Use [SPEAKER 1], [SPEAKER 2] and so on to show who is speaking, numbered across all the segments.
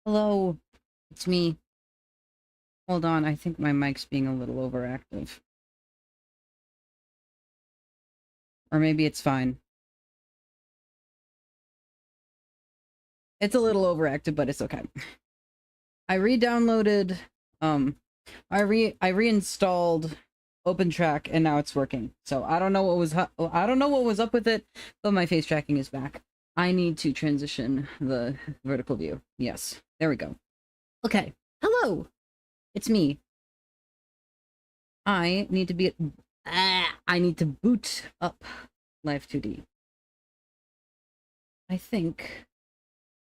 [SPEAKER 1] Hello, it's me. Hold on, I think my mic's being a little overactive. Or maybe it's fine. It's a little overactive, but it's okay. I re-downloaded, um, I reinstalled OpenTrack and now it's working. So I don't know what was I don't know what was up with it, but my face tracking is back. I need to transition the vertical view. Yes, there we go. Okay, hello, it's me. I need to be I need to boot up Live2D. I think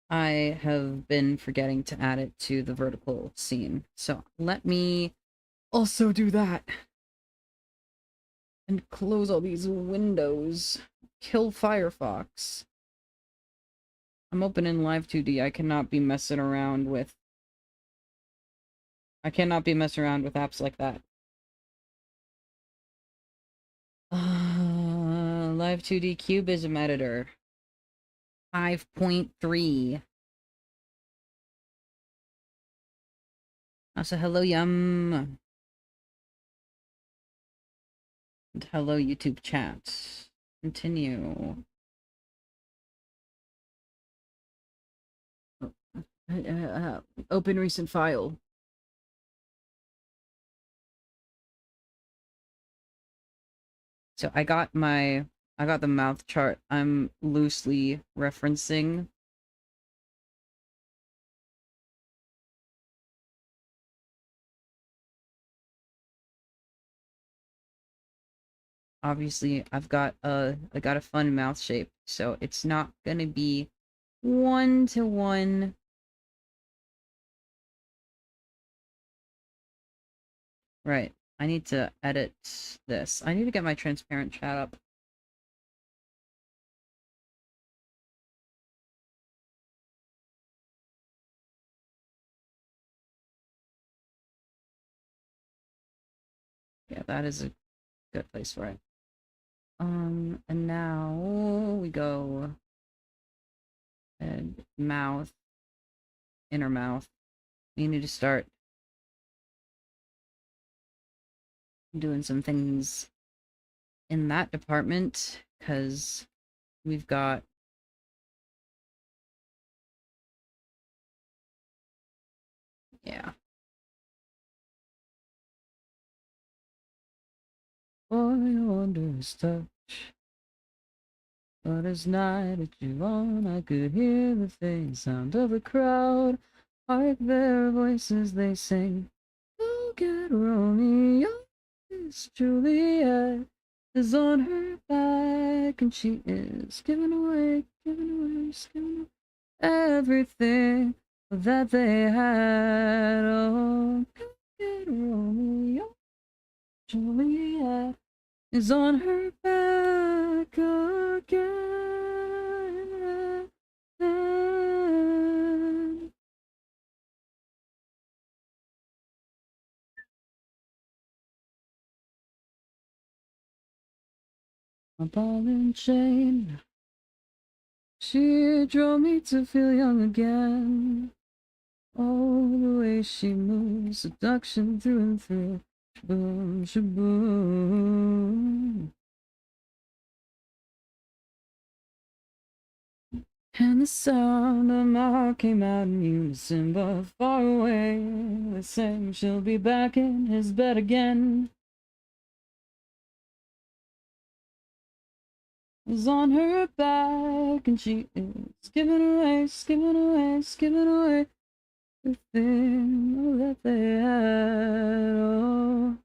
[SPEAKER 1] I have been forgetting to add it to the vertical scene. So let me also do that. And close all these windows. Kill Firefox. I'm opening Live2D. I cannot be messing around with... I cannot be messing around with apps like that. Live2D Cubism Editor. 5.3. Also, hello, Yum. And hello, YouTube chat. Continue. Open recent file. So I got the mouth chart I'm loosely referencing. Obviously, I got a fun mouth shape, so it's not gonna be one-to-one. Right. I need to edit this. I need to get my transparent chat up. Yeah, that is a good place for it. And now we go head, mouth, inner mouth. We need to start doing some things in that department, because we've got... Yeah. Boy, wondrous touch. But as night at you on, I could hear the faint sound of the crowd. Hark their voices they sing. Look at Romeo, Miss Juliet is on her back, and she is giving away, just giving away everything that they had. Oh, look at Romeo, Juliet is on her back again. A ball and chain, she drove me to feel young again. Oh, the way she moves, seduction through and through. Shaboom, shaboom. And the sound of my heart came out in unison, but far away. The same, she'll be back in his bed again. Is on her back, and she is giving away, giving away, giving away everything that they had. Oh.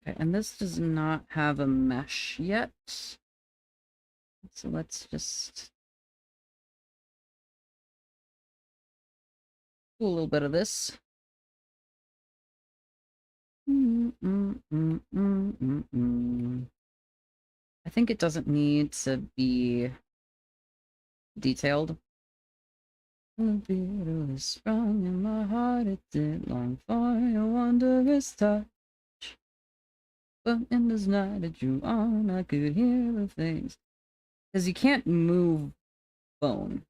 [SPEAKER 1] Okay, and this does not have a mesh yet. So let's just do a little bit of this. I think it doesn't need to be detailed. The beat was sprung in my heart, it did long for your wondrous touch. But in this night it drew on, I could hear the things. Because you can't move bone.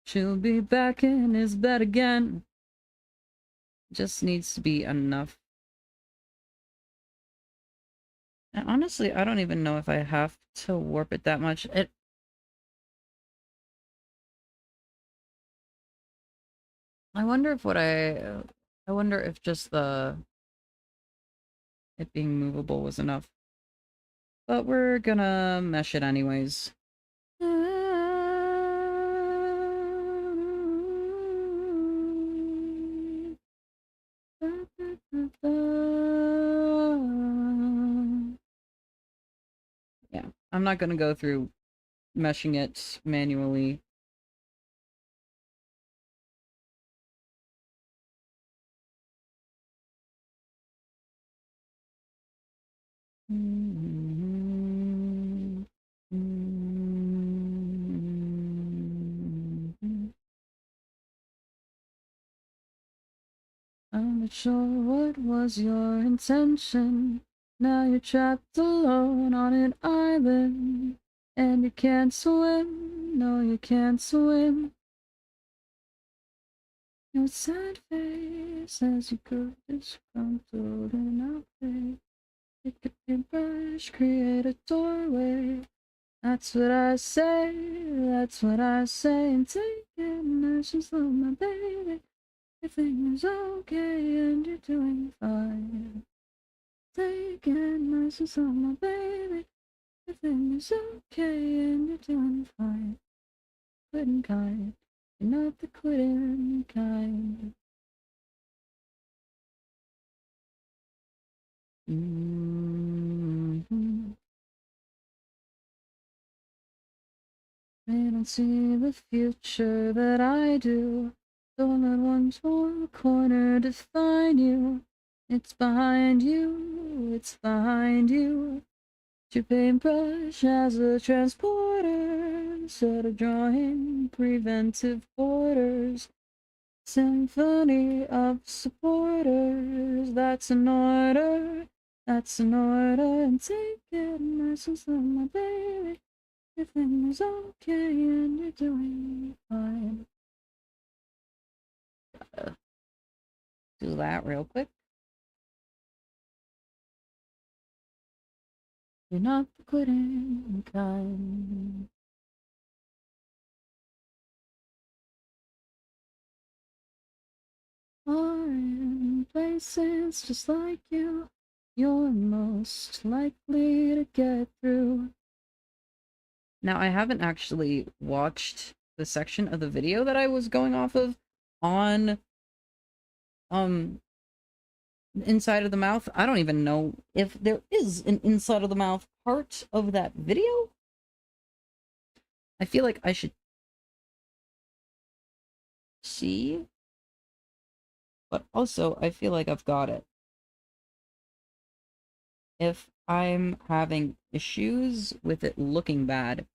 [SPEAKER 1] She'll be back in his bed again. Just needs to be enough. And honestly, I don't even know if I have to warp it that much. I wonder if I wonder if just it being movable was enough. But we're gonna mesh it anyways. Yeah, I'm not gonna go through meshing it manually. I'm not sure what was your intention. Now you're trapped alone on an island. And you can't swim, no you can't swim. Your sad face as you go disgruntled and outfit. It could be a brush, create a doorway. That's what I say, that's what I say. And take it, nurses love my baby. Everything is okay and you're doing fine. Take it, nurses love my baby. Everything is okay and you're doing fine. Quitting kind, you're not the quitting kind. They don't see the future that I do. Don't let one small corner define you. It's behind you, it's behind you. Your paintbrush as a transporter, instead of drawing preventive borders. Symphony of supporters, that's an order, that's an order. And take it, nice and slow, my baby. Everything is okay and you're doing fine. Do that real quick. You're not the quitting kind. Are in places just like you. You're most likely to get through. Now, I haven't actually watched the section of the video that I was going off of on inside of the mouth. I don't even know if there is an inside of the mouth part of that video. I feel like I should see, but also I feel like I've got it. If I'm having issues with it looking bad,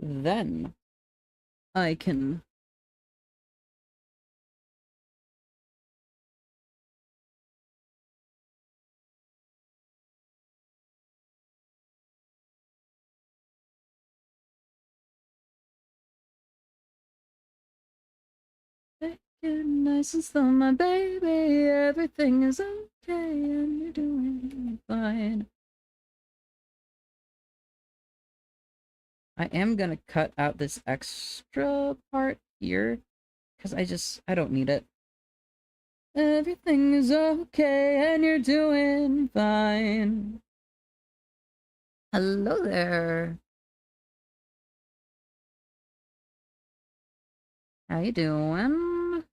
[SPEAKER 1] then I can take it nice and slow, my baby. Everything is okay and you're doing fine. I am gonna cut out this extra part here because I don't need it. Everything is okay and you're doing fine. Hello there. How you doing?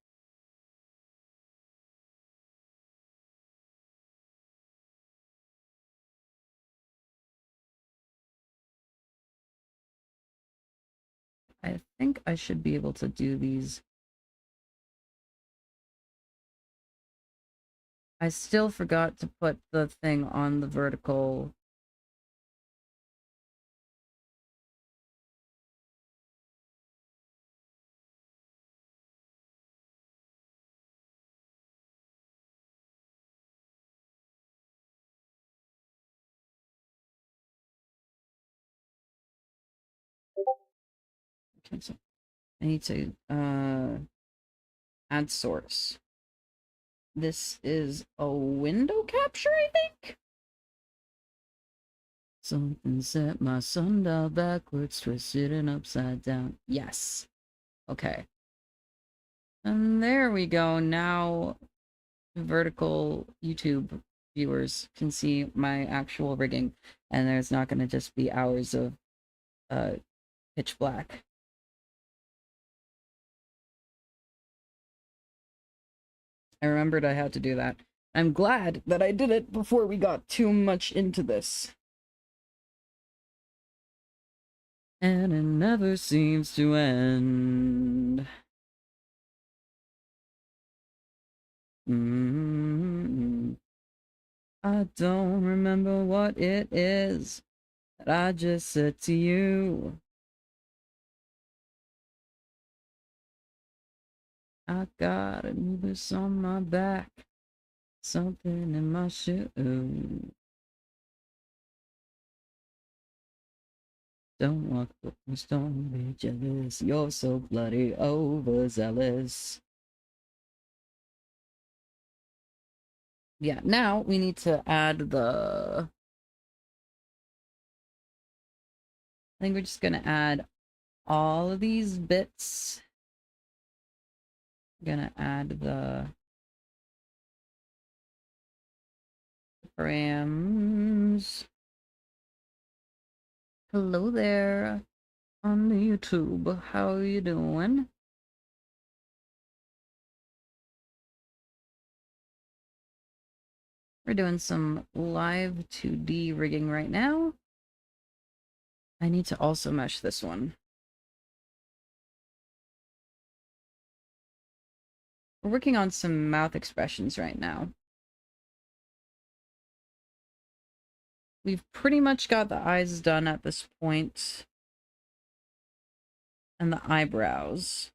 [SPEAKER 1] I think I should be able to do these. I still forgot to put the thing on the vertical. cancel. I need to add source. This is a window capture, I think? Something set my sundial backwards, twisted and upside down. Yes. Okay. And there we go. Now vertical YouTube viewers can see my actual rigging, and there's not going to just be hours of pitch black. I remembered I had to do that. I'm glad that I did it before we got too much into this. And it never seems to end. I don't remember what it is that I just said to you. I got a noose on my back, something in my shoe. Don't walk close, don't be jealous. You're so bloody overzealous. Yeah, now we need to add the... I think we're just gonna add all of these bits. I'm gonna add the params. Hello there on the YouTube. How are you doing? We're doing some Live2D rigging right now. I need to also mesh this one. We're working on some mouth expressions right now. We've pretty much got the eyes done at this point. And the eyebrows.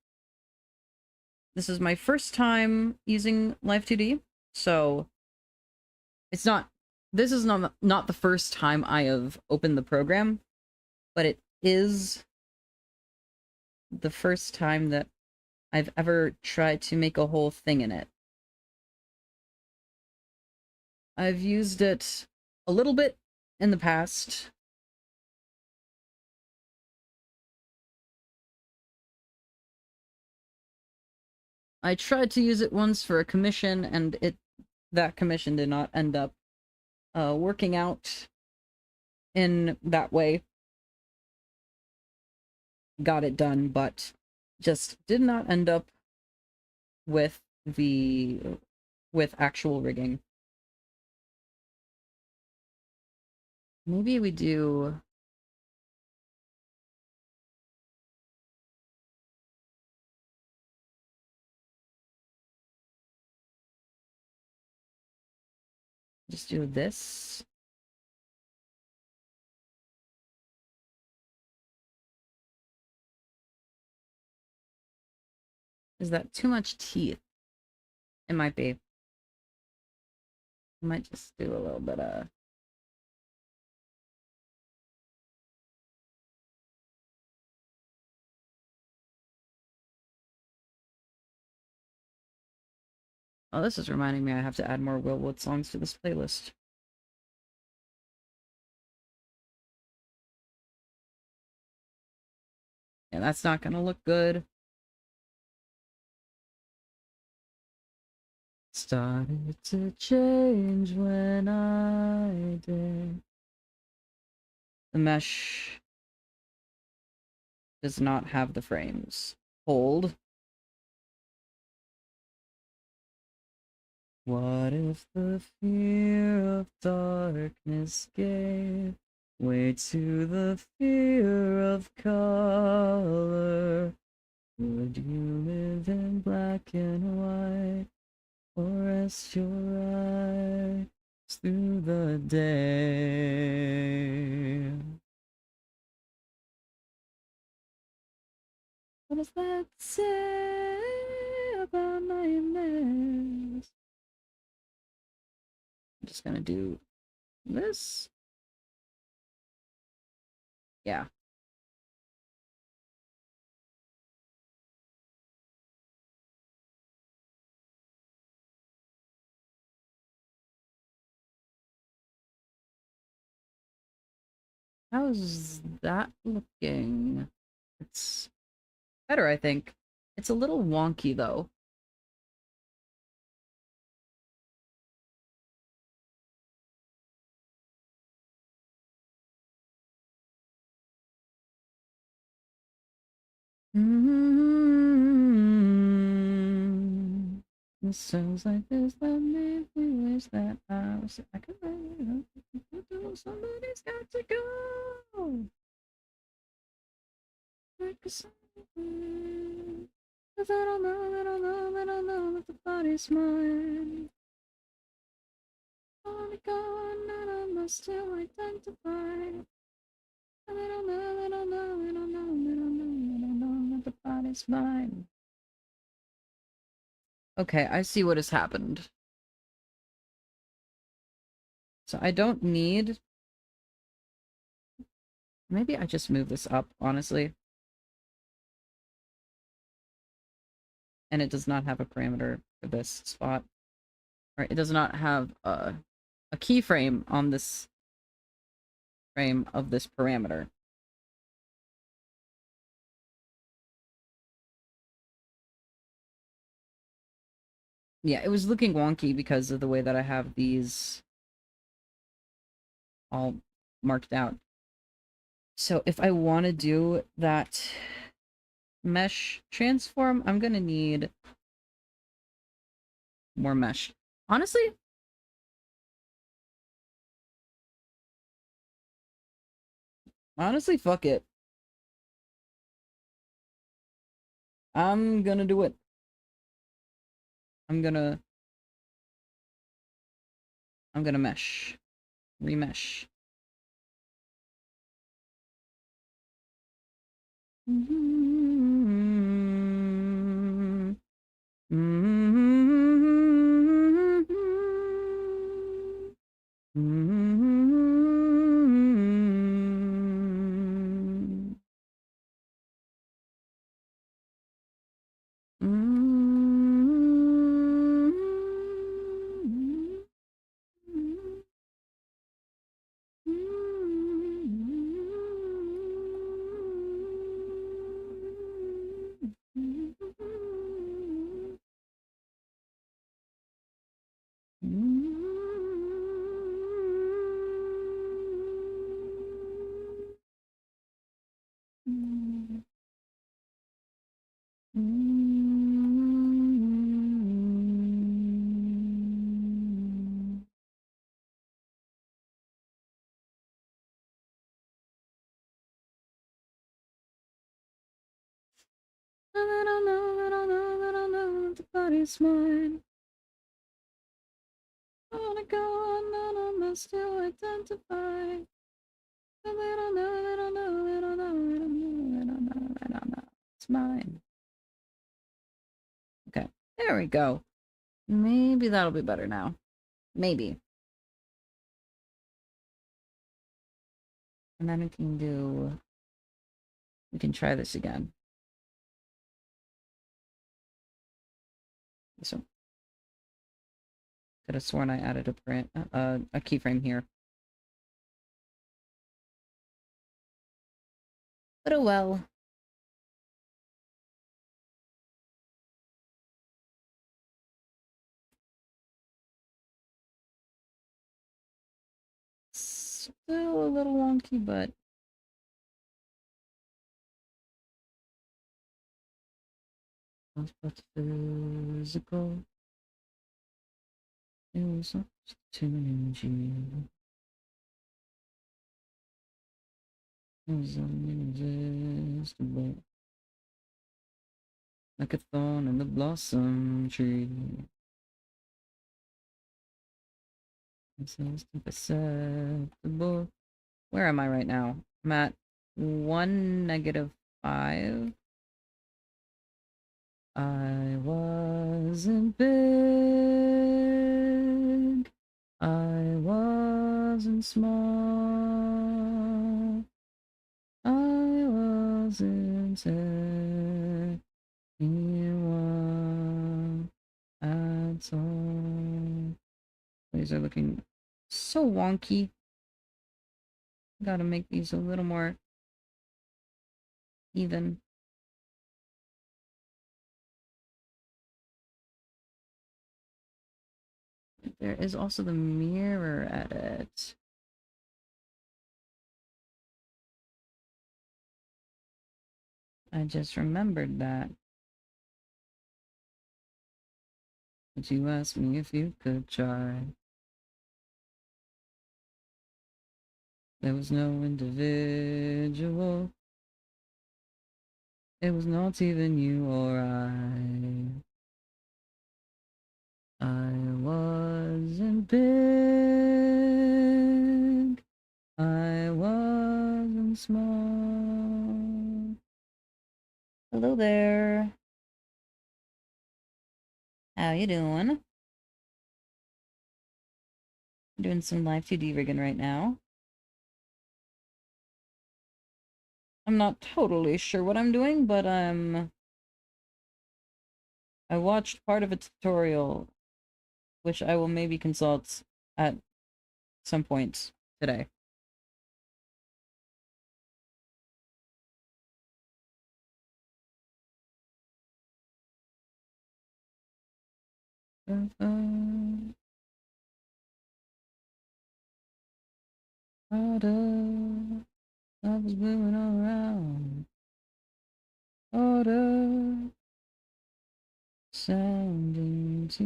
[SPEAKER 1] This is my first time using Live2D, so it's not... This is not the first time I have opened the program, but it is the first time that I've ever tried to make a whole thing in it. I've used it a little bit in the past. I tried to use it once for a commission, and that commission did not end up working out in that way. Got it done, but just did not end up with actual rigging. Maybe we do... just do this. Is that too much teeth? It might be. I might just do a little bit of... Oh, this is reminding me I have to add more Willwood songs to this playlist. Yeah, that's not gonna look good. Started to change when I did. The mesh does not have the frames. Hold. What if the fear of darkness gave way to the fear of color? Would you live in black and white, or rest your eyes through the day? What does that say about nightmares? I'm just gonna do this. Yeah. How's that looking? It's better, I think. It's a little wonky, though. Mm-hmm. It sounds like this that made me wish that I was. I could. Somebody's got to go. Like a song. 'Cause I don't know, I don't know, I don't know if the body's mine. Only gone, and I must still identify. I don't know, I don't know, I don't know, I don't know, I don't know if the body's mine. Okay, I see what has happened. So I don't need... Maybe I just move this up, honestly. And it does not have a parameter for this spot. Right, it does not have a keyframe on this frame of this parameter. Yeah, it was looking wonky because of the way that I have these all marked out. So if I want to do that mesh transform, I'm gonna need more mesh. Honestly, fuck it. I'm gonna do it. I'm gonna mesh. Remesh. Mm-hmm. Mm-hmm. Mm-hmm. I don't know, I don't know, I don't know if the body's mine. I wanna go on and I must still identify. I don't know, I don't know, I don't know, I don't know, I don't know, I don't know. It's mine. Okay, there we go. Maybe that'll be better now. Maybe. And then we can try this again. So, could have sworn I added a keyframe here. But oh well. Still a little wonky, but but physical. It was not too energy. It was irresistible. Like a thorn in the blossom tree. It's imperceptible. Where am I right now? I'm at 1-5. I wasn't big. I wasn't small. I wasn't anyone at all. These are looking so wonky. Gotta make these a little more even. There is also the mirror edit. I just remembered that. But you asked me if you could try. There was no individual. It was not even you or I. I wasn't big. I wasn't small. Hello there. How you doing? Doing some Live2D rigging right now. I'm not totally sure what I'm doing, but I watched part of a tutorial, which I will maybe consult at some point today. Order, love is moving all around. Order, sounding tunes.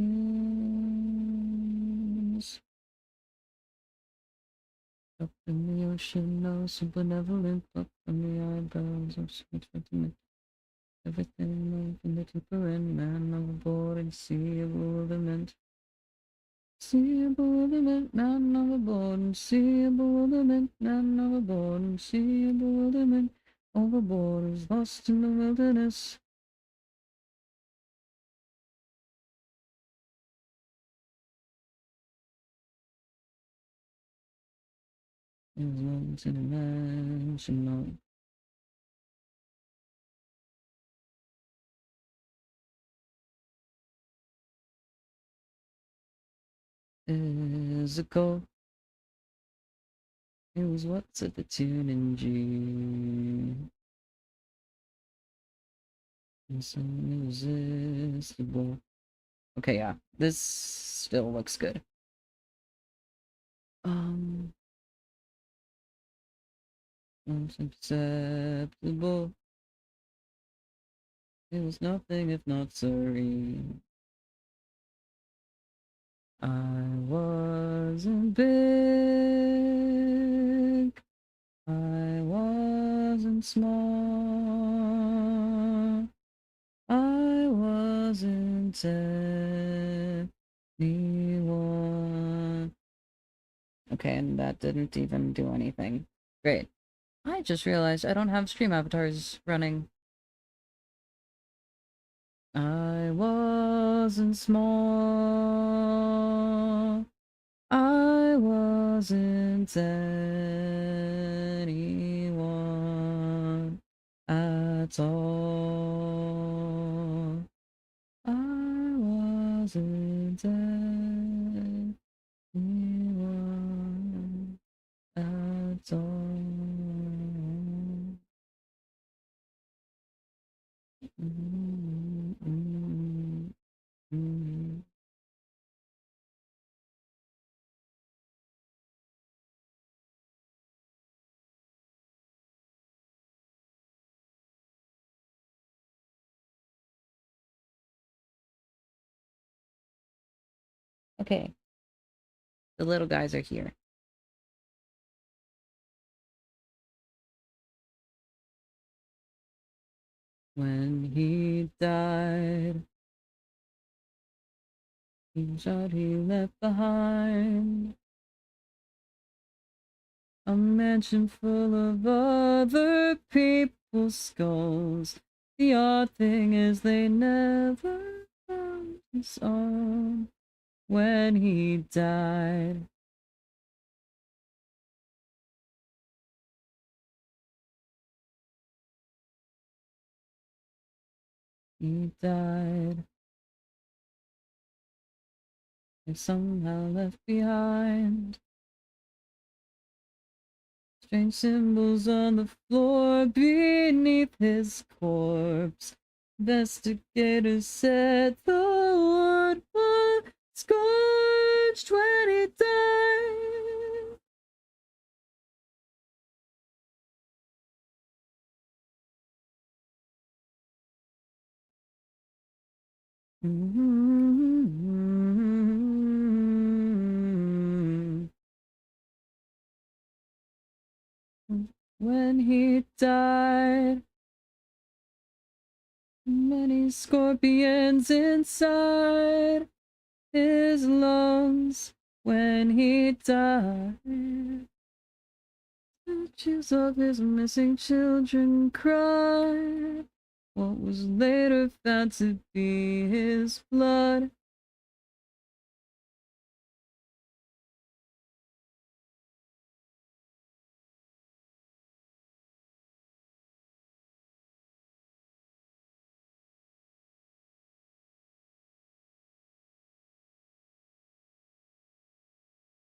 [SPEAKER 1] Up in the ocean, no so benevolent. Up from the eyebrows of sweet sentiment. Everything moved in the deeper end. Man overboard and sea of bewilderment. Sea of bewilderment, man overboard and sea of bewilderment. Man overboard and sea of bewilderment. Overboard is lost in the wilderness. It was multidimensional. Physical. It was what's at the tune in G. It's irresistible. Okay, yeah. This still looks good. It's acceptable. It was nothing if not serene. I wasn't big. I wasn't small. I wasn't anyone. Okay, and that didn't even do anything. Great. I just realized I don't have stream avatars running. I wasn't small. I wasn't anyone at all. I wasn't anyone at all. Okay, the little guys are here. When he died, he shot he left behind a mansion full of other people's skulls. The odd thing is they never found his own. When he died, he died. And somehow left behind Strange symbols on the floor beneath his corpse. Investigators said the word was scorched when he died. When he died, many scorpions inside his lungs. When he died, statues of his missing children cried. What was later found to be his blood.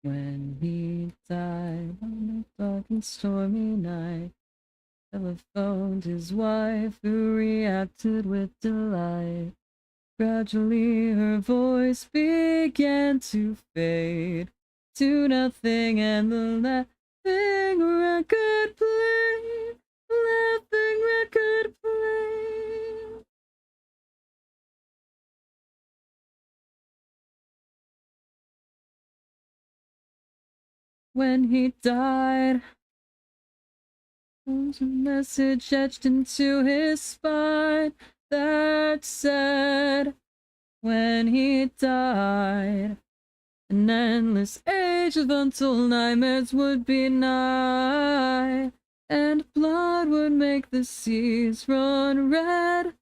[SPEAKER 1] When he died on a dark and stormy night, telephoned his wife, who reacted with delight. Gradually her voice began to fade to nothing, and the laughing record played. Laughing record played. When he died, there was a message etched into his spine that said, when he died, an endless age of untold nightmares would be nigh, and blood would make the seas run red.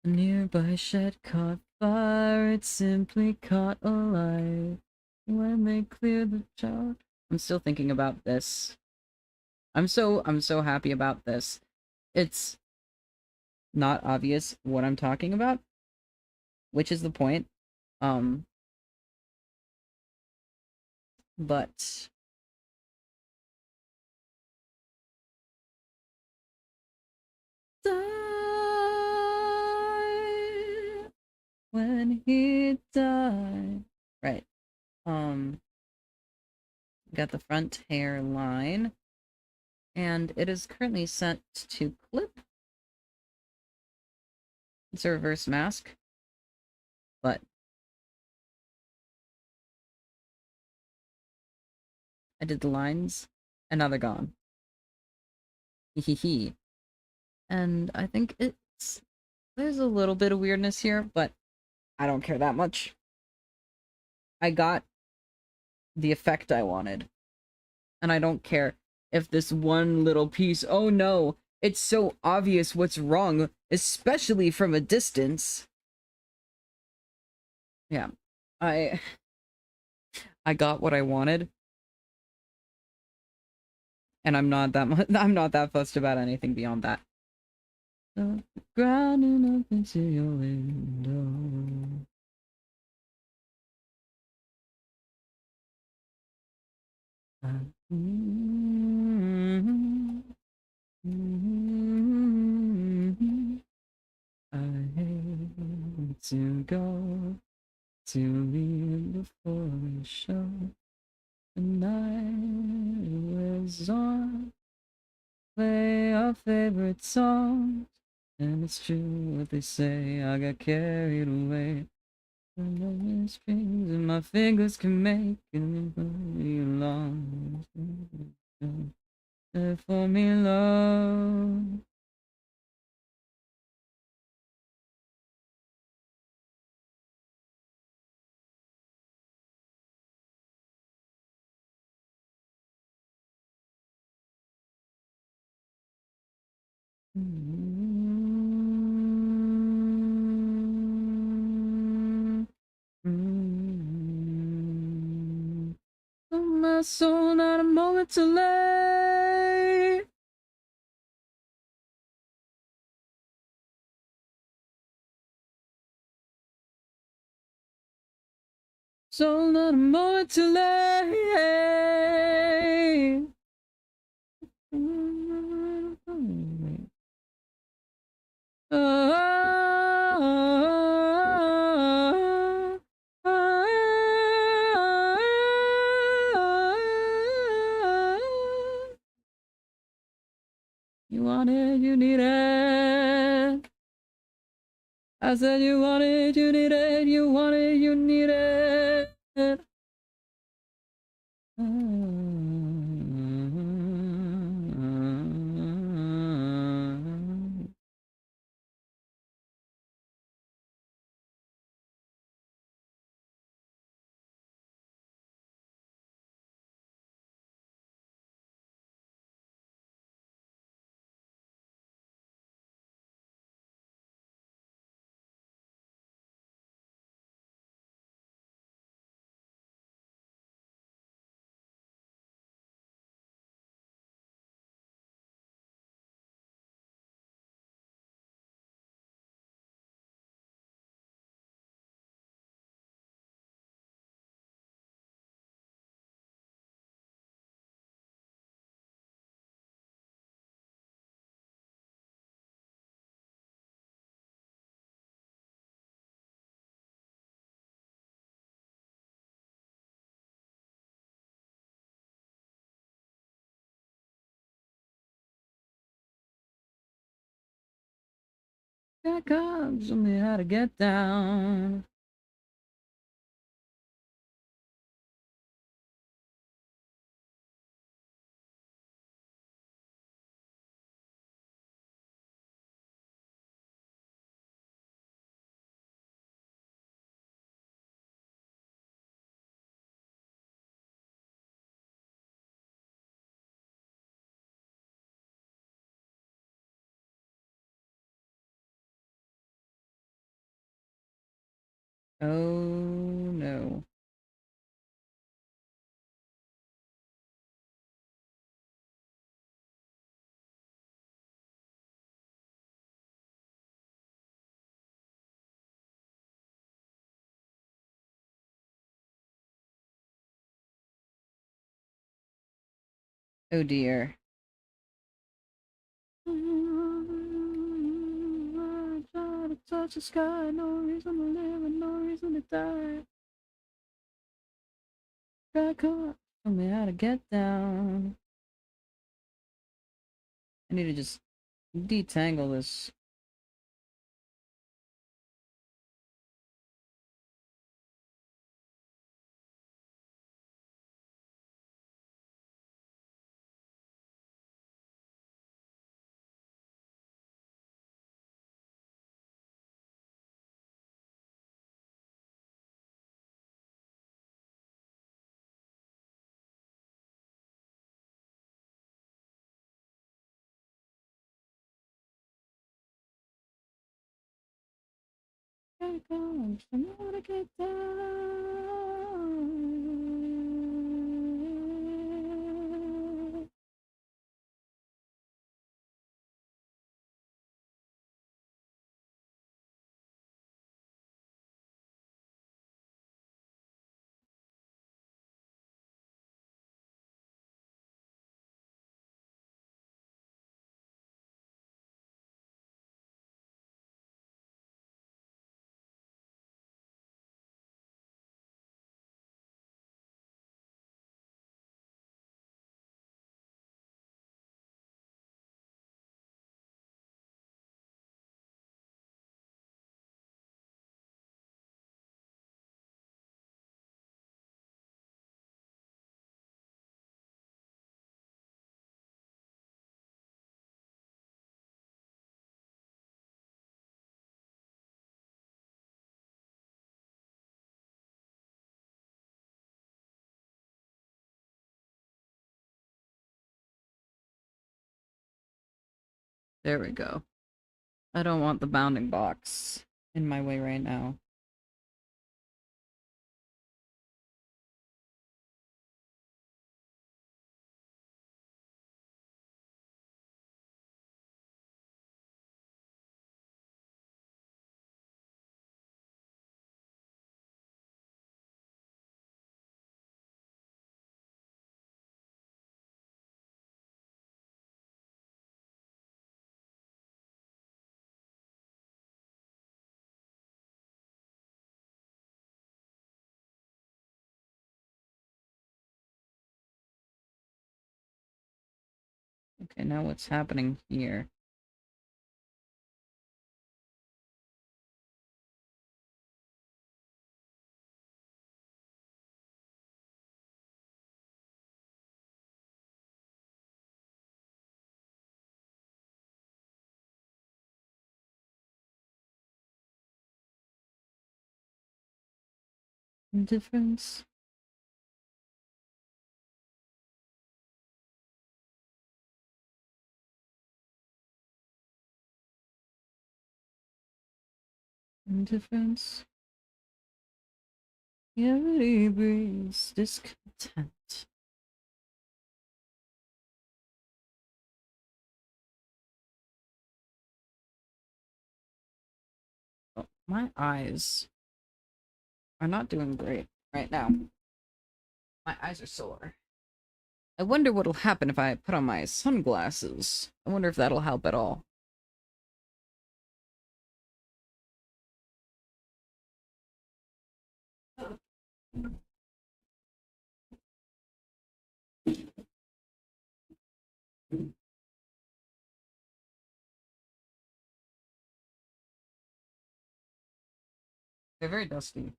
[SPEAKER 1] A nearby shed caught fire, it simply caught alight. When they cleared the child, I'm still thinking about this. I'm so happy about this. It's not obvious what I'm talking about, which is the point. But died when he died. Right. Got the front hairline, and it is currently set to clip. It's a reverse mask, but I did the lines, and now they're gone. Hehehe. And I think there's a little bit of weirdness here, but I don't care that much. I got the effect I wanted, and I don't care if this one little piece, oh no, it's so obvious what's wrong, especially from a distance. Yeah, I got what I wanted, and I'm not that fussed about anything beyond that. Grounding up into your window. I hate to go, to leave before we show. The night was on, play our favorite songs, and it's true what they say, I got carried away. The lonely strings and my fingers can make it along. There for me, love. On my soul, not a moment to lay. So not a moment too late. You want it, you need it. I said you want it, you need it, you want it, you need it. That comes show me how to get down. Oh no. Oh dear. I try to touch the sky, no reason to live and no reason to die. Back up, show me how to get down. I need to just detangle this. Back up, show me how to get down. There we go. I don't want the bounding box in my way right now. Okay, now what's happening here? Indifference. Indifference. Gravity breeds discontent. Oh, my eyes are not doing great right now. My eyes are sore. I wonder what'll happen if I put on my sunglasses. I wonder if that'll help at all. They're very dusty.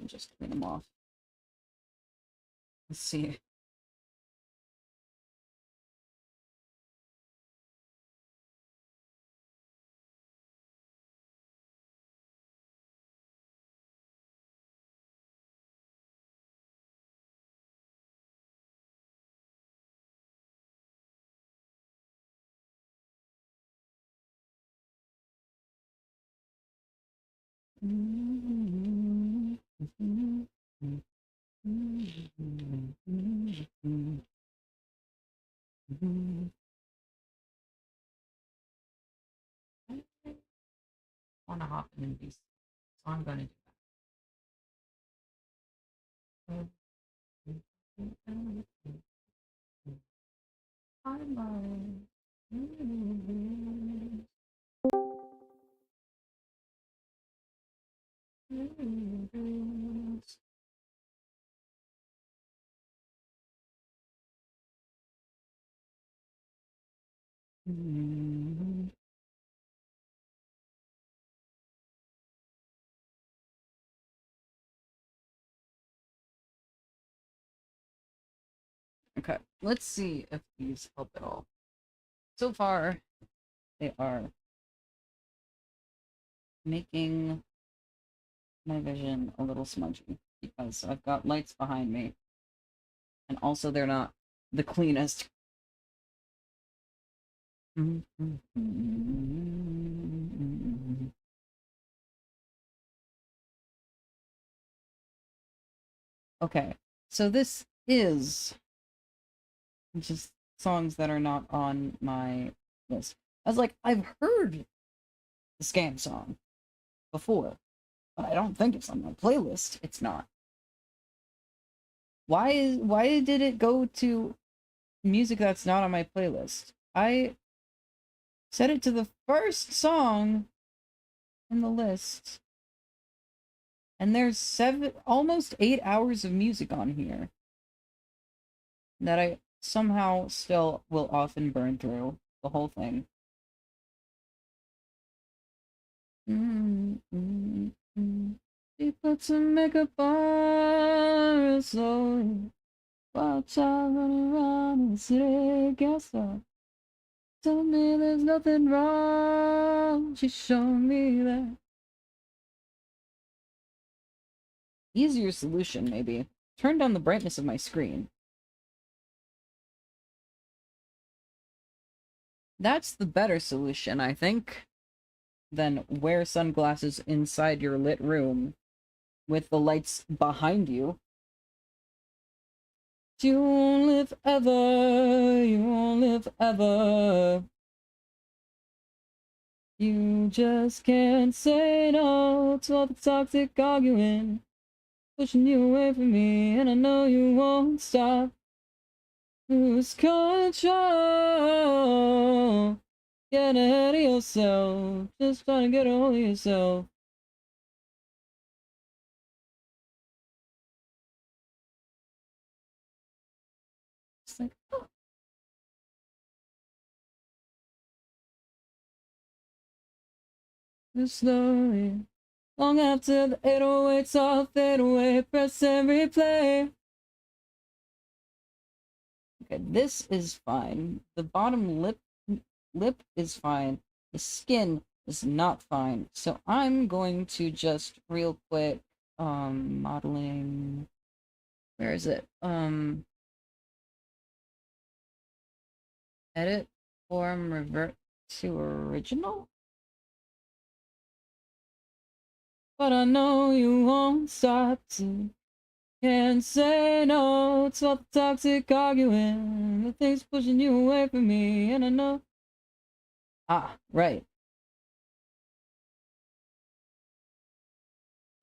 [SPEAKER 1] Just clean them off. Let's see. I want to hop in these, so I'm gonna do that. Okay, let's see if these help at all. So far, they are making my vision a little smudgy because I've got lights behind me, and also they're not the cleanest. Okay, so this is just songs that are not on my list. I was like, I've heard the Scam song before, but I don't think it's on my playlist. It's not. Why did it go to music that's not on my playlist? I set it to the first song in the list, and there's almost 8 hours of music on here that I somehow still will often burn through the whole thing. She put some makeup on her soul while child running around in the city castle. Tell me there's nothing wrong. She showed me that. Easier solution, maybe. Turn down the brightness of my screen. That's the better solution, I think, than wear sunglasses inside your lit room with the lights behind you. You won't live ever, you won't live ever. You just can't say no to all the toxic arguing, pushing you away from me, and I know you won't stop. Lose control, get ahead of yourself, just trying to get a hold of yourself. It's like, oh. Slowly, long after the 808's all fade away, press and replay. Okay, this is fine. The bottom lip is fine. The skin is not fine. So I'm going to just real quick modeling, where is it? Edit, form, revert to original. But I know you won't stop to. Can't say no to all the toxic arguing, the things pushing you away from me, and I know. Ah, right.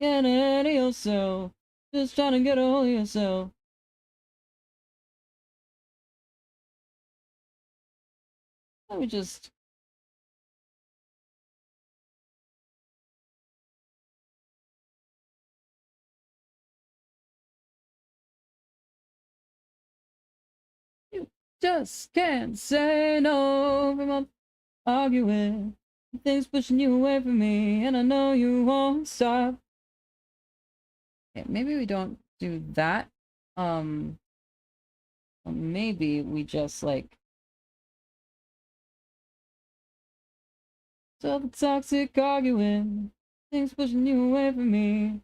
[SPEAKER 1] Get ahead of yourself, just trying to get a hold of yourself. Let me just. You just can't say no from all arguing, the things pushing you away from me, and I know you won't stop. Okay, maybe we don't do that. Maybe we just like. So the toxic arguing, things pushing you away from me.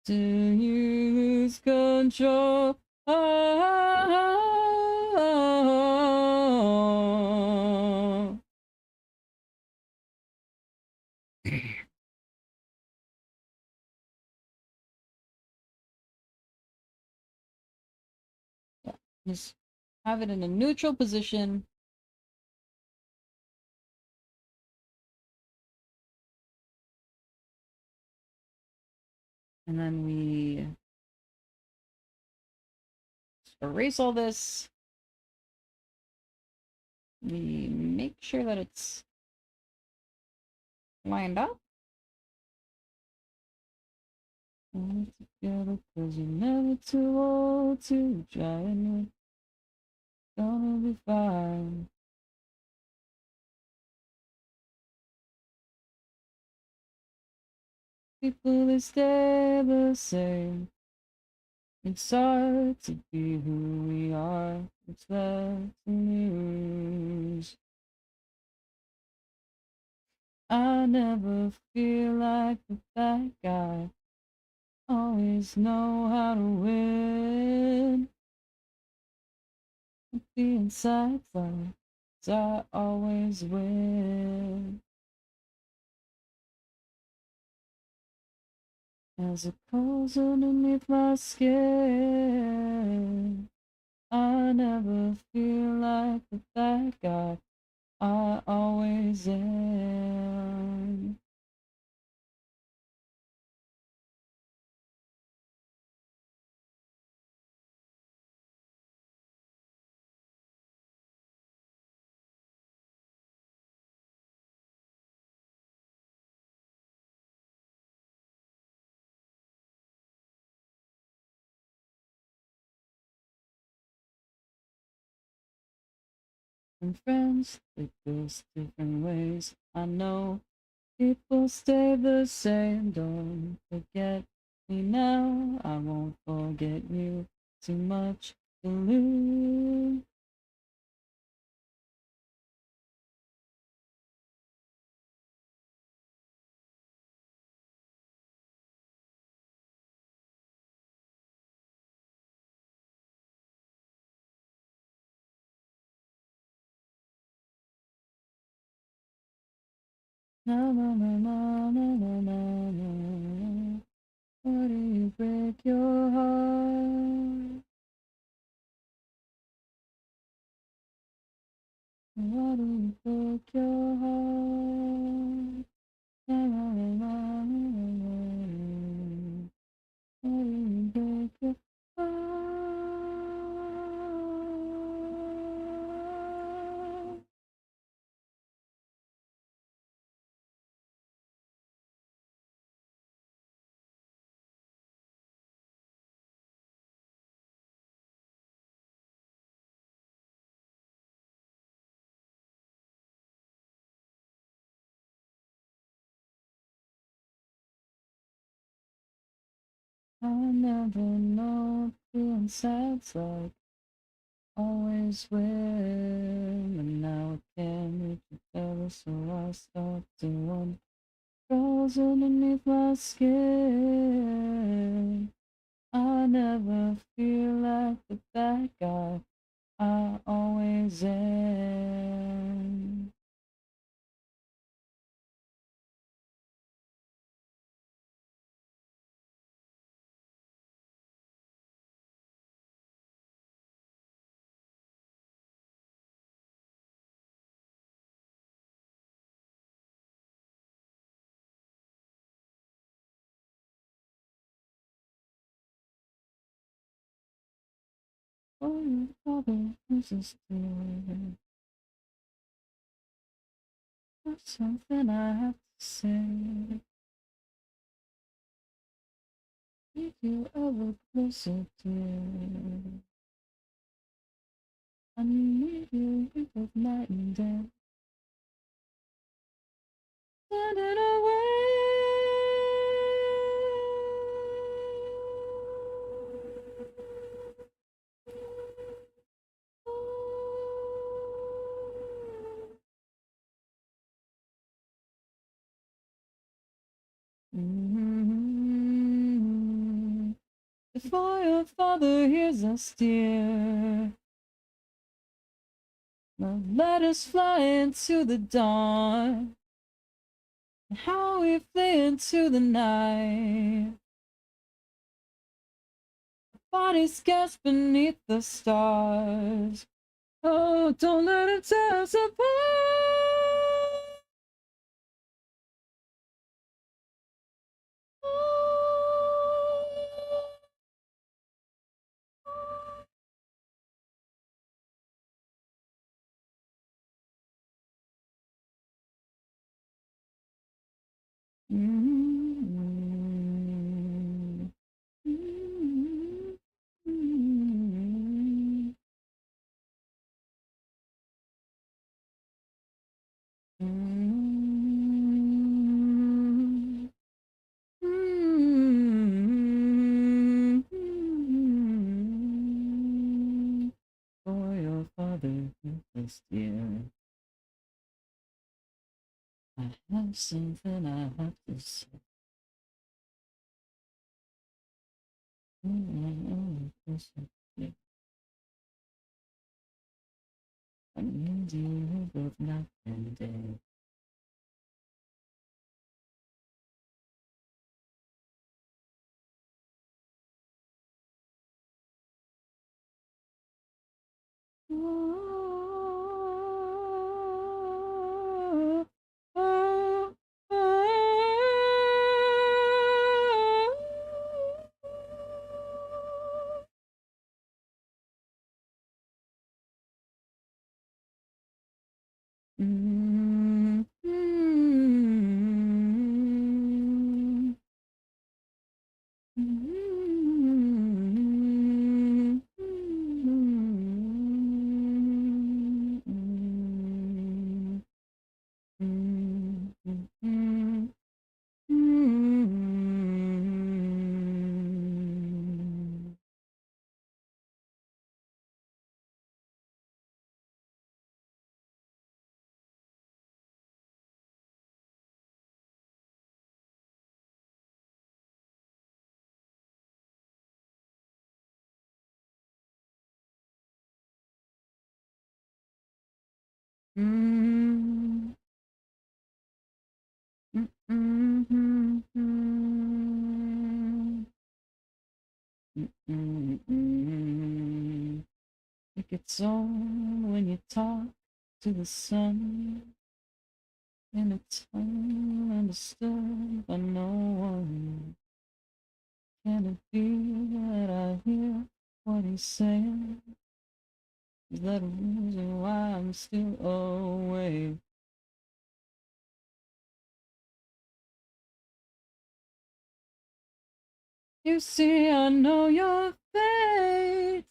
[SPEAKER 1] Do you lose control? Oh. Yeah, just have it in a neutral position. And then we erase all this. We make sure that it's lined up. Together, cause you're never too old to try, and you're gonna be fine. People, they stay the same. It's hard to be who we are. It's left to lose. I never feel like the bad guy. Always know how to win. The inside fight, I always win. As it coals underneath my skin, I never feel like the bad guy. I always am. And friends, it goes different ways. I know people stay the same. Don't forget me now. I won't forget you. Too much to lose. Na na na na na na na na. Why do you break your heart? Why do you break your heart? Na na na na na na. Why do you break your heart? I never know feeling sad's like always win, and now I can't reach it better, so I start to wonder. Froze underneath my skin. I never feel like the bad guy I always am. Oh, your father is a steal. That's something I have to say. Need you ever closer, dear. I need you, you both night and day. Standing away. Mm-hmm. Before your father hears us, dear, now let us fly into the dawn. And how we flee into the night. Bodies gasp beneath the stars. Oh, don't let it tear us apart. Mm-hmm. Mm-hmm. Mm-hmm. Mm-hmm. For your father this year, I have something I have to say. I need you both night and day. Oh, oh, oh. Mm, mm, mm, mm, mm, mm, mm. Mm, mm, mm, mm, mm, mm, mm. It gets old when you talk to the sun in a tongue understood by no one. Can it be that I hear what he's saying? Is that a reason why I'm still awake? You see, I know your fate.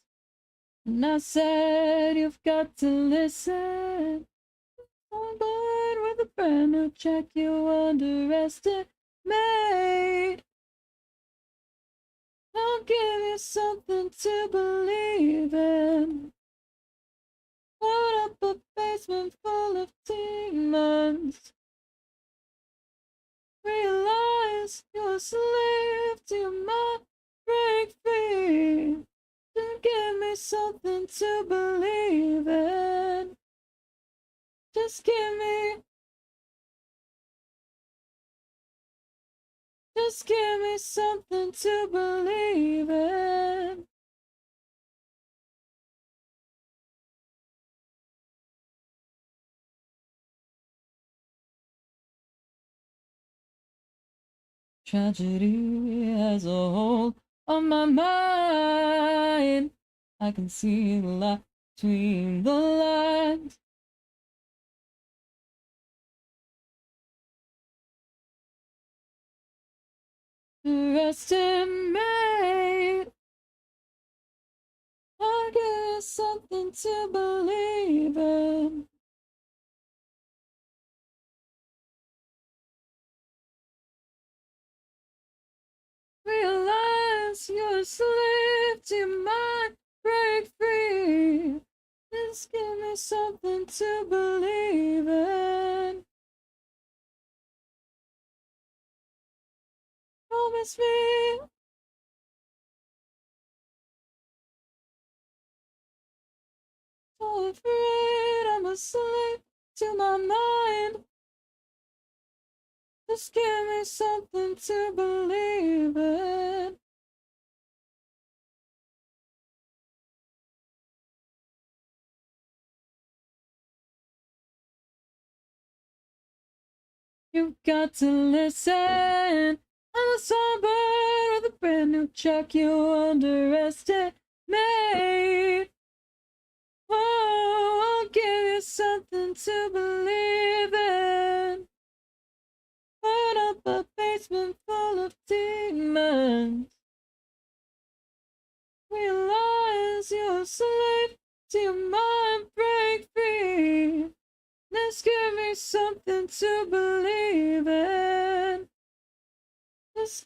[SPEAKER 1] And I said you've got to listen. On board with a brand new check you underestimate. give you something to believe in. Put up a basement full of demons. Realize you're a slave to your mind. Break free. Then give me something to believe in. Just give me something to believe in. Tragedy has a hold on my mind. I can see the light between the lines. Underestimate. I get something to believe in. Realize you're a slave to your mind. Break free. Just give me something to believe in. Promise me. So afraid I'm a slave to my mind. Just give me something to believe in. You got to listen. I'm a songbird with a brand new track you underestimate. Oh, I'll give you something to believe in. Put up a basement full of demons. Realize you're a slave to your mind. Break free. Just give me something to believe in. Just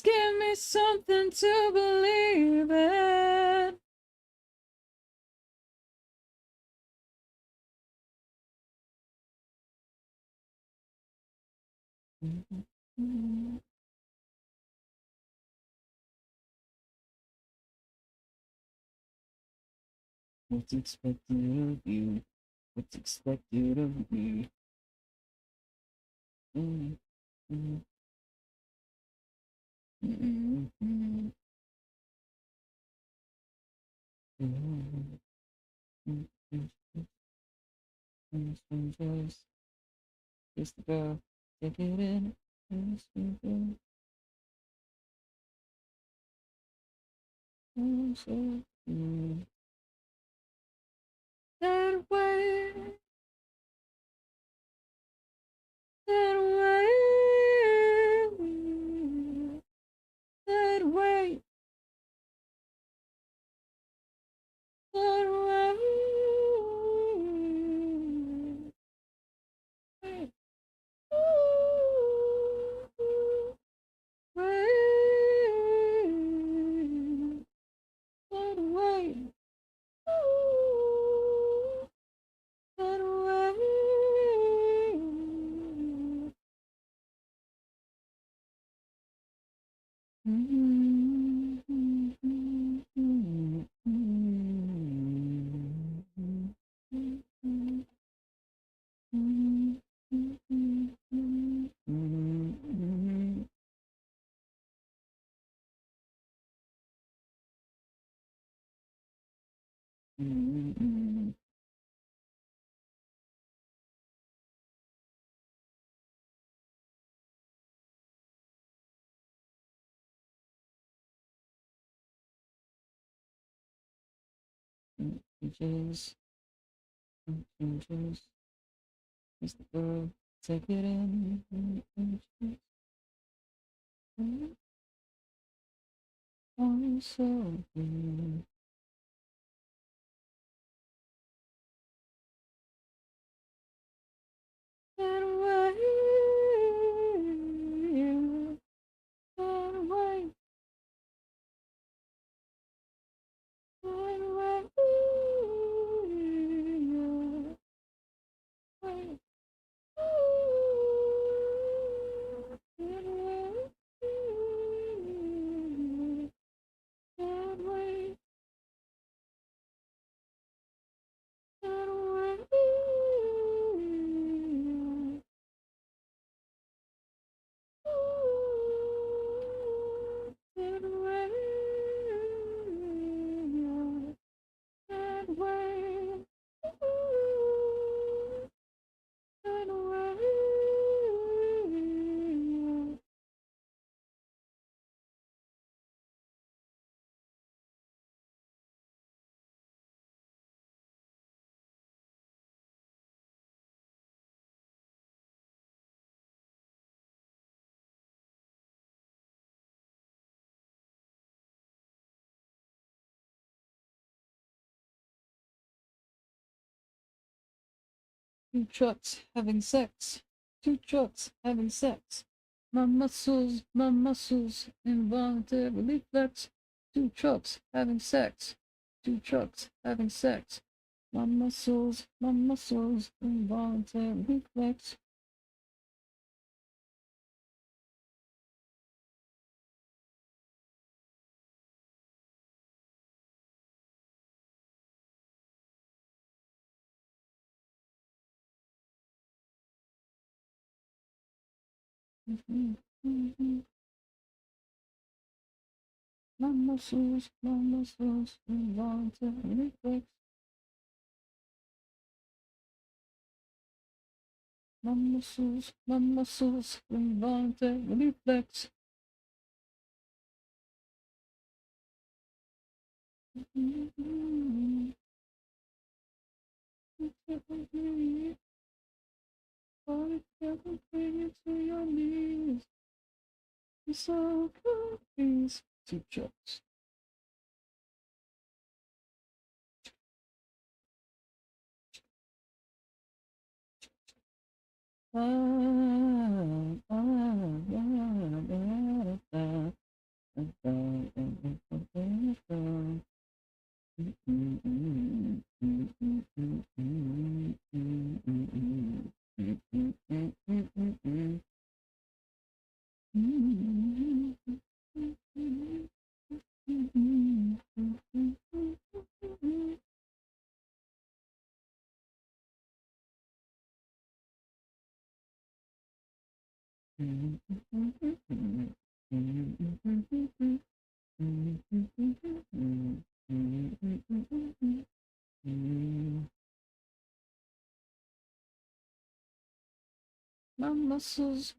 [SPEAKER 1] give me something to believe in. What's expected of you? What's expected of me? Just the girl, take it in. That way, that way, that way, that way. That way. Inches, just the girl, take it in. I'm so good. That way. Two trucks having sex. Two trucks having sex. My muscles, involuntarily flex. Two trucks having sex. Two trucks having sex. My muscles, involuntarily flex. My muscles, involuntarily flex. My muscles, involuntarily flex. I can't bring you to your knees. You're so confused. Two trucks.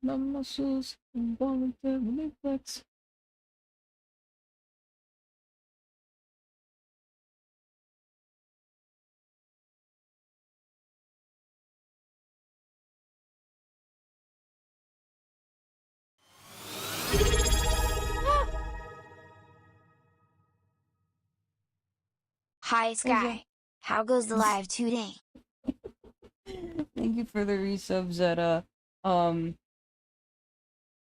[SPEAKER 1] My muscles, involuntarily flex.
[SPEAKER 2] Hi Sky, how goes the Live2D?
[SPEAKER 1] Thank you for the resub, Zeta.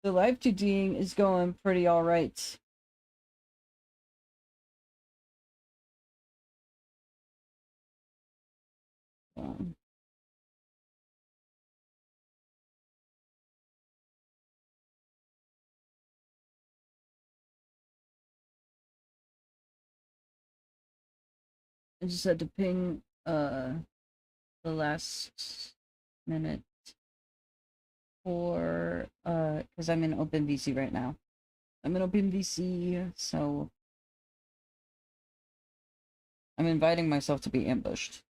[SPEAKER 1] The Live2Ding is going pretty alright. I just had to ping the last minute for because I'm in OpenVC right now. I'm in OpenVC, so I'm inviting myself to be ambushed.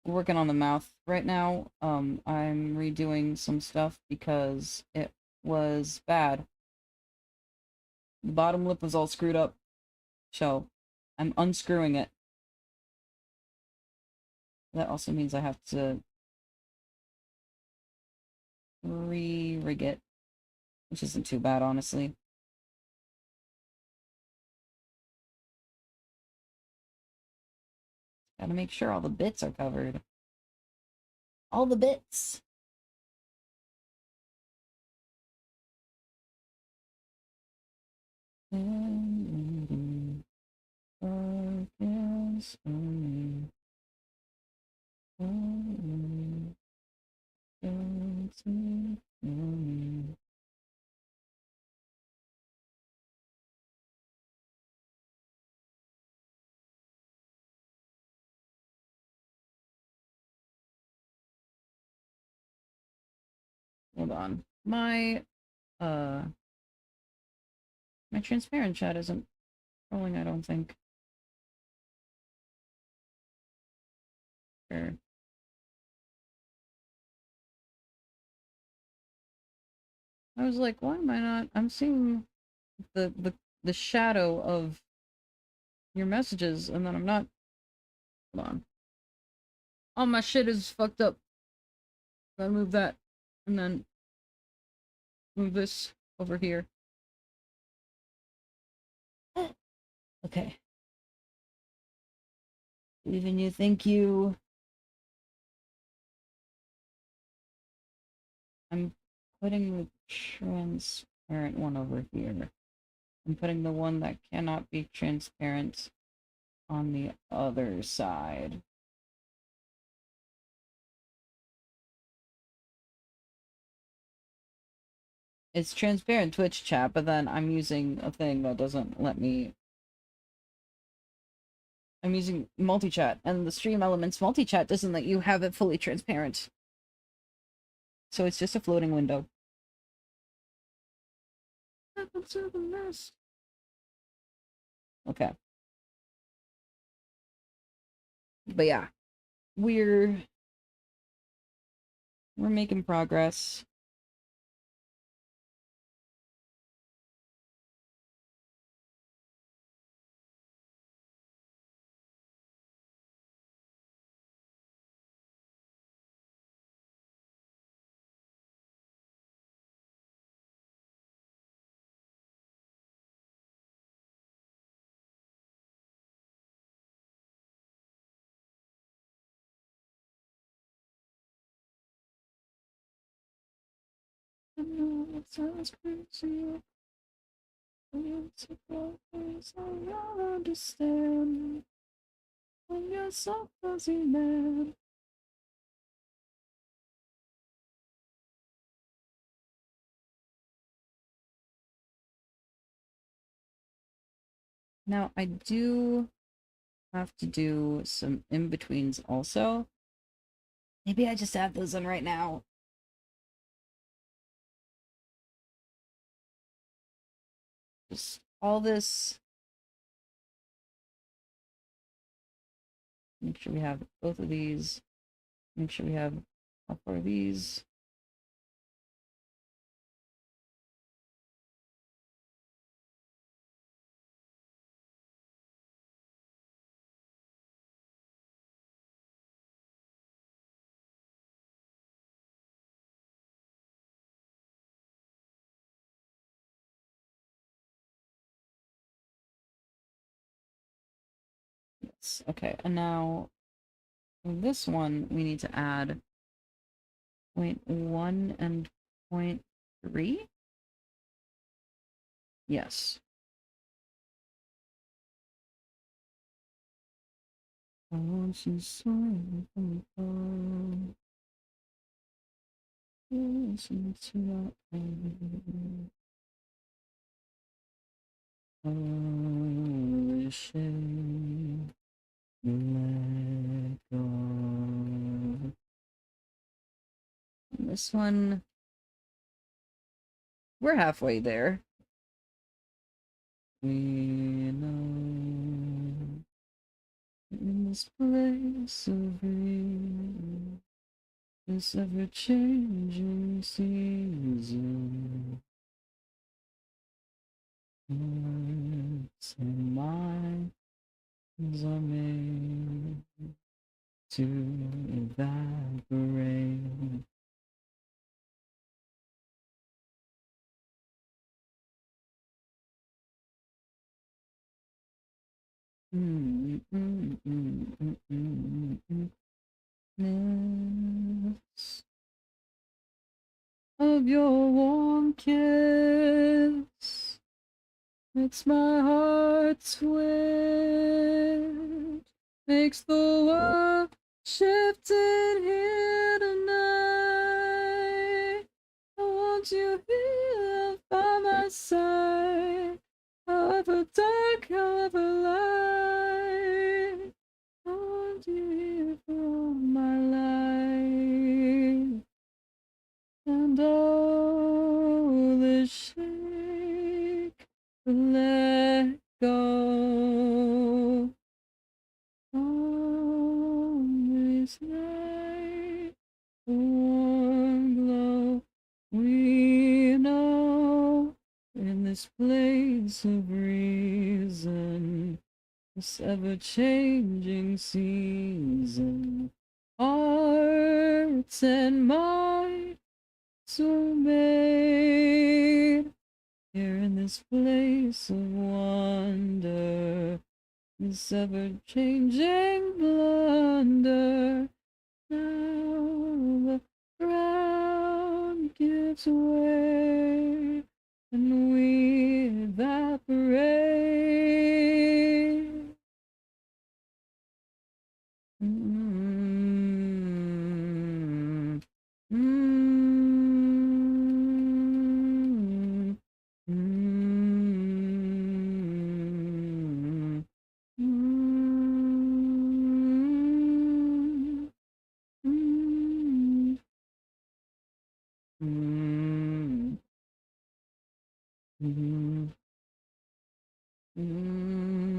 [SPEAKER 1] We're working on the mouth right now. I'm redoing some stuff because it was bad. The bottom lip was all screwed up, so I'm unscrewing it. That also means I have to re-rig it, which isn't too bad, honestly. Gotta make sure all the bits are covered. All the bits! Hold on. My transparent chat isn't rolling, I don't think. Sure. I was like, why am I not? I'm seeing the shadow of your messages, and then I'm not. Hold on. All my shit is fucked up. Gotta move that, and then move this over here. Okay. Believe in you, thank you. I'm putting the transparent one over here. I'm putting the one that cannot be transparent on the other side. It's transparent Twitch chat, but then I'm using a thing that doesn't let me. I'm using multi-chat, and the Stream Elements multi-chat doesn't let you have it fully transparent. So it's just a floating window. Okay. But yeah, we're making progress. I know it sounds crazy. It's a place I don't understand. When you're so fuzzy, man. Now, I do have to do some in-betweens also. Maybe I just add those in right now. Just all this. Make sure we have both of these. Make sure we have all four of these. Yes, okay, and now this one we need to add 0.1 and 0.3. Yes. I want you so listen to that pain. Oh, shame. Let go. This one, we're halfway there. We know in this place of real, this ever-changing season, hearts and minds are made to evaporate. Lips of your warm kiss makes my heart twitch, makes the world shift in here tonight. I want you here by my side, however dark, however light. I want you here for all my life. And all the shake, let go. On this night, the warm glow, we know in this place of reason, this ever-changing season, hearts and minds were made here in this place of wonder, this ever-changing blunder. Now the ground gives way, and we evaporate. Mm, mm, mm, mm, mm, mm, mm, mm.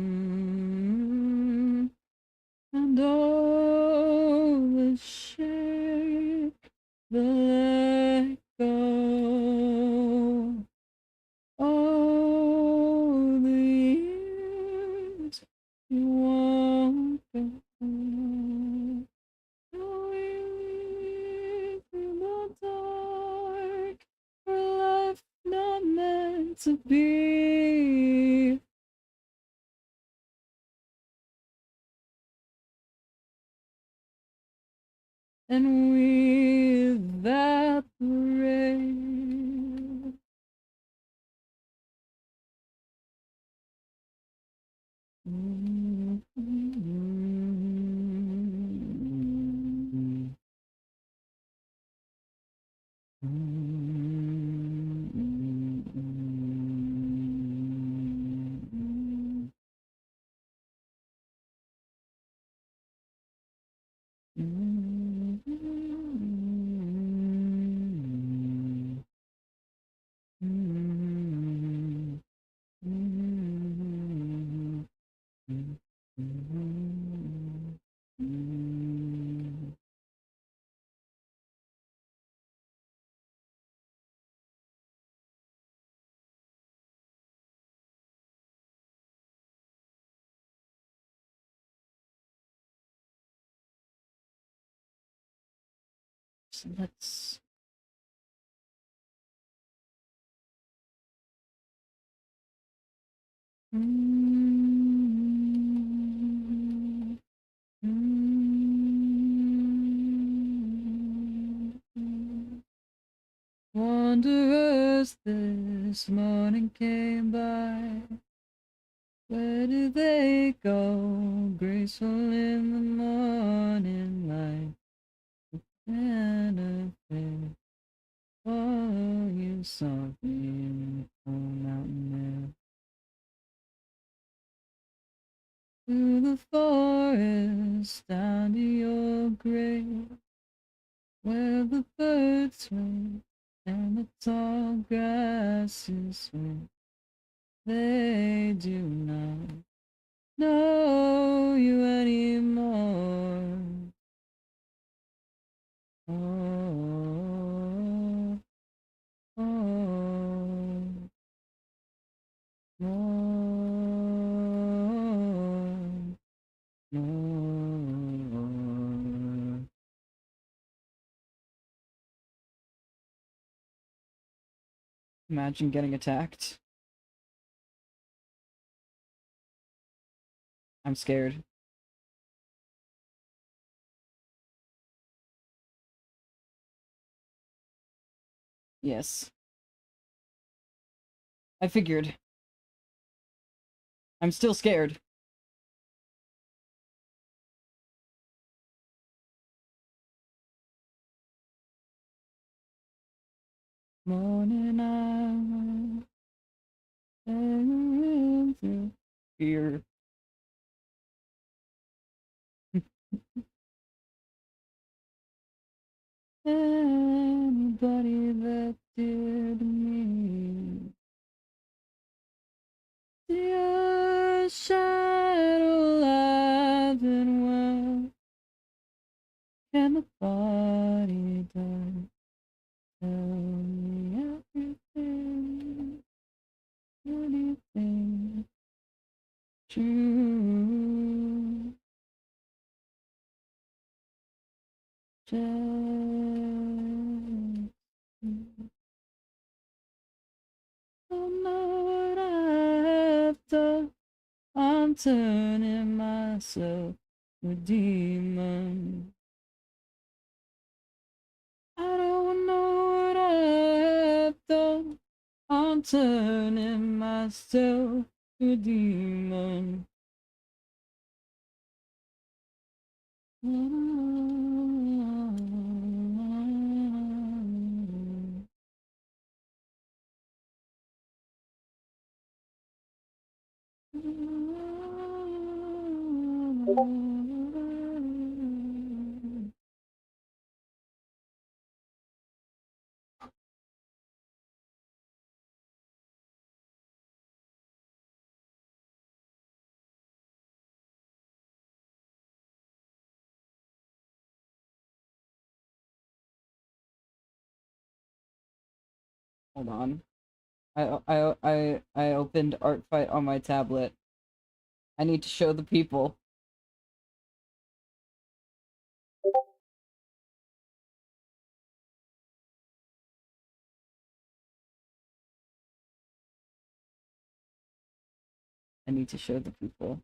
[SPEAKER 1] And all the shake, the let go, all the years you won't go. Going through the dark, for life not meant to be. And we evaporate. Mm, mm, So let's wanderers this morning came by. Where do they go? Graceful in the morning light. And a faith. Oh, you saw me on mountain there. Through the forest, down to your grave, where the birds swing and the tall grasses swing. They do not know you anymore. Oh, oh, oh, oh. Imagine getting attacked. I'm scared. Yes. I figured. I'm still scared. Morning hour, through fear. Anybody that did me. Your shadow alive and well. Can the body die? Tell me everything. Anything true. Just don't know what I've done. I'm turning myself to a demon. I don't know what I've done. I'm turning myself to a demon. Hold on. I opened Art Fight on my tablet. I need to show the people. I need to show the people.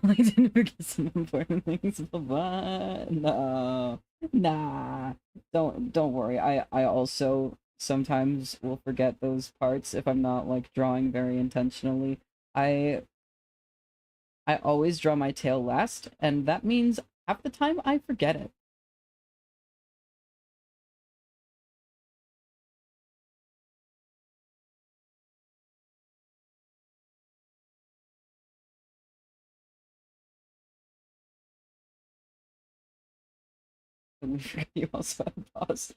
[SPEAKER 1] I didn't forget some important things. Bye. No, nah. Don't worry. I also sometimes will forget those parts if I'm not like drawing very intentionally. I I always draw my tail last, and that means half the time I forget it. And we forget you also have pause.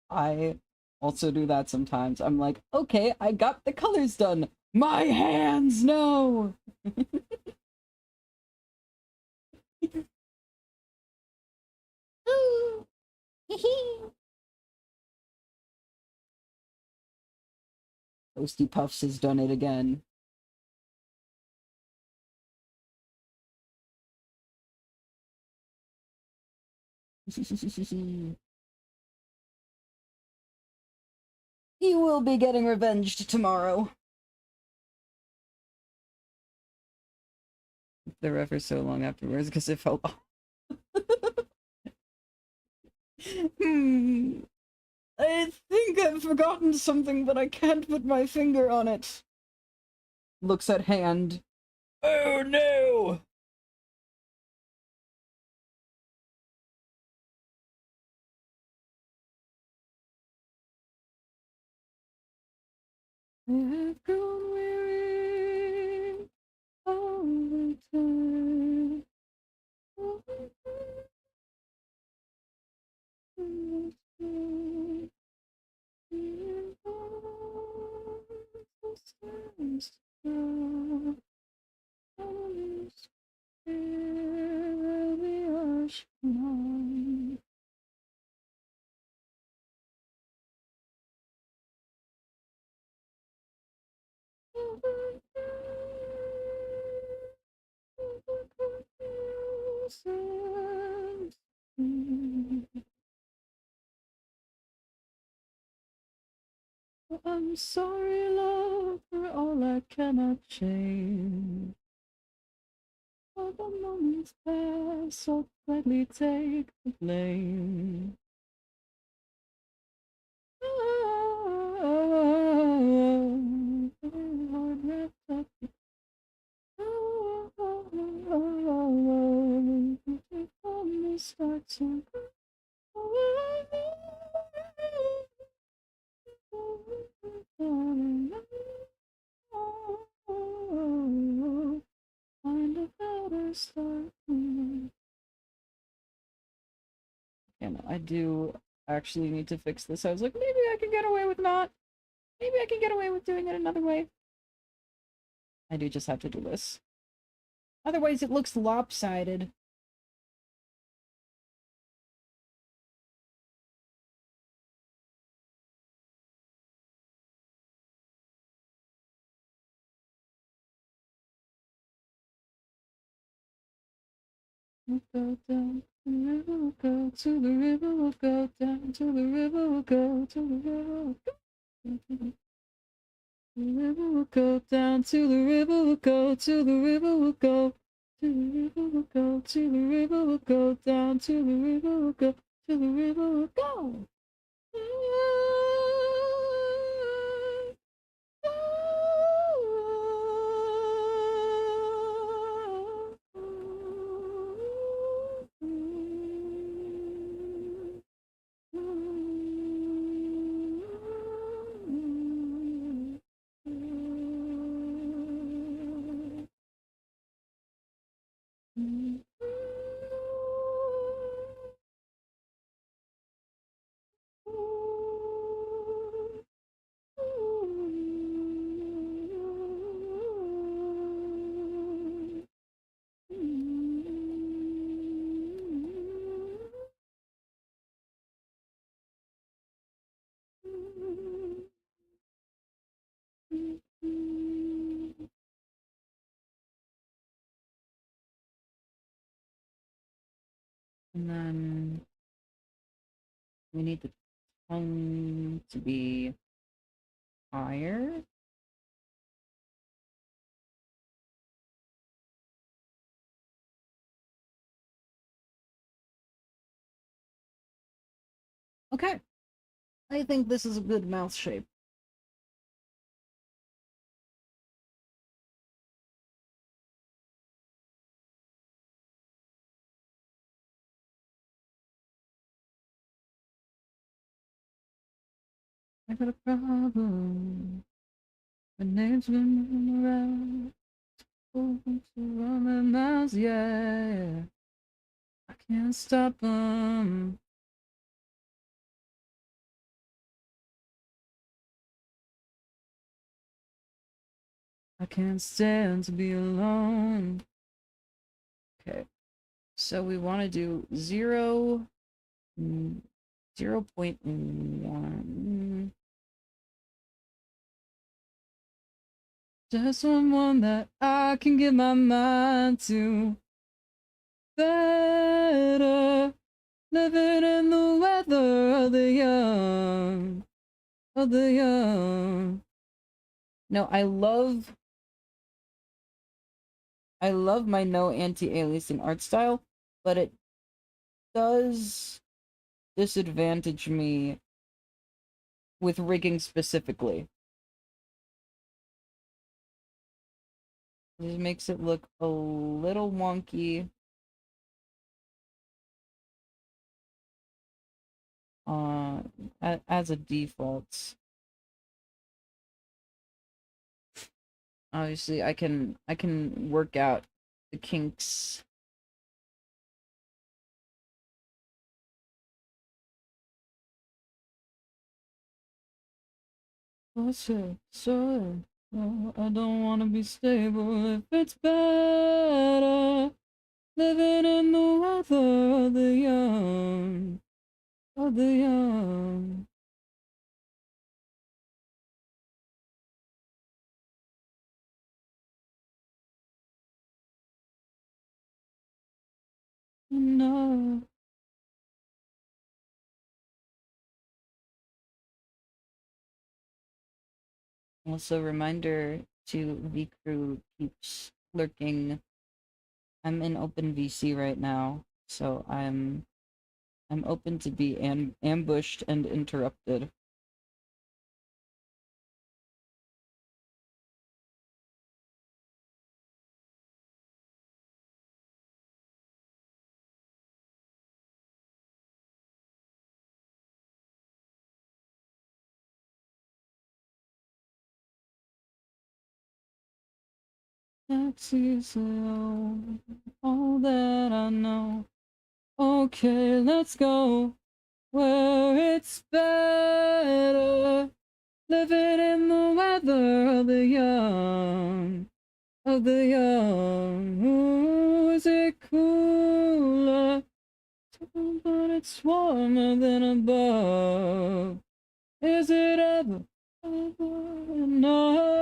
[SPEAKER 1] I also do that sometimes. I'm like, okay, I got the colors done. My hands, no. Toasty Puffs has done it again. He will be getting revenged tomorrow. They're ever so long afterwards because it felt. I think I've forgotten something, but I can't put my finger on it. Looks at hand. Oh no! I have grown weary all the time. I'm sorry, love, for all I cannot change. All the moments pass, I'll gladly take the blame. Oh, heart wrapped up. From the start to find a better start. And I do actually need to fix this. I was like, maybe I can get away with not. Maybe I can get away with doing it another way. I do just have to do this. Otherwise, it looks lopsided. We'll go down to the river, we'll go to the river, we'll go down to the river, we'll go to the river, we'll go to the river, we'll go down to the river, we'll go to the river, we'll go to the river, we'll go to the river, we'll go down to the river, we'll go to the river, we'll go. And then we need the tongue to be higher. Okay. I think this is a good mouth shape. I got a problem. My name's been moving around. Open to run their mouths, yeah. I can't stop them. I can't stand to be alone. Okay, so we want to do 0.1. Just one that I can give my mind to. Better living in the weather of the young. Of the young. No, I love my no anti-aliasing art style, but it does disadvantage me with rigging specifically. It makes it look a little wonky. As a default. Obviously, I can work out the kinks. So, I don't want to be stable if it's better living in the weather of the young, of the young. No. Also, reminder to V crew keeps lurking. I'm in open VC right now, so I'm open to be ambushed and interrupted. That's all that I know. Okay, let's go where it's better. Living in the weather of the young, of the young. Ooh, is it cooler? But it's warmer than above. Is it ever enough?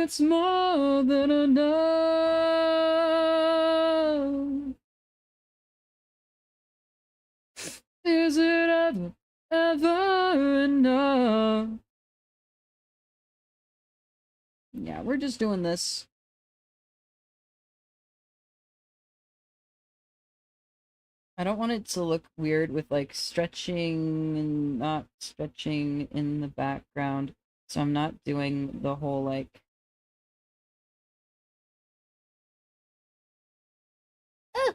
[SPEAKER 1] It's more than enough. Is it ever enough? Yeah, we're just doing this. I don't want it to look weird with like stretching and not stretching in the background. So I'm not doing the whole like ah!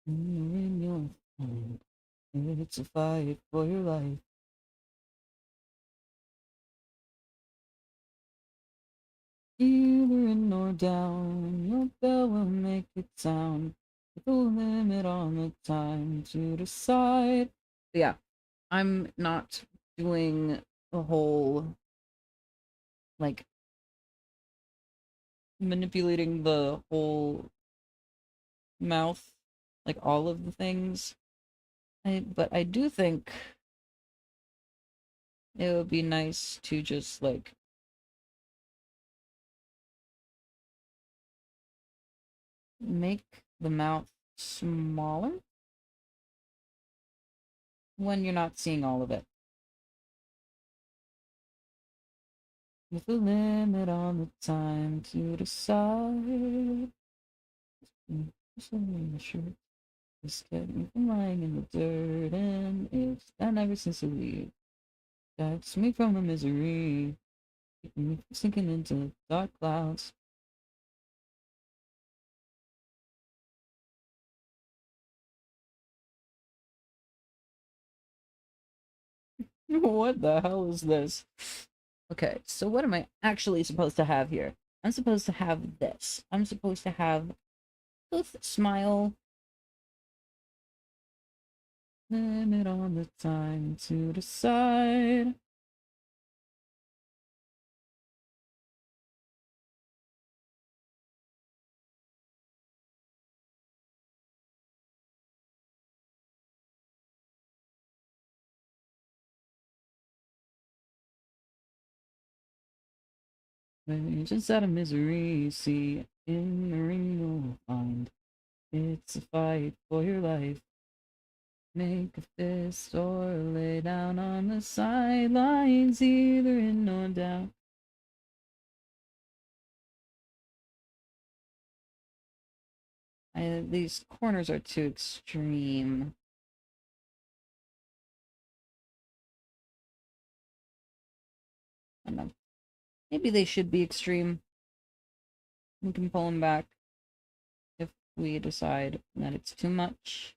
[SPEAKER 1] In your hand. It's a fight for your life. Either in or down, your bell will make it sound. With a limit on the time to decide. Yeah, I'm not doing a whole like manipulating the whole mouth, like all of the things. But I do think it would be nice to just like make the mouth smaller when you're not seeing all of it. With a limit on the time to decide. The shirt has kept me from lying in the dirt, and it's done ever since the leave. Guides me from the misery, keeping me from sinking into dark clouds. What the hell is this? Okay, so what am I actually supposed to have here? I'm supposed to have this. I'm supposed to have both smile, limit on the time to decide. Just out of misery, see, in the ring you'll find it's a fight for your life. Make a fist or lay down on the sidelines, either in or down. These corners are too extreme. I don't know. Maybe they should be extreme. We can pull them back if we decide that it's too much.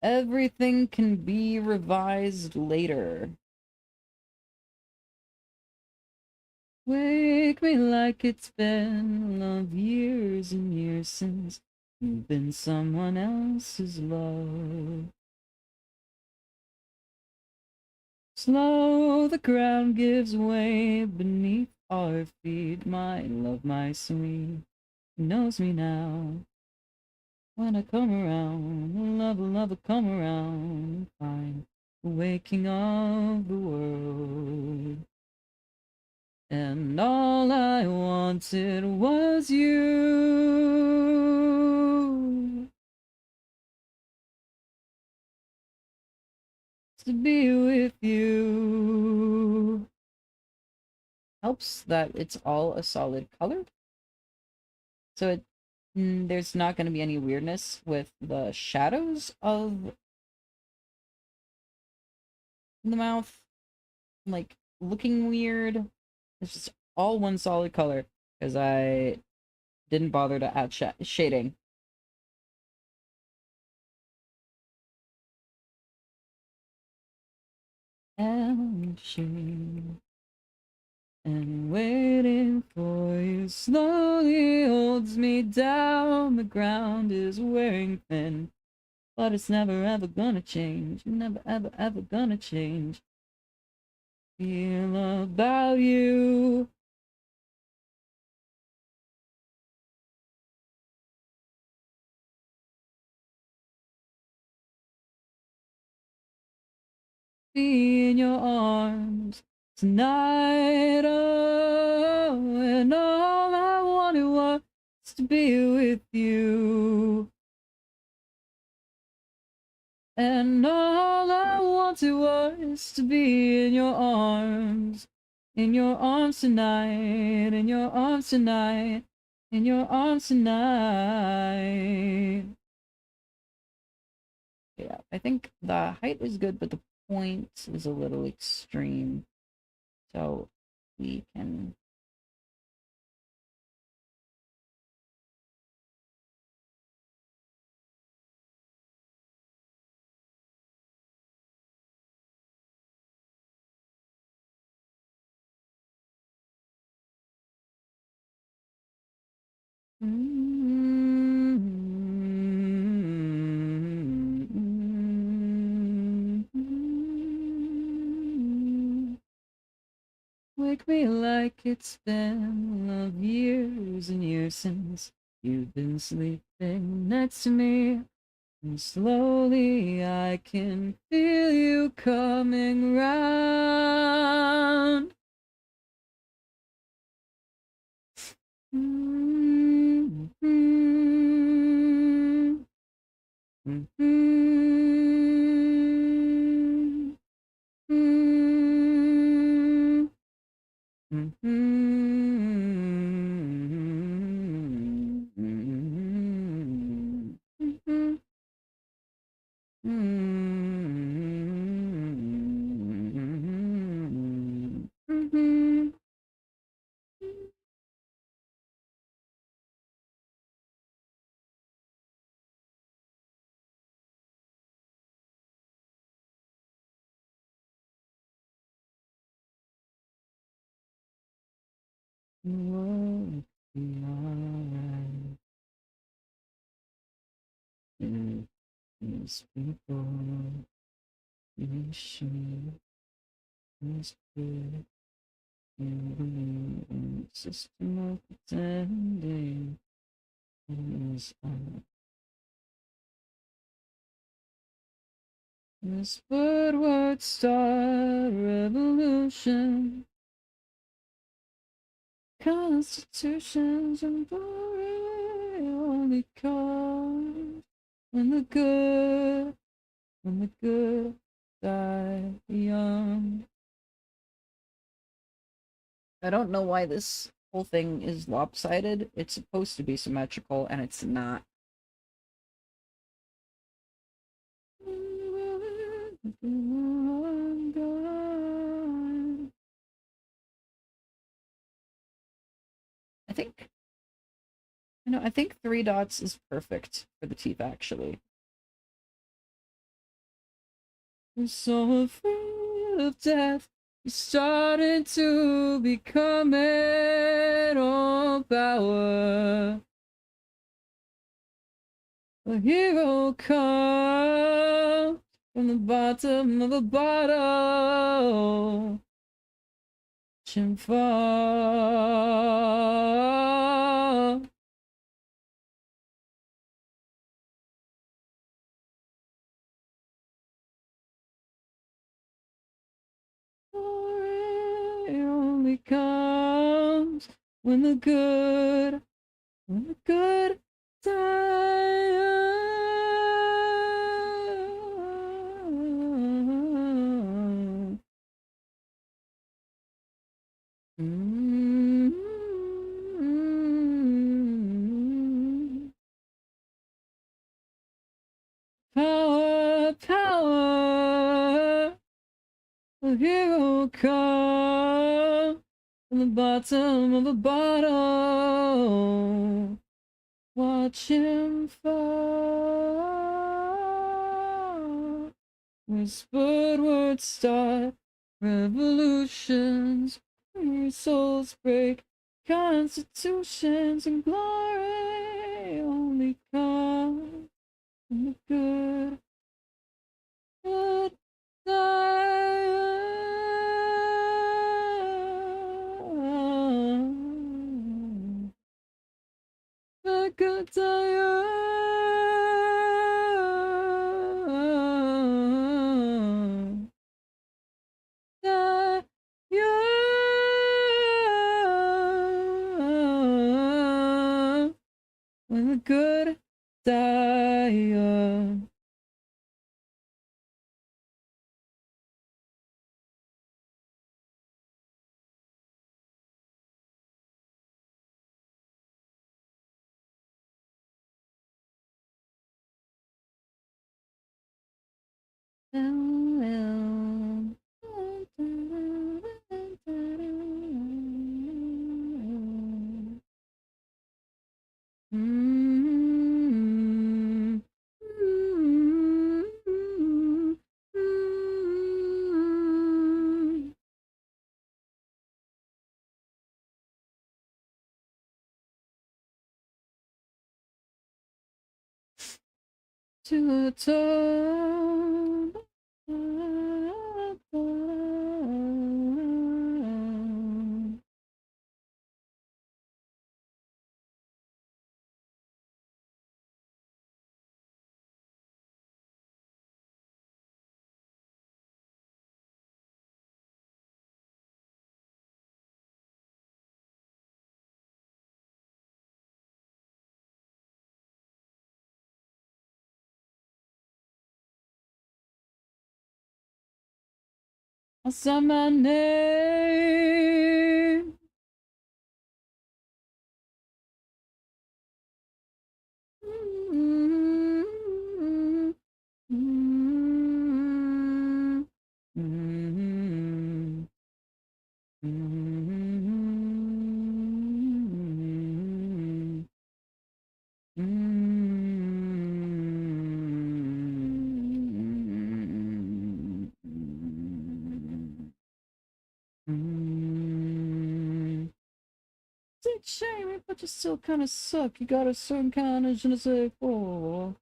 [SPEAKER 1] Everything can be revised later. Wake me like it's been love years and years since you've been someone else's love. Slow the ground gives way beneath our feet. My love, my sweet, knows me now. When I come around, love, love, come around, find the waking of the world. And all I wanted was you. To be with you. Helps that it's all a solid color. So there's not going to be any weirdness with the shadows of the mouth. Like, looking weird. It's just all one solid color. Because I didn't bother to add shading. And shade. And waiting for you slowly holds me down. The ground is wearing thin. But it's never ever gonna change. Never ever ever gonna change. Feel about you. be in your arms tonight. Oh, and all I wanted was to be with you. And all I wanted was to be in your arms tonight, in your arms tonight, in your arms tonight. Yeah, I think the height is good, but the point is a little extreme. So we can. Wake me like it's been love years and years since you've been sleeping next to me. And slowly I can feel you coming round. Won't be alright. These people, you should just good. You believe in the system of pretending is on. This word would start a revolution. Constitutions and glory only come when the good die young. I don't know why this whole thing is lopsided. It's supposed to be symmetrical, and it's not. I think, I think 3 dots is perfect for the teeth, actually. I'm so afraid of death. You're starting to become it all power. A hero comes from the bottom of a bottle. And fall. It only comes when the good time. Power, power, a hero come from the bottom of a bottle. Watch him fall. Whispered words start revolutions. Your souls break constitutions, and glory only comes from the good die. The good die. when the good die young. To the top. I saw my name. It's a shame, but you still kind of suck. You got a certain kind of je ne sais quoi.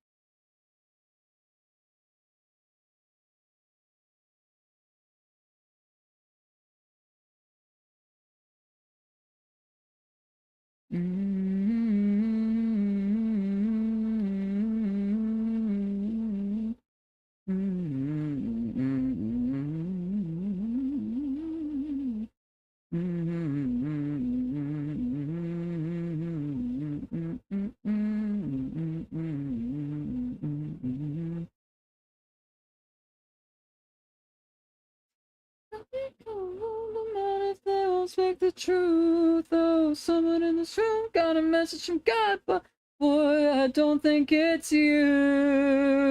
[SPEAKER 1] Speak the truth. Oh, someone in this room got a message from God, but boy, I don't think it's you.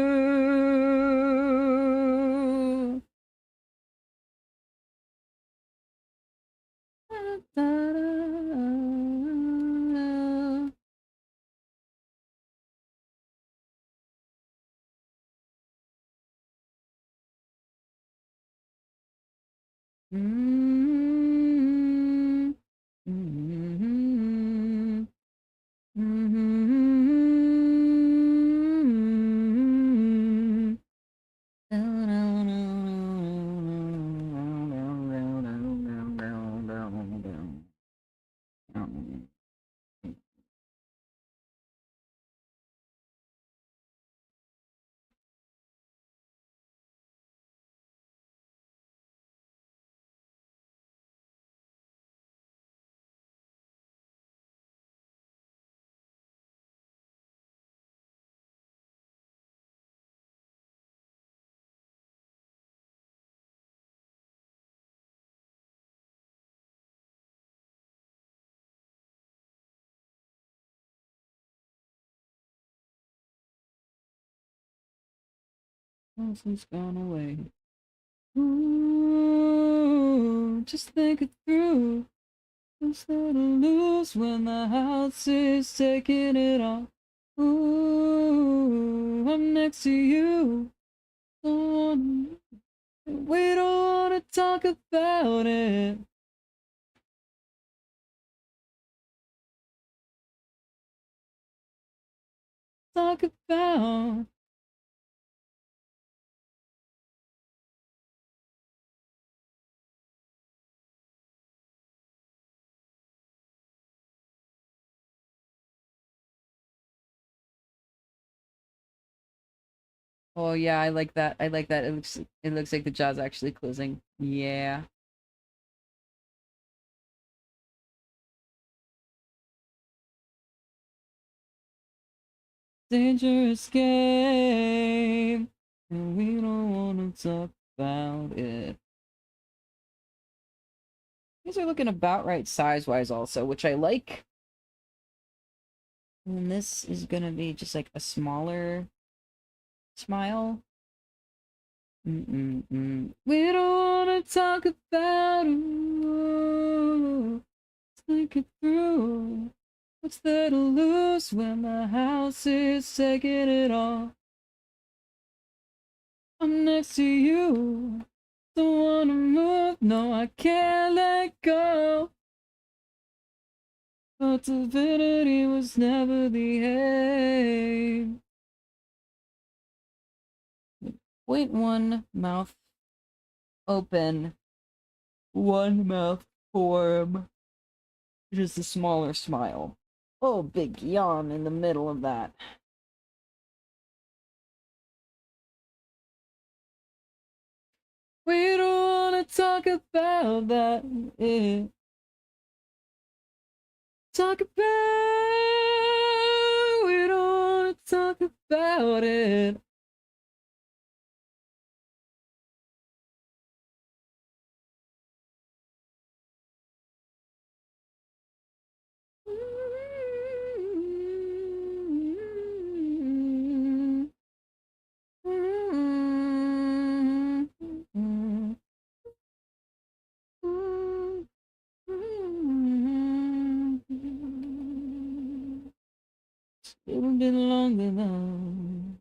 [SPEAKER 1] Wilson's gone away. Ooh, just think it through. Who's there to lose when the house is taking it all? Ooh, I'm next to you. We don't wanna talk about it. Talk about. Oh yeah, I like that. I like that. It looks like the jaw's actually closing. Yeah. dangerous game, and we don't want to talk about it. These are looking about right size-wise also, which I like. And this is gonna be just like a smaller smile. We don't wanna talk about it. Think it through. What's there to lose when the house is taking it all? I'm next to you. Don't wanna move, no, I can't let go. But divinity was never the aim. Point one, mouth open. One mouth form. Just a smaller smile. Oh, big yawn in the middle of that. We don't wanna talk about that. Talk about. We don't wanna talk about it. It's been long enough.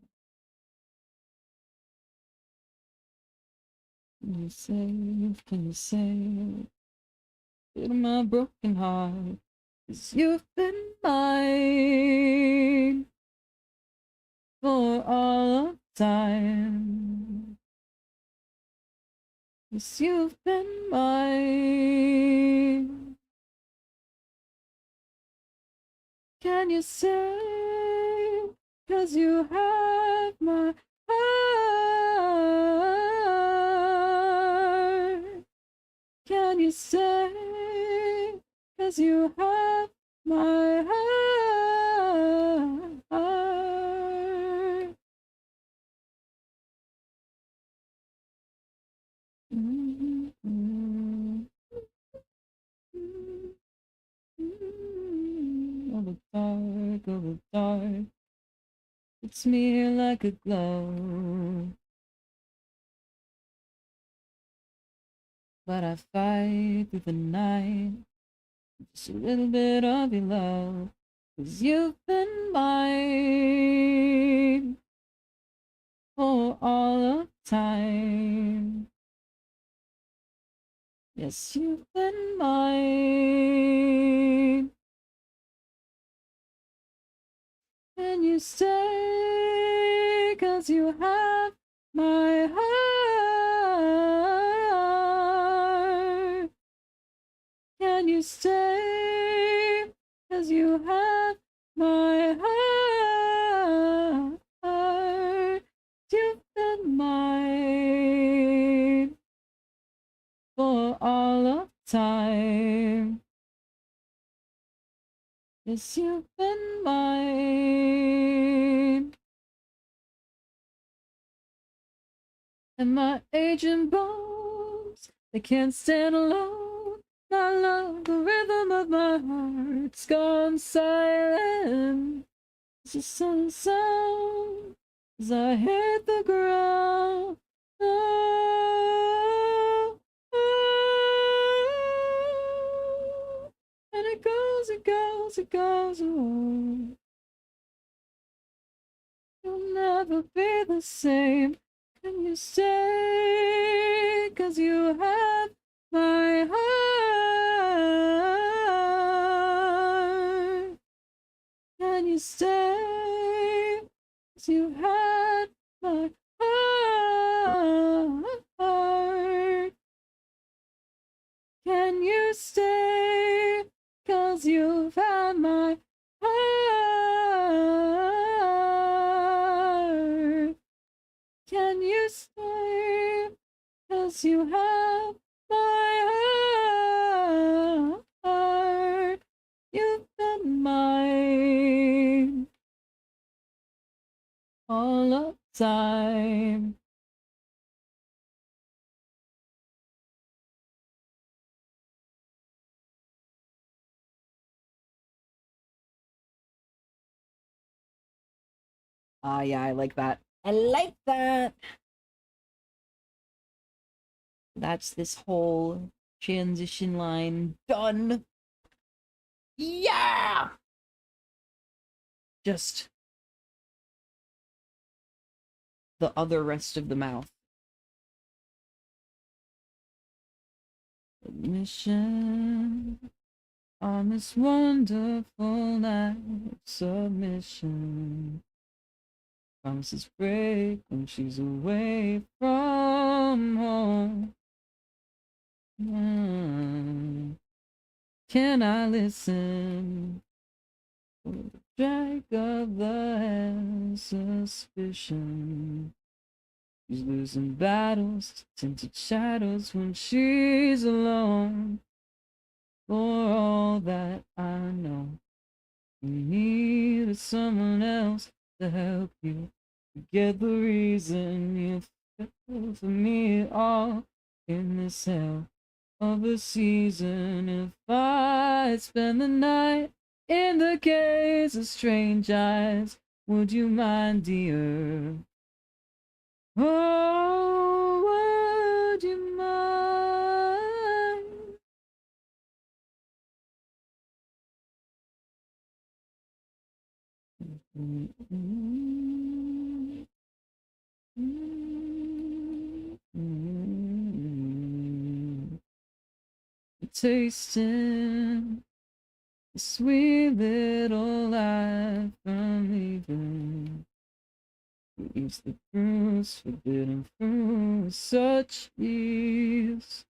[SPEAKER 1] Can you save? Can you save? Feel my broken heart. 'Cause you've been mine for all of time. 'Cause you've been mine. Can you say? 'Cause you have my heart. Can you say? 'Cause you have my heart. All the dark, it's me here like a glove. But I fight through the night, just a little bit of your love. 'Cause you've been mine for all of time. Yes, you've been mine. Can you stay? 'Cause you have my heart. Can you stay? 'Cause you have my heart. You've been mine for all of time. Yes, you've been mine. And my aging bones, they can't stand alone. I love the rhythm of my heart's gone silent. It's a sudden sound as I hit the ground. Oh, oh, and it goes, it goes, it goes away. You'll never be the same. Can you stay? 'Cause you have my heart. Can you stay? 'Cause you had my heart. Can you stay? 'Cause you've had my heart. Can you stay? 'Cause you have my heart. You've been mine all of time. Ah, yeah, I like that. I like that. That's this whole transition line done. Yeah! Just the other rest of the mouth. Mission on this wonderful night of submission. Promises break when she's away from home. Can I listen for the drag of the hand suspicion? She's losing battles to tinted shadows when she's alone. For all that I know, you need someone else to help you forget the reason you fell for me at all in this hell of a season. If I spend the night in the gaze of strange eyes, would you mind, dear? Oh, would you mind? Tasting the sweet little life from leaving. Leaves the bruise, forbidden fruit with such ease.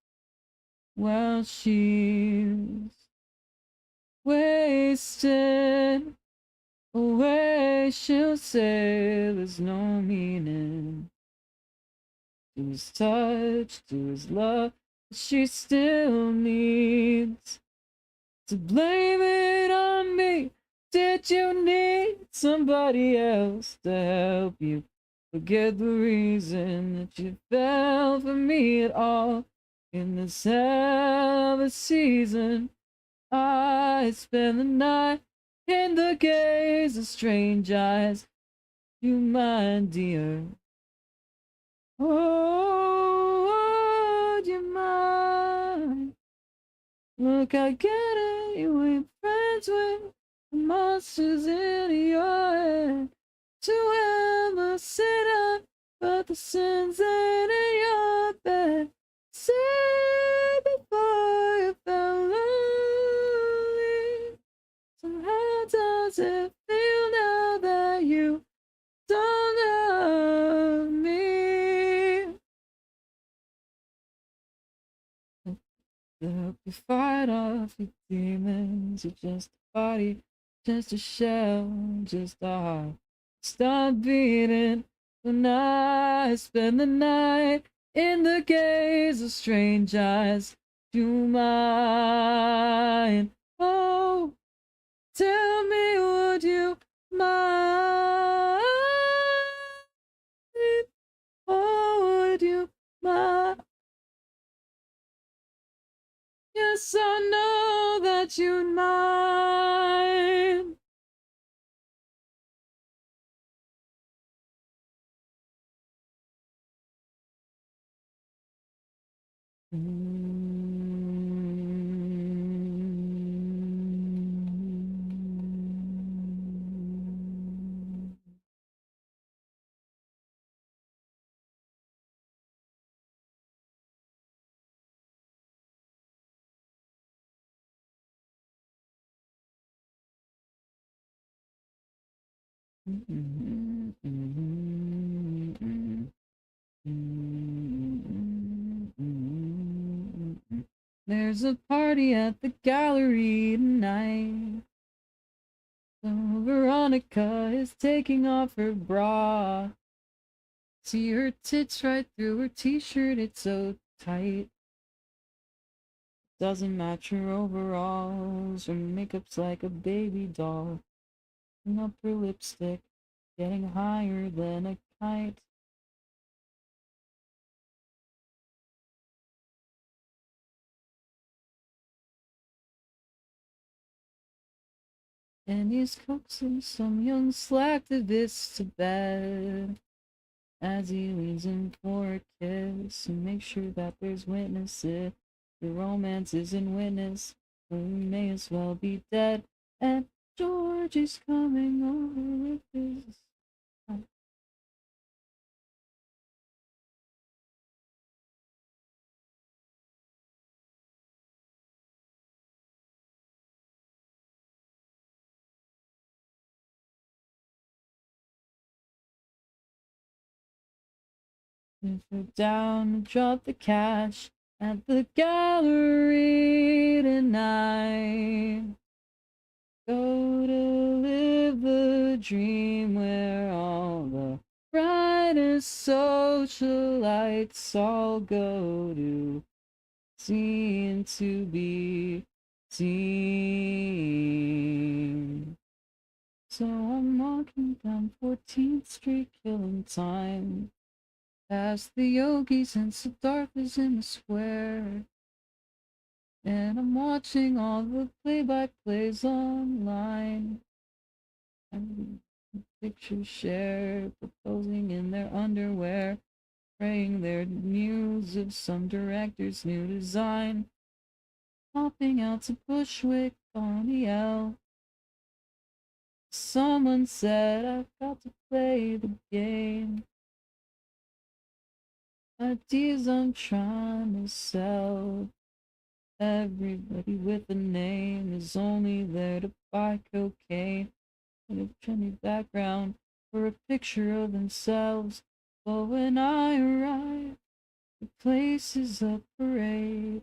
[SPEAKER 1] While she's wasted away, she'll say there's no meaning to his touch, to his love. She still needs to blame it on me. Did you need somebody else to help you forget the reason that you fell for me at all? In this hell of a season, I spend the night in the gaze of strange eyes. You mind, dear? Oh, would you mind? Look, I get it, you ain't friends with the monsters in your head. To ever sit up, but the sins ain't in your bed. Say before you fell lonely. So how does it feel now that you don't love me? To help you fight off your demons. You're just a body, just a shell, just a heart. Stop beating when I spend the night in the gaze of strange eyes. Do you mind? Oh, tell me, would you mind? Oh, would you mind? Yes, I know that you'd mind. There's a party at the gallery tonight. So Veronica is taking off her bra. See her tits right through her t-shirt, it's so tight. Doesn't match her overalls. Her makeup's like a baby doll. And up her lipstick. getting higher than a kite. And he's coaxing some young slacktivist to bed as he leans in for a kiss and makes sure that there's witnesses. The romance isn't witness, we may as well be dead. And George is coming over with his. If we're down, drop the cash at the gallery tonight. Go to live the dream where all the brightest socialites all go to see and to be seen. So I'm walking down 14th Street, killing time. Past the yogis and Siddharthas in the square. And I'm watching all the play-by-plays online. And pictures shared, proposing in their underwear, praying their news of some director's new design. Popping out to Bushwick on the L. Someone said I've got to play the game. Ideas I'm trying to sell. Everybody with a name is only there to buy cocaine and a trendy background for a picture of themselves. But when I arrive, the place is a parade.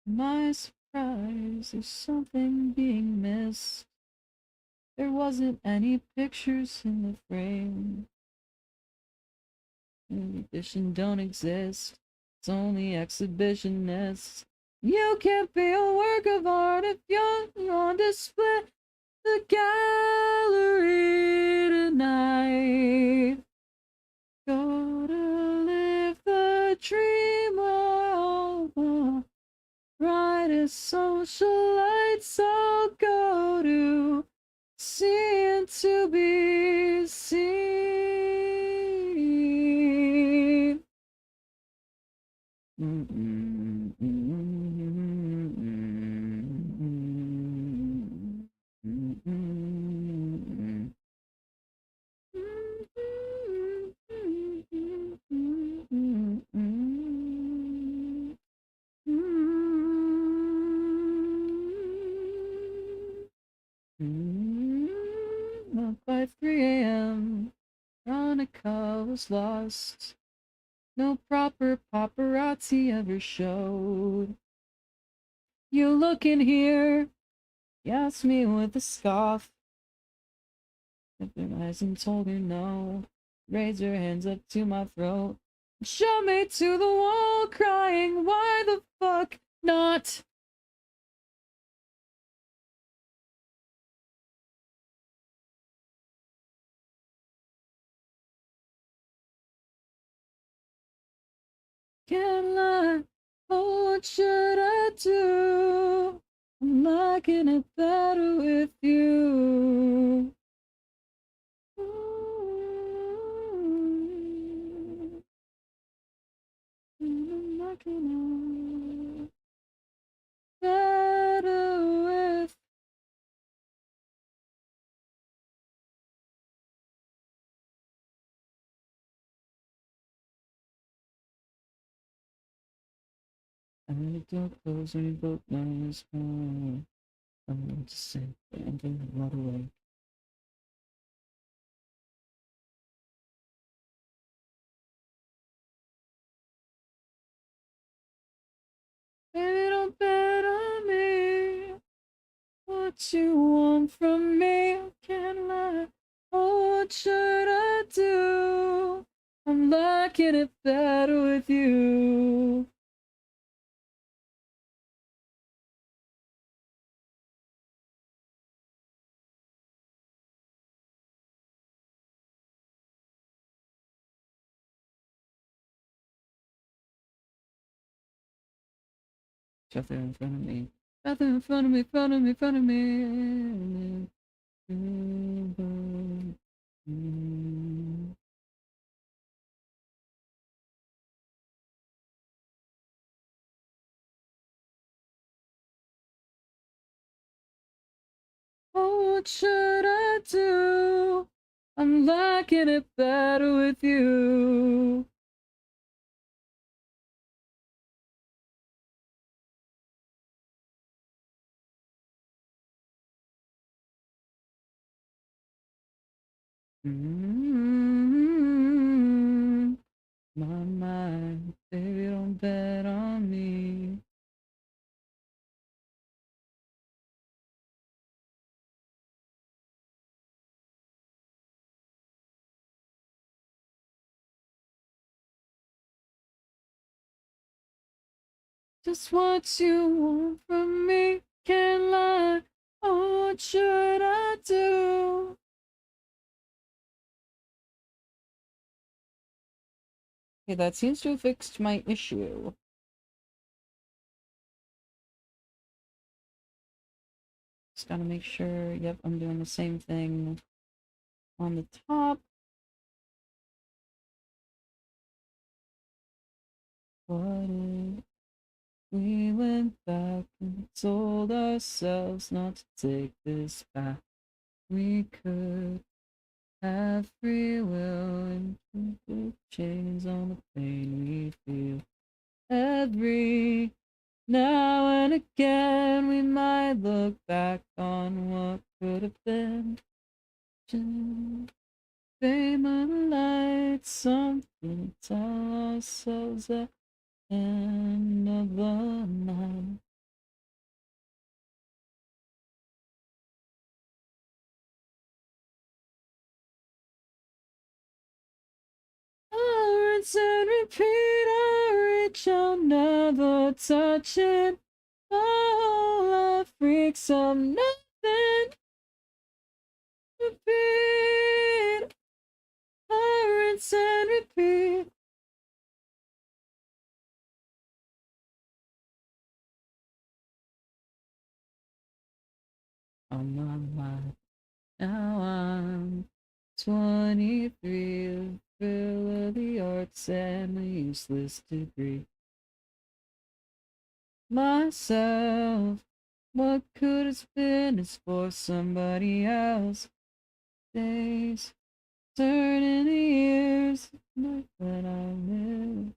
[SPEAKER 1] My surprise is something being missed. There wasn't any pictures in the frame. The edition don't exist. It's only exhibitionists. You can't be a work of art if you're on display. The gallery tonight. Go to live the dream where all the brightest socialites all go to see and to be seen. By 3 a.m., Veronica was lost. No proper paparazzi ever showed. You look in here, he asked me with a scoff. Kept her eyes and told her no. Raised her hands up to my throat. Shoved me to the wall, crying, why the fuck not? Can't lie, oh, what should I do? I'm liking it better with you. I'm liking it better with. I really don't close when you both know it's wrong. I don't know what to say, but I'm getting a lot away. Baby, don't bet on me. What you want from me, I can't lie. Oh, what should I do? I'm liking it better with you. Right there in front of me. Right there in front of me, front of me, front of me. Oh, what should I do? I'm liking it better with you. My mind, baby, don't bet on me. Just what you want from me, can't lie. Oh, what should I do? Okay, that seems to have fixed my issue. Just gotta make sure, yep, I'm doing the same thing on the top. What if we went back and told ourselves not to take this back? We could have free will and keep the chains on the pain we feel. Every now and again we might look back on what could have been. Fame and light, something to tell ourselves at the end of the night. I rinse and repeat, I reach out, never touch it. Oh, I freaks of nothing. Repeat, I rinse and repeat. On my mind, now I'm 23, the thrill of the arts and a useless degree. Myself, what could have been is for somebody else. Days turn into years, not that I live,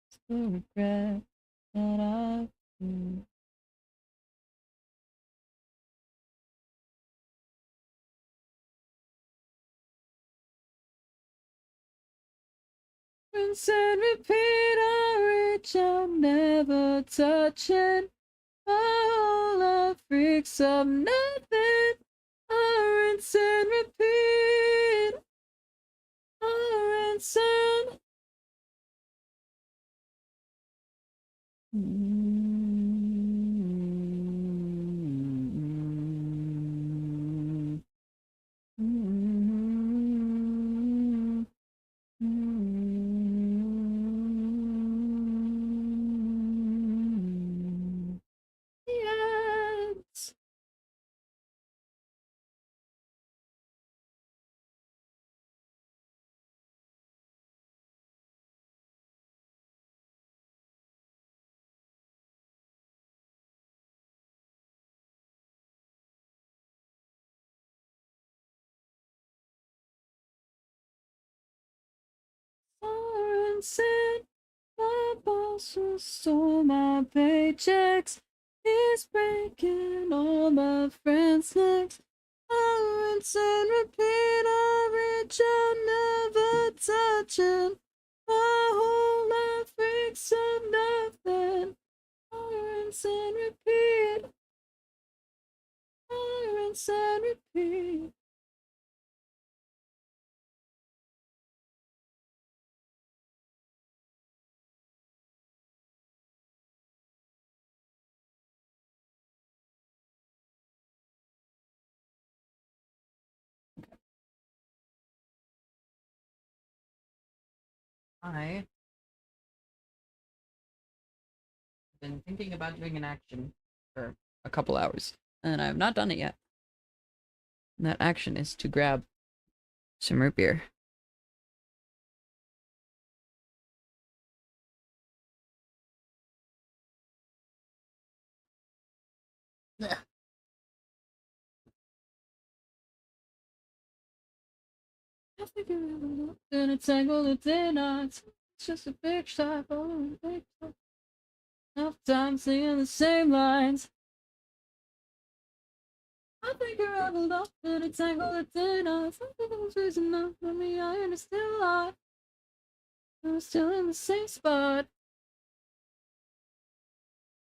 [SPEAKER 1] still regret that I do. Rinse and repeat, I reach out, never touching. All the freaks of nothing. I rinse and repeat. I rinse and yes. Soren said my boss who stole my paychecks. He's breaking all my friends' necks. I rinse and repeat, I reach out, never touching. My whole life freaks of nothing. I rinse and repeat. I rinse and repeat. I been thinking about doing an action for a couple hours, and I have not done it yet. And that action is to grab some root beer. Ugh. I figure out in a tangle of day nights. It's just a big shot, oh, a big shot. Enough time singing the same lines. I think you're raveled up in a tangle of day nights. I think it was reason enough for me. I understand a lot. I'm still in the same spot.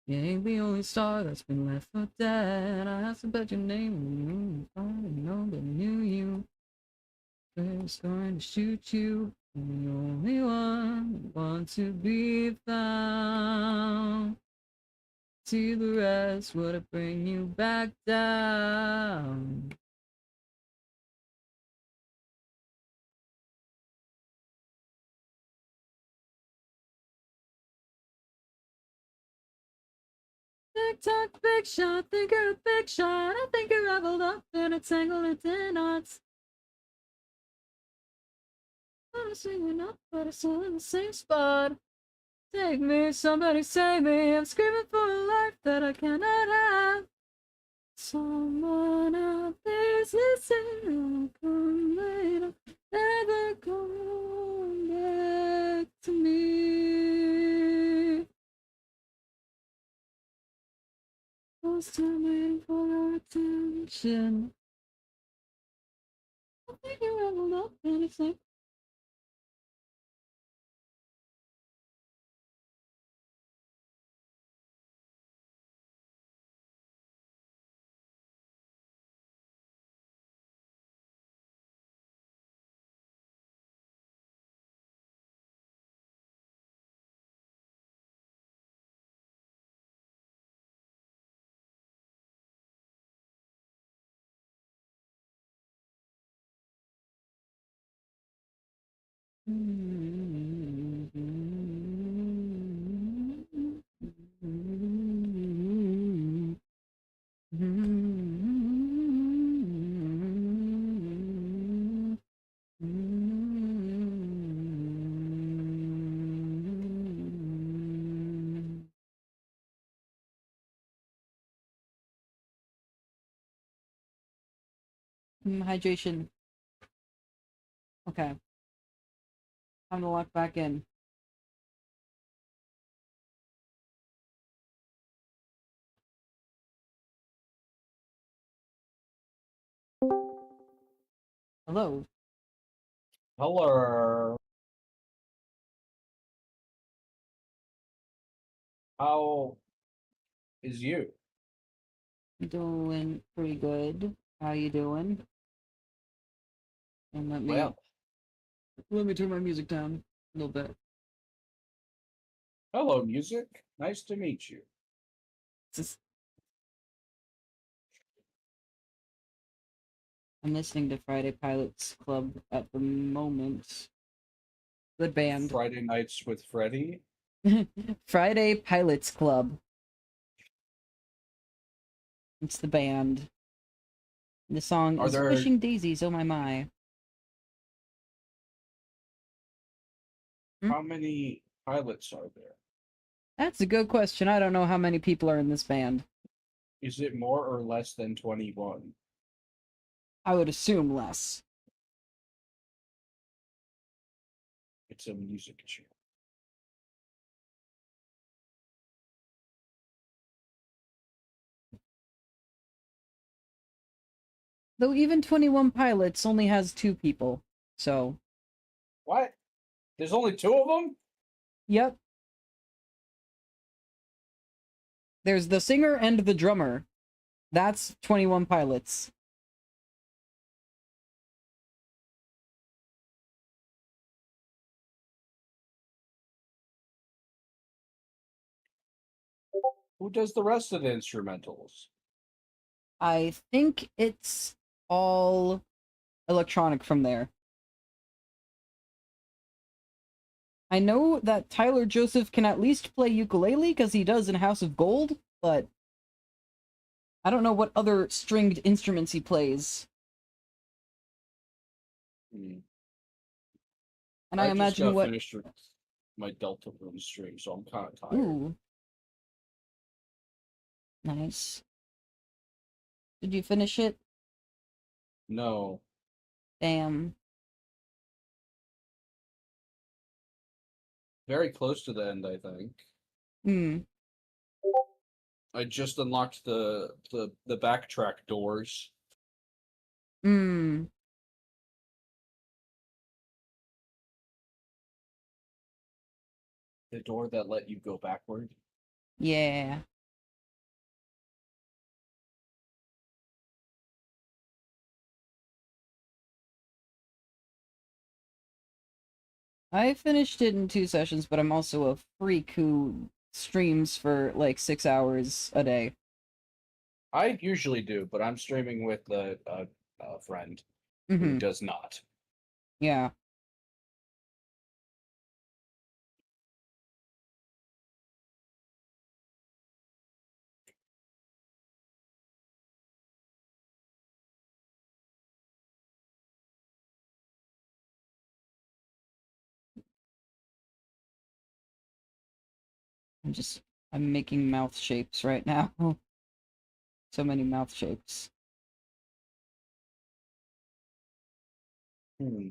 [SPEAKER 1] You ain't the only star that's been left for dead. I asked about your name, I didn't know that I knew you. Who's going to shoot you? I'm the only one who wants to be found. See the rest, would it bring you back down? Tick tock, big shot, think you're a big shot. I think you're raveled up in a tangle of knots. I'm singing up, but I'm still in the same spot. Take me, somebody save me. I'm screaming for a life that I cannot have. Someone out there's listening. I'll come later, never come back to me. Lost time waiting for our attention. I think you leveled up anything. Hydration. Okay. Time to lock back in. Hello.
[SPEAKER 3] Hello. How is you?
[SPEAKER 1] Doing pretty good. How you doing? And
[SPEAKER 3] Well,
[SPEAKER 1] let me turn my music down a little bit.
[SPEAKER 3] hello, music. Nice to meet you.
[SPEAKER 1] Just, I'm listening to Friday Pilots Club at the moment. Good band.
[SPEAKER 3] Friday Nights with Freddie.
[SPEAKER 1] Friday Pilots Club. It's the band. The song
[SPEAKER 3] Are
[SPEAKER 1] is
[SPEAKER 3] there-
[SPEAKER 1] Wishing Daisies, oh my my.
[SPEAKER 3] How many pilots are there?
[SPEAKER 1] That's a good question. I don't know how many people are in this band.
[SPEAKER 3] Is it more or less than 21?
[SPEAKER 1] I would assume less.
[SPEAKER 3] It's a music channel.
[SPEAKER 1] Though even 21 Pilots only has 2 people. So,
[SPEAKER 3] What? There's only 2 of them?
[SPEAKER 1] yep. There's the singer and the drummer. That's 21 Pilots.
[SPEAKER 3] Who does the rest of the instrumentals?
[SPEAKER 1] I think it's all electronic from there. I know that Tyler Joseph can at least play ukulele, because he does in House of Gold, but I don't know what other stringed instruments he plays.
[SPEAKER 3] Hmm.
[SPEAKER 1] And I
[SPEAKER 3] I just
[SPEAKER 1] imagine
[SPEAKER 3] got
[SPEAKER 1] what...
[SPEAKER 3] finished with my Delta Rune stream, so I'm kind of tired.
[SPEAKER 1] Ooh. Nice. Did you finish it?
[SPEAKER 3] No.
[SPEAKER 1] Damn.
[SPEAKER 3] Very close to the end, I think.
[SPEAKER 1] Hmm.
[SPEAKER 3] I just unlocked the backtrack doors.
[SPEAKER 1] Hmm.
[SPEAKER 3] The door that let you go backward.
[SPEAKER 1] Yeah. I finished it in 2 sessions, but I'm also a freak who streams for like 6 hours a day.
[SPEAKER 3] I usually do, but I'm streaming with a friend who
[SPEAKER 1] Mm-hmm.
[SPEAKER 3] does not.
[SPEAKER 1] Yeah. I'm making mouth shapes right now. So many mouth shapes.
[SPEAKER 3] Hmm.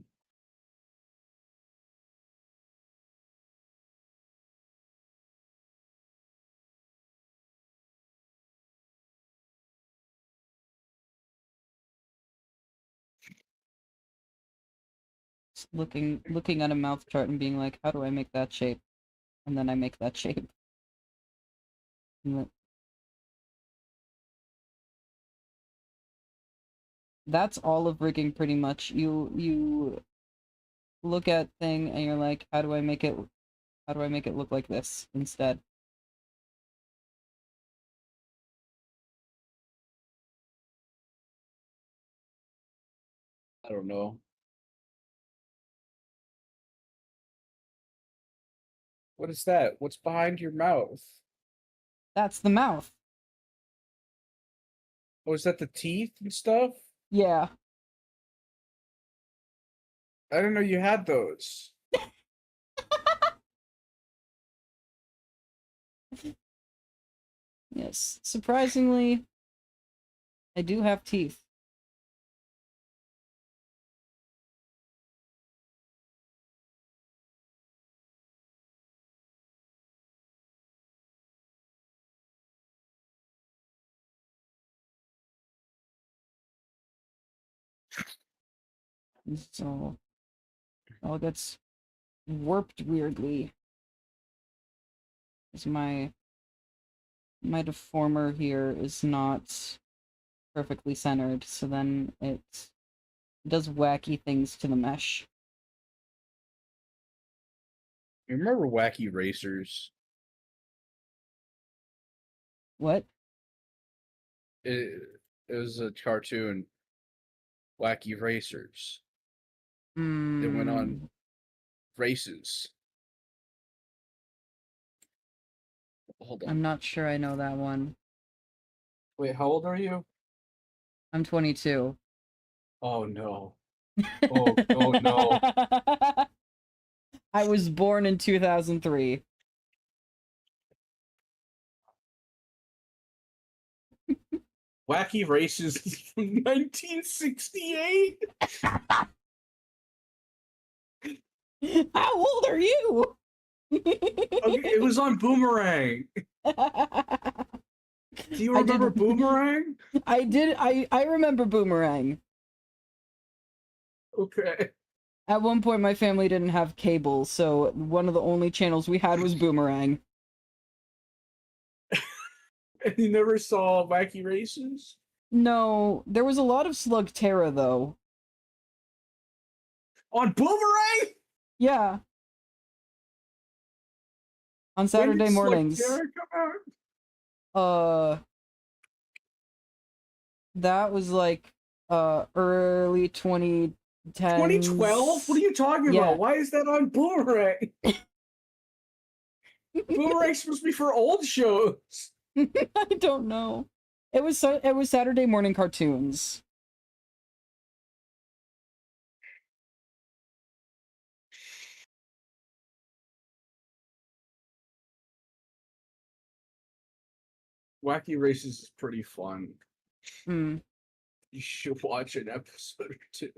[SPEAKER 1] Just looking at a mouth chart and being like, how do I make that shape? And then I make that shape. That's all of rigging pretty much. You look at thing and you're like, how do I make it look like this instead?
[SPEAKER 3] I don't know. What is that? What's behind your mouth?
[SPEAKER 1] That's the mouth.
[SPEAKER 3] Oh, is that the teeth and stuff?
[SPEAKER 1] Yeah.
[SPEAKER 3] I didn't know you had those.
[SPEAKER 1] Yes. Surprisingly, I do have teeth. So all gets warped weirdly. Because my deformer here is not perfectly centered, so then it does wacky things to the mesh.
[SPEAKER 3] You remember Wacky Racers?
[SPEAKER 1] What?
[SPEAKER 3] It, it was a cartoon, Wacky Racers. They went on races. Hold on.
[SPEAKER 1] I'm not sure I know that one.
[SPEAKER 3] Wait, how old are you?
[SPEAKER 1] I'm 22.
[SPEAKER 3] Oh no. Oh no.
[SPEAKER 1] I was born in 2003.
[SPEAKER 3] Wacky Races is from 1968?
[SPEAKER 1] How old are you?
[SPEAKER 3] Okay, it was on Boomerang. Do you remember Boomerang?
[SPEAKER 1] I remember Boomerang.
[SPEAKER 3] Okay.
[SPEAKER 1] At one point, my family didn't have cable, so one of the only channels we had was Boomerang.
[SPEAKER 3] And you never saw Wacky Races?
[SPEAKER 1] No, there was a lot of Slugterra, though.
[SPEAKER 3] On Boomerang?
[SPEAKER 1] Yeah. On
[SPEAKER 3] When
[SPEAKER 1] Saturday
[SPEAKER 3] did
[SPEAKER 1] mornings.
[SPEAKER 3] Slugterra come out?
[SPEAKER 1] That was like, early 2010s,
[SPEAKER 3] 2012? What are
[SPEAKER 1] Tens.
[SPEAKER 3] you talking
[SPEAKER 1] Yeah.
[SPEAKER 3] about? Why is that on Boomerang? Boomerang's supposed to be for old shows.
[SPEAKER 1] I don't know. It was Saturday morning cartoons.
[SPEAKER 3] Wacky Races is pretty fun.
[SPEAKER 1] Hmm.
[SPEAKER 3] You should watch an episode or two.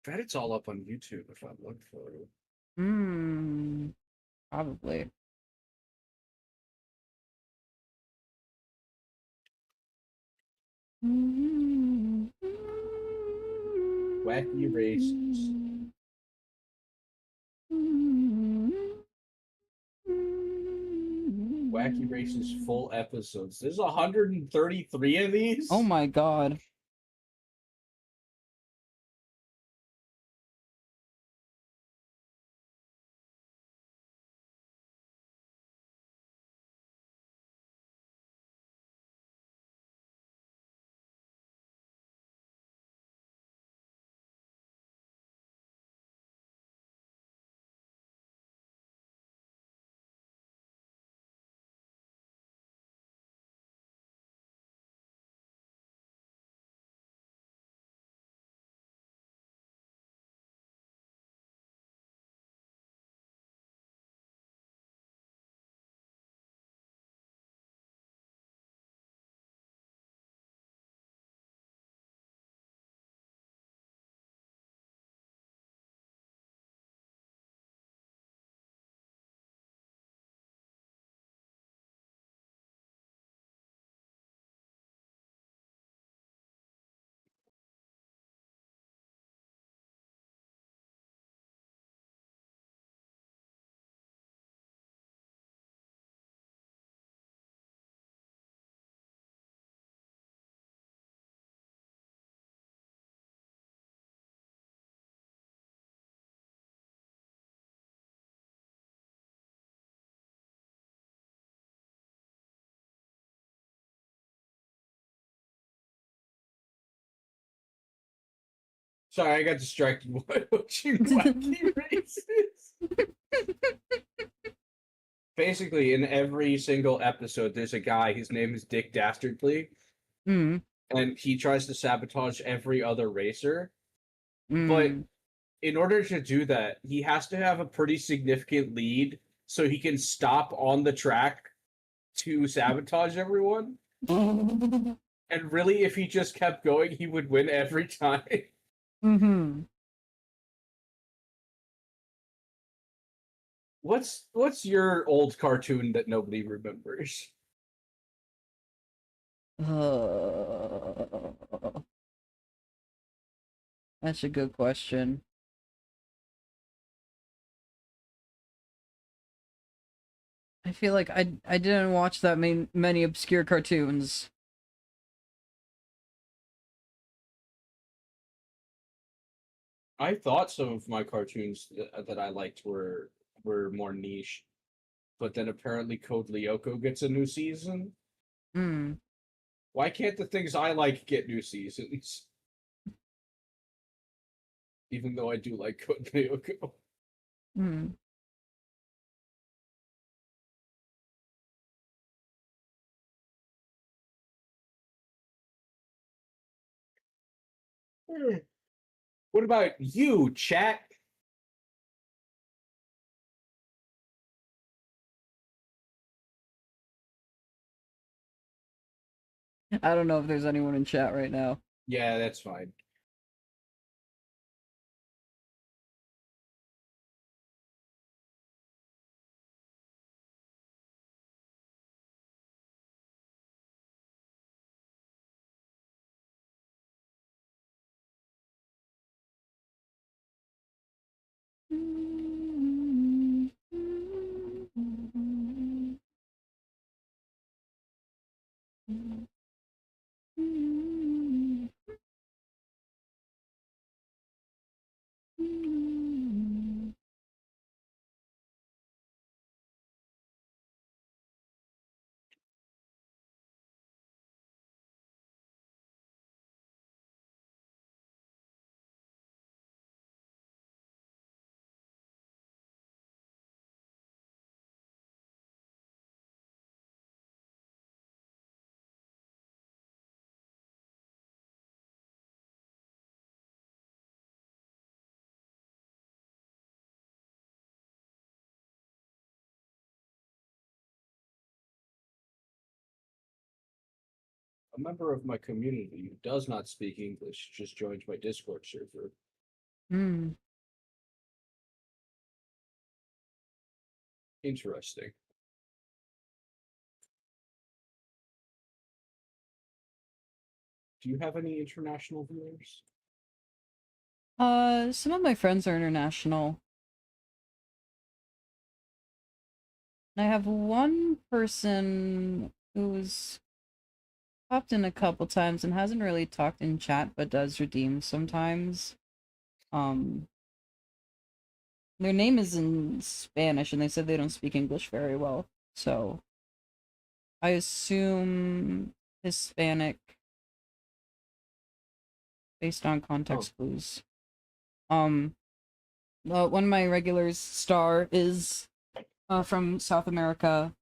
[SPEAKER 3] Bet it's all up on YouTube if I look for it.
[SPEAKER 1] Hmm. Probably.
[SPEAKER 3] Wacky Races. Wacky Races full episodes. There's 133 of these?
[SPEAKER 1] Oh my god.
[SPEAKER 3] Sorry, I got distracted watching Wacky Races. Basically, in every single episode, there's a guy, his name is Dick Dastardly,
[SPEAKER 1] Hmm.
[SPEAKER 3] and he tries to sabotage every other racer. But
[SPEAKER 1] Hmm.
[SPEAKER 3] in order to do that, he has to have a pretty significant lead so he can stop on the track to sabotage everyone. And really, if he just kept going, he would win every time.
[SPEAKER 1] Mm-hmm.
[SPEAKER 3] What's your old cartoon that nobody remembers?
[SPEAKER 1] That's a good question. I feel like I didn't watch that many obscure cartoons.
[SPEAKER 3] I thought some of my cartoons that I liked were more niche, but then apparently Code Lyoko gets a new season.
[SPEAKER 1] Hmm.
[SPEAKER 3] Why can't the things I like get new seasons? Even though I do like Code Lyoko.
[SPEAKER 1] Hmm.
[SPEAKER 3] What about you, chat?
[SPEAKER 1] I don't know if there's anyone in chat right now.
[SPEAKER 3] Yeah, that's fine. A member of my community who does not speak English just joined my Discord server.
[SPEAKER 1] Hmm.
[SPEAKER 3] Interesting. Do you have any international viewers?
[SPEAKER 1] Some of my friends are international. I have one person who's popped in a couple times and hasn't really talked in chat, but does redeem sometimes. Their name is in Spanish, and they said they don't speak English very well, so I assume Hispanic based on context clues. One of my regulars, Star, is from South America.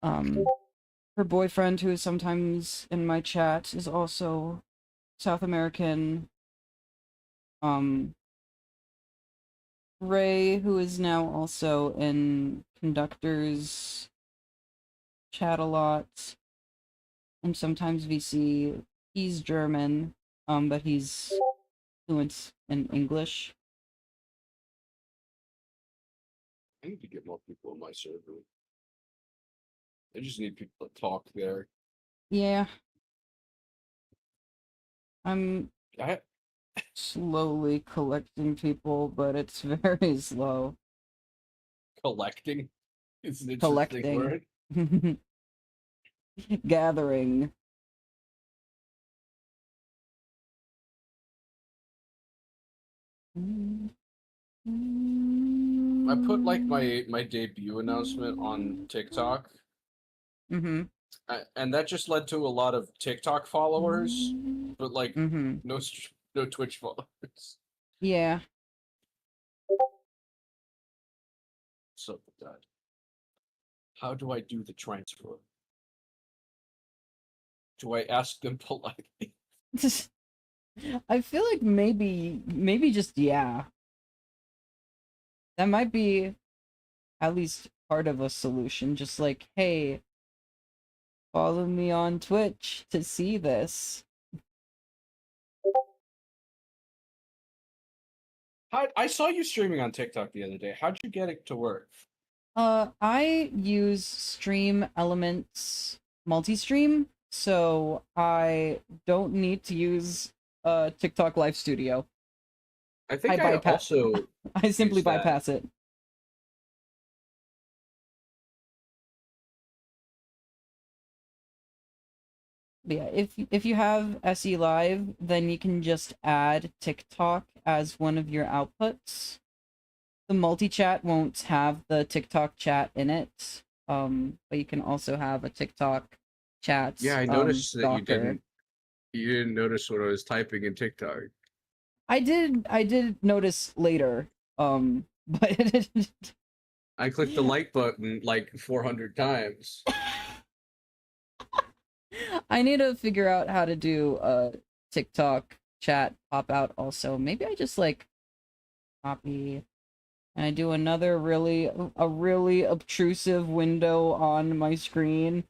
[SPEAKER 1] Her boyfriend, who is sometimes in my chat, is also South American. Ray, who is now also in Conductor's chat a lot, and sometimes VC. He's German, but he's fluent in English.
[SPEAKER 3] I need to get more people on my server. I just need people to talk there.
[SPEAKER 1] Yeah. I'm
[SPEAKER 3] I
[SPEAKER 1] slowly collecting people, but it's very slow.
[SPEAKER 3] collecting is an interesting
[SPEAKER 1] Collecting.
[SPEAKER 3] word.
[SPEAKER 1] Gathering.
[SPEAKER 3] I put like my debut announcement on TikTok.
[SPEAKER 1] Mm-hmm.
[SPEAKER 3] And that just led to a lot of TikTok followers, but like
[SPEAKER 1] Mm-hmm.
[SPEAKER 3] no Twitch followers.
[SPEAKER 1] Yeah.
[SPEAKER 3] So with that, how do I do the transfer? Do I ask them politely?
[SPEAKER 1] I feel like maybe just yeah. That might be at least part of a solution. Just like, hey, follow me on Twitch to see this.
[SPEAKER 3] I saw you streaming on TikTok the other day. How'd you get it to work?
[SPEAKER 1] I use Stream Elements multi-stream, so I don't need to use TikTok Live Studio.
[SPEAKER 3] I think I
[SPEAKER 1] bypass.
[SPEAKER 3] also
[SPEAKER 1] I simply
[SPEAKER 3] use that.
[SPEAKER 1] bypass it. But yeah, if you have SE Live, then you can just add TikTok as one of your outputs. The multi-chat won't have the TikTok chat in it, but you can also have a TikTok chat.
[SPEAKER 3] Yeah, I noticed that
[SPEAKER 1] Docker.
[SPEAKER 3] you didn't notice what I was typing in TikTok.
[SPEAKER 1] I did notice later, but
[SPEAKER 3] I clicked the like button like 400 times.
[SPEAKER 1] I need to figure out how to do a TikTok chat pop out also. Maybe I just like copy and I do another really obtrusive window on my screen.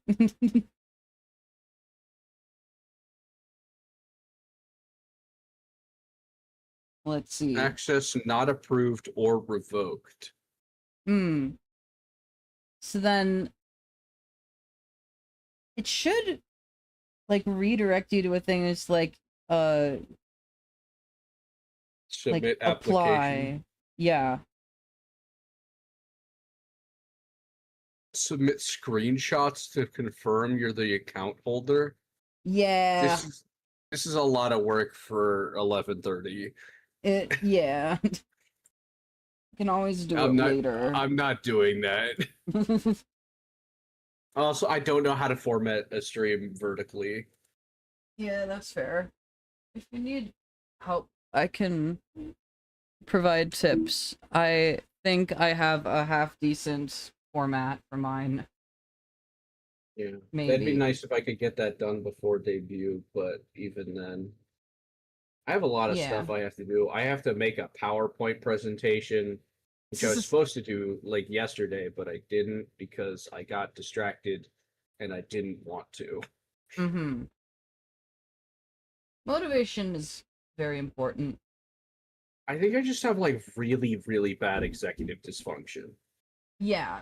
[SPEAKER 1] Let's see.
[SPEAKER 3] Access not approved or revoked.
[SPEAKER 1] So then it should like redirect you to a thing that's like
[SPEAKER 3] Submit
[SPEAKER 1] like apply.
[SPEAKER 3] application.
[SPEAKER 1] Yeah.
[SPEAKER 3] Submit screenshots to confirm you're the account holder.
[SPEAKER 1] Yeah.
[SPEAKER 3] This is a lot of work for 11:30.
[SPEAKER 1] Yeah. You can always do it later.
[SPEAKER 3] I'm not doing that. Also, I don't know how to format a stream vertically.
[SPEAKER 1] Yeah, that's fair. If you need help, I can provide tips. I think I have a half decent format for mine.
[SPEAKER 3] Yeah.
[SPEAKER 1] Maybe.
[SPEAKER 3] That'd be nice if I could get that done before debut, but even then. I have a lot of stuff I have to do. I have to make a PowerPoint presentation, which I was supposed to do like yesterday, but I didn't because I got distracted and I didn't want to.
[SPEAKER 1] Mm-hmm. Motivation is very important.
[SPEAKER 3] I think I just have like really, really bad executive dysfunction.
[SPEAKER 1] Yeah.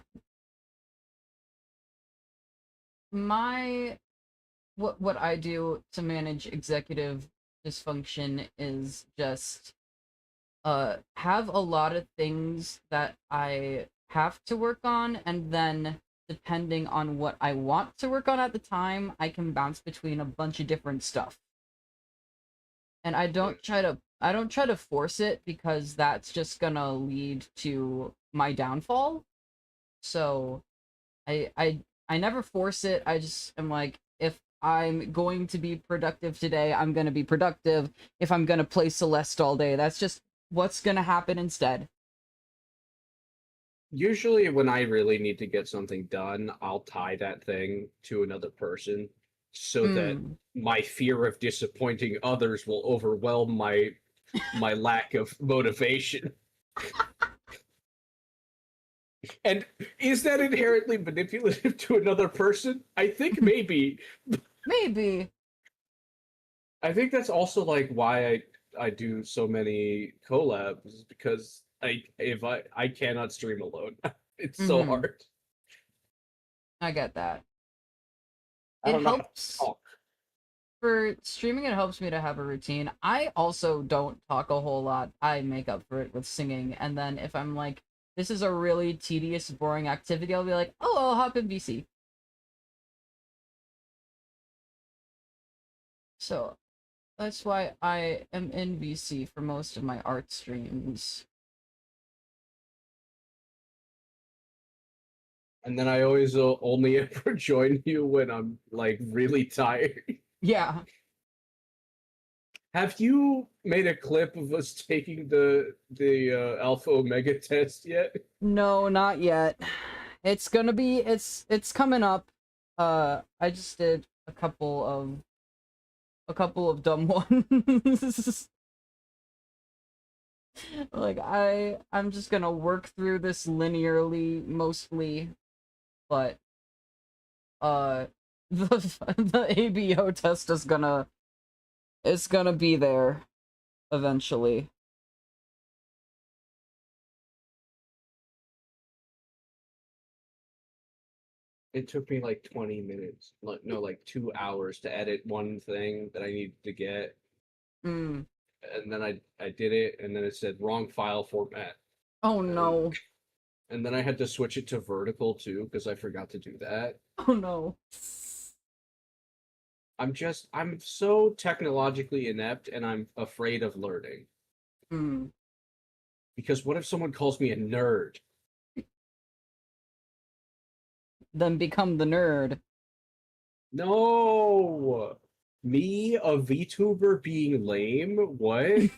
[SPEAKER 1] My what I do to manage executive dysfunction is just have a lot of things that I have to work on, and then depending on what I want to work on at the time, I can bounce between a bunch of different stuff. And I don't try to force it, because that's just gonna lead to my downfall. So I never force it. I just am like, if I'm going to be productive today, I'm gonna be productive. If I'm gonna play Celeste all day, that's just what's gonna happen instead.
[SPEAKER 3] Usually, when I really need to get something done, I'll tie that thing to another person so that
[SPEAKER 1] Mm.
[SPEAKER 3] my fear of disappointing others will overwhelm my lack of motivation. And is that inherently manipulative to another person? I think maybe.
[SPEAKER 1] Maybe.
[SPEAKER 3] I think that's also like why I do so many collabs, because I cannot stream alone. It's so
[SPEAKER 1] Mm-hmm.
[SPEAKER 3] hard.
[SPEAKER 1] I get that.
[SPEAKER 3] I
[SPEAKER 1] It
[SPEAKER 3] don't know how to
[SPEAKER 1] helps
[SPEAKER 3] talk.
[SPEAKER 1] for streaming. It helps me to have a routine. I also don't talk a whole lot. I make up for it with singing, and then if I'm like, this is a really tedious, boring activity, I'll be like, oh, I'll hop in VC. So that's why I am in VC for most of my art streams.
[SPEAKER 3] And then I always only ever join you when I'm like really tired.
[SPEAKER 1] Yeah.
[SPEAKER 3] Have you made a clip of us taking the Alpha Omega test yet?
[SPEAKER 1] No, not yet. It's gonna be it's coming up. I just did a couple of dumb ones. Like I'm just gonna work through this linearly mostly, but uh the the ABO test is gonna it's gonna be there eventually.
[SPEAKER 3] It took me like 20 minutes, like no, like 2 hours to edit one thing that I needed to get,
[SPEAKER 1] Mm.
[SPEAKER 3] and then I did it, and then it said wrong file format,
[SPEAKER 1] Oh
[SPEAKER 3] and
[SPEAKER 1] no.
[SPEAKER 3] and then I had to switch it to vertical too because I forgot to do that.
[SPEAKER 1] Oh no.
[SPEAKER 3] I'm so technologically inept, and I'm afraid of learning,
[SPEAKER 1] Mm.
[SPEAKER 3] because what if someone calls me a nerd?
[SPEAKER 1] Then become the nerd.
[SPEAKER 3] No, me, a VTuber, being lame, what?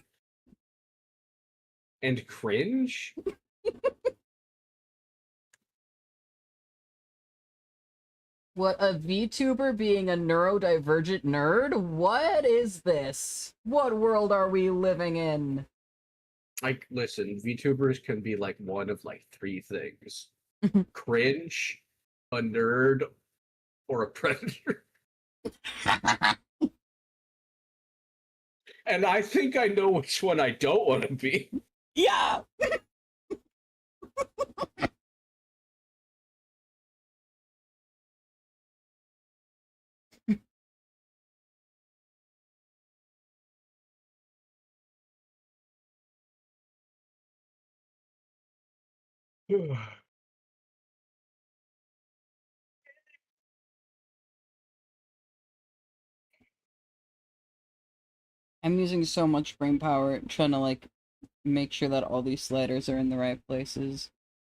[SPEAKER 3] And cringe?
[SPEAKER 1] What, a VTuber being a neurodivergent nerd? What is this? What world are we living in?
[SPEAKER 3] Like, listen, VTubers can be like one of like three things: cringe, a nerd, or a predator. And I think I know which one I don't want to be.
[SPEAKER 1] Yeah! I'm using so much brain power trying to like make sure that all these sliders are in the right places,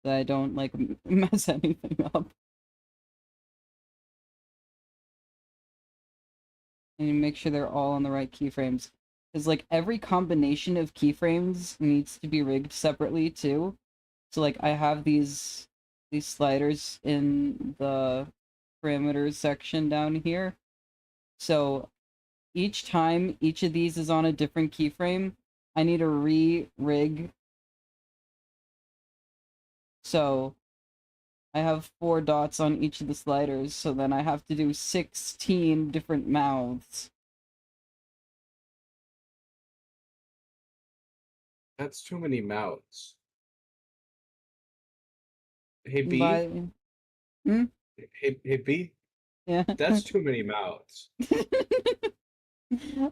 [SPEAKER 1] that I don't like mess anything up. And make sure they're all on the right keyframes. Because like every combination of keyframes needs to be rigged separately too. So like I have these sliders in the parameters section down here. So each time each of these is on a different keyframe, I need to re-rig. So I have 4 dots on each of the sliders, so then I have to do 16 different mouths.
[SPEAKER 3] That's too many mouths. Hey B.
[SPEAKER 1] By... Hmm?
[SPEAKER 3] Hey B.
[SPEAKER 1] Yeah.
[SPEAKER 3] That's too many mouths.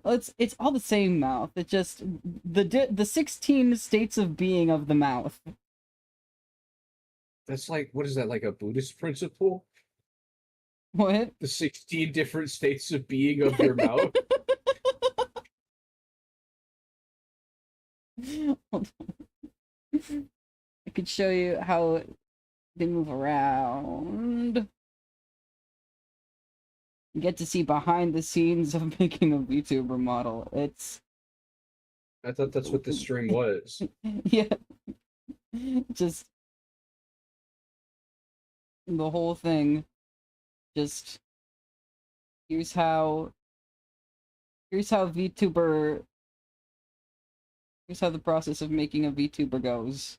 [SPEAKER 1] Well, it's all the same mouth. It just the 16 states of being of the mouth.
[SPEAKER 3] That's like, what is that, like a Buddhist principle?
[SPEAKER 1] What?
[SPEAKER 3] The 16 different states of being of your mouth?
[SPEAKER 1] Hold on. I could show you how they move around. You get to see behind the scenes of making a VTuber model. It's...
[SPEAKER 3] I thought that's what this stream was.
[SPEAKER 1] Yeah. Just... the whole thing. Just... Here's how VTuber... Here's how the process of making a VTuber goes.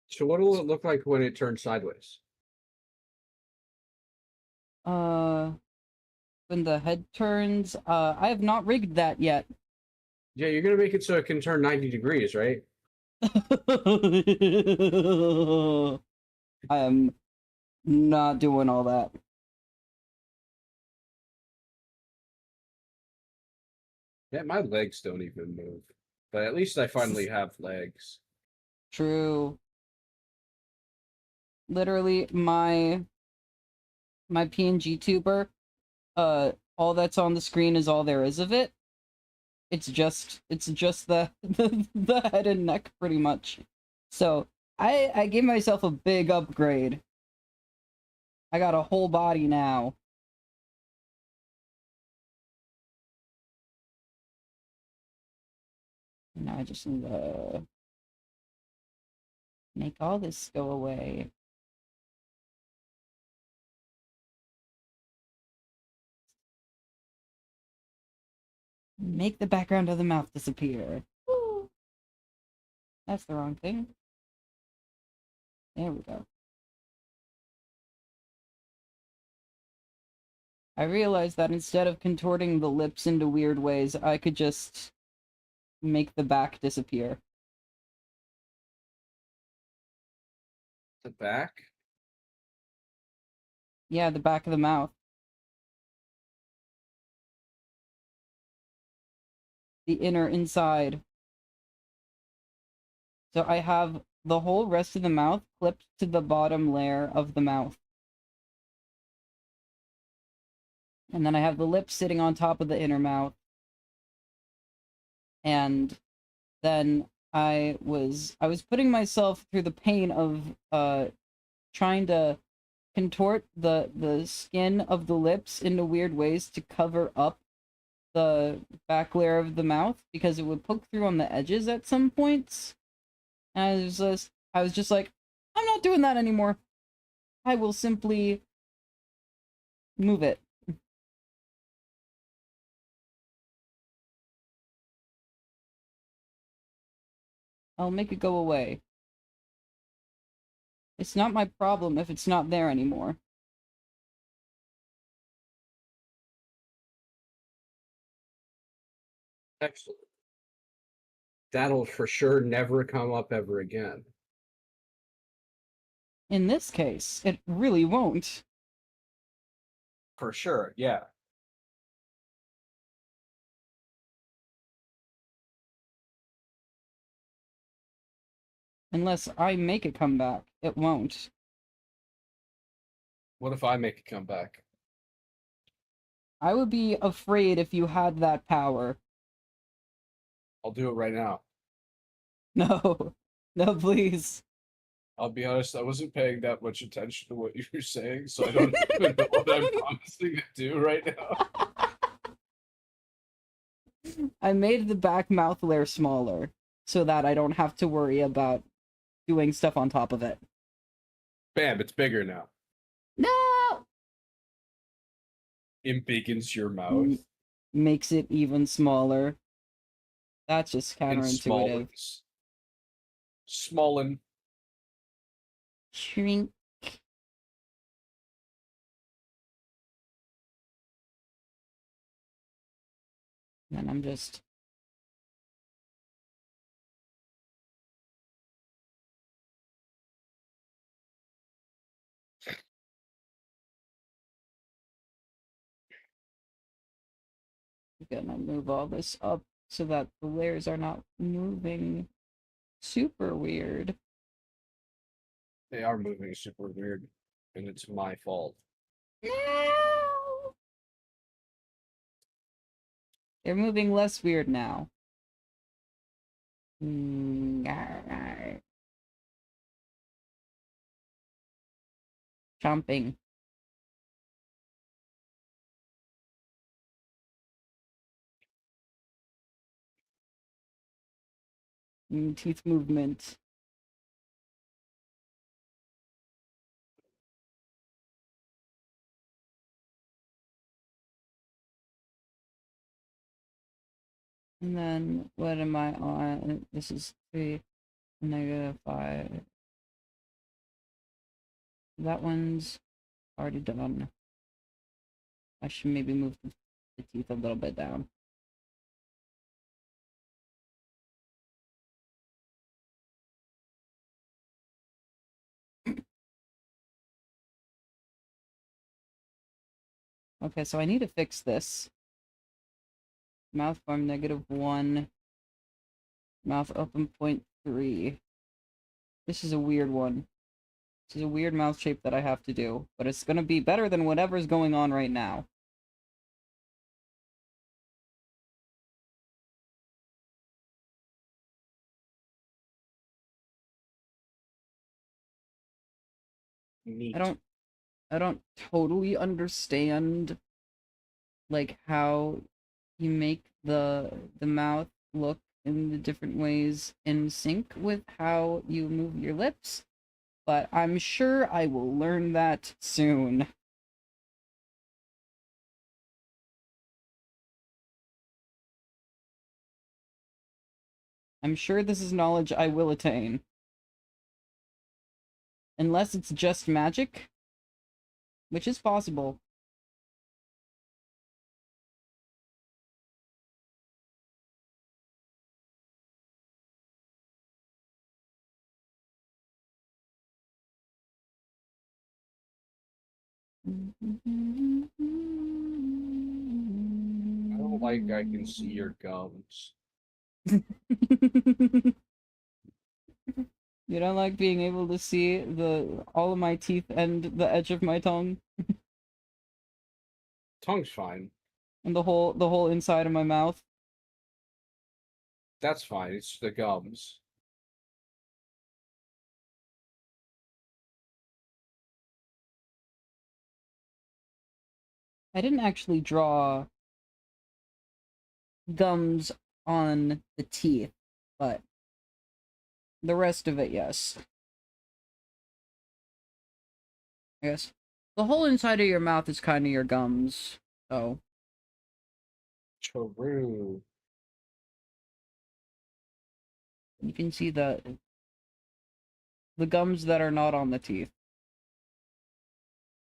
[SPEAKER 3] So what will it look like when it turns sideways?
[SPEAKER 1] When the head turns, I have not rigged that yet.
[SPEAKER 3] Yeah, you're gonna make it so it can turn 90 degrees, right?
[SPEAKER 1] I am not doing all that.
[SPEAKER 3] Yeah, my legs don't even move. But at least I finally have legs.
[SPEAKER 1] True. Literally, my PNG tuber, all that's on the screen is all there is of it. It's just the head and neck pretty much. So I gave myself a big upgrade. I got a whole body now. Now I just need to make all this go away. Make the background of the mouth disappear. Woo. That's the wrong thing. There we go. I realized that instead of contorting the lips into weird ways, I could just make the back disappear.
[SPEAKER 3] The back?
[SPEAKER 1] Yeah, the back of the mouth. The inner inside. So I have the whole rest of the mouth clipped to the bottom layer of the mouth. And then I have the lips sitting on top of the inner mouth. And then I was putting myself through the pain of trying to contort the skin of the lips into weird ways to cover up the back layer of the mouth, because it would poke through on the edges at some points. And I was just like, I'm not doing that anymore. I will simply move it. I'll make it go away. It's not my problem if it's not there anymore.
[SPEAKER 3] Excellent. That'll for sure never come up ever again.
[SPEAKER 1] In this case, it really won't.
[SPEAKER 3] For sure, yeah.
[SPEAKER 1] Unless I make it come back, it won't.
[SPEAKER 3] What if I make a comeback?
[SPEAKER 1] I would be afraid if you had that power.
[SPEAKER 3] I'll do it right now.
[SPEAKER 1] No. No, please.
[SPEAKER 3] I'll be honest, I wasn't paying that much attention to what you were saying, so I don't even know what I'm promising to do right now.
[SPEAKER 1] I made the back mouth layer smaller so that I don't have to worry about doing stuff on top of it.
[SPEAKER 3] Bam, it's bigger now.
[SPEAKER 1] No!
[SPEAKER 3] embiggens your mouth.
[SPEAKER 1] Makes it even smaller. That's just
[SPEAKER 3] And
[SPEAKER 1] counterintuitive.
[SPEAKER 3] Smollen.
[SPEAKER 1] Shrink. Then I'm just gonna move all this up so that the layers are not moving super weird.
[SPEAKER 3] They are moving super weird, and it's my fault.
[SPEAKER 1] No! They're moving less weird now. Chomping. Teeth movement. And then, what am I on? This is 3, -5. That one's already done. I should maybe move the teeth a little bit down. Okay, so I need to fix this. Mouth form -1. Mouth open 0.3. This is a weird one. This is a weird mouth shape that I have to do, but it's gonna be better than whatever's going on right now.
[SPEAKER 3] Neat.
[SPEAKER 1] I don't totally understand like how you make the mouth look in the different ways in sync with how you move your lips, but I'm sure I will learn that soon. I'm sure this is knowledge I will attain. Unless it's just magic, which is possible.
[SPEAKER 3] I don't like I can see your gums.
[SPEAKER 1] You don't like being able to see all of my teeth and the edge of my tongue
[SPEAKER 3] Tongue's fine.
[SPEAKER 1] and the whole inside of my mouth.
[SPEAKER 3] That's fine. It's the gums.
[SPEAKER 1] I didn't actually draw gums on the teeth, but the rest of it, yes. I guess the whole inside of your mouth is kind of your gums, so.
[SPEAKER 3] True.
[SPEAKER 1] You can see the gums that are not on the teeth.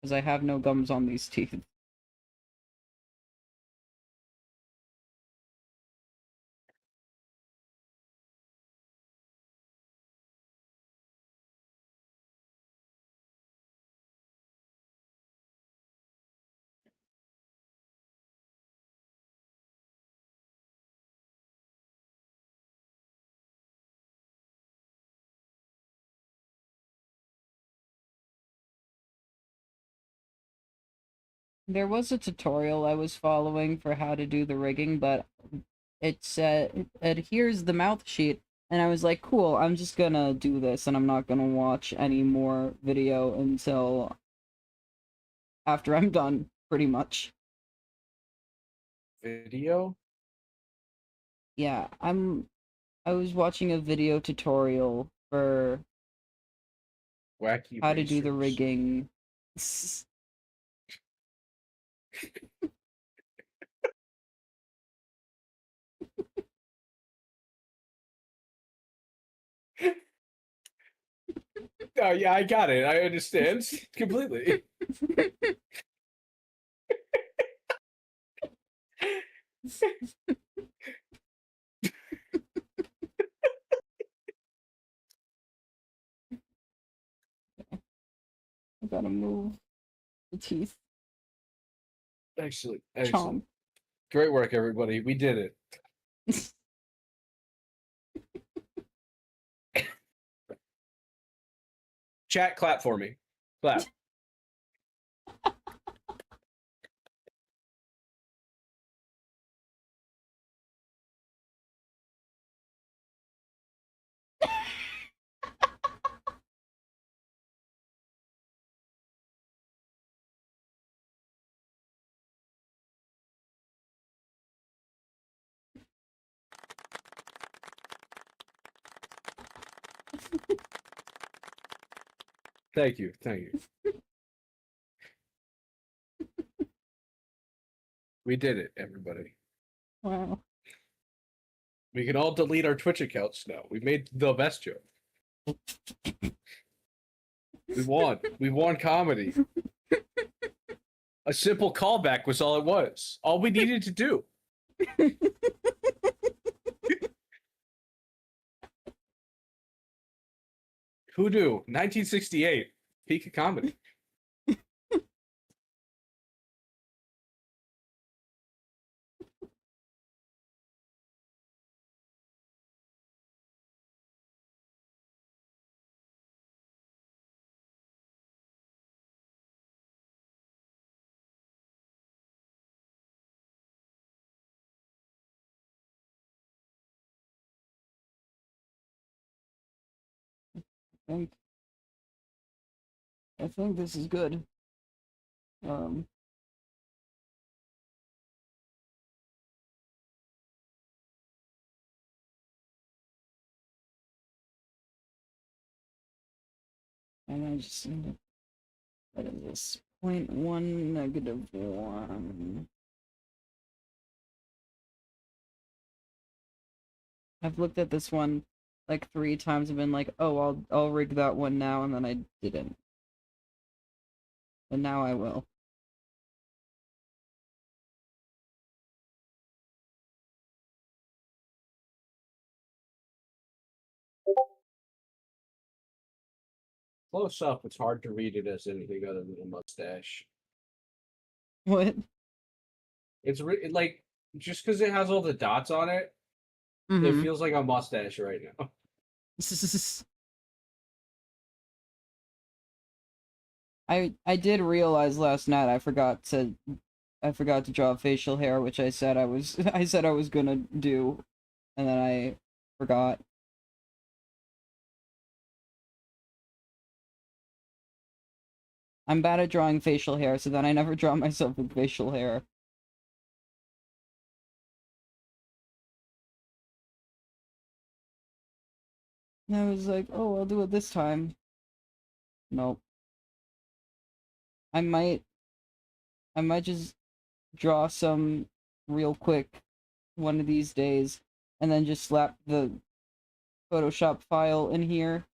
[SPEAKER 1] Because I have no gums on these teeth. There was a tutorial I was following for how to do the rigging, but it said, here's the mouth sheet, and I was like, cool, I'm just gonna do this, and I'm not gonna watch any more video until after I'm done, pretty much.
[SPEAKER 3] Video?
[SPEAKER 1] Yeah, I was watching a video tutorial for
[SPEAKER 3] Wacky
[SPEAKER 1] how to do the
[SPEAKER 3] racers.
[SPEAKER 1] rigging.
[SPEAKER 3] Oh yeah, I got it. I understand completely.
[SPEAKER 1] I gotta move the teeth.
[SPEAKER 3] Excellent.
[SPEAKER 1] Chomp.
[SPEAKER 3] Great work, everybody. We did it. Chat, clap for me. Clap. Thank you. Thank you. We did it, everybody.
[SPEAKER 1] Wow.
[SPEAKER 3] We can all delete our Twitch accounts now. We made the best joke. We won. We won comedy. A simple callback was all it was. All we needed to do. Who knew? 1968. Peak of comedy.
[SPEAKER 1] I think this is good. And I just need to, what is this? 0.1 -1. I've looked at this one like 3 times and been like, oh, I'll rig that one now, and then I didn't. And now I will.
[SPEAKER 3] Close up, it's hard to read it as anything other than a mustache.
[SPEAKER 1] What?
[SPEAKER 3] It's like, just because it has all the dots on it, it feels like a mustache right now.
[SPEAKER 1] I did realize last night I forgot to draw facial hair, which I said I was gonna do, and then I forgot. I'm bad at drawing facial hair, so then I never draw myself with facial hair. And I was like, oh, I'll do it this time. Nope. I might just draw some real quick one of these days, and then just slap the Photoshop file in here,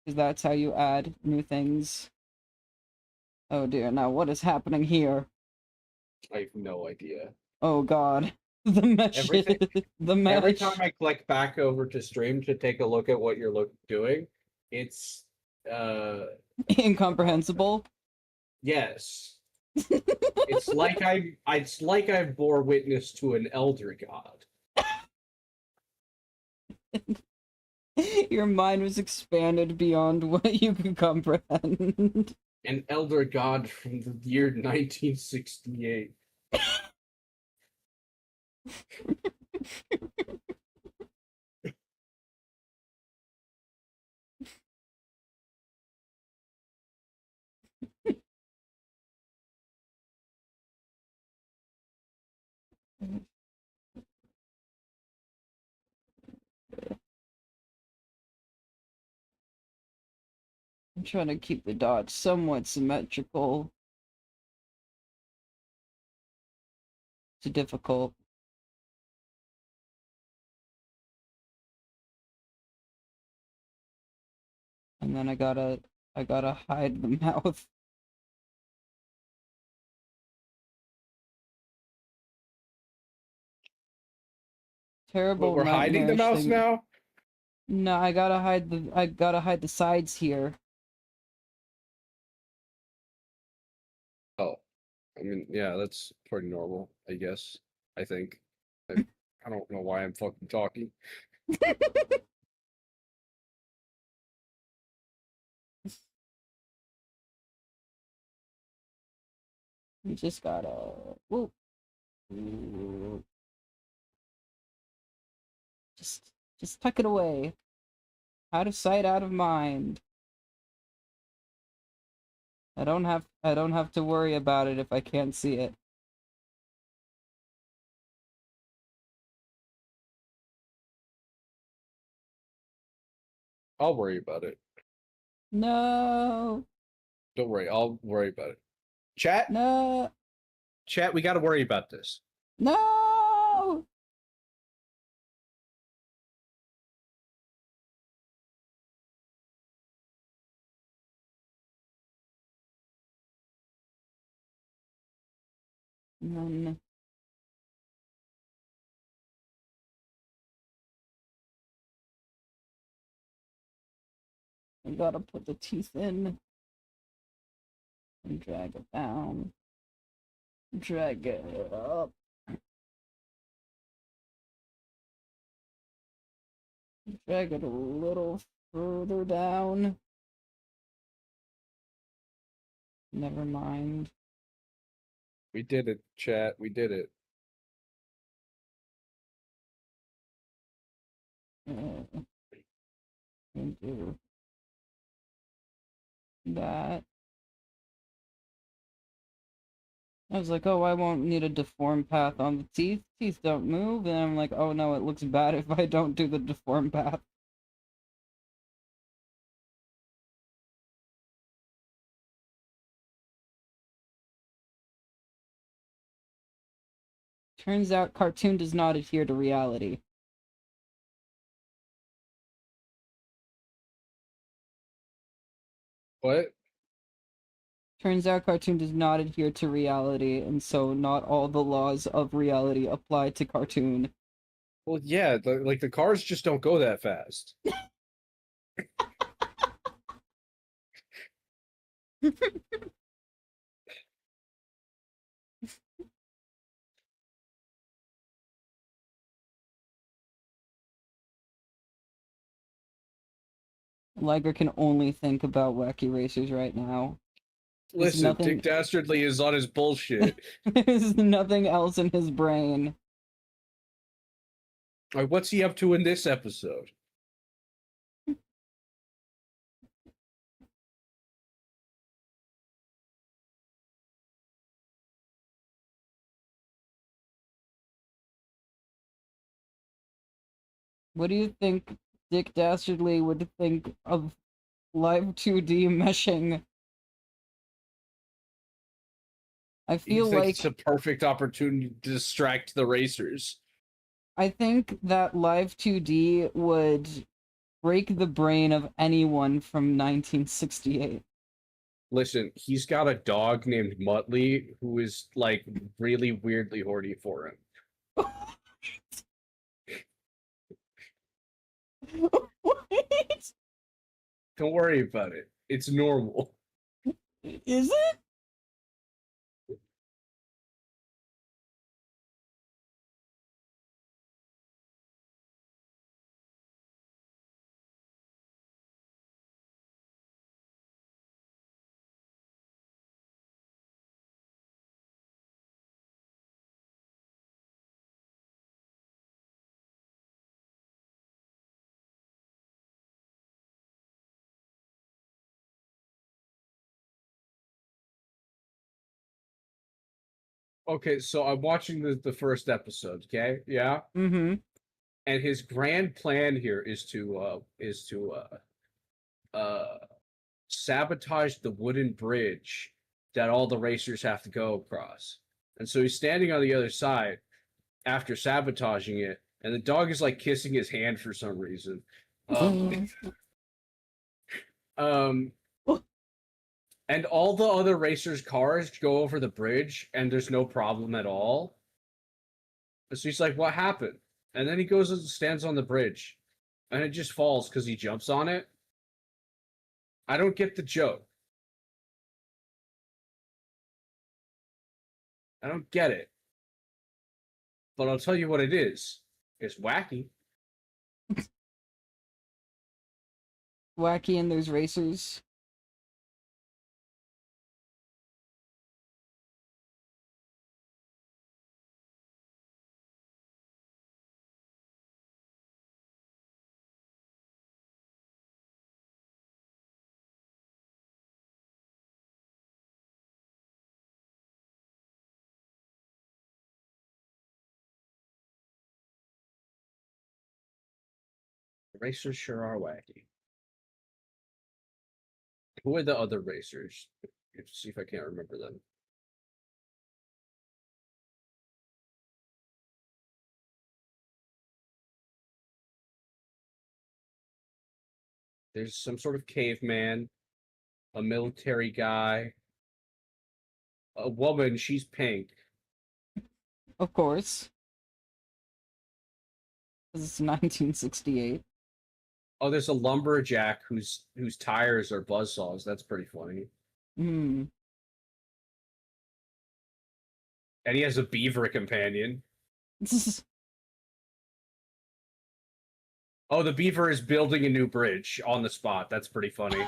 [SPEAKER 1] because that's how you add new things. Oh dear, now what is happening here?
[SPEAKER 3] I have no idea.
[SPEAKER 1] Oh god. The mesh.
[SPEAKER 3] Everything,
[SPEAKER 1] the mesh.
[SPEAKER 3] Every time I click back over to stream to take a look at what you're doing, it's
[SPEAKER 1] incomprehensible.
[SPEAKER 3] Yes. It's like I bore witness to an elder god.
[SPEAKER 1] Your mind was expanded beyond what you can comprehend.
[SPEAKER 3] An elder god from the year 1968.
[SPEAKER 1] I'm trying to keep the dots somewhat symmetrical. It's difficult. And then I gotta I gotta hide the mouth. Terrible
[SPEAKER 3] We're hiding the
[SPEAKER 1] nightmarish
[SPEAKER 3] mouse
[SPEAKER 1] thing.
[SPEAKER 3] now?
[SPEAKER 1] No, I gotta hide the sides here.
[SPEAKER 3] Oh. I mean, yeah, that's pretty normal, I guess. I think. I don't know why I'm fucking talking.
[SPEAKER 1] You just gotta. Whoop. Just tuck it away. Out of sight, out of mind. I don't have to worry about it if I can't see it.
[SPEAKER 3] I'll worry about it.
[SPEAKER 1] No.
[SPEAKER 3] Don't worry, I'll worry about it. Chat?
[SPEAKER 1] No.
[SPEAKER 3] Chat, we gotta worry about this.
[SPEAKER 1] No. None. I gotta put the teeth in and drag it down. Drag it up. Drag it a little further down. Never mind.
[SPEAKER 3] We did it, chat. We did it.
[SPEAKER 1] And do that. I was like, oh, I won't need a deform path on the teeth. Teeth don't move. And I'm like, oh no, it looks bad if I don't do the deform path. Turns out cartoon does not adhere to reality.
[SPEAKER 3] What?
[SPEAKER 1] Turns out cartoon does not adhere to reality, and so not all the laws of reality apply to cartoon.
[SPEAKER 3] Well, yeah, like the cars just don't go that fast.
[SPEAKER 1] Liger can only think about wacky racers right now.
[SPEAKER 3] Listen, Dick Dastardly is on his bullshit.
[SPEAKER 1] There's nothing else in his brain.
[SPEAKER 3] What's he up to in this episode?
[SPEAKER 1] What do you think Dick Dastardly would think of Live2D meshing? I feel
[SPEAKER 3] You think
[SPEAKER 1] like
[SPEAKER 3] it's a perfect opportunity to distract the racers.
[SPEAKER 1] I think that Live2D would break the brain of anyone from 1968.
[SPEAKER 3] Listen, he's got a dog named Muttley who is like really weirdly horny for him.
[SPEAKER 1] What?
[SPEAKER 3] Don't worry about it. It's normal.
[SPEAKER 1] Is it?
[SPEAKER 3] Okay, so I'm watching the first episode, okay? Yeah?
[SPEAKER 1] Mm-hmm.
[SPEAKER 3] And his grand plan here is to sabotage the wooden bridge that all the racers have to go across. And so he's standing on the other side after sabotaging it, and the dog is like kissing his hand for some reason. Um, And all the other racers' cars go over the bridge, and there's no problem at all. So he's like, "What happened?" And then he goes and stands on the bridge, and it just falls because he jumps on it. I don't get the joke. I don't get it. But I'll tell you what it is. It's wacky.
[SPEAKER 1] Wacky and there's racers.
[SPEAKER 3] The racers sure are wacky. Who are the other racers? Let's see if I can't remember them. There's some sort of caveman, a military guy, a woman, she's pink.
[SPEAKER 1] Of course. This is 1968.
[SPEAKER 3] Oh, there's a lumberjack whose tires are buzzsaws. That's pretty funny.
[SPEAKER 1] Hmm.
[SPEAKER 3] And he has a beaver companion. Oh, the beaver is building a new bridge on the spot. That's pretty funny.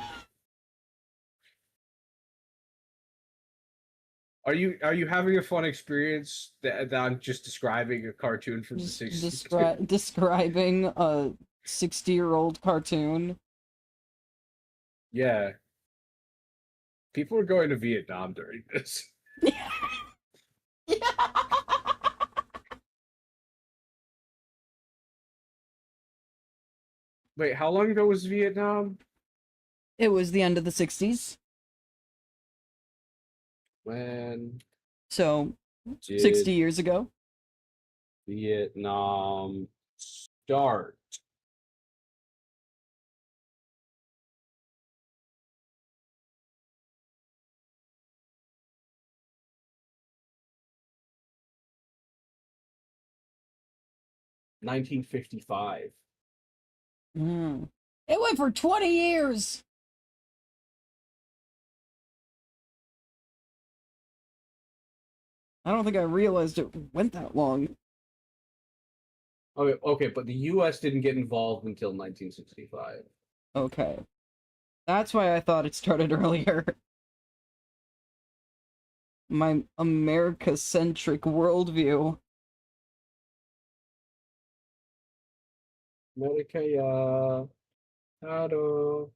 [SPEAKER 3] Are you having a fun experience that I'm just describing a cartoon from the
[SPEAKER 1] Just
[SPEAKER 3] 60s?
[SPEAKER 1] describing a 60-year-old cartoon.
[SPEAKER 3] Yeah. People are going to Vietnam during this. Wait, how long ago was Vietnam?
[SPEAKER 1] It was the end of the 60s.
[SPEAKER 3] When
[SPEAKER 1] So,
[SPEAKER 3] did
[SPEAKER 1] 60 years ago.
[SPEAKER 3] Vietnam start? $1955.
[SPEAKER 1] Mm. It went for 20 years! I don't think I realized it went that long.
[SPEAKER 3] Okay, but the U.S. didn't get involved until 1965.
[SPEAKER 1] Okay. That's why I thought it started earlier. My America-centric worldview.
[SPEAKER 3] America, hello.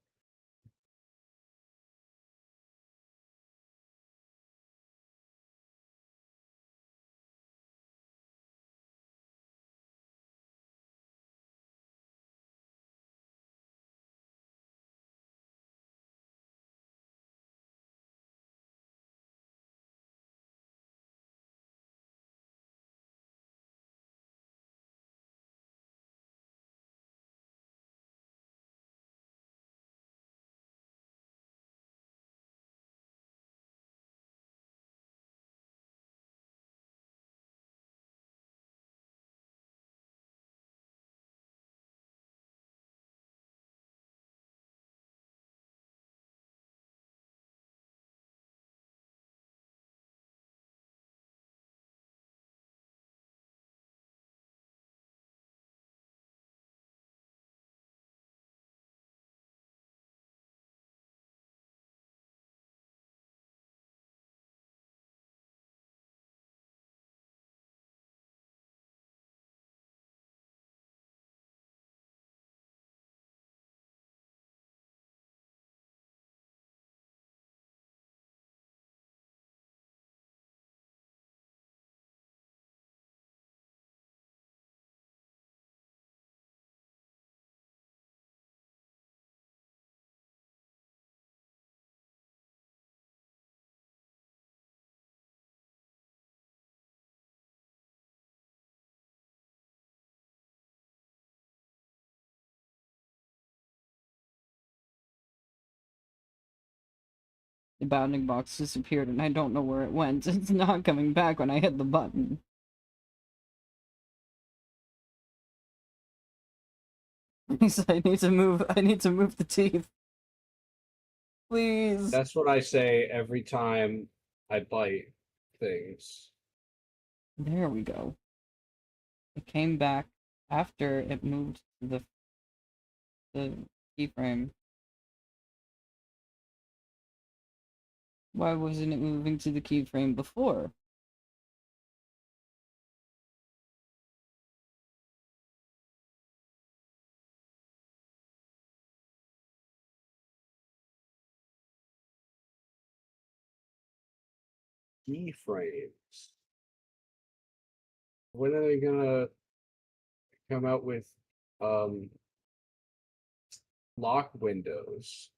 [SPEAKER 1] The bounding box disappeared and I don't know where it went. It's not coming back when I hit the button. I need to move the teeth. Please.
[SPEAKER 3] That's what I say every time I bite things.
[SPEAKER 1] There we go. It came back after it moved to the keyframe. Why wasn't it moving to the keyframe before?
[SPEAKER 3] Keyframes. When are they gonna come out with lock windows?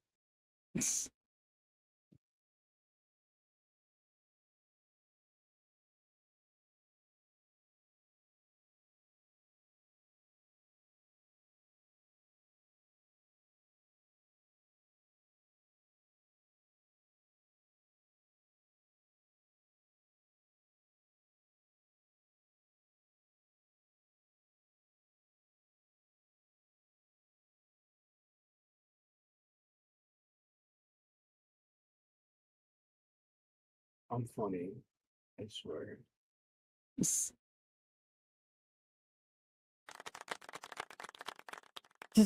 [SPEAKER 3] I'm funny, I swear. You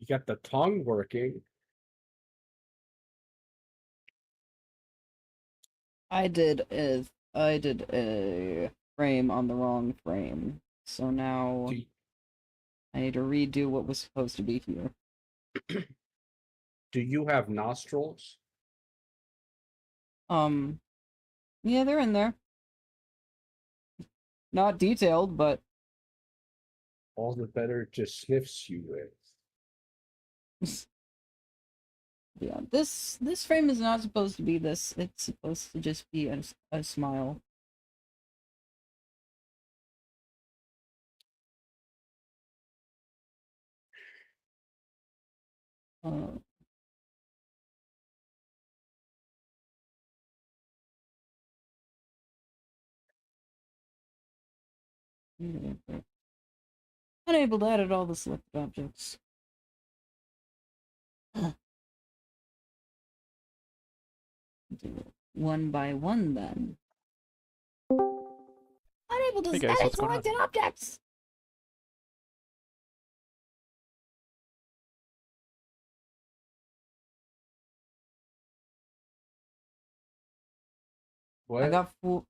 [SPEAKER 3] got the tongue working.
[SPEAKER 1] I did a frame on the wrong frame. So now
[SPEAKER 3] Do,
[SPEAKER 1] I need to redo what was supposed to be here.
[SPEAKER 3] do you have nostrils?
[SPEAKER 1] Yeah, they're in there. Not detailed, but
[SPEAKER 3] All the better to sniffs you with.
[SPEAKER 1] yeah, this frame is not supposed to be this. It's supposed to just be a smile. Uh, Unable to edit all the selected objects. Do it one by one then. Unable to
[SPEAKER 4] Hey guys,
[SPEAKER 1] edit
[SPEAKER 4] what's going on?
[SPEAKER 1] selected objects!
[SPEAKER 3] What?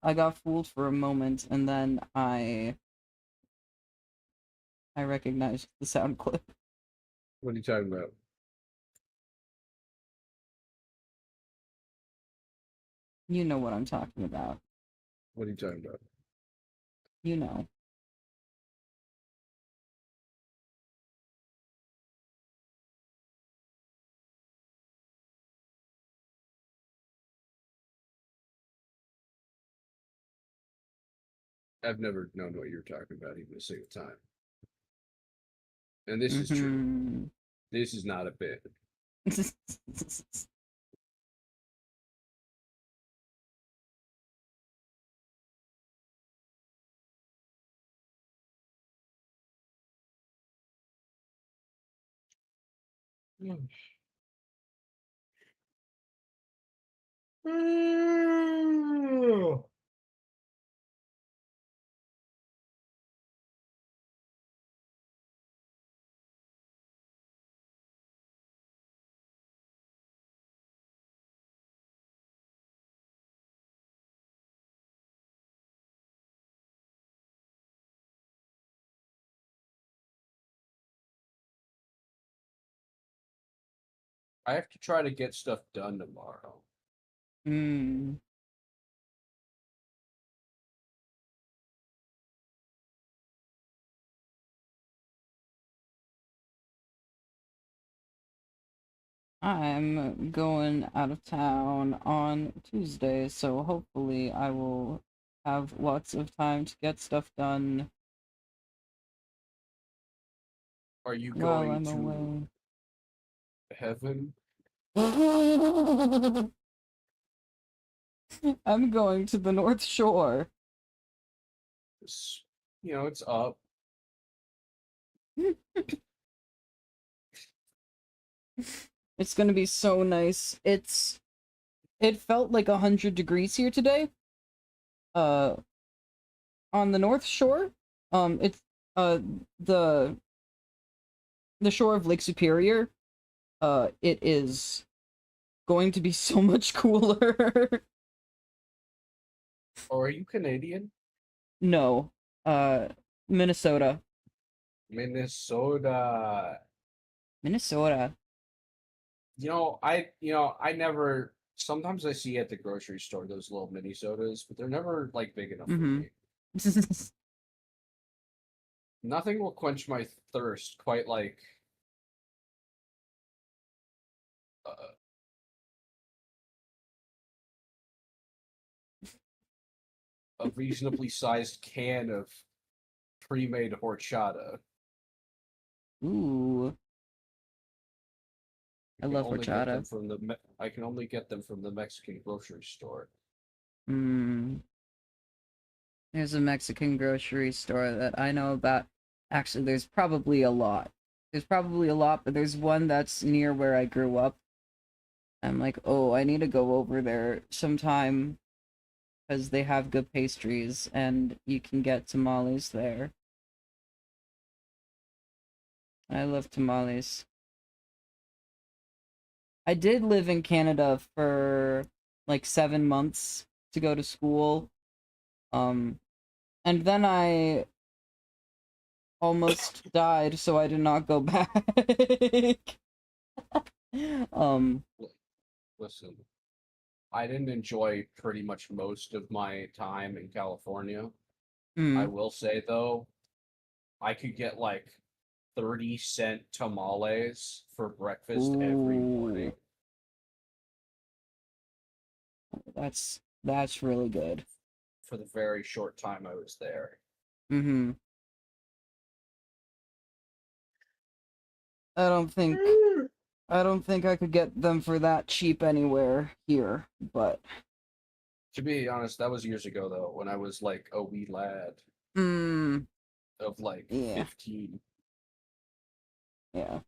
[SPEAKER 1] I got fooled for a moment and then I recognized the sound clip.
[SPEAKER 3] What are you talking about?
[SPEAKER 1] You know what I'm talking about.
[SPEAKER 3] What are you talking about?
[SPEAKER 1] You know.
[SPEAKER 3] I've never known what you're talking about even a single time. And this is true. This is not a bit. I have to try to get stuff done tomorrow.
[SPEAKER 1] I'm going out of town on Tuesday, so hopefully I will have lots of time to get stuff done
[SPEAKER 3] Are you
[SPEAKER 1] while
[SPEAKER 3] going
[SPEAKER 1] I'm
[SPEAKER 3] to
[SPEAKER 1] away.
[SPEAKER 3] heaven?
[SPEAKER 1] I'm going to the North Shore.
[SPEAKER 3] It's, it's up.
[SPEAKER 1] It's gonna be so nice. It felt like 100 degrees here today. Uh, on the North Shore. It's the shore of Lake Superior. It is going to be so much cooler.
[SPEAKER 3] Or are you Canadian?
[SPEAKER 1] No, Minnesota.
[SPEAKER 3] Minnesota.
[SPEAKER 1] Minnesota.
[SPEAKER 3] I never. Sometimes I see at the grocery store those little mini sodas, but they're never like big enough for
[SPEAKER 1] Mm-hmm.
[SPEAKER 3] me. Nothing will quench my thirst quite like uh, a reasonably sized can of pre-made horchata.
[SPEAKER 1] Ooh, I love horchata.
[SPEAKER 3] I can only get them from the Mexican grocery store.
[SPEAKER 1] Mm. There's a Mexican grocery store that I know about. Actually, there's probably a lot. But there's one that's near where I grew up. I'm like, oh, I need to go over there sometime because they have good pastries and you can get tamales there. I love tamales. I did live in Canada for like 7 months to go to school. And then I almost died, so I did not go back. um,
[SPEAKER 3] Listen, I didn't enjoy pretty much most of my time in California. I
[SPEAKER 1] mm,
[SPEAKER 3] will say though, I could get like 30-cent tamales for breakfast every morning
[SPEAKER 1] ooh, that's really good.
[SPEAKER 3] for the very short time I was there.
[SPEAKER 1] Mm-hmm. I don't think I don't think I could get them for that cheap anywhere here, but
[SPEAKER 3] To be honest, that was years ago though, when I was like a wee lad
[SPEAKER 1] mm,
[SPEAKER 3] of like
[SPEAKER 1] yeah,
[SPEAKER 3] 15.
[SPEAKER 1] yeah.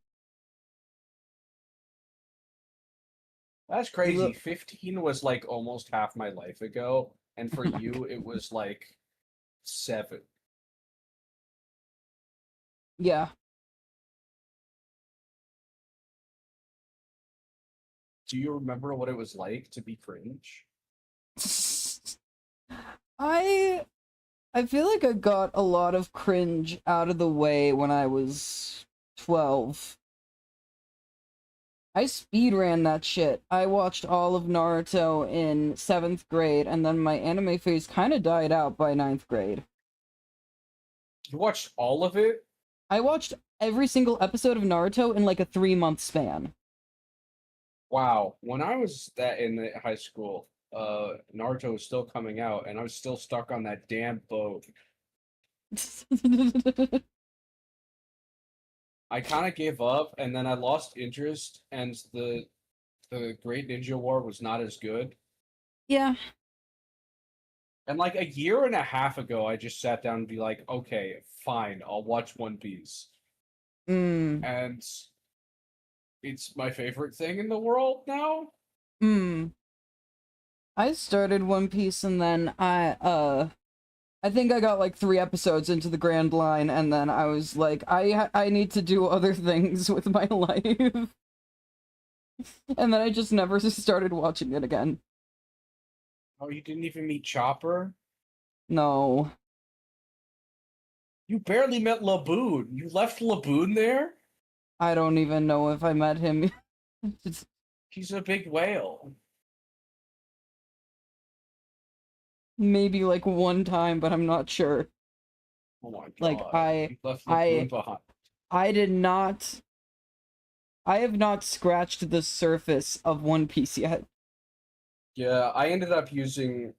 [SPEAKER 3] That's
[SPEAKER 1] You
[SPEAKER 3] crazy.
[SPEAKER 1] look,
[SPEAKER 3] 15 was like almost half my life ago, and for you it was like 7.
[SPEAKER 1] yeah.
[SPEAKER 3] Do you remember what it was like to be cringe?
[SPEAKER 1] I I feel like I got a lot of cringe out of the way when I was 12. I speedran that shit. I watched all of Naruto in 7th grade, and then my anime phase kind of died out by 9th grade.
[SPEAKER 3] You watched all of it?
[SPEAKER 1] I watched every single episode of Naruto in like a 3-month span.
[SPEAKER 3] Wow. When I was in the high school, Naruto was still coming out, and I was still stuck on that damn boat. I kind of gave up, and then I lost interest, and the Great Ninja War was not as good.
[SPEAKER 1] Yeah.
[SPEAKER 3] And like a year and a half ago, I just sat down and be like, okay, fine, I'll watch One Piece.
[SPEAKER 1] Mm.
[SPEAKER 3] And it's my favorite thing in the world now.
[SPEAKER 1] Mm. I started One Piece and then I think I got like 3 episodes into the Grand Line and then I was like I need to do other things with my life. And then I just never started watching it again.
[SPEAKER 3] Oh, you didn't even meet Chopper?
[SPEAKER 1] No.
[SPEAKER 3] You barely met Laboon. You left Laboon there?
[SPEAKER 1] I don't even know if I met him.
[SPEAKER 3] He's a big whale.
[SPEAKER 1] Maybe like one time, but I'm not sure.
[SPEAKER 3] Oh my
[SPEAKER 1] Like
[SPEAKER 3] god. You left
[SPEAKER 1] I
[SPEAKER 3] Laboon behind.
[SPEAKER 1] I did not I have not scratched the surface of One Piece yet.
[SPEAKER 3] Yeah, I ended up using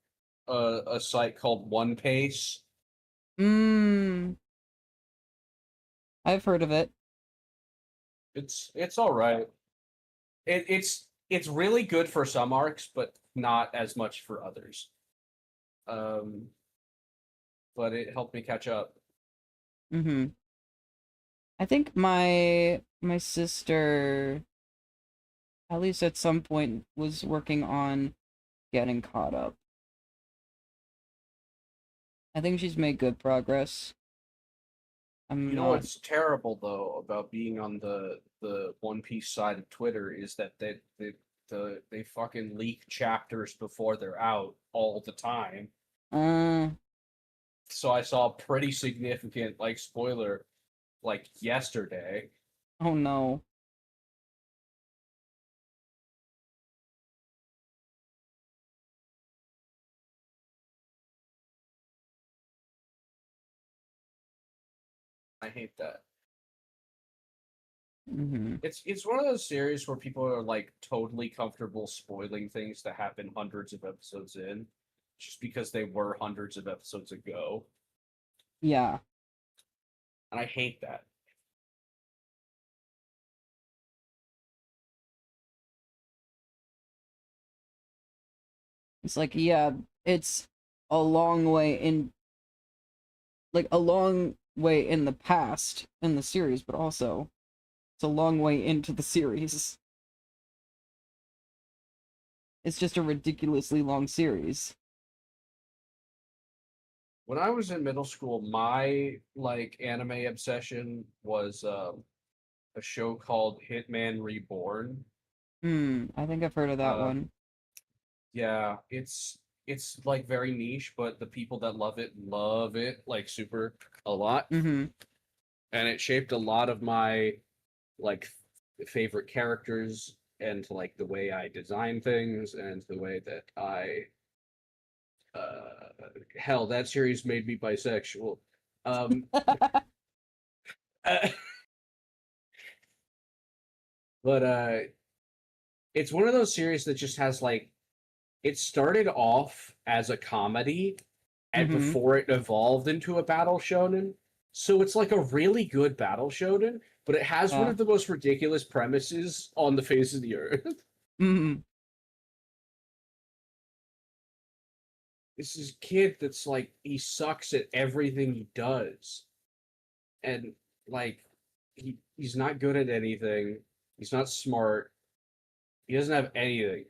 [SPEAKER 3] a site called One Pace.
[SPEAKER 1] I've heard of it.
[SPEAKER 3] It's all right. It's really good for some arcs, but not as much for others. Um, but it helped me catch up.
[SPEAKER 1] I think my sister, at least at some point, was working on getting caught up. I think she's made good progress. I'm
[SPEAKER 3] You know
[SPEAKER 1] not.
[SPEAKER 3] what's terrible though about being on the One Piece side of Twitter is that they fucking leak chapters before they're out all the time.
[SPEAKER 1] Uh,
[SPEAKER 3] So I saw a pretty significant like spoiler like yesterday.
[SPEAKER 1] oh no.
[SPEAKER 3] I hate that.
[SPEAKER 1] Mm-hmm.
[SPEAKER 3] It's one of those series where people are like totally comfortable spoiling things that happen hundreds of episodes in, just because they were hundreds of episodes ago,
[SPEAKER 1] Yeah.
[SPEAKER 3] and I hate that.
[SPEAKER 1] It's like, yeah, it's a long way in, like, a long way in the past in the series, but also it's a long way into the series. It's just a ridiculously long series.
[SPEAKER 3] When I was in middle school, my like anime obsession was a show called Hitman Reborn.
[SPEAKER 1] I think I've heard of that
[SPEAKER 3] Uh,
[SPEAKER 1] one.
[SPEAKER 3] yeah, it's like very niche, but the people that love it like super a lot,
[SPEAKER 1] Mm-hmm.
[SPEAKER 3] and it shaped a lot of my like favorite characters and like the way I design things and the way that I hell that series made me bisexual. Um, uh, but it's one of those series that just has like it started off as a comedy and
[SPEAKER 1] Mm-hmm.
[SPEAKER 3] before it evolved into a battle shonen. So it's like a really good battle shonen, but it has one
[SPEAKER 1] Yeah.
[SPEAKER 3] of the most ridiculous premises on the face of the earth.
[SPEAKER 1] Mm-hmm.
[SPEAKER 3] This is kid that's like he sucks at everything he does. And like he's not good at anything. He's not smart. He doesn't have anything.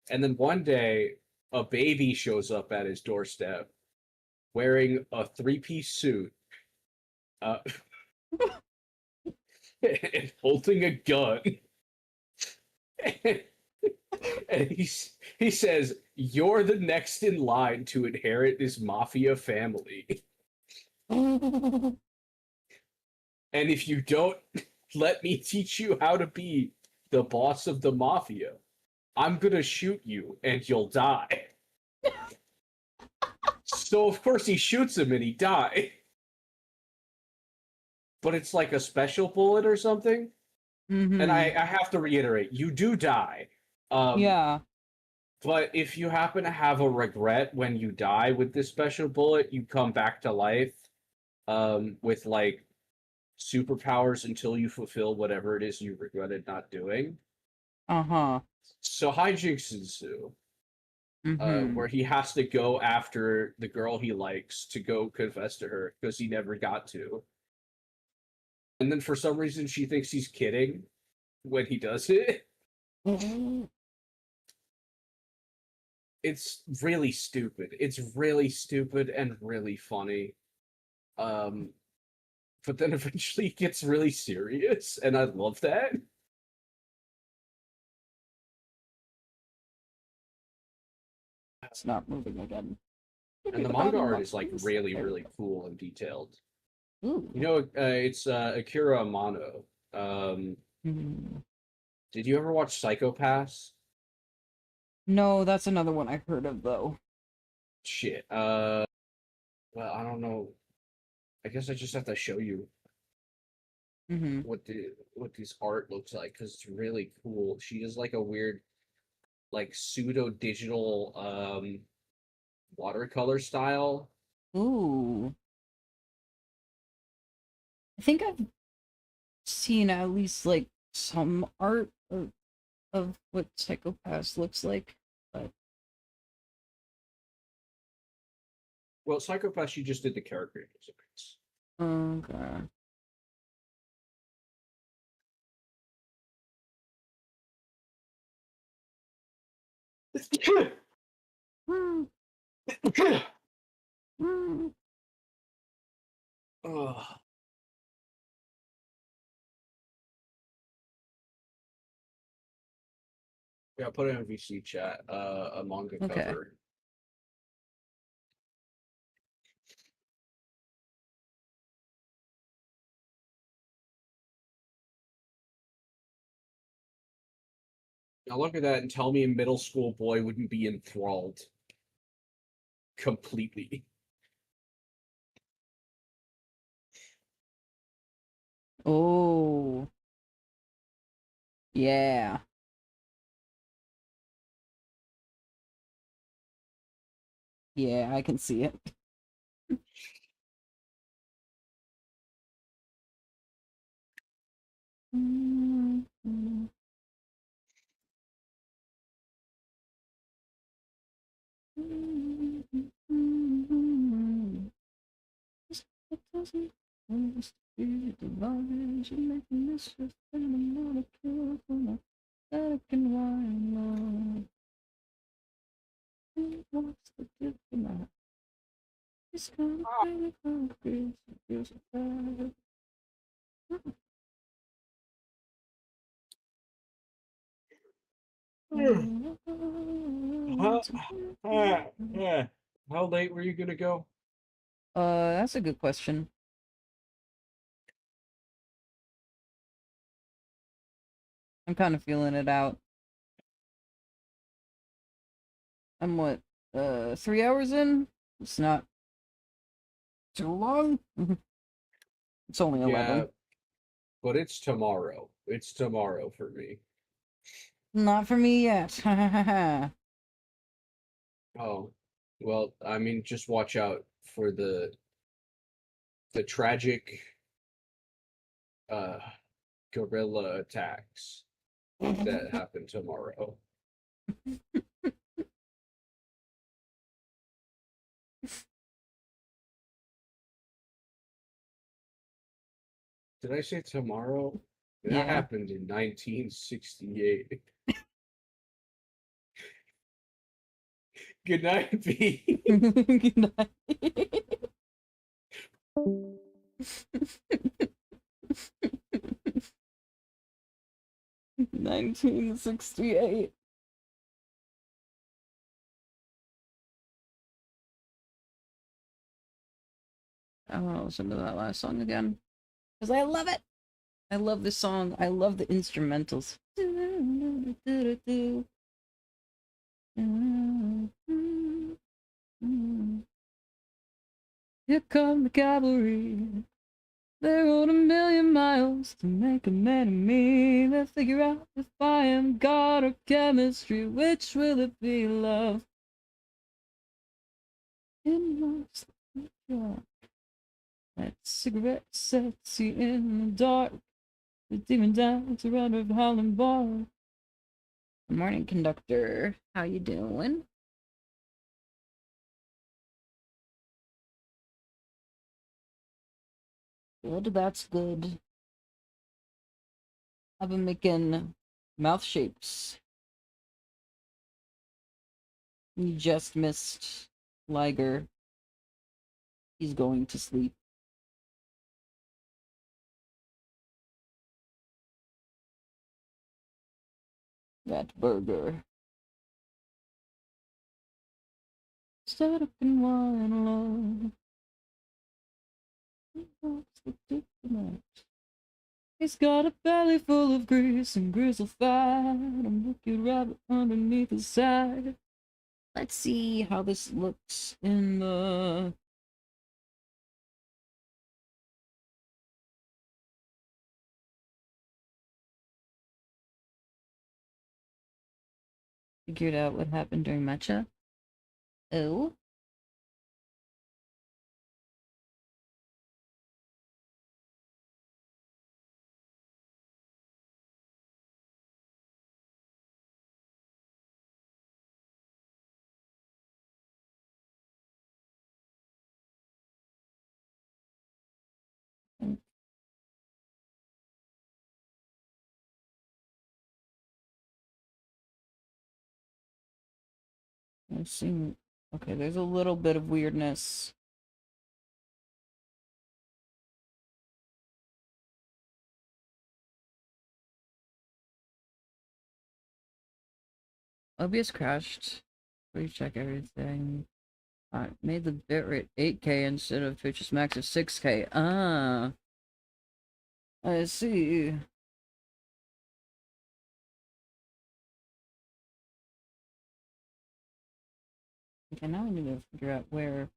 [SPEAKER 3] And then one day a baby shows up at his doorstep wearing a three-piece suit uh, and holding a gun. And he says, "You're the next in line to inherit this mafia family. And if you don't let me teach you how to be the boss of the mafia, I'm gonna shoot you and you'll die." So of course he shoots him and he dies. But it's like a special bullet or something. And
[SPEAKER 1] Mm-hmm.
[SPEAKER 3] I have to reiterate, you do die. Um,
[SPEAKER 1] Yeah.
[SPEAKER 3] but if you happen to have a regret when you die with this special bullet, you come back to life with like superpowers until you fulfill whatever it is you regretted not doing.
[SPEAKER 1] Uh-huh.
[SPEAKER 3] So hijinks ensue,
[SPEAKER 1] Mm-hmm.
[SPEAKER 3] where he has to go after the girl he likes to go confess to her because he never got to. And then for some reason she thinks he's kidding when he does it. It's really stupid. It's really stupid and really funny. Um, but then eventually it gets really serious, and I love that.
[SPEAKER 1] It's not moving again.
[SPEAKER 3] And the manga art is like really, really cool and detailed.
[SPEAKER 1] Ooh.
[SPEAKER 3] You know, it's Akira Amano.
[SPEAKER 1] Hmm.
[SPEAKER 3] Did you ever watch Psychopaths?
[SPEAKER 1] No, that's another one I've heard of though.
[SPEAKER 3] Shit. Well, I don't know. I guess I just have to show you
[SPEAKER 1] Mm-hmm.
[SPEAKER 3] what this art looks like because it's really cool. She is like a weird, like pseudo digital watercolor style.
[SPEAKER 1] Ooh. I think I've seen at least like some art of what Psychopaths looks like, but
[SPEAKER 3] Well, Psychopath, she just did the character designs.
[SPEAKER 1] okay. Hmm. Hmm.
[SPEAKER 3] Ugh. Yeah, put it in VC chat. A manga
[SPEAKER 1] Okay.
[SPEAKER 3] cover. Now look at that and tell me a middle school boy wouldn't be enthralled completely.
[SPEAKER 1] Oh. Yeah. Yeah, I can see it. It doesn't understand the violence you make me miss just in the molecule for my black and white love. What's the difference? It's kind of very concrete, it feels bad.
[SPEAKER 3] Huh? Yeah. How late were you gonna go?
[SPEAKER 1] That's a good question. I'm kind of feeling it out. I'm what, 3 hours in? It's not too long. It's only
[SPEAKER 3] Yeah,
[SPEAKER 1] 11.
[SPEAKER 3] but it's tomorrow. It's tomorrow for me.
[SPEAKER 1] Not for me yet.
[SPEAKER 3] Oh, well, I mean, just watch out for the tragic uh guerrilla attacks that happen tomorrow. Did I say tomorrow? That
[SPEAKER 1] Yeah.
[SPEAKER 3] happened in 1968. Good night, B.
[SPEAKER 1] Good night. 1968. I want to listen to that last song again because I love it. I love this song. I love the instrumentals. Here come the cavalry. They rode 1,000,000 miles to make a man of me. They'll figure out if I am God or chemistry. Which will it be, love? In my sleep, that cigarette sets you in the dark. The demon dance around of Howling Bar. Good morning, conductor. How you doing? Good, that's good. I've been making mouth shapes. You just missed Liger. He's going to sleep. That burger. Set up in wine love. What's the difference? He's got a belly full of grease and grizzle fat. A wicked rabbit underneath his side. Let's see how this looks in the... Figured out what happened during matcha. Oh. I see. Okay, there's a little bit of weirdness. OBS crashed. Recheck everything. Made the bitrate 8K instead of Twitch's max of 6K. Ah, I see. Okay, now I need to figure out where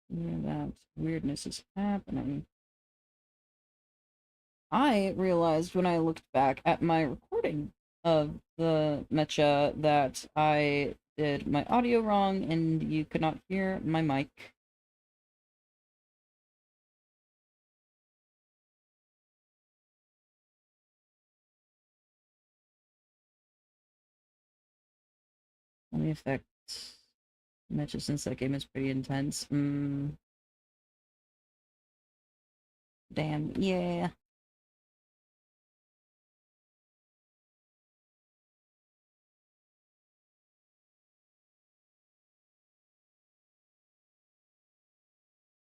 [SPEAKER 1] that weirdness is happening. I realized when I looked back at my recording of the Mecha that I did my audio wrong and you could not hear my mic. Let me affect Mecha since that game is pretty intense. Damn, yeah.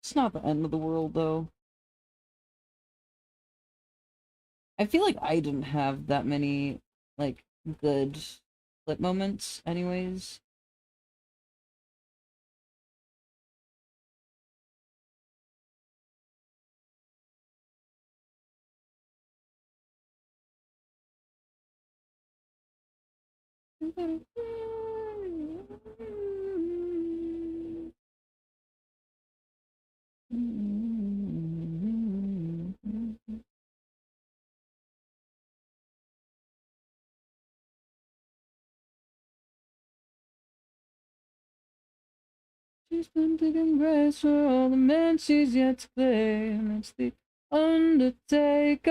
[SPEAKER 1] It's not the end of the world, though. I feel like I didn't have that many, like, good flip moments, anyways. She's been taking grace for all the men she's yet to claim. It's the Undertaker.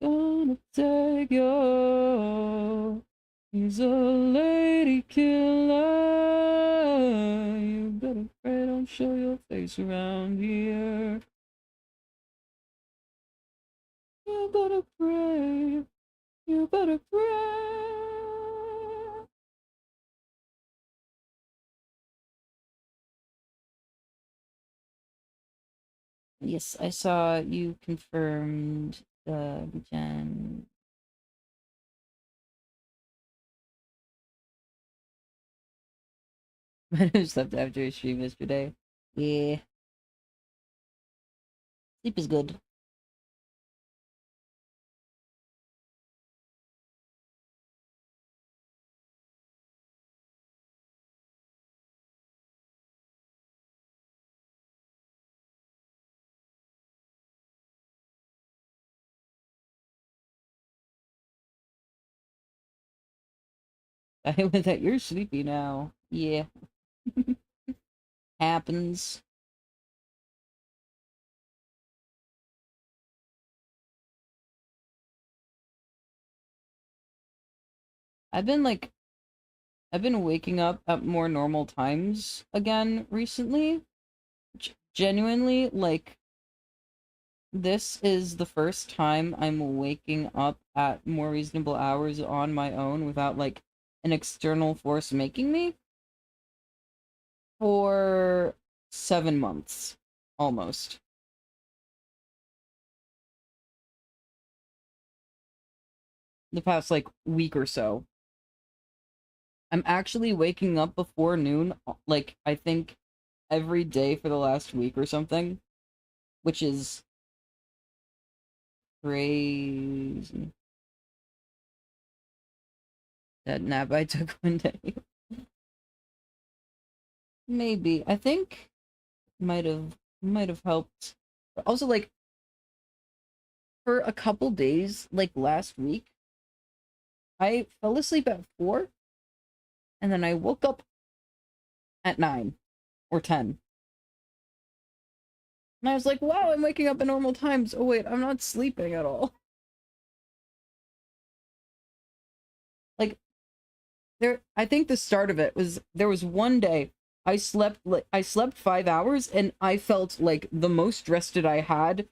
[SPEAKER 1] Gonna take you. He's a lady killer. You better pray don't show your face around here. You better pray. You better pray. Yes, I saw you confirmed the gen. I slept after a stream yesterday. Yeah. Sleep is good. I went that you're sleepy now. Yeah. Happens. I've been like I've been waking up at more normal times again recently. Genuinely, like, this is the first time I'm waking up at more reasonable hours on my own without, like, an external force making me for 7 months, almost. The past, like, week or so. I'm actually waking up before noon, like, I think every day for the last week or something, which is crazy. That nap I took one day. Maybe. I think might have helped. But also, like, for a couple days, like last week, I fell asleep at 4 and then I woke up at 9 or 10. And I was like, wow, I'm waking up at normal times. Oh wait, I'm not sleeping at all. Like, I think the start of it was there was one day I slept 5 hours and I felt like the most rested I had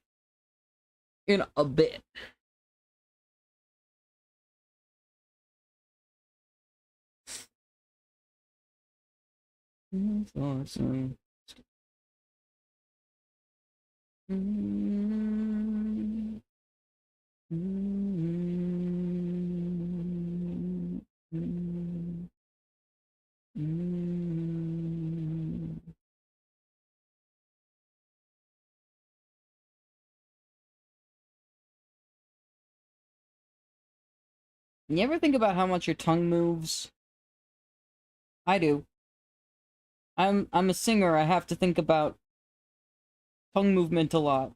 [SPEAKER 1] in a bit. Awesome. Mm, mm, mm, mm. You ever think about how much your tongue moves? I do. I'm a singer. I have to think about tongue movement a lot.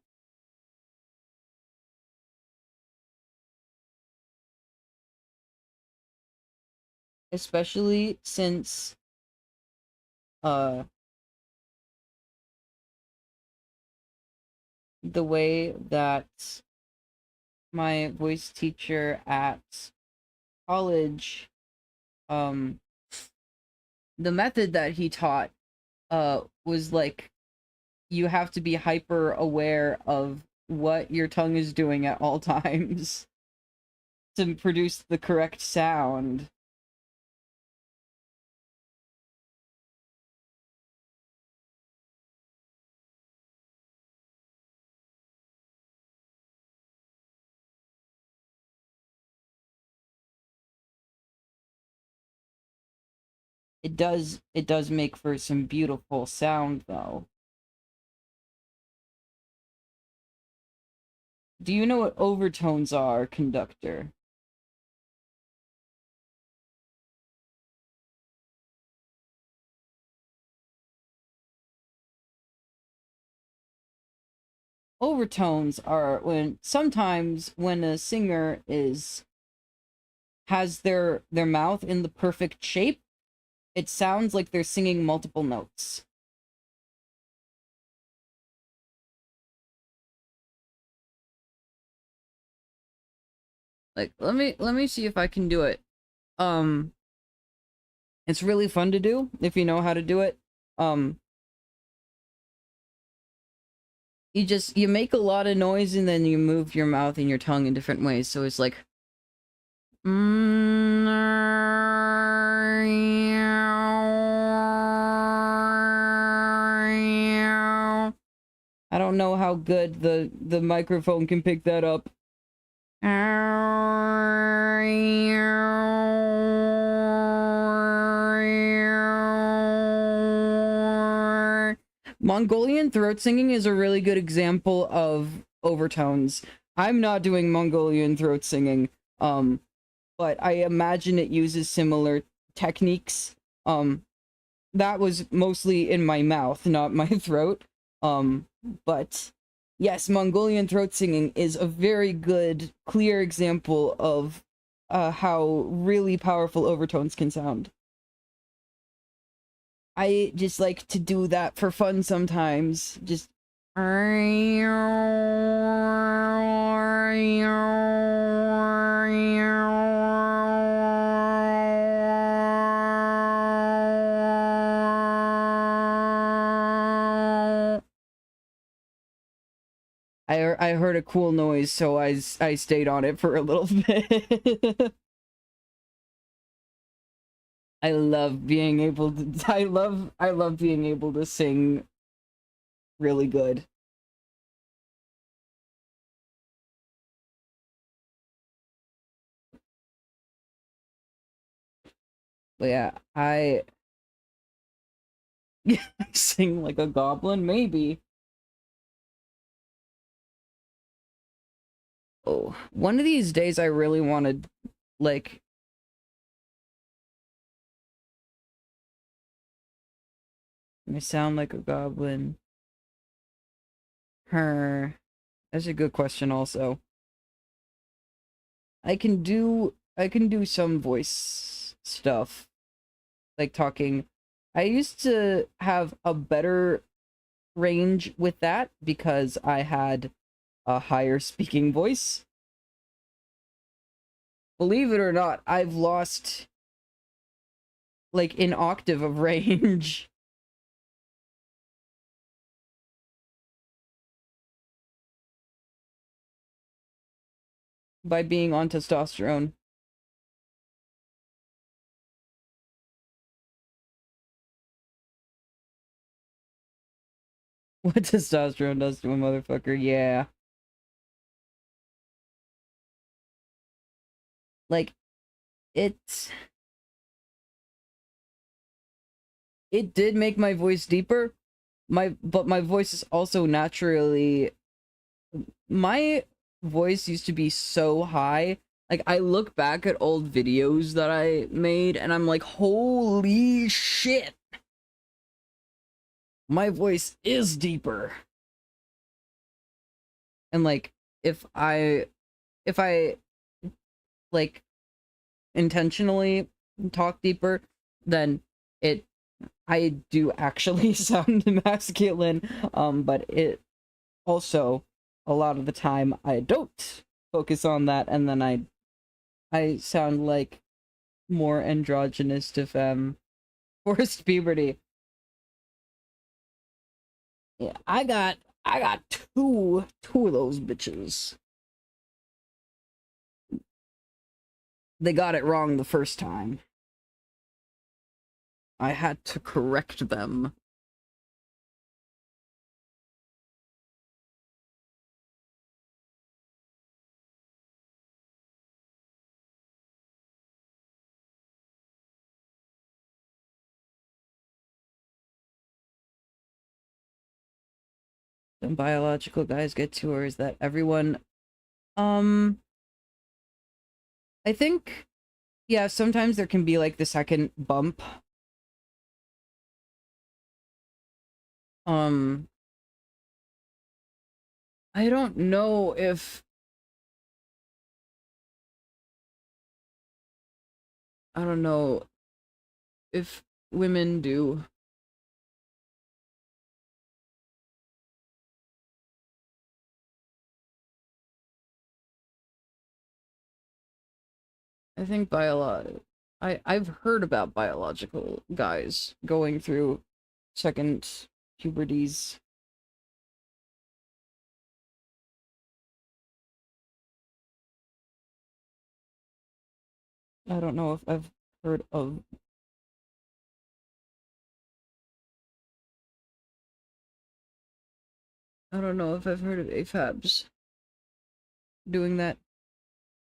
[SPEAKER 1] Especially since uh the way that my voice teacher at college, um the method that he taught was like you have to be hyper aware of what your tongue is doing at all times to produce the correct sound. It does make for some beautiful sound though. Do you know what overtones are, conductor? Overtones are when sometimes when a singer has their mouth in the perfect shape, it sounds like they're singing multiple notes. Like let me see if I can do it. Um it's really fun to do if you know how to do it. Um you make a lot of noise and then you move your mouth and your tongue in different ways. So it's like I don't know how good the microphone can pick that up. Mongolian throat singing is a really good example of overtones. I'm not doing Mongolian throat singing, but I imagine it uses similar techniques. That was mostly in my mouth, not my throat. But yes, Mongolian throat singing is a very good, clear example of how really powerful overtones can sound. I just like to do that for fun sometimes. Just. I heard a cool noise, so I stayed on it for a little bit. I love being able to I love being able to sing really good. But yeah, I sing like a goblin, maybe. Oh, one of these days I really wanted, like, I sound like a goblin. Her. That's a good question also. I can do some voice stuff, like talking. I used to have a better range with that because I had a higher speaking voice. Believe it or not, I've lost like an octave of range by being on testosterone. What testosterone does to a motherfucker, yeah. Like, it's... It did make my voice deeper, but my voice is also naturally... My voice used to be so high. Like, I look back at old videos that I made, and I'm like, holy shit! My voice is deeper. And, like, if I, like, intentionally talk deeper, then I do actually sound masculine, but it also, a lot of the time, I don't focus on that, and then I sound like more androgynous if forced puberty. Yeah, I got two of those bitches. They got it wrong the first time. I had to correct them. Some biological guys get to, or is that everyone? Um, I think, yeah, sometimes there can be like the second bump. Um, I don't know if, I don't know if women do. I think I've heard about biological guys going through second puberties. I don't know if I've heard of I don't know if I've heard of AFABs doing that.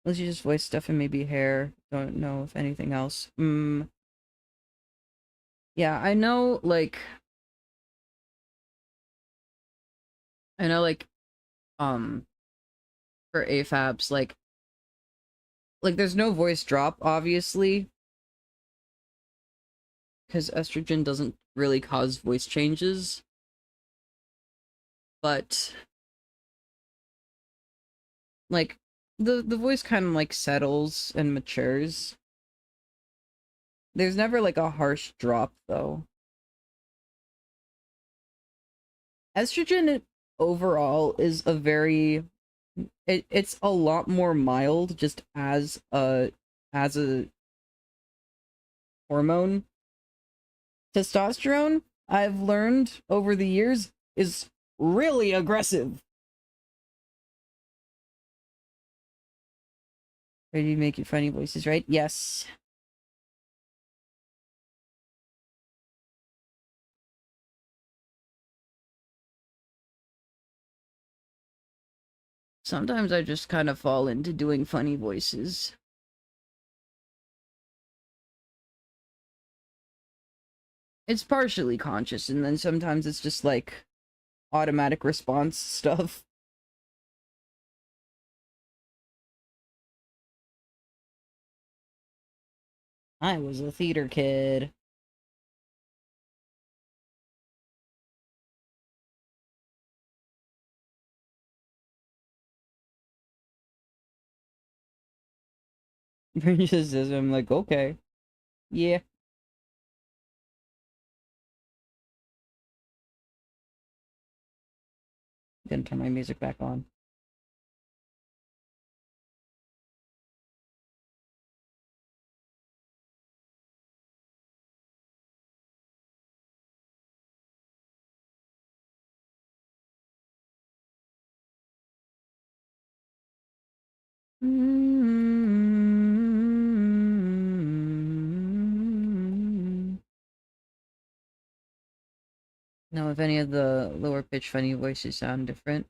[SPEAKER 1] Unless you just voice stuff and maybe hair. Don't know if anything else. Yeah, I know like um for AFABs, like there's no voice drop, obviously, because estrogen doesn't really cause voice changes. But like the voice kind of like settles and matures. There's never like a harsh drop though. Estrogen overall is a very it's a lot more mild just as a hormone. Testosterone, I've learned over the years, is really aggressive. Ready to make your funny voices, right? Yes. Sometimes I just kind of fall into doing funny voices. It's partially conscious, and then sometimes it's just like automatic response stuff. I was a theater kid. Princess says, I'm like, okay. Yeah. Gonna turn my music back on. Know if any of the lower pitch funny voices sound different.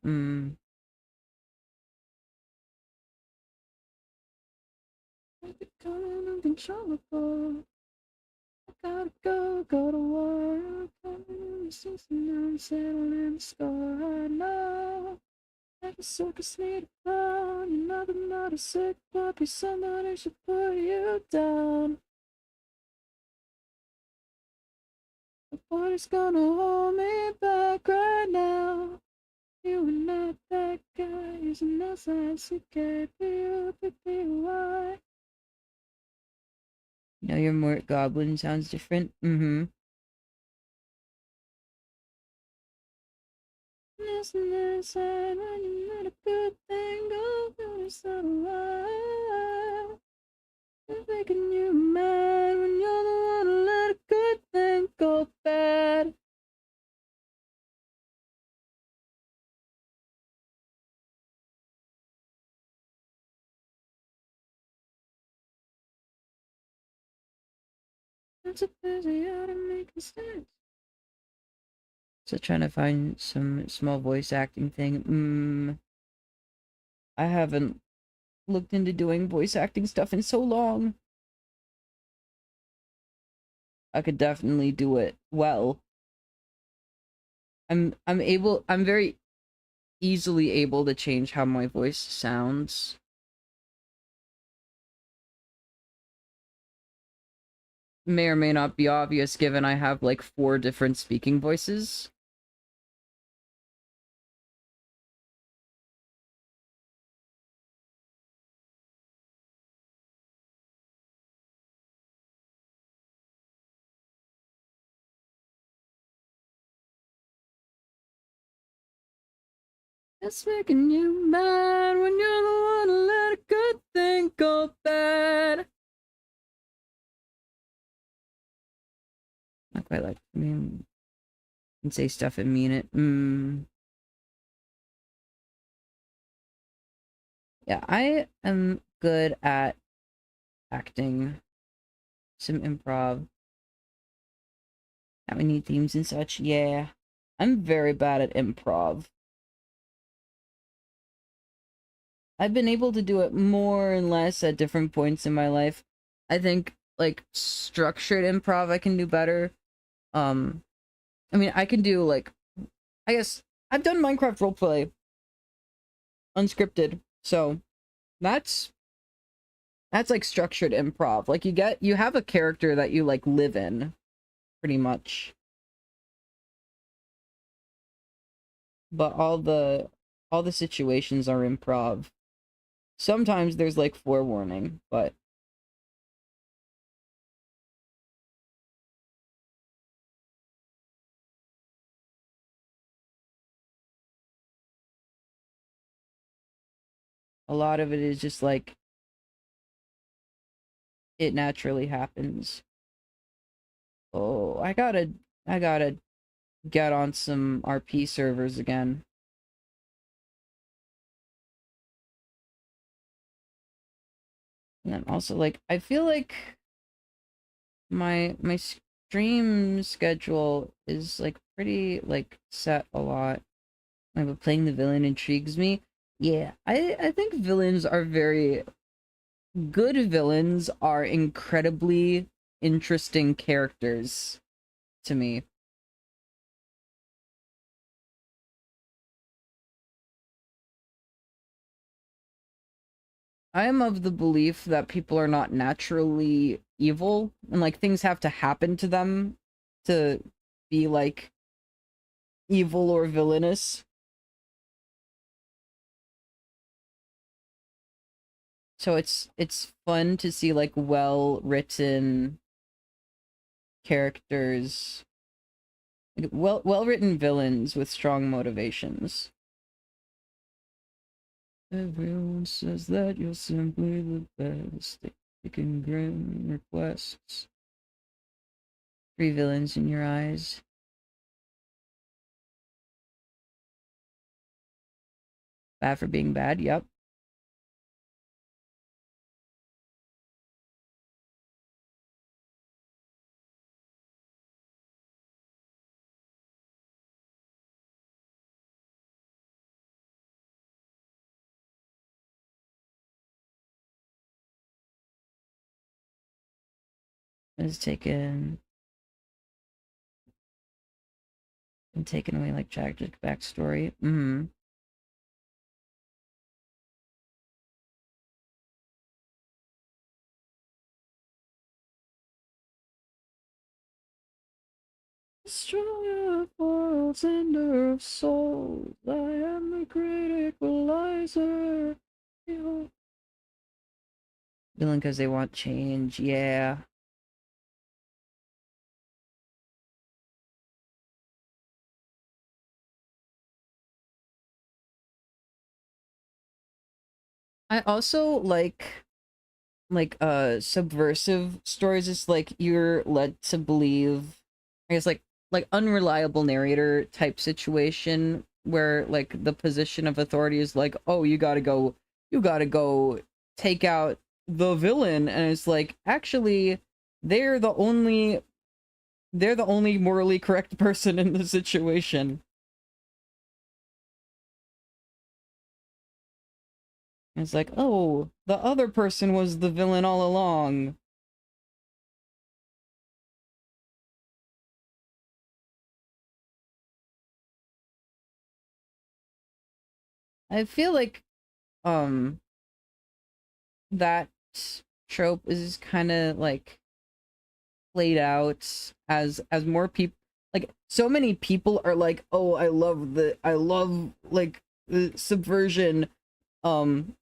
[SPEAKER 1] Becoming uncontrollable. I gotta go to war. Coming to settle in the score. I know. Like a circus need a clown. You're nothing but a sick puppy. Somebody should put you down. Nobody's gonna hold me back right now. You are not that guy. Using us as a KPUPPY. Know your Mort Goblin sounds different? Listen inside when you let a good thing go. Notice that alive. It's making you mad when you're the one who let a good thing go bad. I'm so busy out of making sense. So trying to find some small voice acting thing. I haven't looked into doing voice acting stuff in so long. I could definitely do it well. I'm very easily able to change how my voice sounds. May or may not be obvious given I have like 4 different speaking voices. It's making you mad when you're the one who let a good thing go bad. Not quite like, I mean, and say stuff and mean it. Yeah, I am good at acting. Some improv. Now we need themes and such. Yeah. I'm very bad at improv. I've been able to do it more and less at different points in my life. I think, like, structured improv I can do better. I mean, I can do, like, I guess, I've done Minecraft roleplay. Unscripted. So, that's like structured improv. Like, you have a character that you, like, live in, pretty much. But all the situations are improv. Sometimes there's, like, forewarning, but a lot of it is just, like, it naturally happens. Oh, I gotta get on some RP servers again. And then also, like, I feel like my stream schedule is, like, pretty, like, set a lot. Like, but playing the villain intrigues me. Yeah, I think villains are very good. Villains are incredibly interesting characters to me. I am of the belief that people are not naturally evil, and, like, things have to happen to them to be, like, evil or villainous. So it's fun to see, like, well-written characters, like, well-written villains with strong motivations. Everyone says that you're simply the best. They can grant requests. 3 villains in your eyes. Bad for being bad, yep. is taken and taken away like tragic backstory. Mm-hmm. Destroyer of worlds, ender of souls, I am the great equalizer. Villain because they want change, yeah. I also like subversive stories. It's like you're led to believe, I guess, like unreliable narrator type situation where like the position of authority is like, oh, you gotta go take out the villain, and it's like, actually they're the only morally correct person in the situation. And it's like, oh, the other person was the villain all along. I feel like um that trope is kind of like played out as more people, like so many people are like, oh, I love like the subversion, and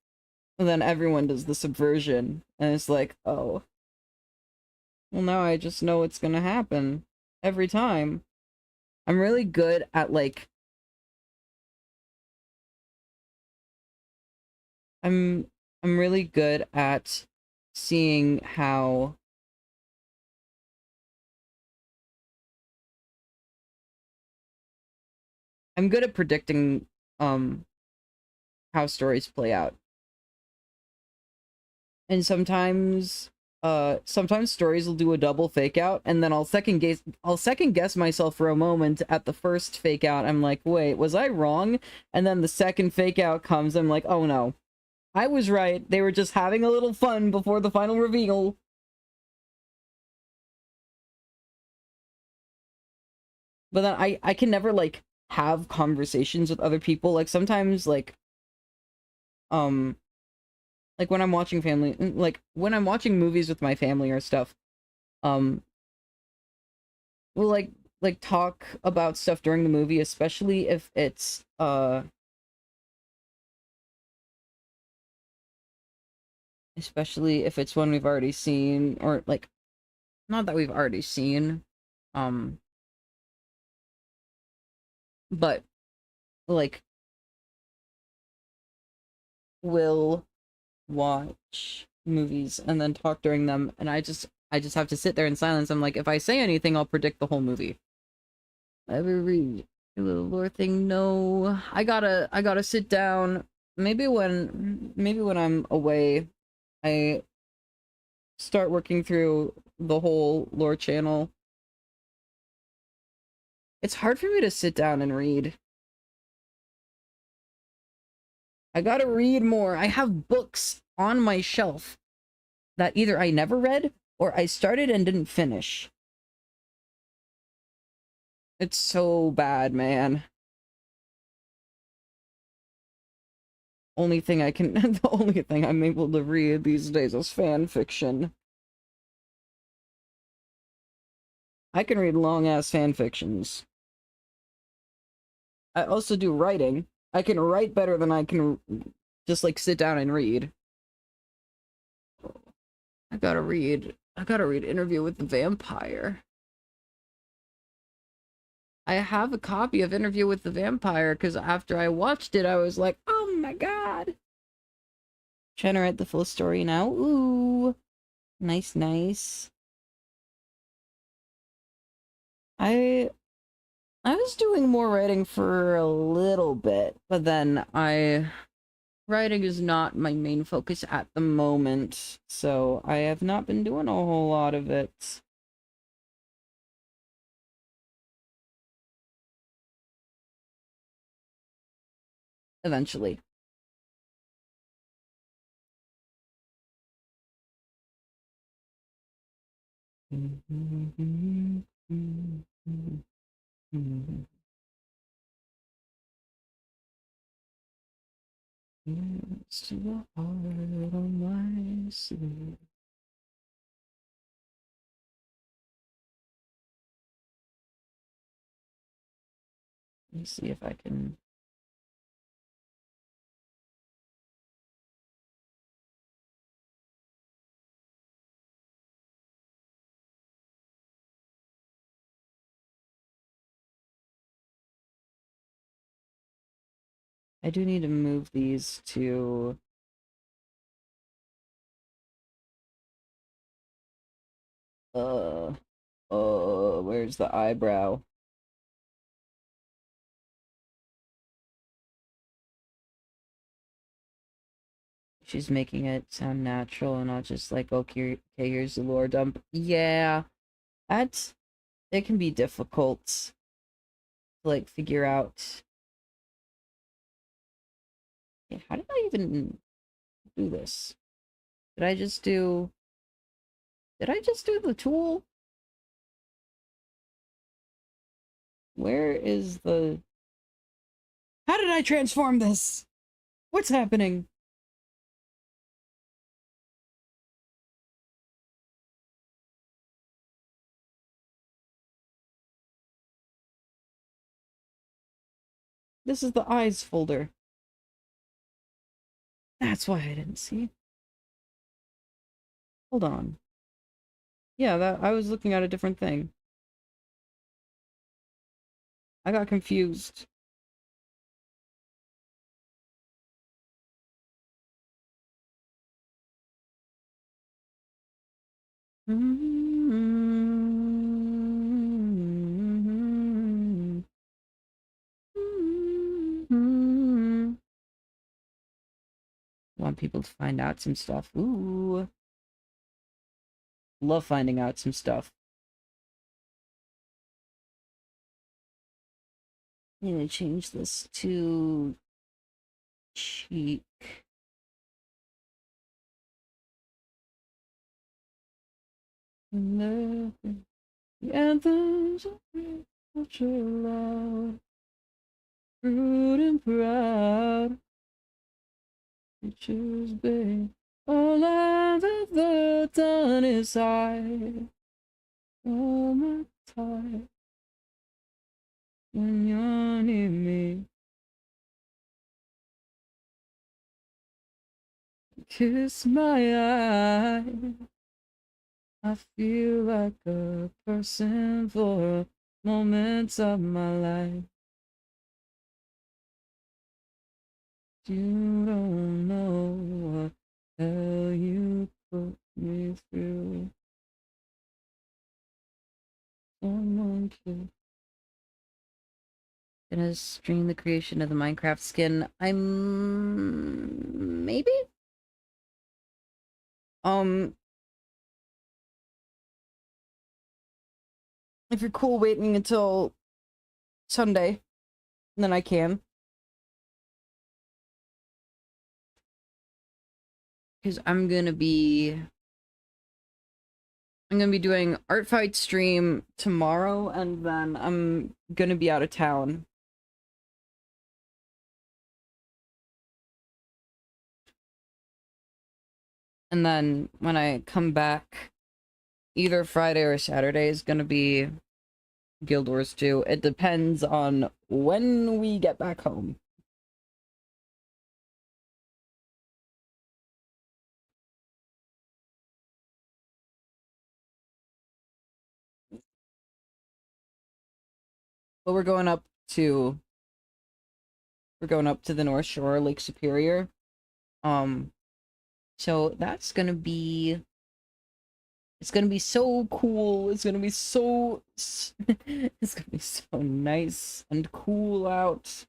[SPEAKER 1] then everyone does the subversion, and it's like, oh, well, now I just know what's gonna happen every time. I'm really good at like, i'm I'm really good at seeing how, I'm good at predicting um how stories play out. And sometimes stories will do a double fake out, and then I'll second guess myself for a moment at the first fake out. I'm like, wait, was I wrong? And then the second fake out comes, I'm like, oh no, I was right. They were just having a little fun before the final reveal. But then I can never like have conversations with other people. Like sometimes um like when I'm watching when I'm watching movies with my family or stuff, um we'll like talk about stuff during the movie, especially if it's one we've already seen, or like, not that we've already seen, um but like we'll watch movies and then talk during them, and I just have to sit there in silence. I'm like, if I say anything, I'll predict the whole movie. Ever read a little lore thing? No. I gotta sit down. Maybe when I'm away, I start working through the whole lore channel. It's hard for me to sit down and read. I gotta read more. I have books on my shelf that either I never read or I started and didn't finish. It's so bad, man. The only thing I'm able to read these days is fan fiction. I can read long-ass fan fictions. I also do writing. I can write better than I can just like sit down and read. I gotta read Interview with the Vampire. I have a copy of Interview with the Vampire because after I watched it, I was like, oh my god. Trying to write the full story now. Ooh. Nice, nice. I I was doing more writing for a little bit, but then writing is not my main focus at the moment, so I have not been doing a whole lot of it. Eventually. It's to the heart on my sleeve. Let me see if I can. I do need to move these to where's the eyebrow? She's making it sound natural and not just like, okay, here's the lore dump. Yeah, that's, it can be difficult to like figure out. Yeah, how did I even do this? Did I just do the tool? Where is the... How did I transform this? What's happening? This is the eyes folder. That's why I didn't see. Hold on. Yeah, that I was looking at a different thing. I got confused. Want people to find out some stuff. Ooh. Love finding out some stuff. I'm gonna change this to cheek. And the anthems of such loud, rude and proud. Pictures, babe. All I've ever done is hide. All my time when you're near me. Kiss my eye. I feel like a person for moments of my life. You don't know what hell you put me through. Someone could... Gonna stream the creation of the Minecraft skin. I'm... maybe? If you're cool waiting until Sunday, then I can. Because I'm gonna be doing Art Fight stream tomorrow, and then I'm gonna be out of town. And then when I come back, either Friday or Saturday is gonna be Guild Wars 2. It depends on when we get back home. But we're going up to the North Shore, Lake Superior. So that's gonna be... it's gonna be so cool. It's gonna be so... it's gonna be so nice and cool out.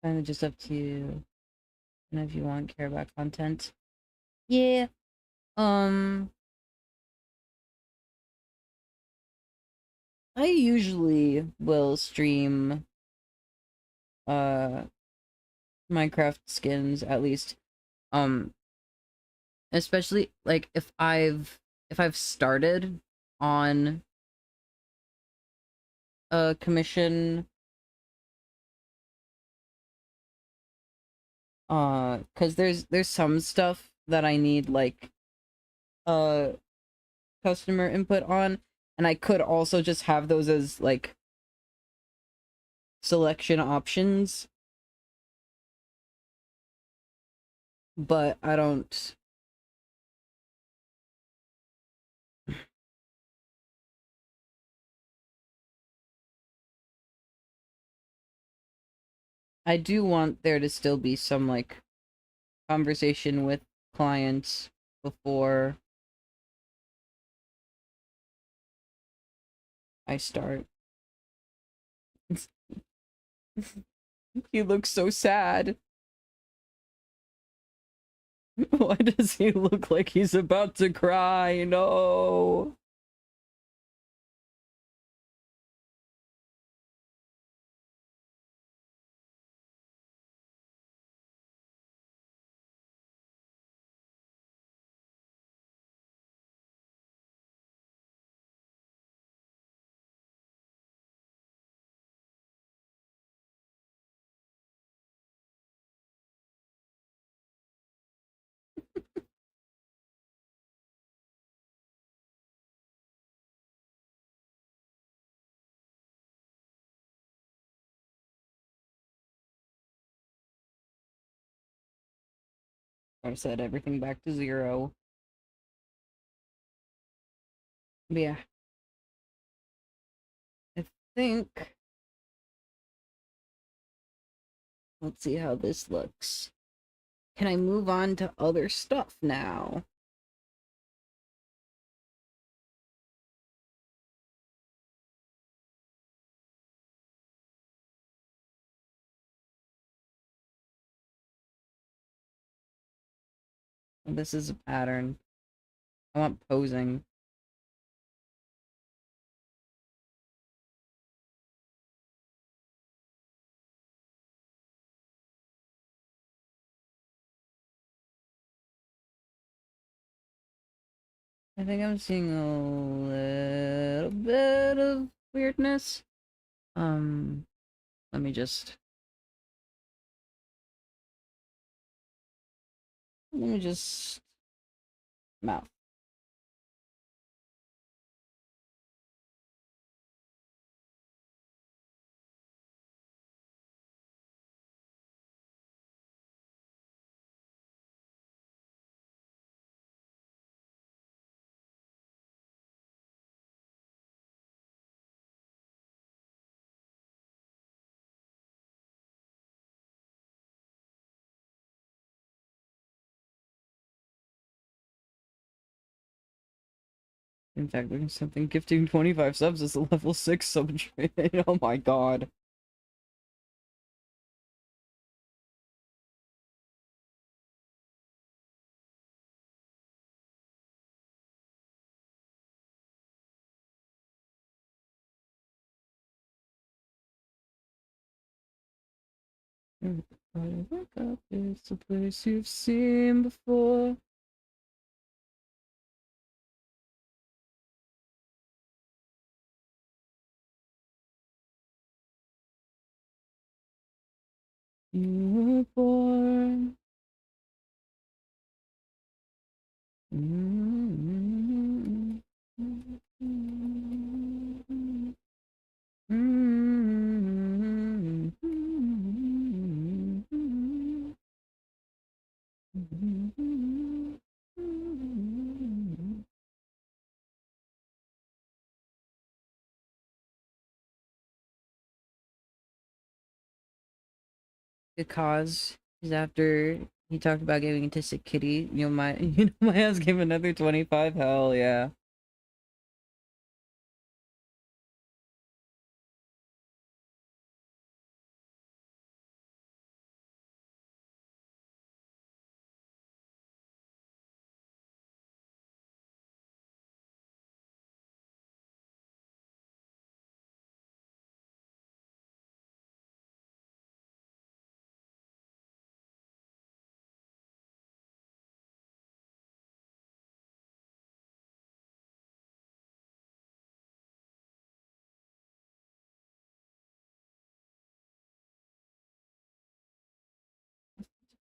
[SPEAKER 1] Kind of just up to you. And if you want, care about content. Yeah. I usually will stream uh Minecraft skins at least. Um especially like if I've started on a commission, cuz there's some stuff that I need like uh customer input on, and I could also just have those as like selection options, but I don't. I do want there to still be some like conversation with clients before I start. He looks so sad. Why does he look like he's about to cry? No. I set everything back to 0. But yeah, I think. Let's see how this looks. Can I move on to other stuff now? This is a pattern. I want posing. I think I'm seeing a little bit of weirdness. Um, let me just... Let me just... Mouth. In fact, there's something gifting 25 subs as a level 6 sub trade. Oh my god. Everybody wake up, it's a place you've seen before. You were born. Because is after he talked about giving it to Sick Kitty, my ass gave another 25. Hell yeah.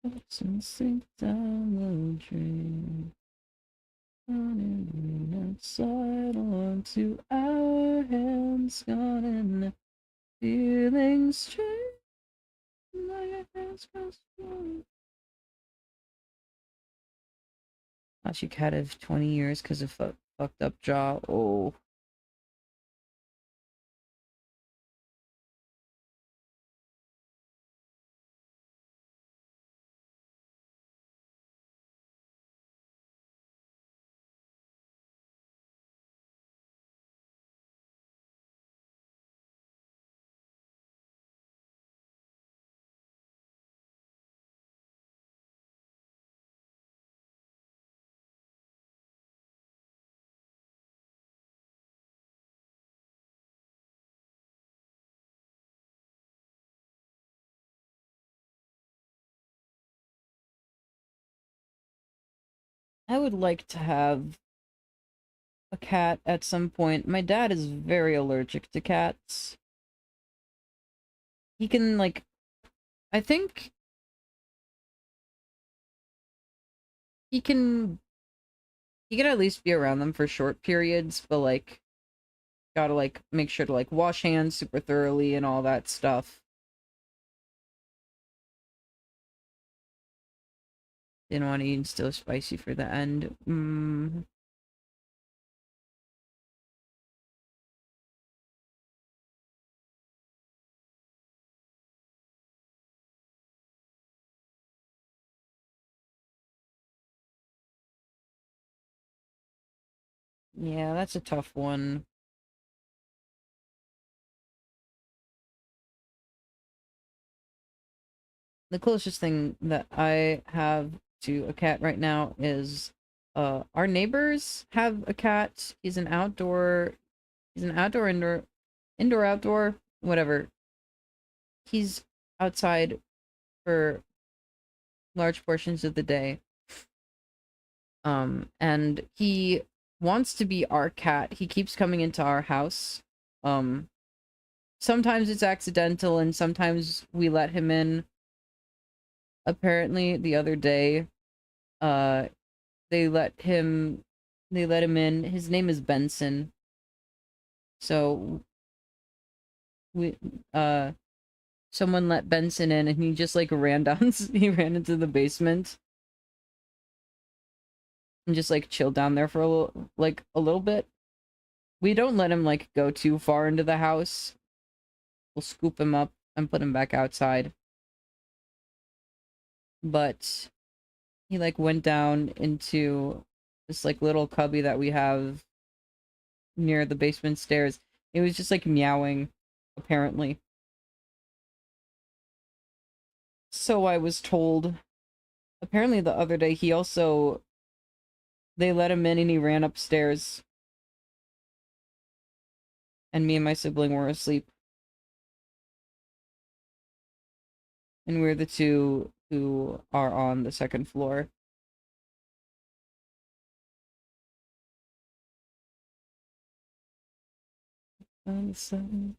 [SPEAKER 1] Let's sink down the drain. Running outside onto our hands, gone and feeling strange. My hands crossed. She cat of 20 years because of fucked up jaw. Oh. I would like to have a cat at some point. My dad is very allergic to cats. He can, like, I think he can at least be around them for short periods, but like gotta like make sure to like wash hands super thoroughly and all that stuff. Didn't want to eat still spicy for the end. Yeah, that's a tough one. The closest thing that I have to a cat right now is our neighbors have a cat. He's an outdoor indoor outdoor, whatever. He's outside for large portions of the day. And he wants to be our cat. He keeps coming into our house. Sometimes it's accidental and sometimes we let him in. Apparently the other day, uh they let him in. His name is Benson. So we someone let Benson in and he just like ran down he ran into the basement and just like chilled down there for a little bit. We don't let him like go too far into the house. We'll scoop him up and put him back outside. But he like went down into this like little cubby that we have near the basement stairs. It was just like meowing, apparently. So I was told. Apparently the other day they let him in and he ran upstairs. And me and my sibling were asleep. And we're the two who are on the second floor. And sometimes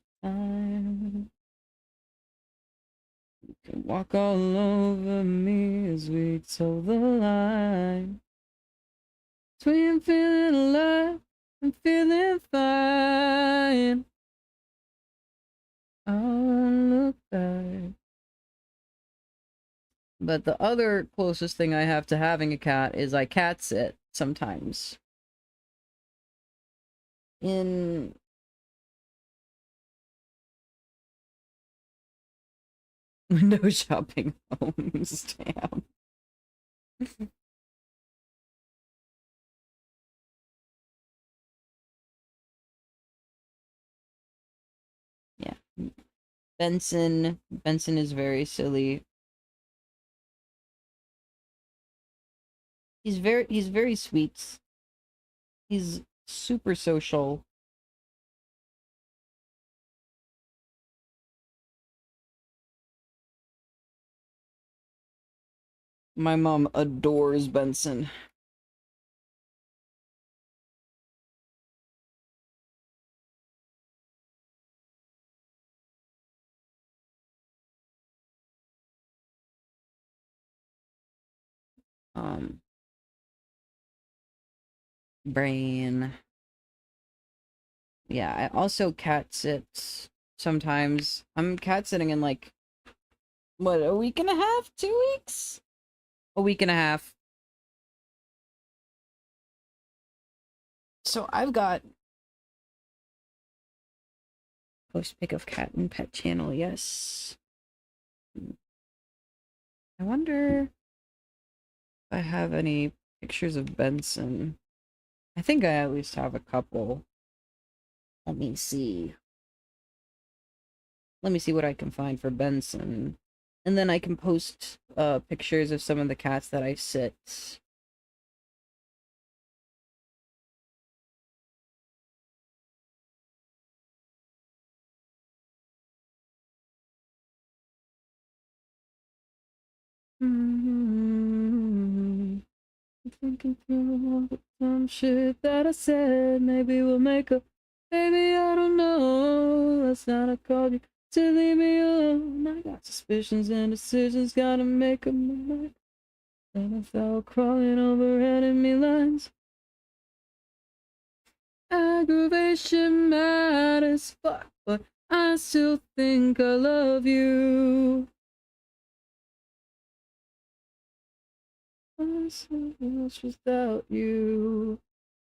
[SPEAKER 1] you can walk all over me as we toe the line. Between feeling alive and feeling fine. I won't look back. But the other closest thing I have to having a cat is I cat sit sometimes. In window shopping homes. Damn. Yeah. Benson is very silly. He's very sweet. He's super social. My mom adores Benson. Brain. Yeah, I also cat sit sometimes. I'm cat sitting in like, what, a week and a half? 2 weeks? A week and a half. So I've got post pic of cat and pet channel, yes. I wonder if I have any pictures of Benson. I think I at least have a couple. Let me see. Let me see what I can find for Benson. And then I can post pictures of some of the cats that I sit. Thinking through all the dumb shit that I said. Maybe we'll make up. Baby, I don't know. Last night I called you to leave me alone. I got suspicions and decisions, gotta make up my mind. Then I fell crawling over enemy lines. Aggravation mad as fuck, but I still think I love you. I'm so lost without you.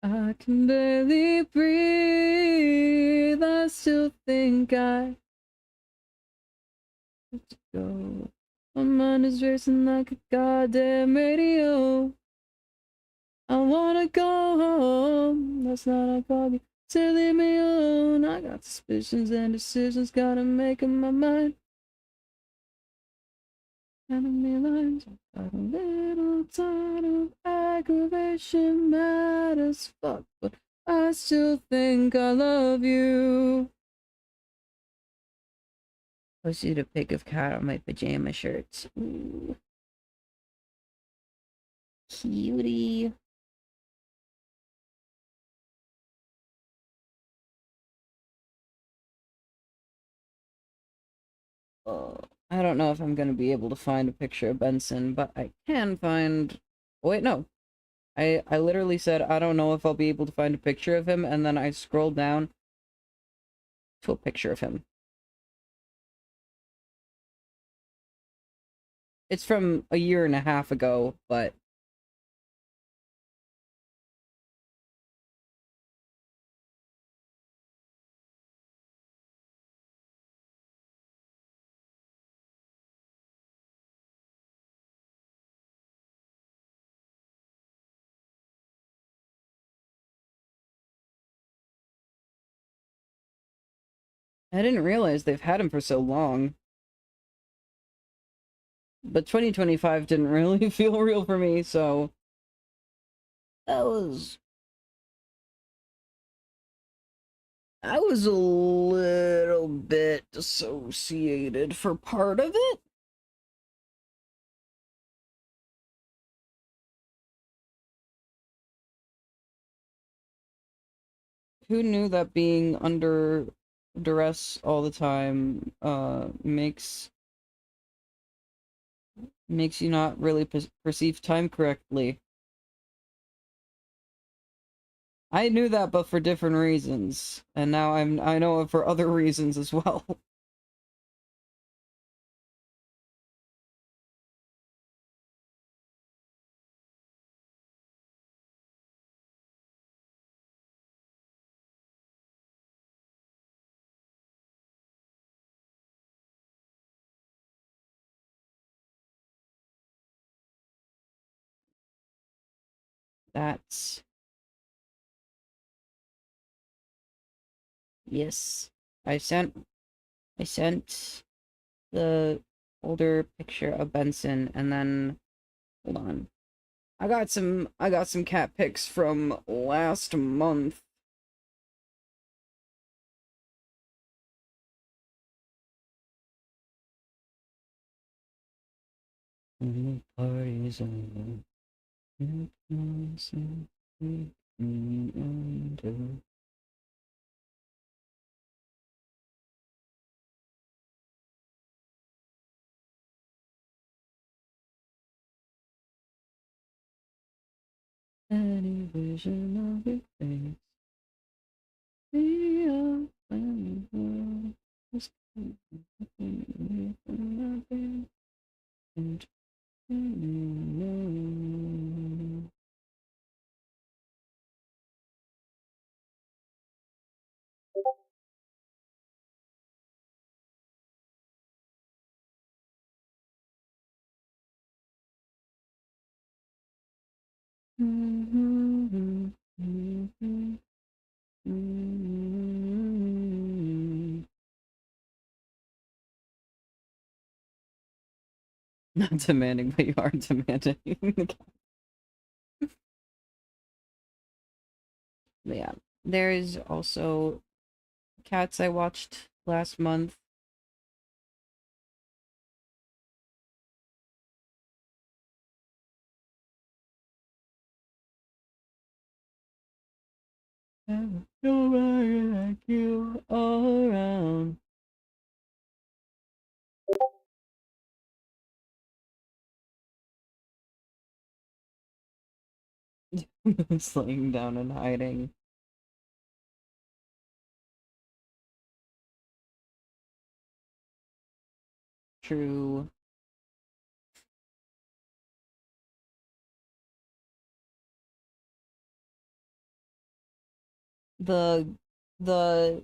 [SPEAKER 1] I can barely breathe. I still think I have to go. My mind is racing like a goddamn radio. I wanna go home. Last night I called you to leave me alone. I got suspicions and decisions, gotta make up my mind. Enemy lines, I got a little tired of aggravation, mad as fuck, but I still think I love you. Posted a pic of cat on my pajama shirts. Ooh. Cutie. I don't know if I'm gonna be able to find a picture of Benson, but I can find... Oh, wait, no. I literally said I don't know if I'll be able to find a picture of him, and then I scrolled down to a picture of him. It's from a year and a half ago, but... I didn't realize they've had him for so long. But 2025 didn't really feel real for me, so... I was a little bit dissociated for part of it. Who knew that being under duress all the time makes you not really perceive time correctly? I knew that, but for different reasons, and now I know it for other reasons as well. That's... Yes. I sent the older picture of Benson, and then hold on. I got some cat pics from last month. The party's over. It wasn't with me until Any vision of your face. We are finding love. Just looking away from nothing. And turning Not demanding, but you are demanding. Yeah, there's also Cats I watched last month. Nobody like you all around. Slaying down and hiding. True. The the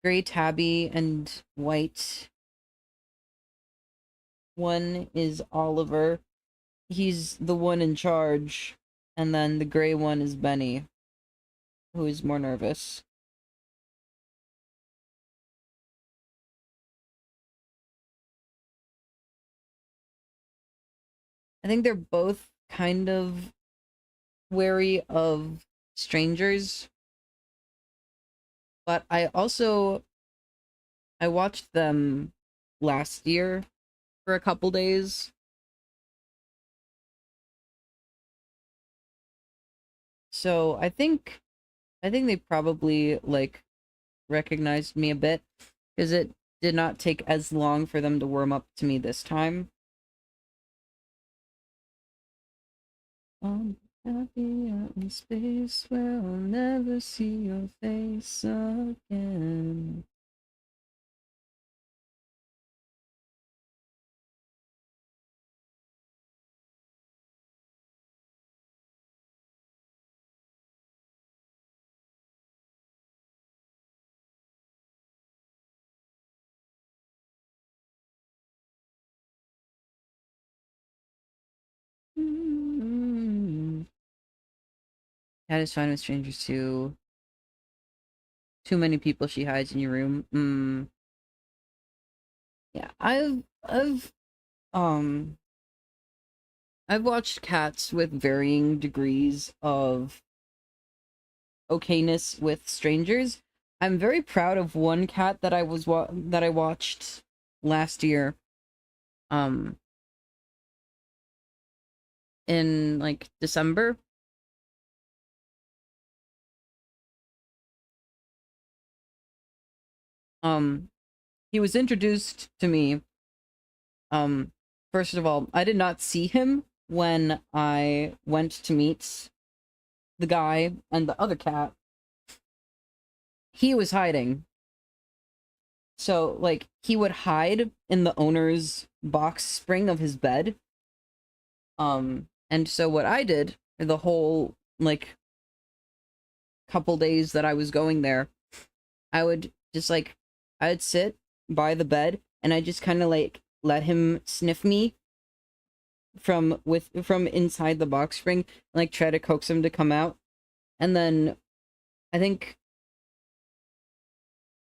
[SPEAKER 1] gray tabby and white one is Oliver. He's the one in charge. And then the gray one is Benny, who is more nervous. I think they're both kind of wary of strangers. But I watched them last year for a couple days. So I think they probably like recognized me a bit because it did not take as long for them to warm up to me this time. I'll be out in space where I'll never see your face again. Cat is fine with strangers too. Too many people she hides in your room. Yeah, um I've watched cats with varying degrees of okayness with strangers. I'm very proud of one cat that I watched last year. Um in like December. Um he was introduced to me. Um First of all, I did not see him when I went to meet the guy and the other cat. He was hiding. So, like, he would hide in the owner's box spring of his bed. And so what I did the whole, like, couple days that I was going there, I would just, like, I would sit by the bed and I just kind of, like, let him sniff me from inside the box spring, and, like, try to coax him to come out. And then I think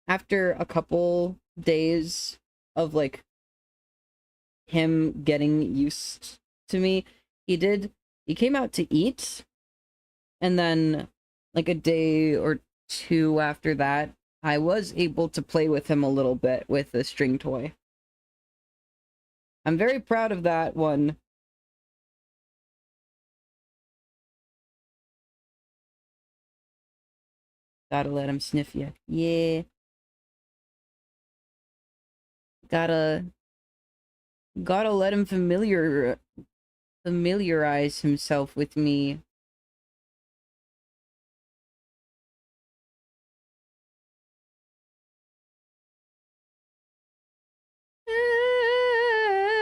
[SPEAKER 1] after a couple days of, like, him getting used to me, he came out to eat, and then like a day or two after that, I was able to play with him a little bit with the string toy. I'm very proud of that one. Gotta let him sniff you. Yeah. Gotta let him familiarize himself with me.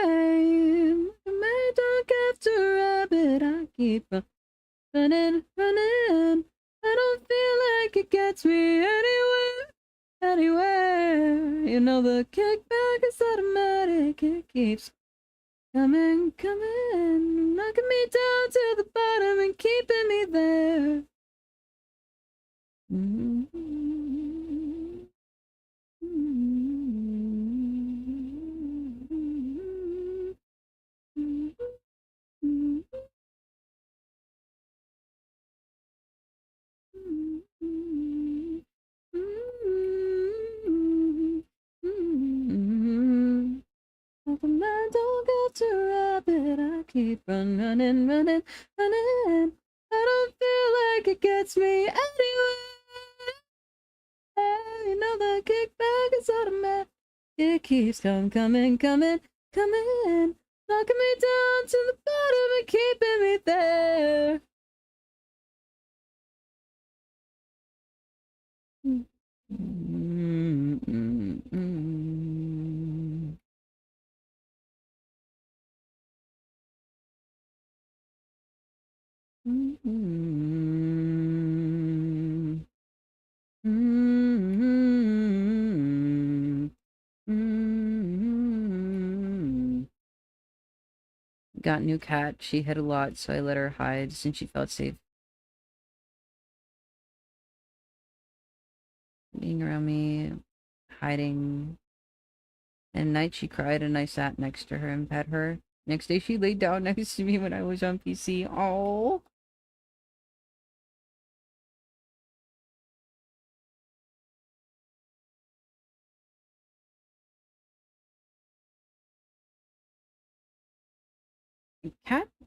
[SPEAKER 1] I'm a mad dog after rabbit. I keep running, running. I don't feel like it gets me anywhere, anywhere. You know the kickback is automatic. It keeps coming, coming, knocking me down to the bottom and keeping me there. Like a mad dog after a rabbit, I keep running, running, running. I don't feel like it gets me anywhere. You know the kickback is automatic. It keeps coming, coming, coming, coming, knocking me down to the bottom and keeping me there. Got a new cat. She hid a lot, so I let her hide since she felt safe being around me, hiding. And at night she cried and I sat next to her and pet her. Next day she laid down next to me when I was on PC. Oh.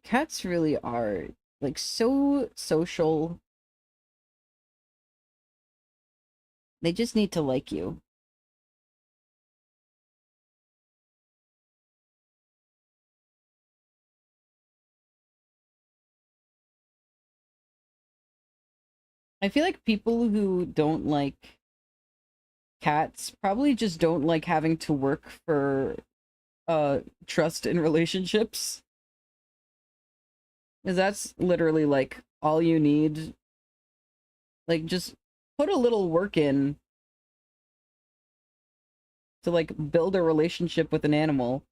[SPEAKER 1] Cats really are like so social. They just need to like you. I feel like people who don't like cats probably just don't like having to work for trust in relationships. Because that's literally like all you need. Like just put a little work in to like build a relationship with an animal.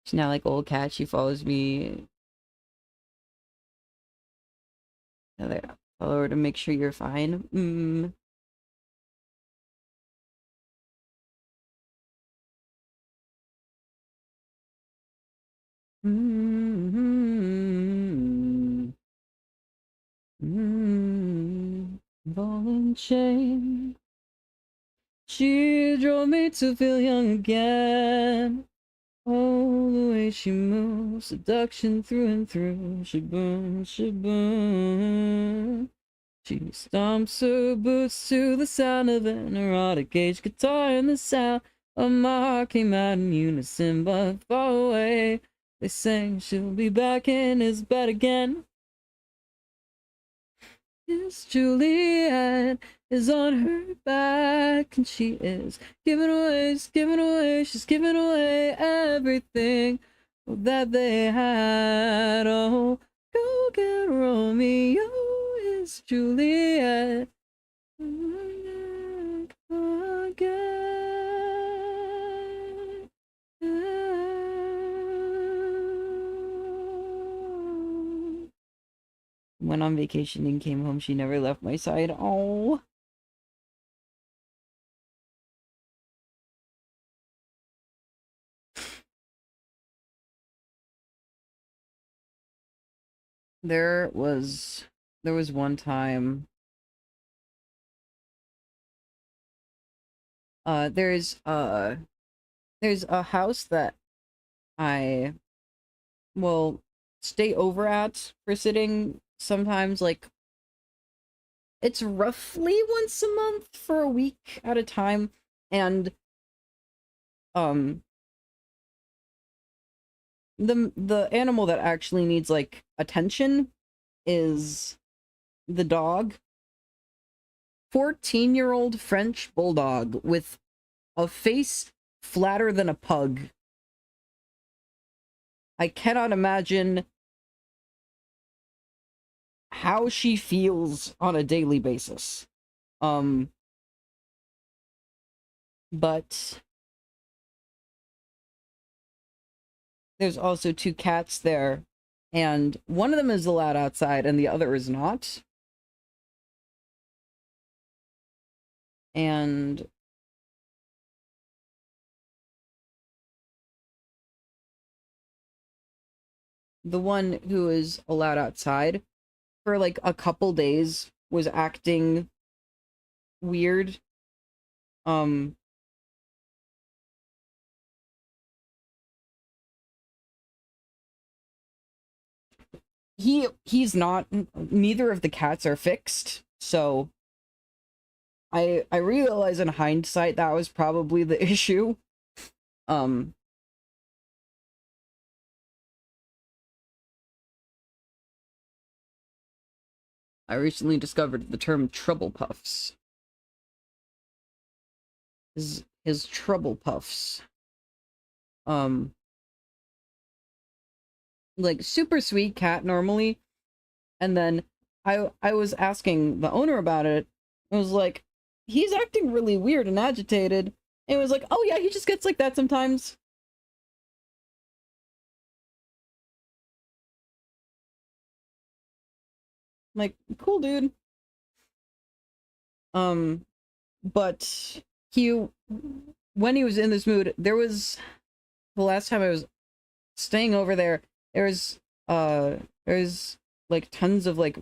[SPEAKER 1] She's now like old cat, she follows me. I follow her to make sure you're fine. Ball and chain. She drove me to feel young again. Oh, the way she moves, seduction through and through. Shaboom, shaboom. She stomps her boots to the sound of an erotic gauge guitar, and the sound of my heart came out in unison, but far away. They sang she'll be back in his bed again. Yes, Juliet is on her back, and she is giving away, she's giving away everything that they had. Oh, go get Romeo, it's Juliet. Went on vacation and came home. She never left my side. Oh. There was one time. There's a house that I will stay over at for sitting sometimes, like it's roughly once a month for a week at a time, and um the animal that actually needs like attention is the dog. 14-year-old French bulldog with a face flatter than a pug. I cannot imagine how she feels on a daily basis. But there's also 2 cats there, and one of them is allowed outside and the other is not. And the one who is allowed outside for like a couple days was acting weird. He's not, neither of the cats are fixed, so I realize in hindsight that was probably the issue. I recently discovered the term trouble puffs. His trouble puffs. Like super sweet cat normally, and then I was asking the owner about it. I was like, he's acting really weird and agitated. And it was like, oh yeah, he just gets like that sometimes. I'm like, cool dude. But he, when he was in this mood, there was, the last time I was staying over there, there's like tons of like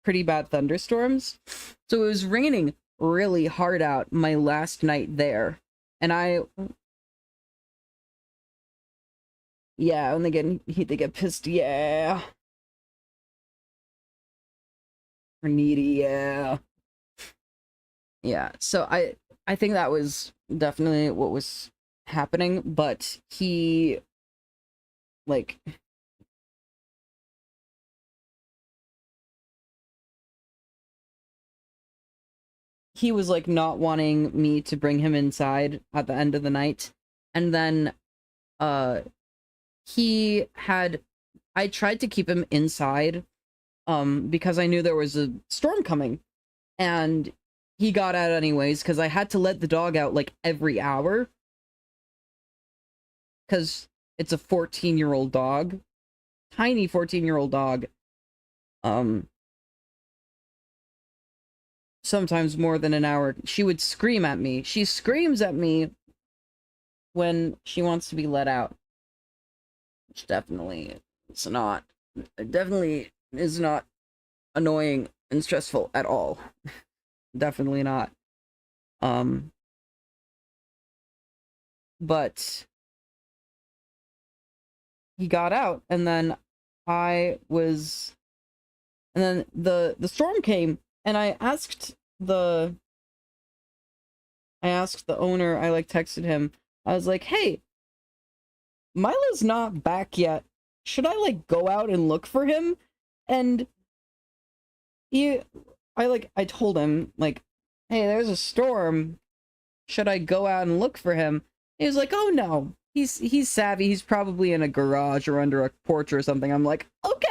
[SPEAKER 1] pretty bad thunderstorms. So it was raining really hard out my last night there. And yeah, when they get pissed, yeah. Or needy, yeah. Yeah, so I think that was definitely what was happening, but he, like, he was like not wanting me to bring him inside at the end of the night. And then he had, I tried to keep him inside because I knew there was a storm coming, and he got out anyways because I had to let the dog out like every hour because it's a 14-year-old dog, tiny 14-year-old dog. Sometimes more than an hour. She would scream at me. She screams at me when she wants to be let out. Which definitely is not annoying and stressful at all. Definitely not. But he got out, and then the storm came, and I asked the owner, I like texted him, I was like, hey, Milo's not back yet. Should I like go out and look for him? And I told him like, hey, there's a storm. Should I go out and look for him? He was like, oh no. He's savvy. He's probably in a garage or under a porch or something. I'm like, okay.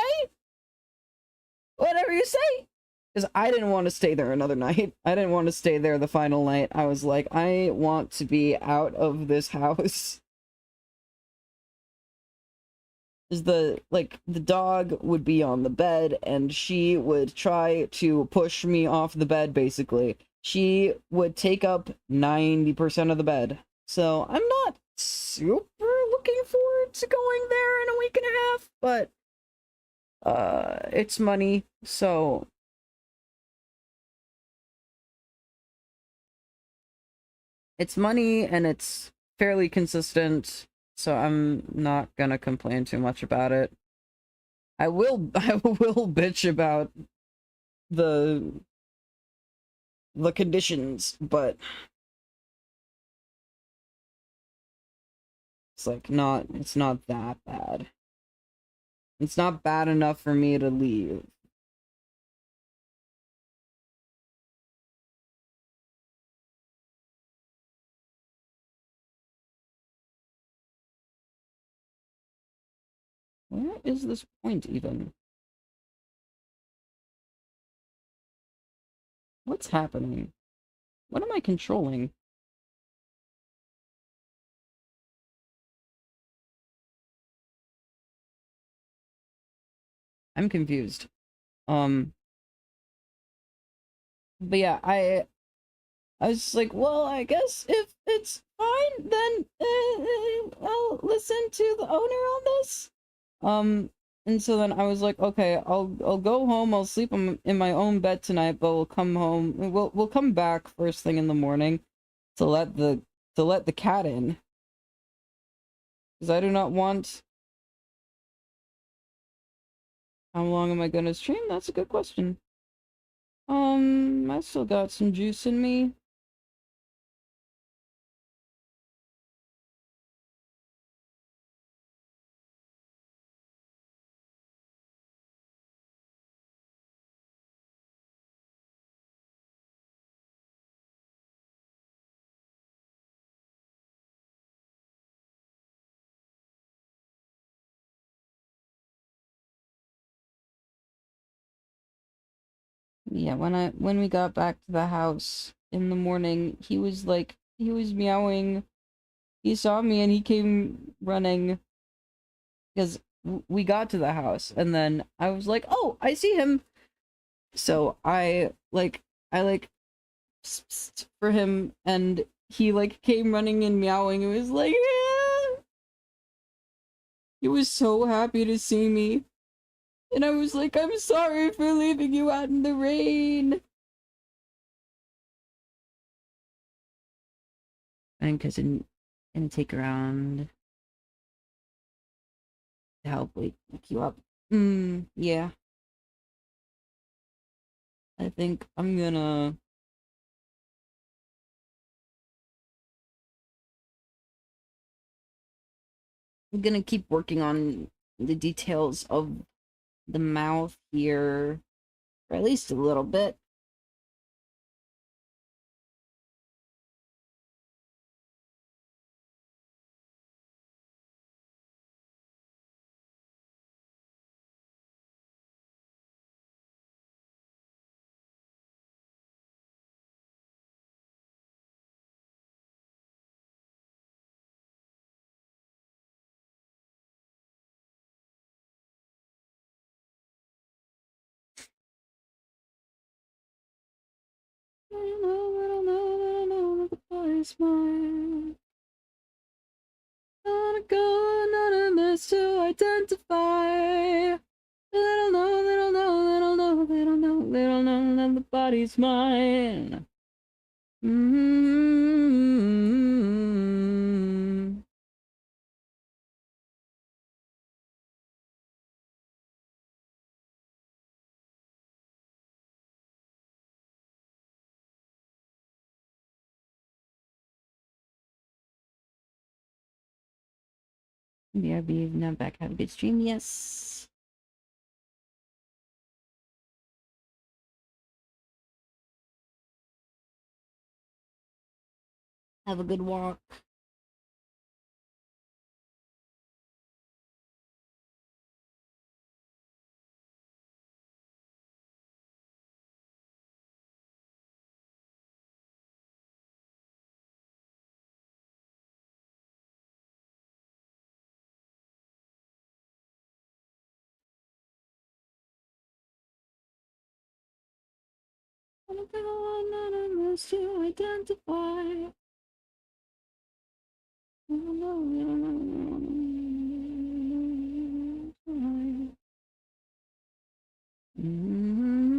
[SPEAKER 1] Whatever you say. Because I didn't want to stay there another night. I didn't want to stay there the final night. I was like, I want to be out of this house. Is the dog would be on the bed and she would try to push me off the bed, basically. She would take up 90% of the bed. So I'm not super looking forward to going there in a week and a half, but it's money, so it's money and it's fairly consistent. So I'm not gonna complain too much about it. I will bitch about the conditions, but It's like it's not that bad. It's not bad enough for me to leave. Where is this point even? What's happening? What am I controlling? I'm confused. But yeah, I was just like, well, I guess if it's fine, then I'll listen to the owner on this. And so then I was like, okay, I'll go home. I'll sleep in my own bed tonight, but we'll come home. We'll come back first thing in the morning to let the cat in, because I do not want. How long am I gonna stream? That's a good question. I still got some juice in me. Yeah, when we got back to the house in the morning, he was meowing. He saw me and he came running because we got to the house, and then I was like, "Oh, I see him." So I psst, psst for him, and he came running and meowing. It was like, "Ah!" He was so happy to see me. And I was like, "I'm sorry for leaving you out in the rain." And because I'm gonna take around to help wake you up. Yeah. I think I'm gonna keep working on the details of the mouth here for at least a little bit. I don't know, the body's mine. Not a go, not a mess to identify. Little know, little know, little know, little know, little know that the body's mine. Mm-hmm. BRB, now back. Have a good stream. Yes. Have a good walk. Not a mess to identify. Mm-hmm. Mm-hmm.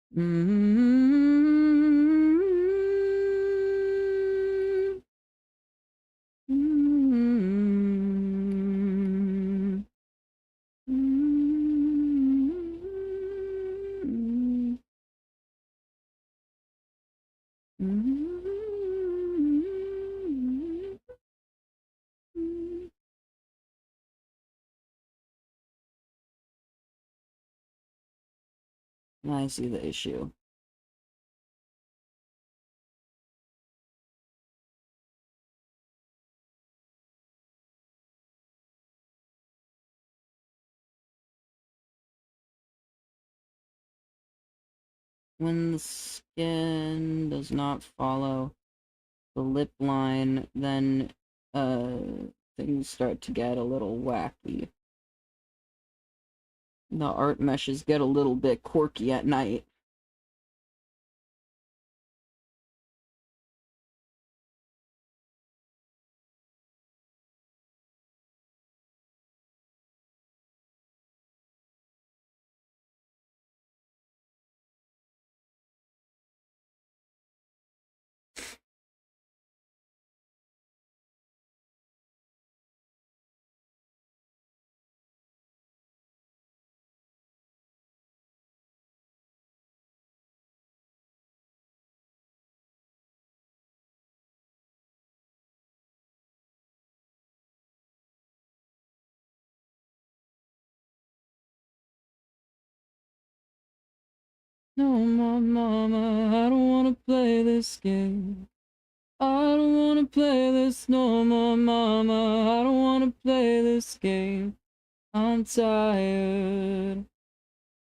[SPEAKER 1] Mm-hmm. Mm-hmm. I see the issue. When the skin does not follow the lip line, then things start to get a little wacky. The art meshes get a little bit quirky at night. No, mama, I don't wanna play this game. I don't wanna play this no more, mama. I don't wanna play this game. I'm tired.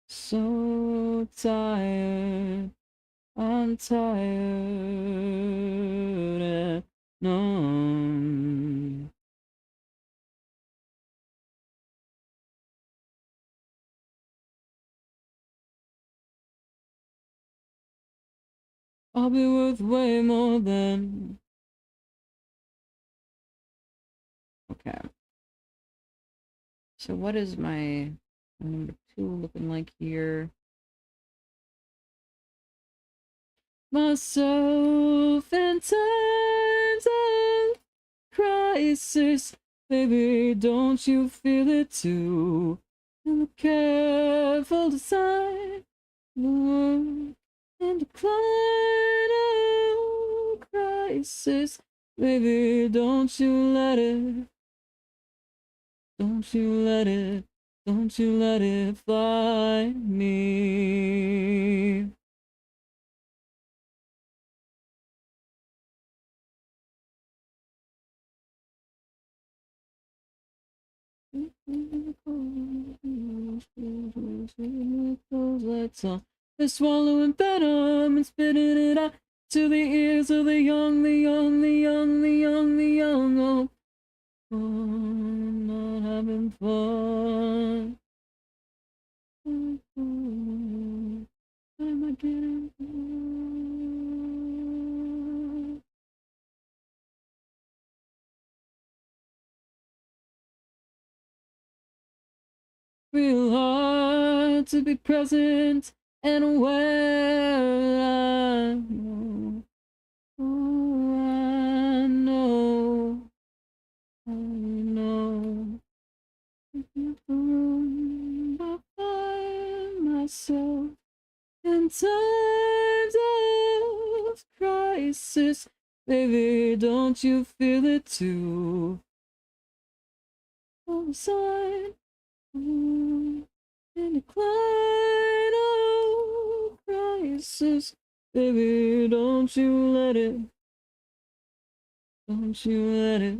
[SPEAKER 1] So tired. I'm tired and numb. I'll be worth way more than... Okay. So what is my number 2 looking like here? Myself in times of crisis. Baby, don't you feel it too? And the careful design, the work and decline of crisis. Baby, don't you let it, don't you let it, don't you let it fly me. Lights on. They're swallowing venom and spitting it out to the ears of the young, the young, the young, the young, the young. Oh, I'm not having fun. Am I getting fun? Real hard to be present and aware. I know, oh, I know, I know. In the room, I find myself in times of crisis. Baby, don't you feel it too? On the side. In decline of crisis, baby, don't you let it, don't you let it,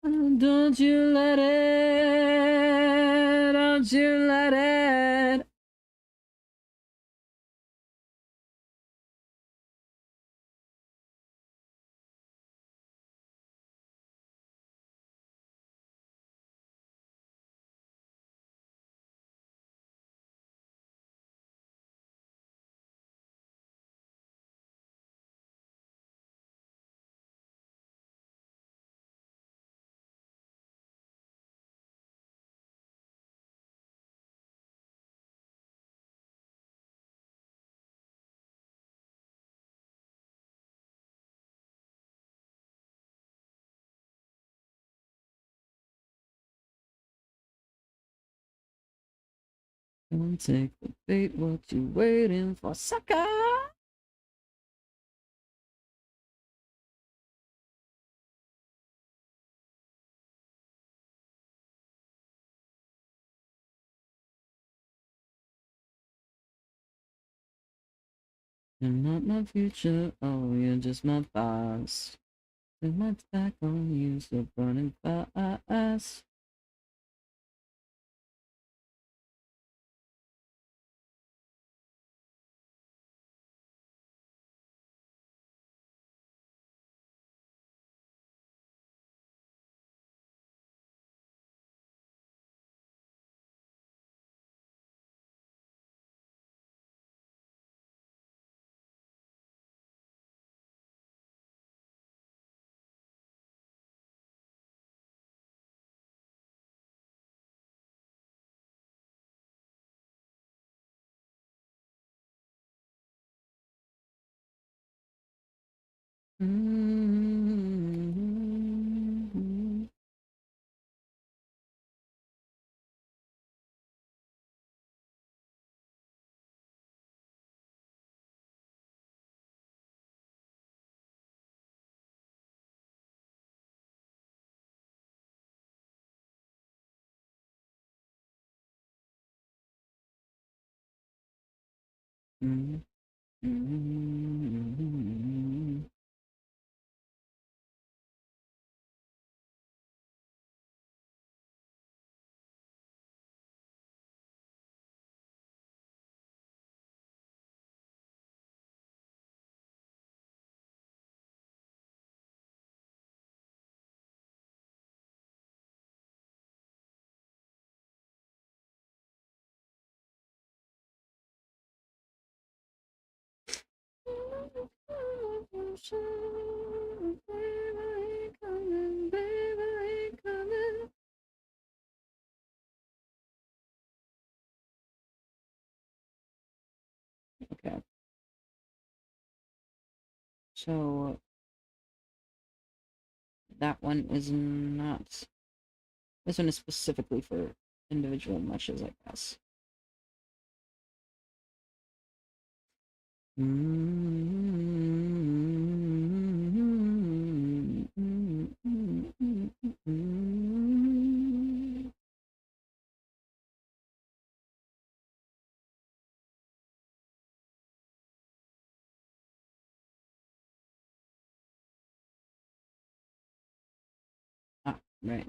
[SPEAKER 1] don't you let it, don't you let it. Don't take the bait, what you waiting for, sucker? You're not my future, oh, you're just my past. Turn my back on you, so burning fast. Mm-hmm. Mm-hmm. Mm-hmm. Okay, so that one is not. This one is specifically for individual meshes, I guess. Ah, right.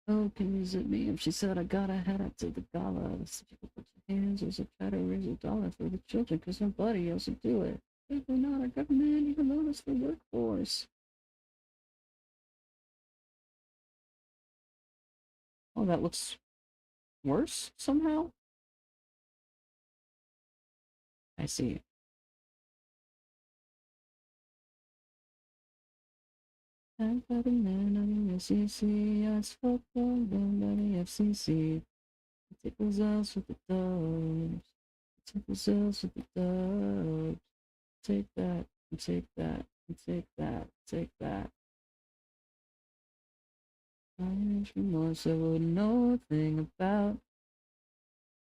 [SPEAKER 1] Oh, can you zip me? If she said I gotta head out to the gala, so you can put your hands as I try to raise a dollar for the children, because nobody else would do it. If we're not a government, even notice the workforce. Oh, that looks worse somehow? I see. I'm by the man on the FCC, I spoke on them by the FCC. Tickles us with the dubs. Tickles us with the dubs. Take that, and take that, and take that, take that. Irish remorse I would know a thing about.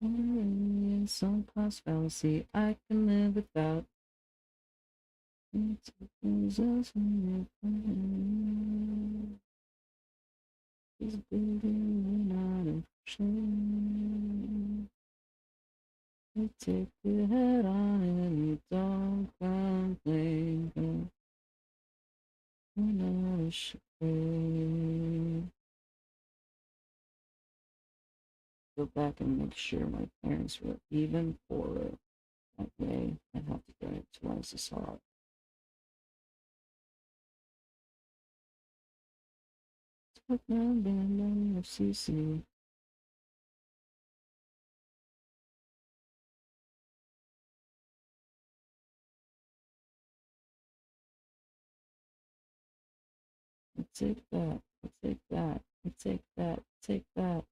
[SPEAKER 1] In some class fallacy I can live without. Tickles us when you're is building out of shame. You take your head on and you don't complain. You're not ashamed. Go back and make sure my parents were even poorer. That way, I'd have to get it twice as hard. Took my band on the FCC. I take that, I take that, I take that, take that.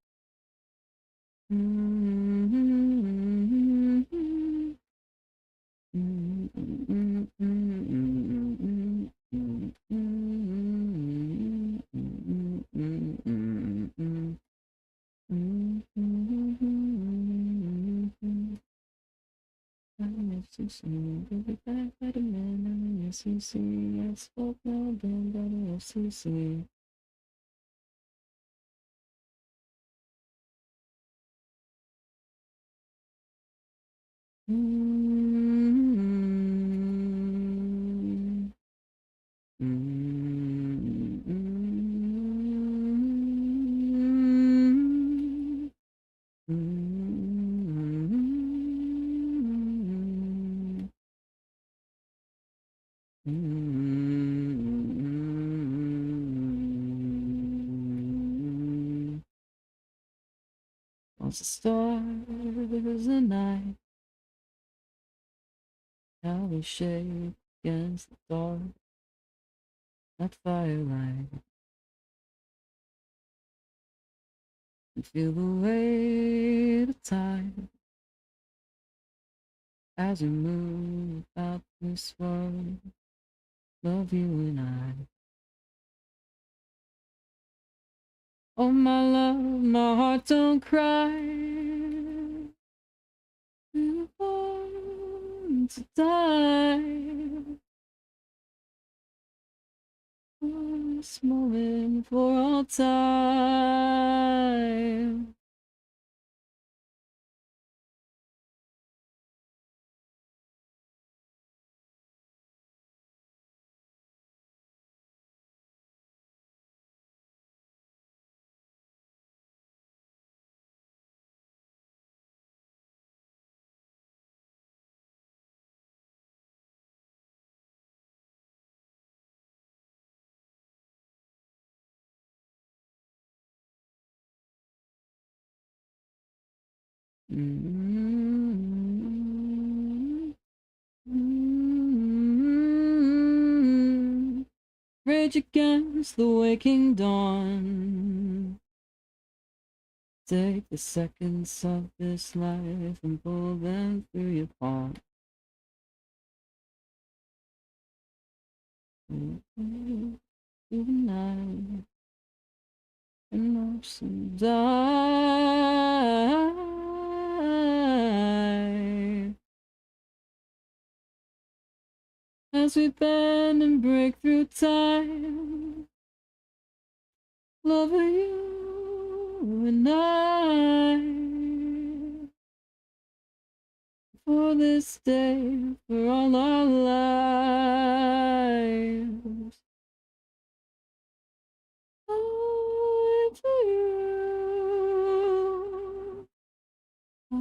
[SPEAKER 1] Once the stars at night, how we shake against the dark, that firelight, and feel the weight of time as we move about this world. Love you and I. Oh my love, my heart don't cry. We're born to die. For this moment, for all time. Rage against the waking dawn. Take the seconds of this life and pull them through your palm. Through the night and ocean die. As we bend and break through time, love you and I. For this day, for all our lives, I to you. I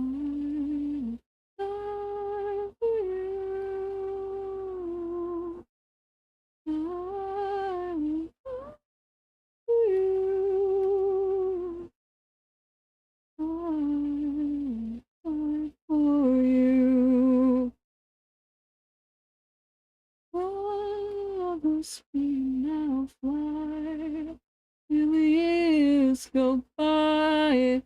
[SPEAKER 1] die for you. I will die for you. I will die for you. All the speed now fly. Till the years go by.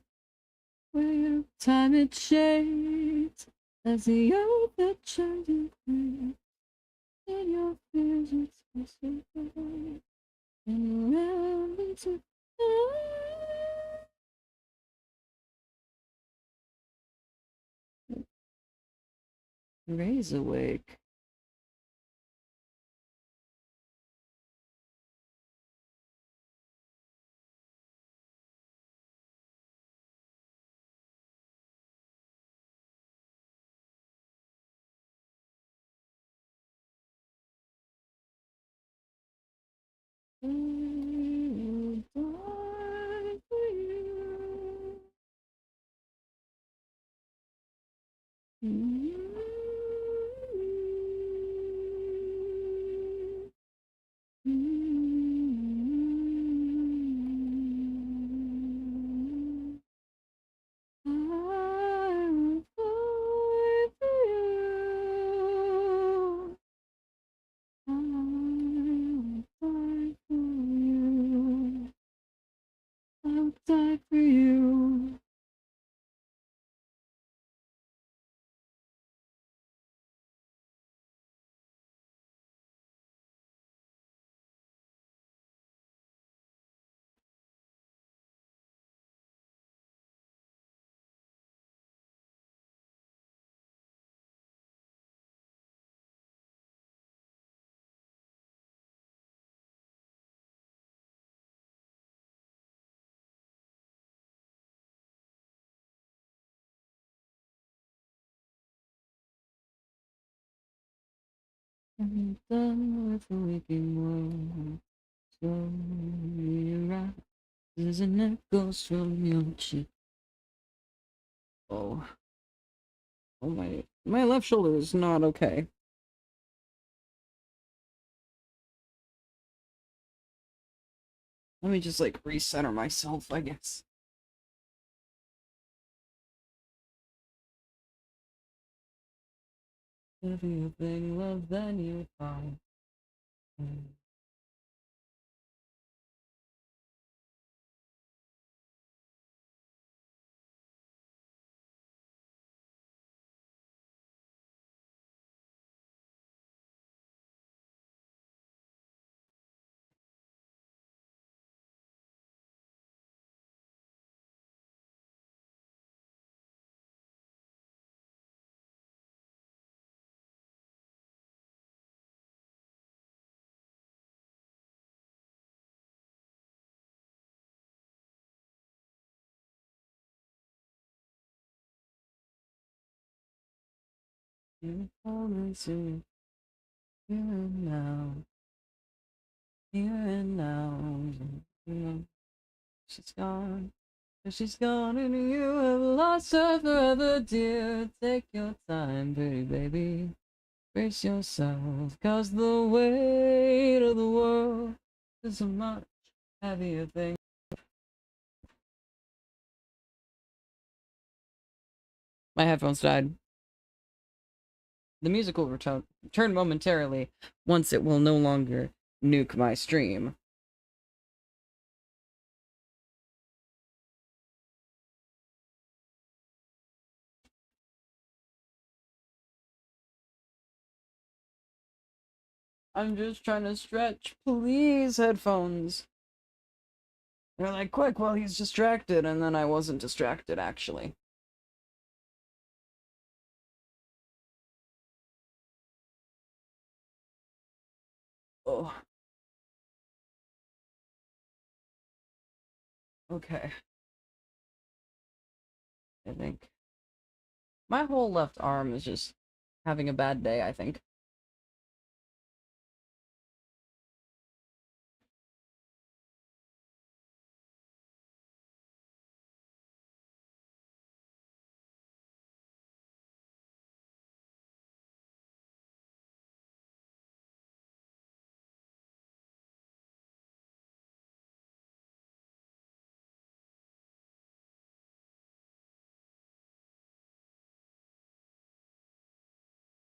[SPEAKER 1] Where time it shades as the earth that turns in place. And your fears it's away. And you're into Ray's awake. I will die for you. I will die for you. I will die for you. I'm done with the waking world. Slowly rises and echoes from your cheek. Oh, oh my left shoulder is not okay. Let me just like recenter myself, I guess. Everything love than you find. You promise you here and now, here and now. You know, she's gone. She's gone and you have lost her forever, dear. Take your time, pretty baby. Brace yourself, cause the weight of the world is a much heavier thing. My headphones died. The music will return momentarily once it will no longer nuke my stream. I'm just trying to stretch. Please, headphones. They're like, quick, while he's distracted, and then I wasn't distracted, actually. Oh. Okay. I think. My whole left arm is just having a bad day, I think.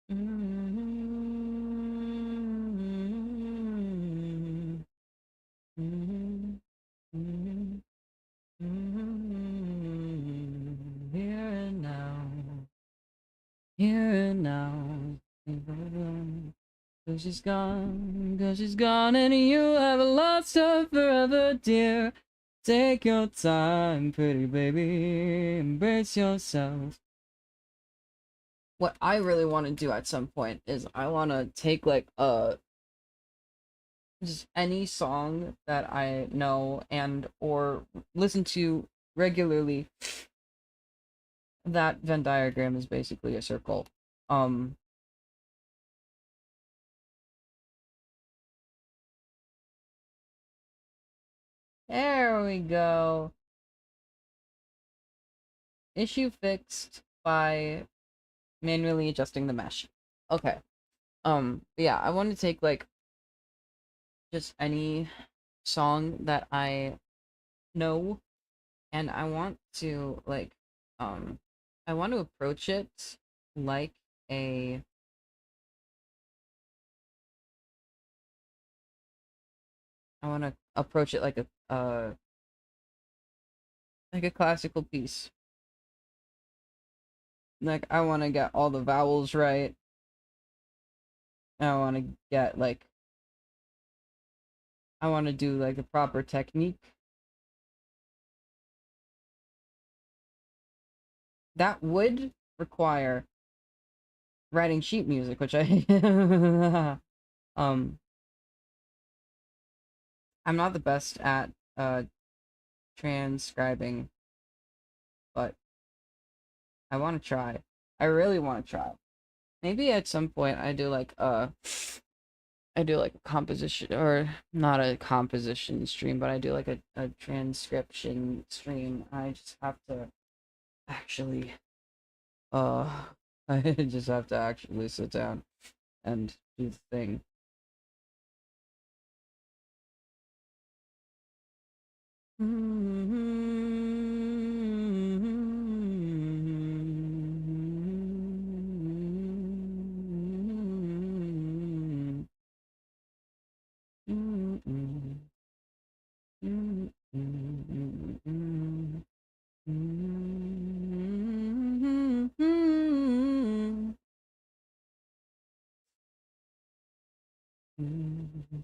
[SPEAKER 1] Here and now. Here and now. Cause she's gone, and you have lost her forever, dear. Take your time, pretty baby. Embrace yourself. What I really want to do at some point is I want to take like just any song that I know and or listen to regularly. That Venn diagram is basically a circle. There we go. Issue fixed by manually adjusting the mesh. Okay. Yeah, I want to take like just any song that I know, and I want to like I want to approach it like a I want to approach it like a classical piece. Like I want to get all the vowels right. I want to get like I want to do like the proper technique. That would require writing sheet music, which I I'm not the best at transcribing, but I want to try. I really want to try. Maybe at some point I do like I do like a composition, or not a composition stream, but I do like a transcription stream. I just have to actually, uh, I just have to actually sit down and do the thing.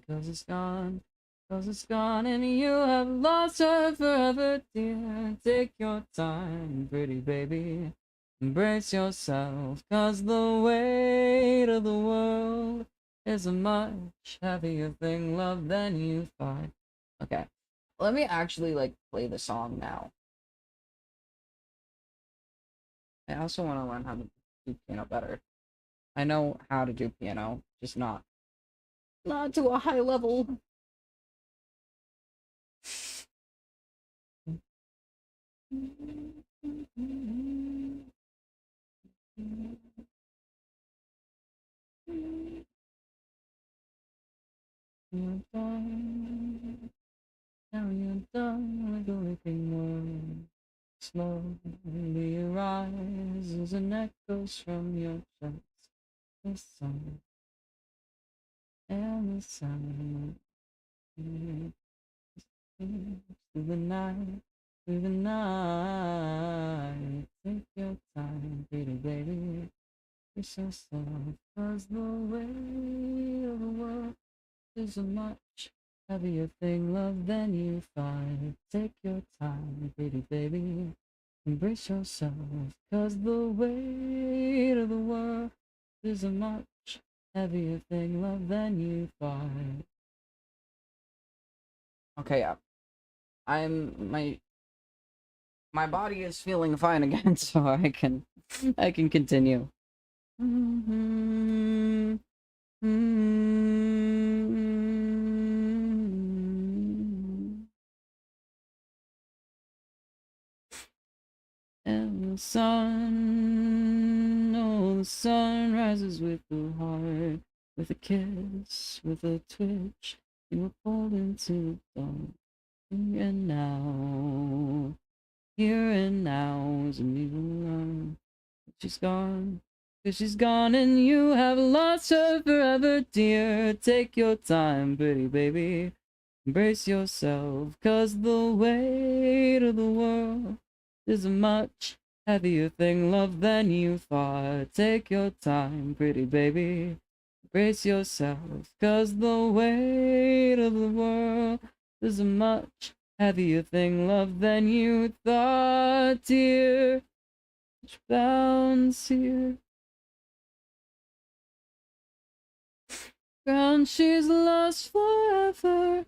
[SPEAKER 1] Cause it's gone, cause it's gone, and you have lost her forever, dear. Take your time, pretty baby. Embrace yourself, cause the weight of the world is a much heavier thing, love, than you thought. Okay, let me actually, like, play the song now. I also want to learn how to do piano better. I know how to do piano, just not to a high level. You're done. Now you're done with everything more. Slowly arises and echoes from your chest. The sun and the sun. Through the night, through the night. Take your time, pretty baby. It's so soft, cause the weight of the world is a much heavier thing, love, than you thought. Take your time, pretty baby. Embrace yourself, cause the weight of the world is a much heavier thing, love, than you thought. Okay, yeah. My body is feeling fine again, so I can continue. And the sun, oh, the sun rises with the heart, with a kiss, with a twitch. You were pulled into the dawn, and now, here and now is a new love. She's gone, 'cause she's gone, and you have lost her forever, dear. Take your time, pretty baby. Embrace yourself, 'cause the weight of the world is a much heavier thing, love, than you thought. Take your time, pretty baby. Embrace yourself, 'cause the weight of the world is a much heavier thing, love, than you thought, dear. Which bounds here. Ground she's lost forever.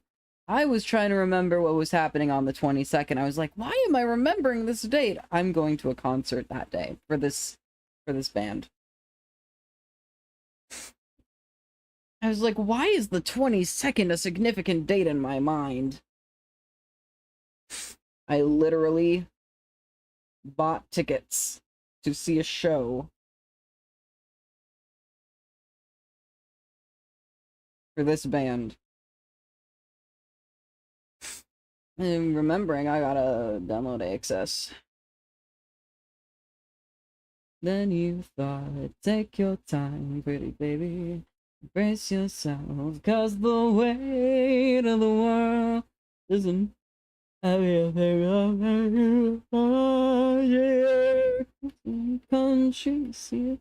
[SPEAKER 1] I was trying to remember what was happening on the 22nd. I was like, why am I remembering this date? I'm going to a concert that day for this band. I was like, why is the 22nd a significant date in my mind? I literally bought tickets to see a show for this band. And remembering, I gotta download AXS. Then you thought, take your time, pretty baby. Brace yourself, 'cause the weight of the world isn't heavier than you. Can't you see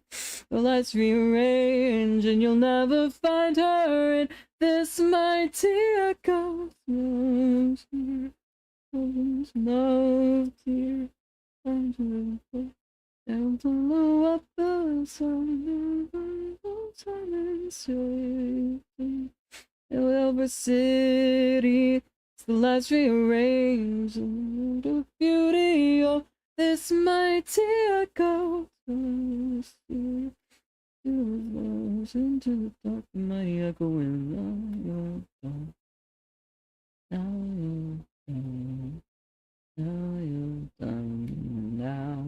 [SPEAKER 1] the lights rearrange, and you'll never find her in this mighty echo. Love, dear, down below up the sun, over city, it's the lights rearranged, the beauty of this mighty echo. into the dark, mighty echoing now you're gone. Now you're gone. Now you're done. Now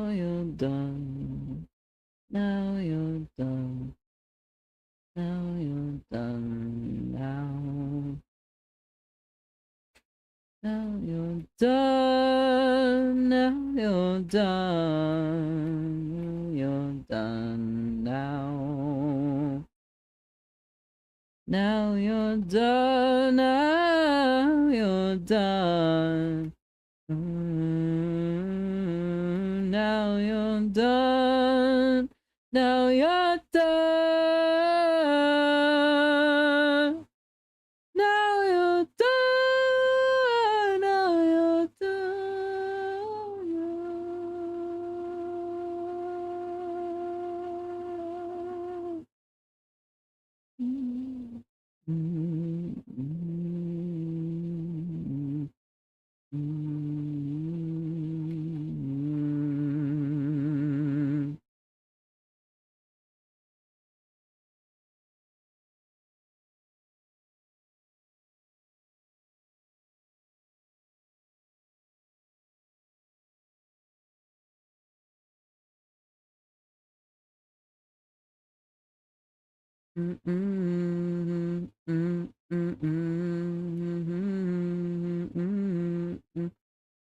[SPEAKER 1] you're done. Now you're done. Now you're done. Now you're done. Now you're done. You're done now. Now you're done. Now you're done. Now you're done. Now you're done. Now you're done. Now you're done.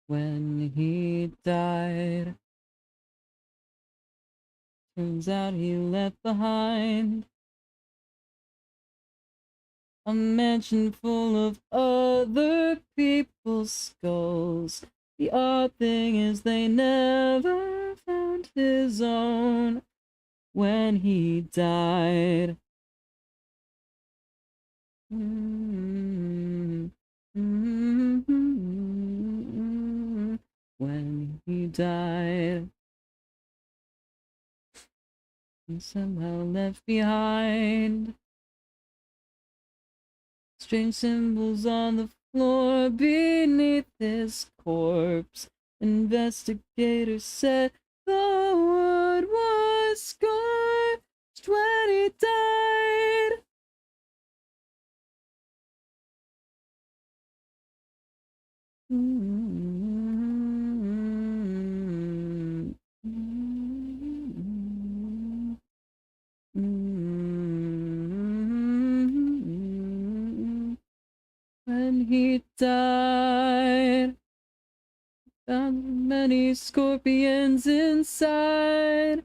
[SPEAKER 1] When he died, turns out he left behind a mansion full of other people's skulls. The odd thing is they never found his own when he died. When he died, and somehow left behind strange symbols on the floor beneath his corpse. Investigators said the wood was scorched when he died. When he died, found many scorpions inside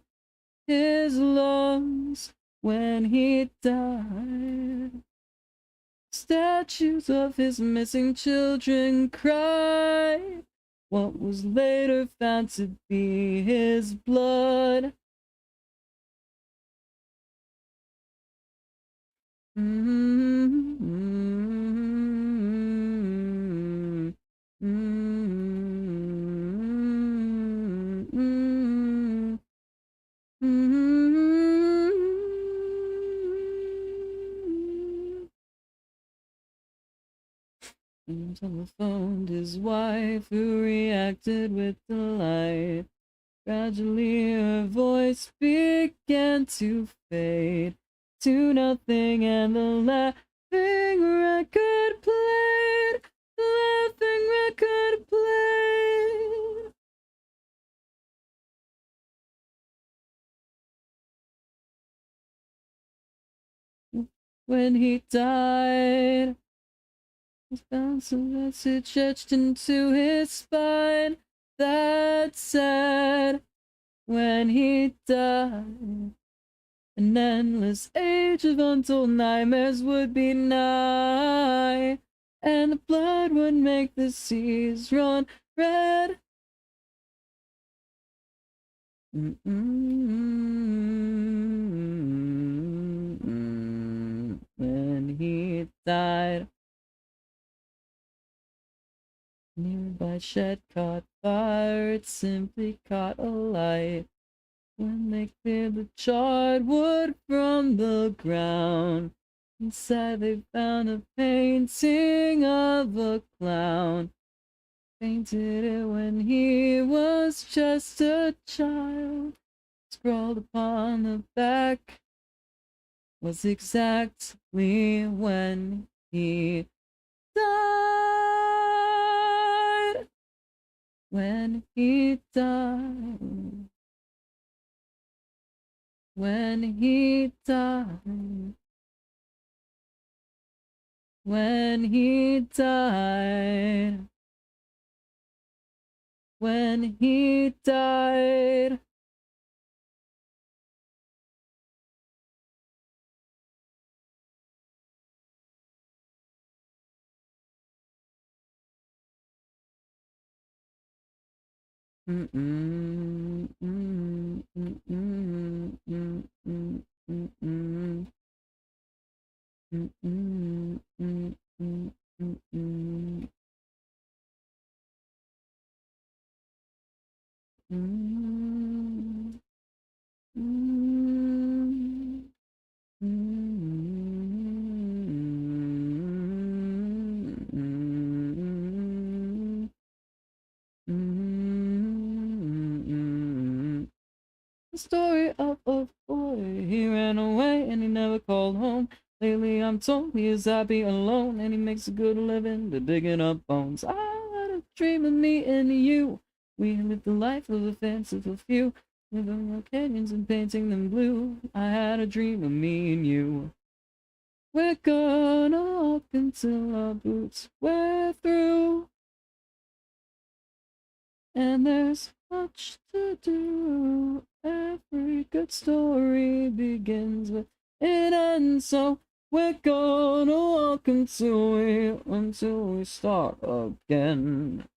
[SPEAKER 1] his lungs. When he died, statues of his missing children cried what was later found to be his blood. And telephoned his wife, who reacted with delight. Gradually her voice began to fade to nothing, and the laughing record played. The laughing record played. When he died, his bouncing message etched into his spine that said, when he died, an endless age of untold nightmares would be nigh, and the blood would make the seas run red. When he died, nearby shed caught fire, it simply caught alight. When they cleared the charred wood from the ground, inside they found a painting of a clown. Painted it when he was just a child. Scrawled upon the back was exactly when he died. When he died. When he died. When he died. When he died. The story of a boy, he ran away and he never called home. Lately I'm told he is happy alone and he makes a good living to digging up bones. I had a dream of me and you. We lived the life of a fanciful few, living in canyons and painting them blue. I had a dream of me and you. We're gonna walk until our boots wear through. And there's much to do. Every good story begins with an end. So we're gonna walk until we start again.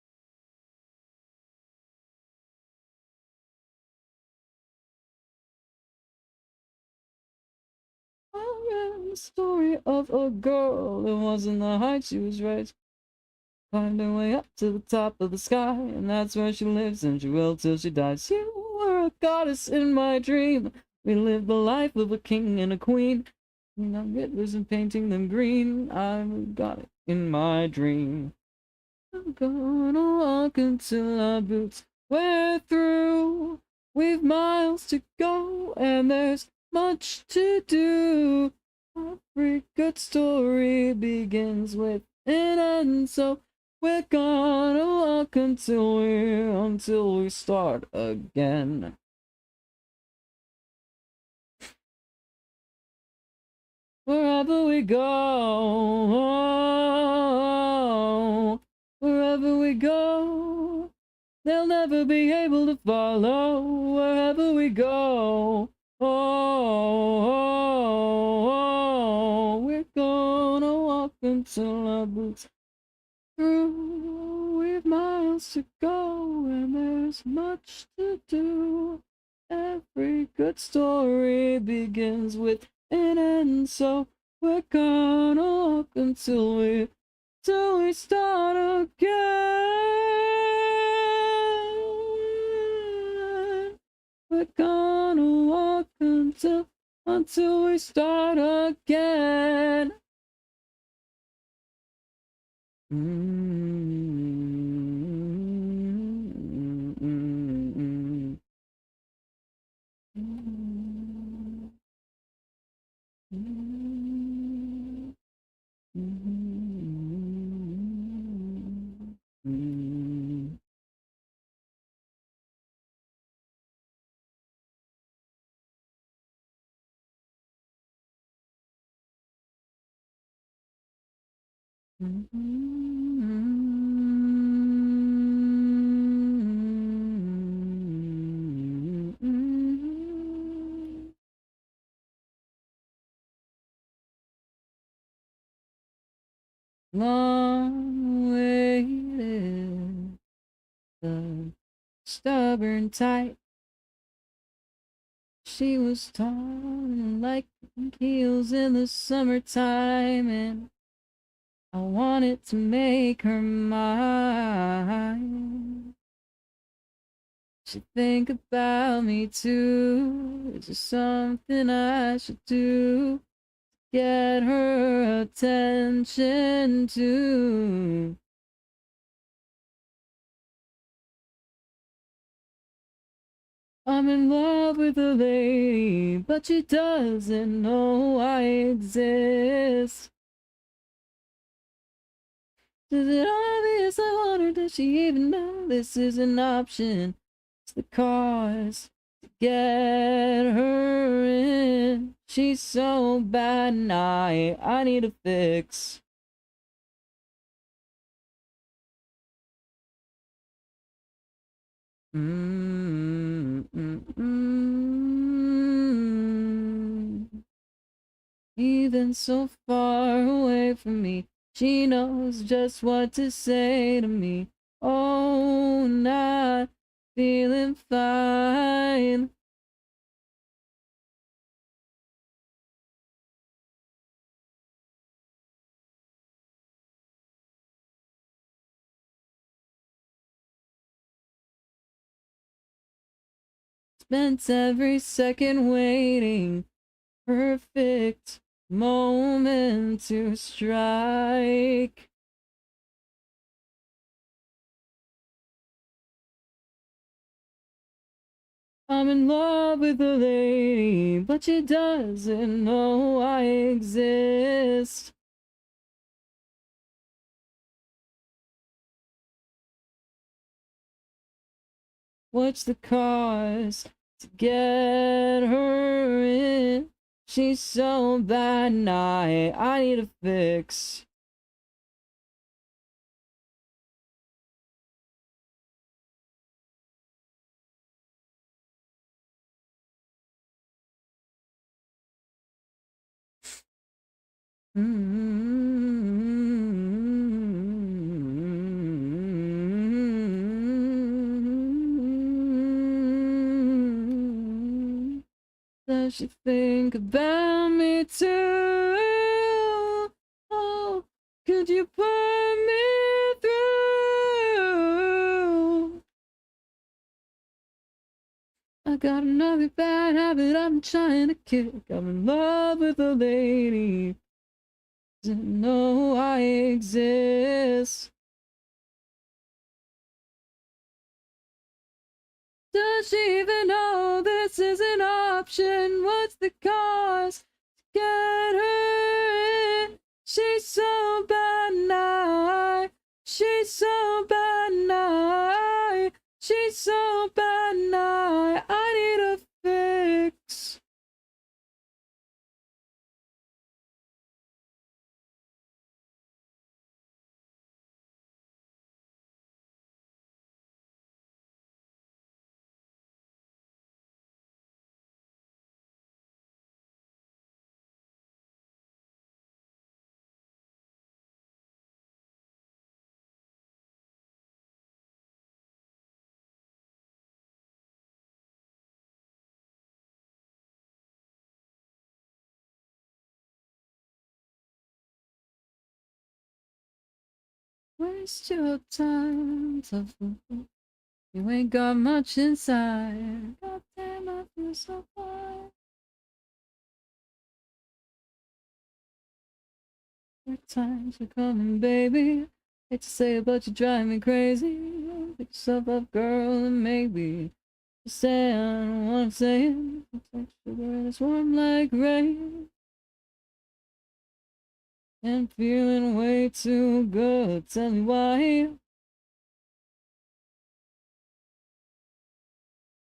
[SPEAKER 1] I read the story of a girl. It wasn't the height she was raised. Climbed her way up to the top of the sky, and that's where she lives, and she will till she dies. You were a goddess in my dream. We lived the life of a king and a queen. Cleaning up rivers and painting them green. I got it in my dream. I'm gonna walk until our boots wear through. We've miles to go, and there's much to do. Every good story begins with an end, so we're gonna walk until we start again. Wherever we go, wherever we go, they'll never be able to follow. Wherever we go, we're gonna walk until our boots through. We've miles to go, and there's much to do. Every good story begins with an end, so we're gonna walk until we start again. We're gonna walk until we start again. Long waited, the stubborn type. She was torn like heels in the summertime, and I wanted to make her mine. She think about me too. Is there something I should do? Get her attention too. I'm in love with a lady, but she doesn't know I exist. Is it obvious I want her? Does she even know this is an option? It's the cars to get her in. She's so bad and I need a fix. Even so far away from me, she knows just what to say to me. Oh, not feeling fine. Spent every second waiting, perfect moment to strike. I'm in love with a lady, but she doesn't know I exist. What's the cost to get her in? She's so bad and I need a fix. Does she think about me too? Oh, could you put me through? I got another bad habit I'm trying to kick. I'm in love with a lady. Doesn't know I exist. Does she even know this is an option? What's the cost to get her in? She's so bad now. She's so bad now. She's so bad now. I need a fix. Waste your time, tough. You ain't got much inside. God damn, I feel so fine. Good times are coming, baby. Hate to say it, but you drive me crazy. Pick yourself up, girl, and maybe just saying what I'm saying. Touch sugar and it's warm like rain. And feeling way too good. Tell me why.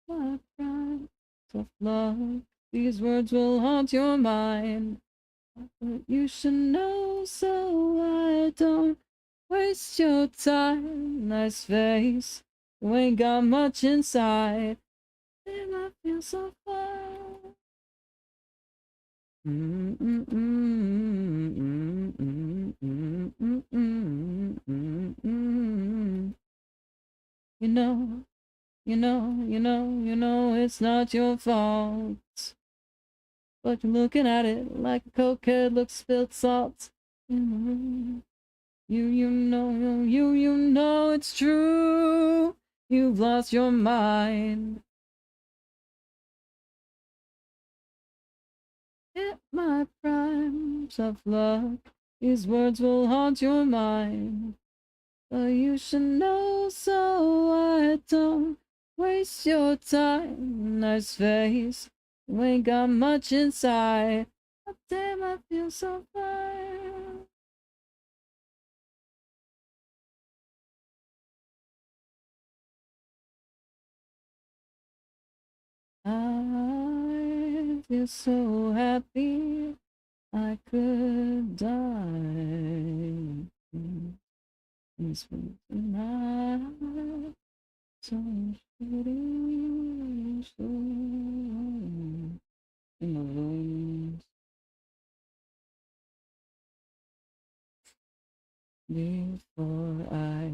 [SPEAKER 1] My pride, tough love. These words will haunt your mind. But you should know, so I don't waste your time. Nice face, you ain't got much inside. Damn, I feel so fine. You know, it's not your fault. But you're looking at it like a cokehead looks spilled salt. You know it's true. You've lost your mind. Hit my prime, tough luck. These words will haunt your mind. But you should know, so I don't waste your time. Nice face, you ain't got much inside. Oh, damn, I feel so fine. I feel so happy I could die. This was tonight, so shitty, so in the rooms before I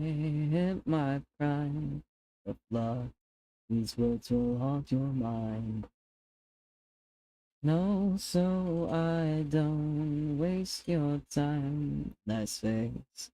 [SPEAKER 1] hit my prime of love. These words will haunt your mind. No, so I don't waste your time. Nice face.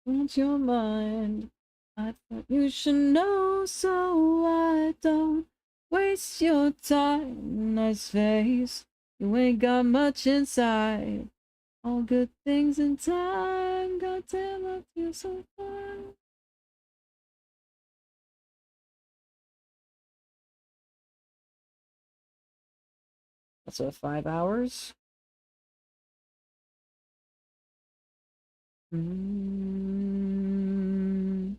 [SPEAKER 1] Won't your mind? I thought you should know, so I don't waste your time. Nice face. You ain't got much inside. All good things in time. Goddamn, I feel so fine. That's 5 hours. Mm.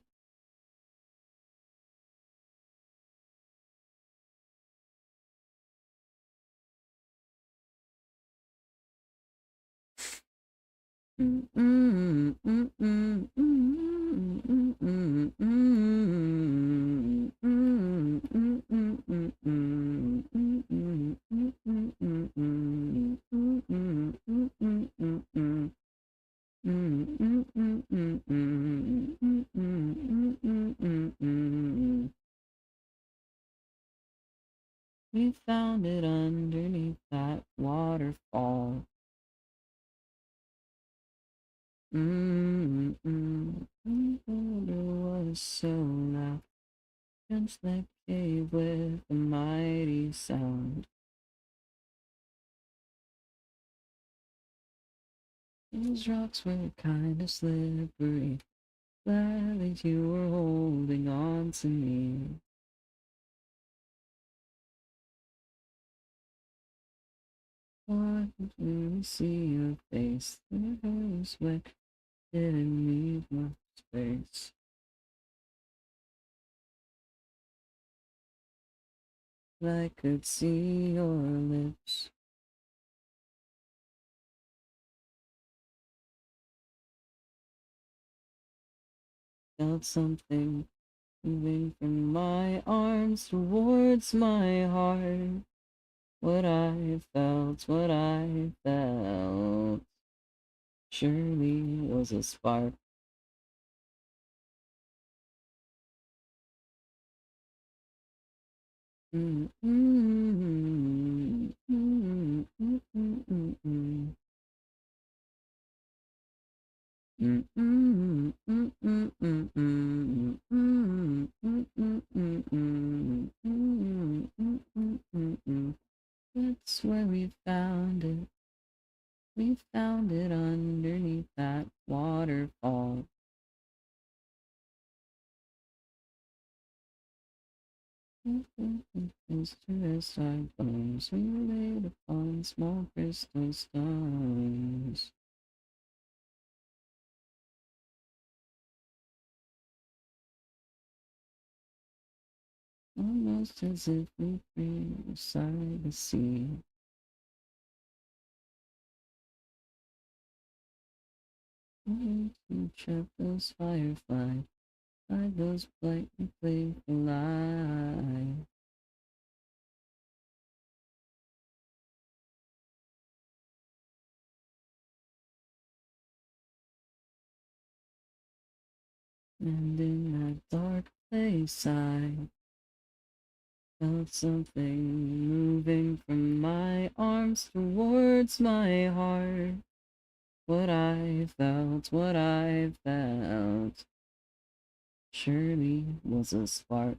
[SPEAKER 1] We found it underneath that waterfall. The water was so loud, just that cave with a mighty sound. Those rocks were kinda slippery. Glad that you were holding on to me. I could really see your face. The hair was wet, didn't leave much space. I could see your lips. Felt something moving from my arms towards my heart. What I felt, surely was a spark. Mm, mm, mm, mm, mm, mm, mm. Mm, mm, mm, mm, mm, mm, mm, mm, mm, mm, mm, mm, mm, mm, mm. That's where we found it. We found it underneath that waterfall. Is to rest our bones, we laid upon small crystal stones. Almost as if we free beside the sea. To trap those fireflies, hide those bright and playful eyes. And in that dark place I felt something moving from my arms towards my heart. What I felt, surely was a spark.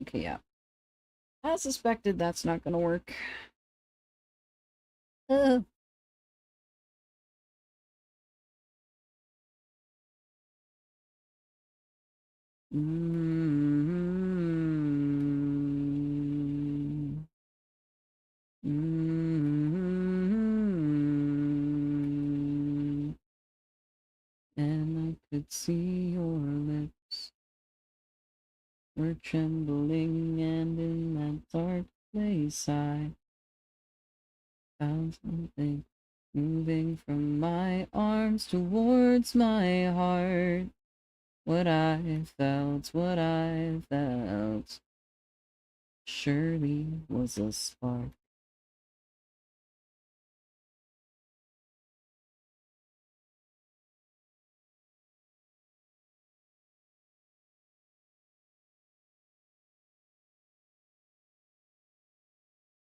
[SPEAKER 1] Okay, yeah. I suspected that's not gonna work. Uh. Mm-hmm. Mm-hmm. And I could see your lips were trembling, and in that dark place I found something moving from my arms towards my heart. What I felt, surely was a spark.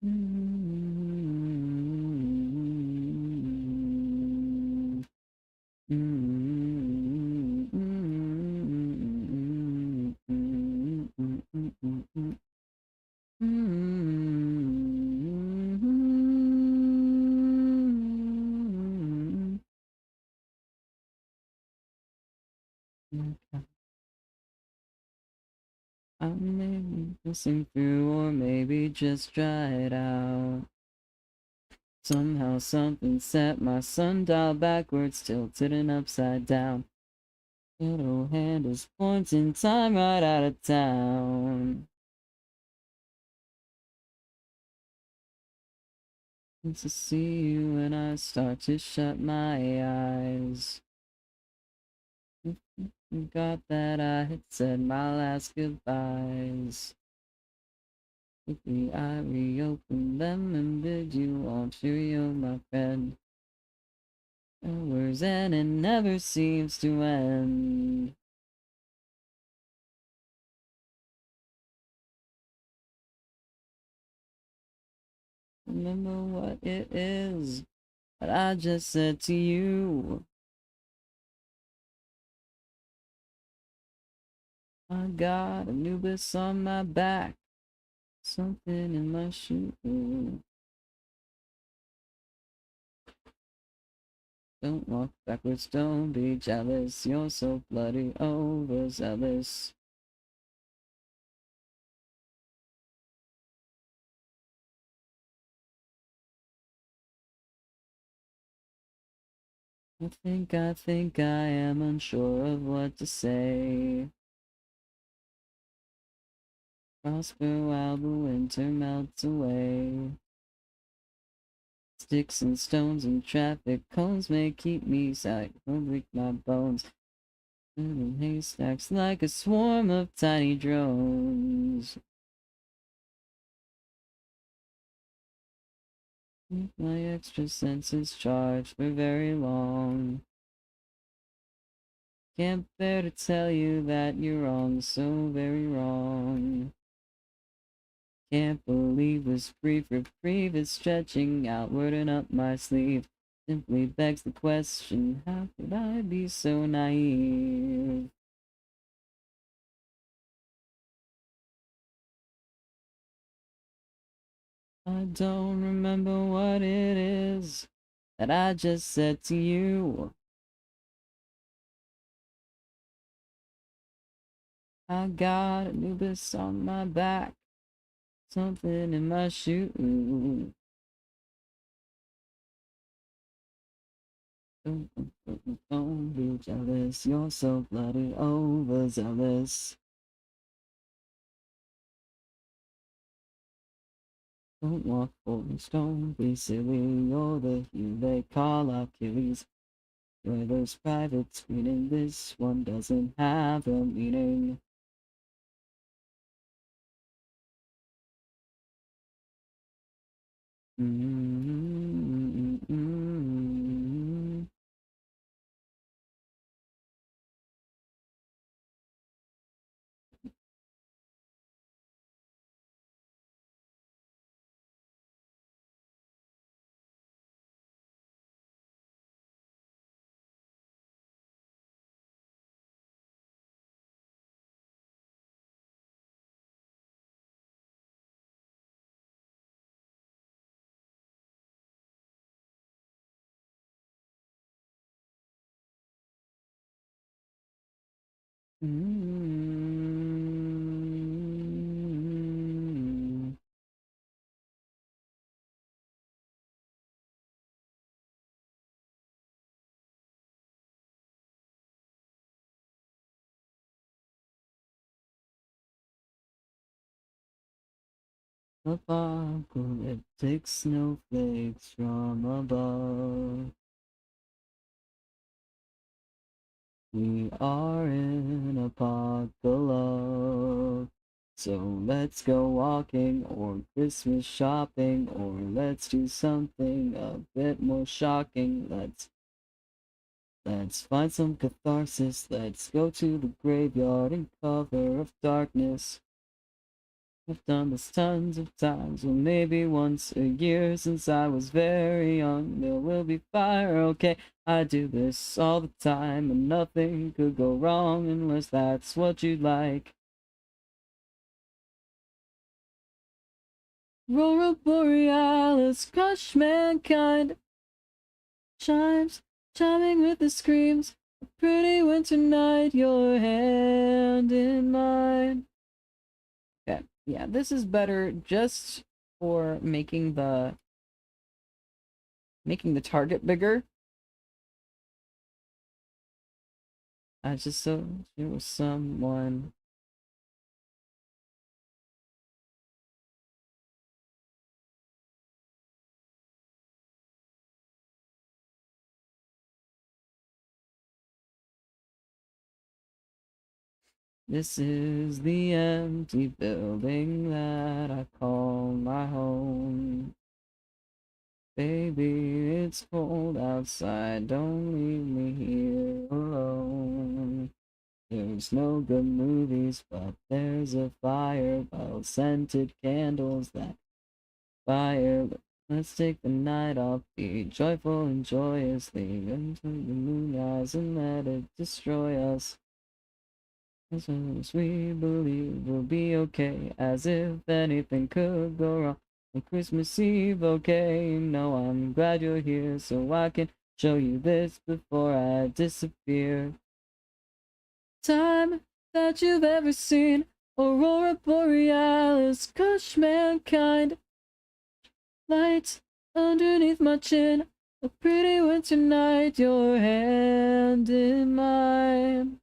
[SPEAKER 1] Mm-hmm. I may be missing through, or maybe just dried out. Somehow something set my sundial backwards, tilted and upside down. Little hand is pointing time right out of town. And to see you when I start to shut my eyes. Forgot that I had said my last goodbyes. Quickly I reopened them and bid you all cheerio, my friend. Hours and it never seems to end. Remember what it is that I just said to you. I got Anubis on my back, something in my shoe. Don't walk backwards, don't be jealous. You're so bloody overzealous. I think I am unsure of what to say. Prosper while the winter melts away. Sticks and stones and traffic cones may keep me sick, won't break my bones. Little haystacks like a swarm of tiny drones. Keep my extra senses charged for very long. Can't bear to tell you that you're wrong, so very wrong. Can't believe this brief reprieve is stretching outward and up my sleeve. Simply begs the question, how could I be so naive? I don't remember what it is that I just said to you. I got Anubis on my back, something in my shoe. Don't be jealous, you're so bloody overzealous. Don't walk forwards, don't be silly, you're the hue they call Achilles. Where there's private screening, this one doesn't have a meaning. Mm-hmm. Mm. Apocalyptic snowflakes from above. We are in apocalypse. So let's go walking or Christmas shopping, or let's do something a bit more shocking. Let's find some catharsis. Let's go to the graveyard in cover of darkness. I've done this tons of times, well maybe once a year since I was very young. There will be fire, okay? I do this all the time, and nothing could go wrong unless that's what you'd like. Aurora Borealis, crush mankind. Chimes, chiming with the screams. A pretty winter night, your hand in mine. Okay, yeah, this is better just for making the target bigger. I just so it was someone. This is the empty building that I call my home. Baby, it's cold outside, don't leave me here alone. There's no good movies, but there's a fire, well-scented candles that fire. Let's take the night off, be joyful and joyously until the moon rise and let it destroy us. As long as we believe we'll be okay, as if anything could go wrong. On Christmas Eve, okay, no, I'm glad you're here so I can show you this before I disappear. Time that you've ever seen, Aurora Borealis, crush mankind. Light underneath my chin, a pretty winter night, your hand in mine.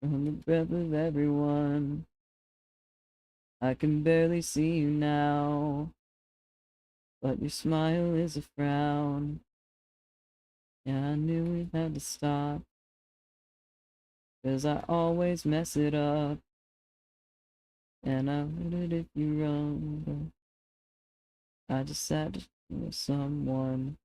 [SPEAKER 1] From the breath of everyone, I can barely see you now, but your smile is a frown. Yeah, I knew we had to stop, 'cause I always mess it up, and I would it if you run, but I just had to with someone.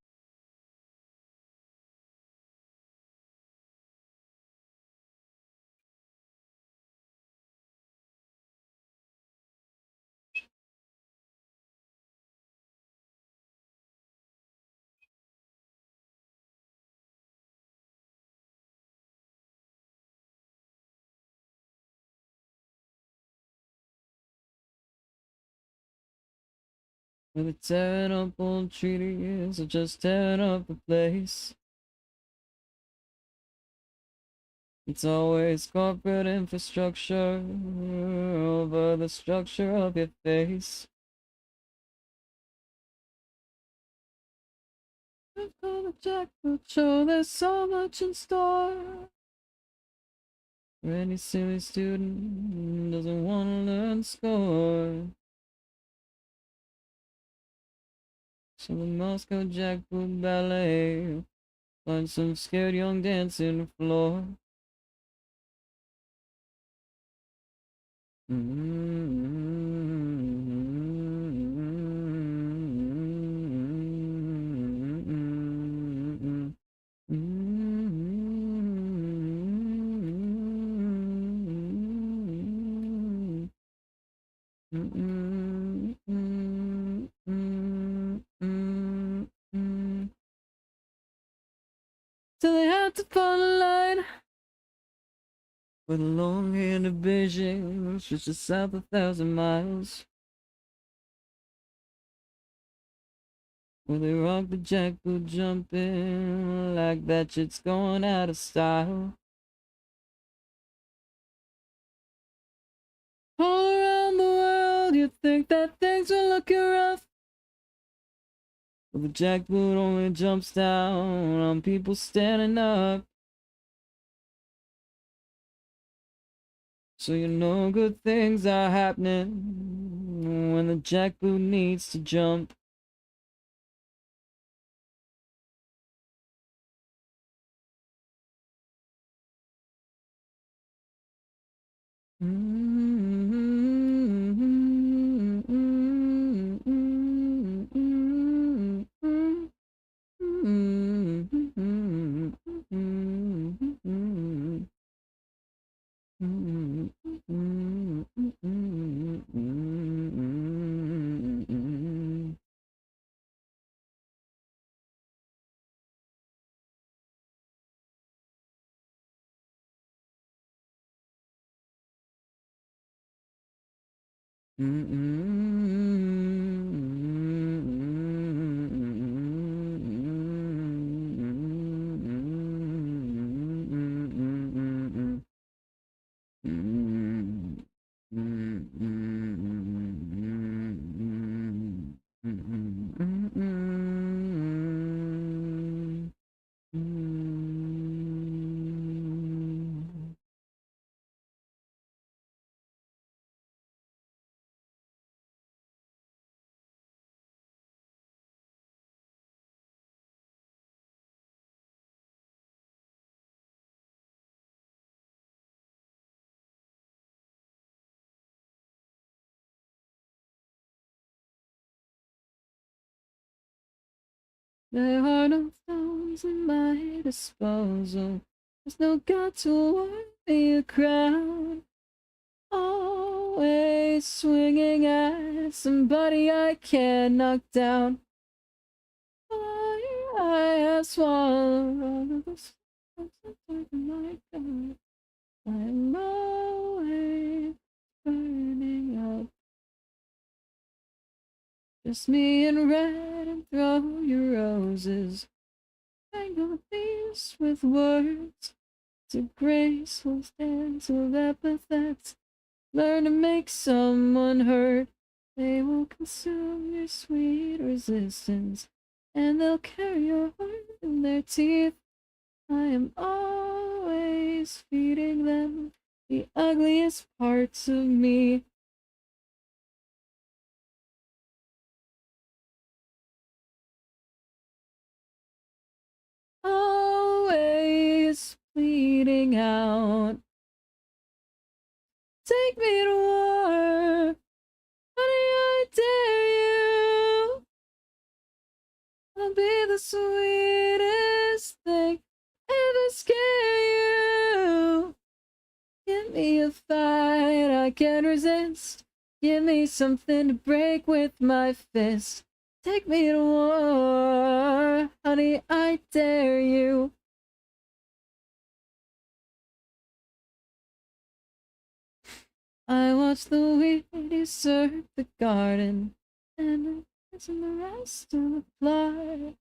[SPEAKER 1] With a tearing up old treaties, or just tearing up the place. It's always corporate infrastructure over the structure of your face. I've got a jackpot show, there's so much in store. For any silly student doesn't want to learn score. So the Moscow Jackpot Ballet, find some scared young dancing the floor. So they had to fall in line with a long-handed Beijing, which is just south 1,000 miles. Where they rock the jackboot jumping like that shit's going out of style. All around the world, you think that things were looking rough. But the jackboot only jumps down on people standing up. So you know good things are happening when the jackboot needs to jump. There are no stones in my disposal. There's no God to award me a crown. Always swinging at somebody I can't knock down. I have swallowed all of the stones in my God. I'm always burning up. Just me and red, and throw your roses. Tangle these with words to graceful stance of epithets. Learn to make someone hurt. They will consume your sweet resistance, and they'll carry your heart in their teeth. I am always feeding them the ugliest parts of me. Always bleeding out. Take me to war, honey, I dare you. I'll be the sweetest thing ever scare you. Give me a fight I can resist. Give me something to break with my fist. Take me to war, honey, I dare you. I watch the weed usurp the garden, and the rest of the plot.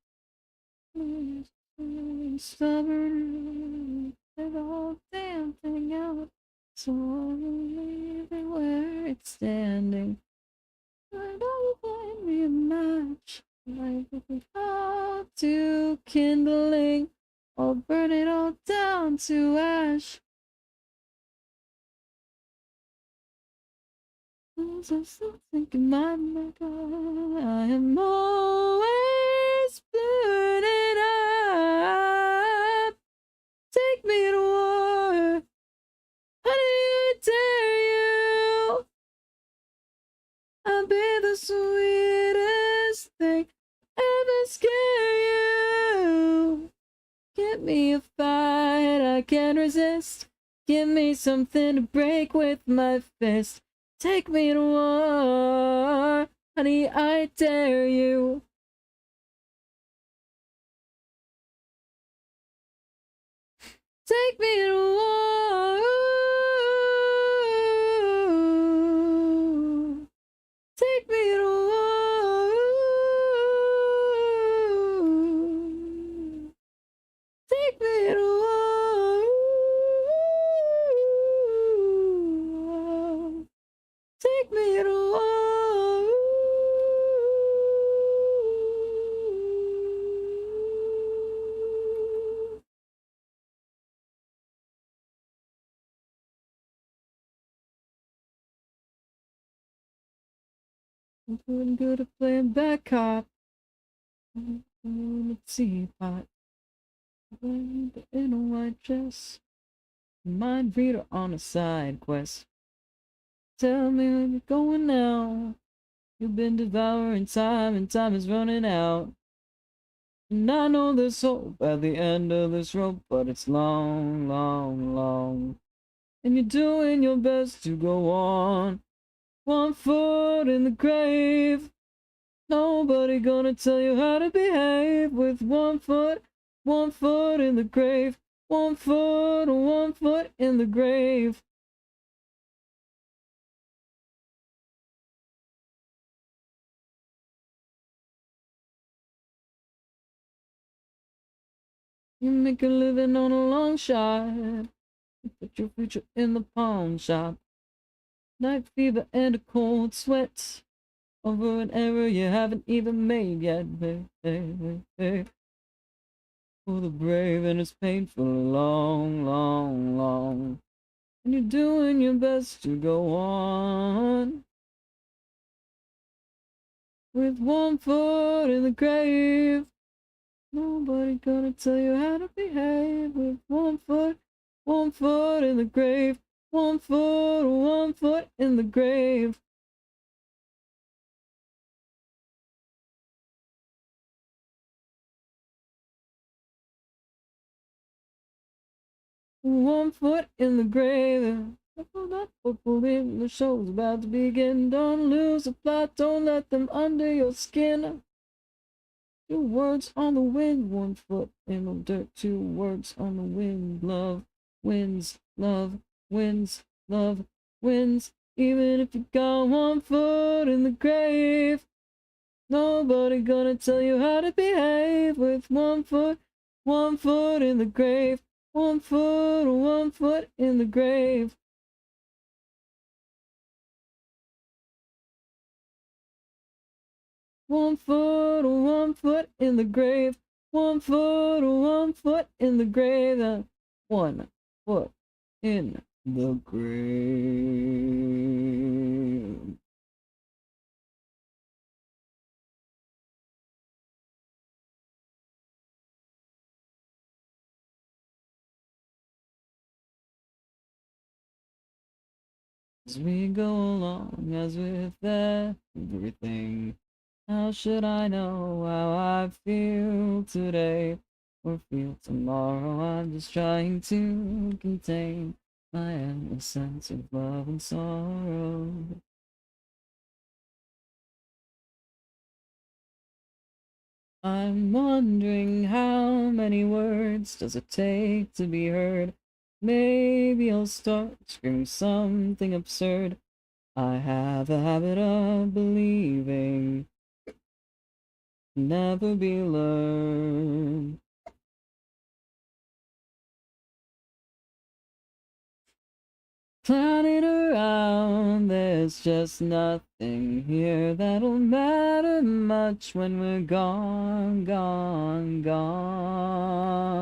[SPEAKER 1] Stubborn, they're the whole damn thing out. So I'm leaving where it's standing. I don't find me a match. Like if we all to kindling, I'll burn it all down to ash. I'm still thinking, my God, I am always burning up. Take me to war, honey, I dare you. I'll be the sweetest thing ever scare you. Give me a fight I can resist. Give me something to break with my fist. Take me to war, honey, I dare you. Take me to war. Take me to war. I'm feeling good at playing bad cop. In a teapot. In a white dress. Mind reader on a side quest. Tell me where you're going now. You've been devouring time and time is running out. And I know there's hope at the end of this rope, but it's long, long, long. And you're doing your best to go on. 1 foot in the grave. Nobody gonna tell you how to behave with 1 foot in the grave. 1 foot in the grave. You make a living on a long shot. You put your future in the pawn shop. Night fever and a cold sweat over an error you haven't even made yet. Hey, hey, hey, hey. For the brave and it's painful, long, long, long. And you're doing your best to go on. With 1 foot in the grave. Nobody gonna tell you how to behave. With 1 foot in the grave. 1 foot in the grave. One foot in the grave. That football in the show's about to begin. Don't lose the plot, don't let them under your skin. 2 words on the wind, 1 foot in the dirt. 2 words on the wind. Love wins, love wins, love wins. Even if you got 1 foot in the grave, nobody gonna tell you how to behave. With 1 foot in the grave. 1 foot in the grave. One foot in the grave. 1 foot in the grave. 1 foot in the grave. As we go along, as with everything, how should I know how I feel today or feel tomorrow? I'm just trying to contain my endless sense of love and sorrow. I'm wondering how many words does it take to be heard? Maybe I'll start screaming something absurd. I have a habit of believing, never be learned. Planning around, there's just nothing here that'll matter much when we're gone, gone, gone.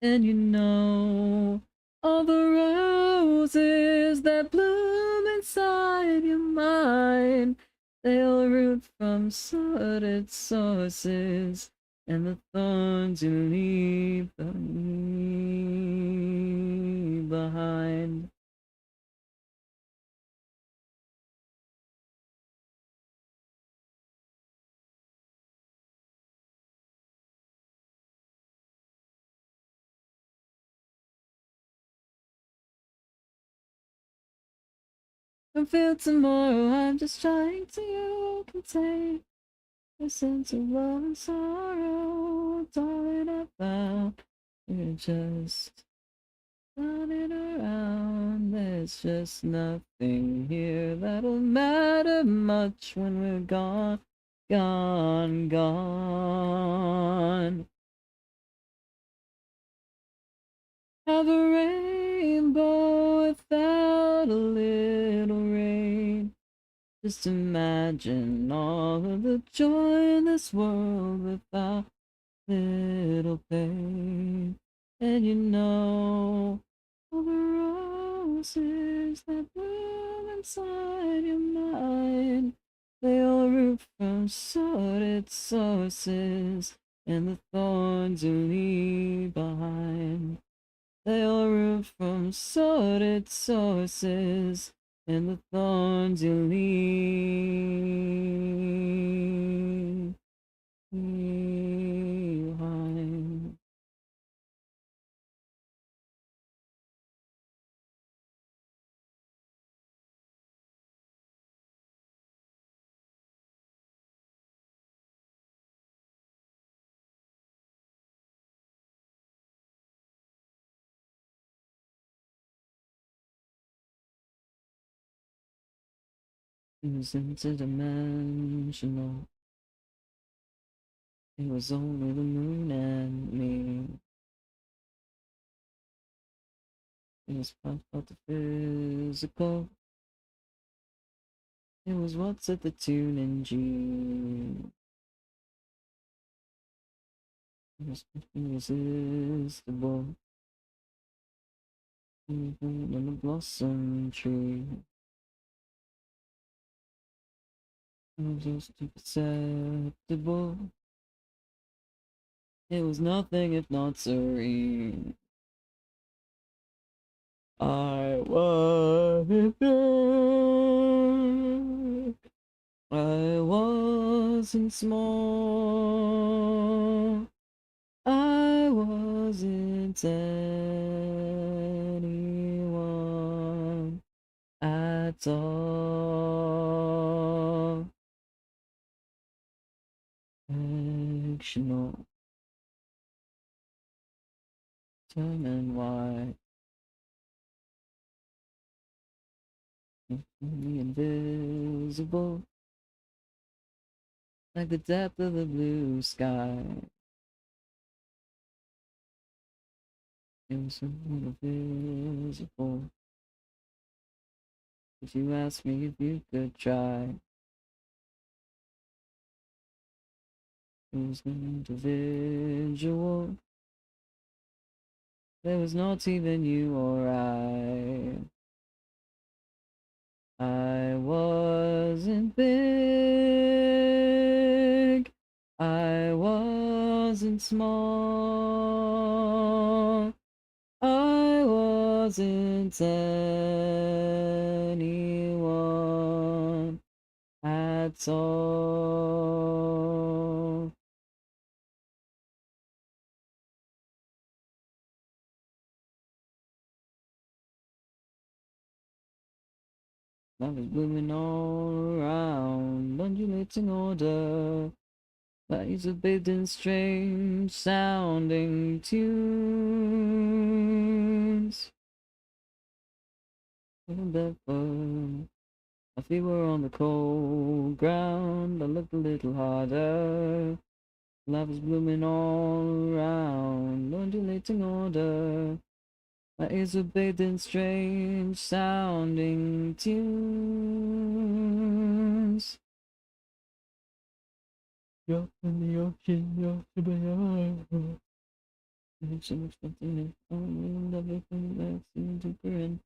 [SPEAKER 1] And you know, all the roses that bloom inside your mind, they'll root from sordid sources, and the thorns you leave behind. I feel tomorrow, I'm just trying to contain a sense of love and sorrow. Darling, I found you're just running around. There's just nothing here that'll matter much when we're gone, gone, gone. Have a rainbow without a little rain. Just imagine all of the joy in this world without little pain. And you know all the roses that bloom inside your mind, they all root from sordid sources, and the thorns you leave behind. They all root from sordid sources, and the thorns you leave behind. It was interdimensional. It was only the moon and me. It was part of the physical. It was what's at the tune in G. It was irresistible. Even in a blossom tree. It was just imperceptible. It was nothing if not serene. I wasn't there. I wasn't small. I wasn't anyone at all. Fictional. Determine why. Completely invisible, like the depth of the blue sky. It was something invisible. If you asked me if you could try, it was an individual. There was not even you or I. I wasn't big. I wasn't small. I wasn't anyone at all. Love is blooming all around, undulating order. Bodies are bathed in strange sounding tunes. Barefoot, my feet were on the cold ground. I looked a little harder. Life is blooming all around, undulating order. My ears are bathed in strange sounding tunes. Drop in the ocean, you're to be alive. There's so much nothing in everything that's into current.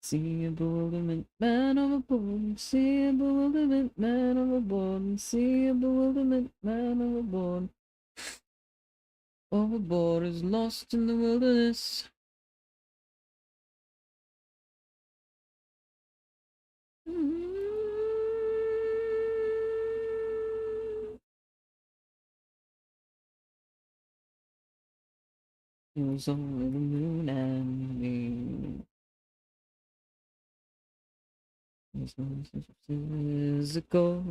[SPEAKER 1] See a bewilderment, man overboard. See a bewilderment, man overboard. See a bewilderment, man overboard. Overboard is lost in the wilderness. It was only the moon and me. It was no such physical.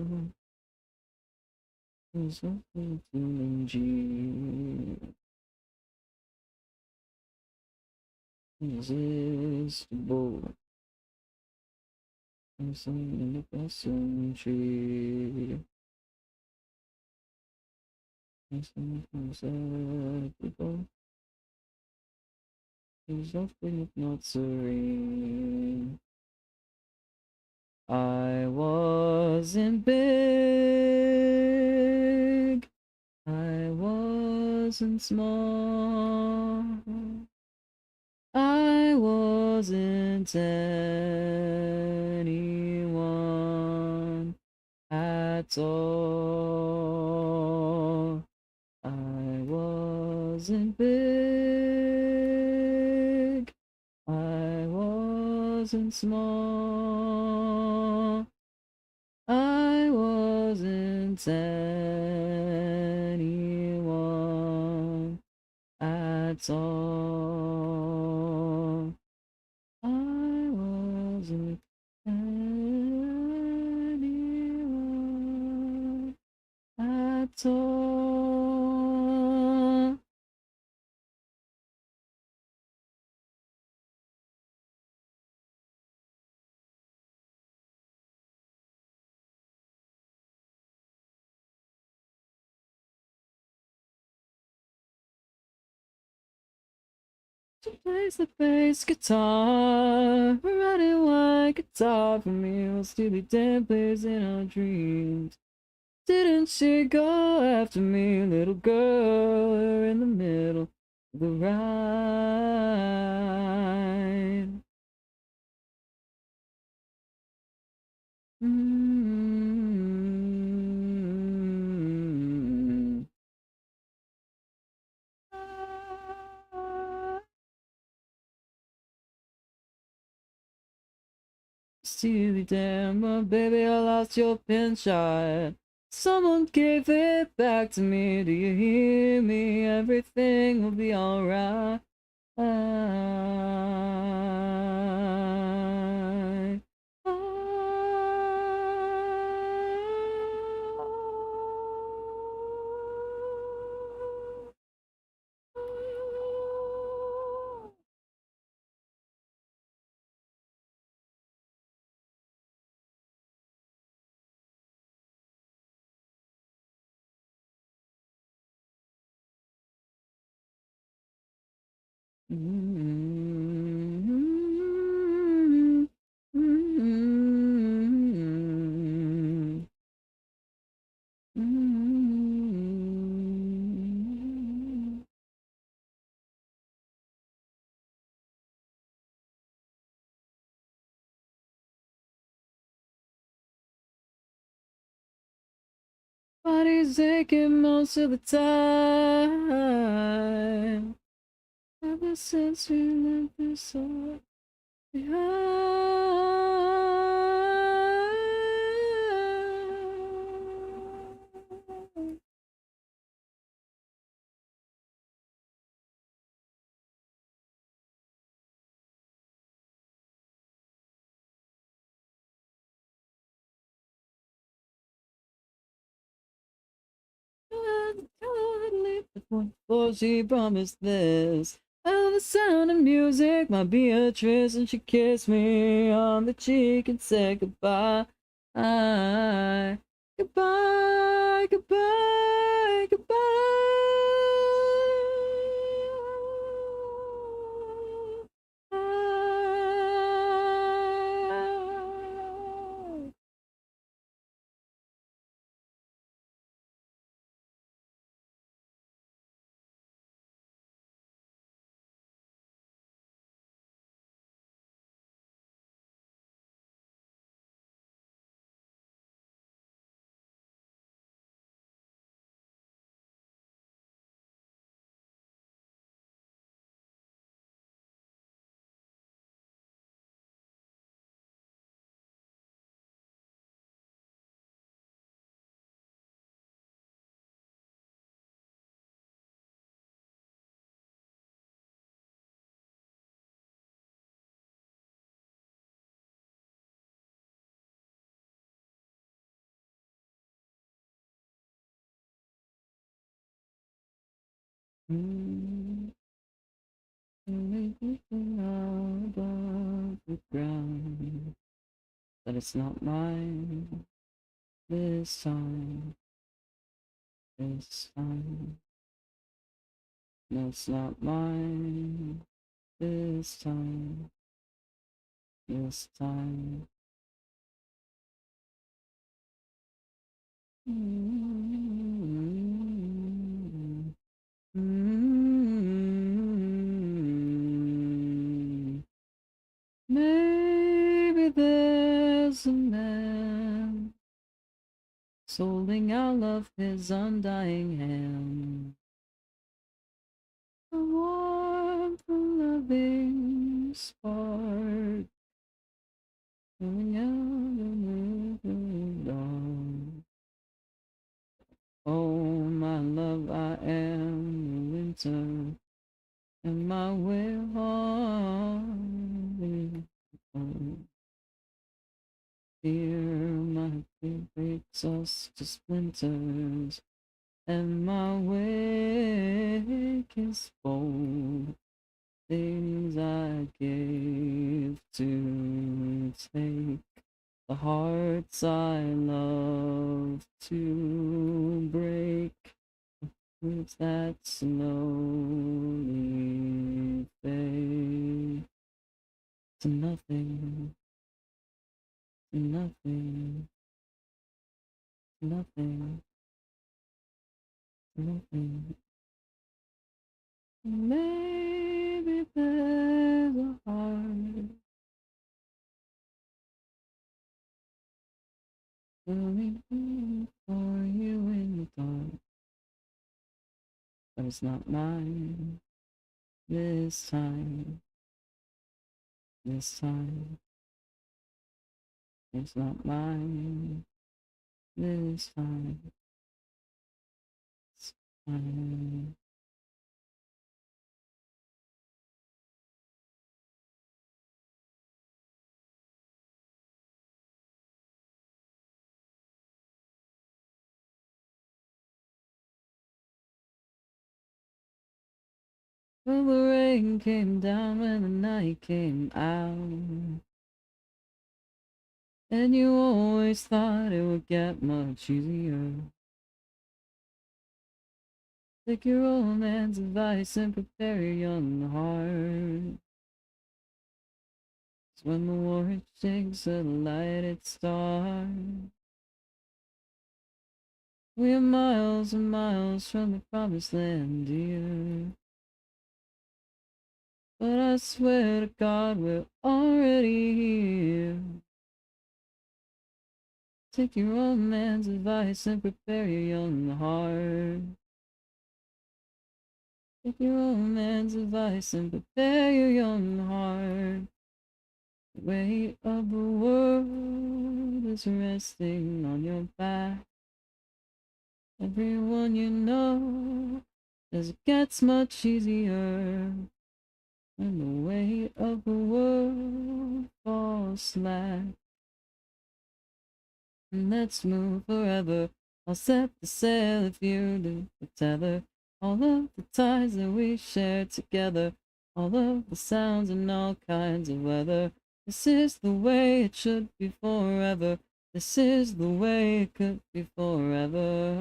[SPEAKER 1] It was nothing to G. Irresistible. It was something in the blossom tree. It was something imperceptible. It was nothing if not serene. I wasn't big, I wasn't small, I wasn't anyone at all. I wasn't big, I wasn't small, I wasn't anyone at all. I wasn't anyone at all. She plays the bass guitar, a red and white guitar for me. Will still be dead plays in our dreams. Didn't she go after me, little girl? We're in the middle of the ride. Mm-hmm. Steely Dan, but baby, I lost your pin shot. Someone gave it back to me. Do you hear me? Everything will be alright. Body's aching most of the time. Ever since we left this all behind. Before she promised this. Oh, the sound of music, my Beatrice, and she kissed me on the cheek and said goodbye. Goodbye, goodbye, goodbye. Make me feel above the ground, but it's not mine this time. This time, no, it's not mine this time. This time, Maybe there's a man holding out of his undying hand, a warmth, a loving spark, going out of the dawn. Oh, my love, I am the winter, and my way home. Fear my feet breaks us to splinters, and my wake is bold. Things I gave to take, the hearts I love to break, with that slowly fade to nothing, to nothing, to nothing, to nothing. Maybe there's a heart waiting for you in the dark, but it's not mine this time. This time, it's not mine. This time, it's mine. Well, the rain came down when the night came out, and you always thought it would get much easier. Take your old man's advice and prepare your young heart. 'Cause when the war shakes a lighted star, we are miles and miles from the promised land, dear. But I swear to God, we're already here. Take your old man's advice and prepare your young heart. Take your old man's advice and prepare your young heart. The weight of the world is resting on your back. Everyone you know, as it gets much easier, and the weight of the world falls slack. And let's move forever. I'll set the sail if you do the tether. All of the ties that we share together, all of the sounds and all kinds of weather. This is the way it should be forever. This is the way it could be forever.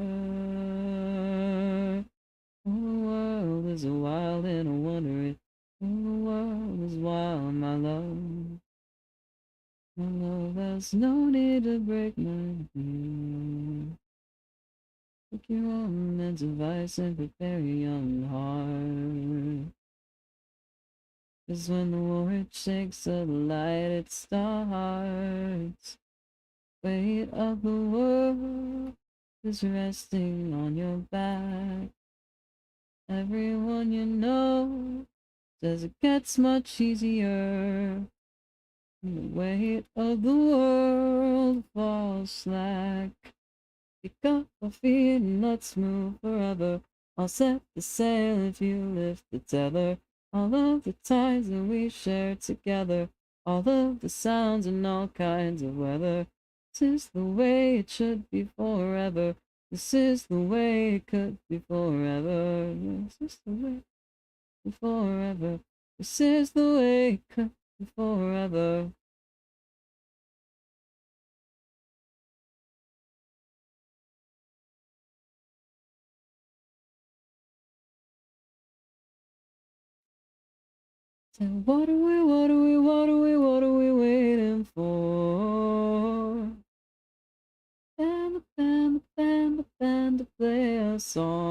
[SPEAKER 1] Oh, the world is a wild and I wonder it. Oh, the world is wild, my love. My love, there's no need to break my heart. Take your own man's advice and prepare your young heart. 'Cause when the war shakes the light, it starts. Weight of the world is resting on your back. Everyone you know says it gets much easier. And the weight of the world falls slack. Pick up our feet and let's move forever. I'll set the sail if you lift the tether. All of the ties that we share together, all of the sounds and all kinds of weather. This is the way it should be forever. This is the way it could be forever. This is the way forever. This is the way it could be forever. So what are we waiting for? And the band band to play a song.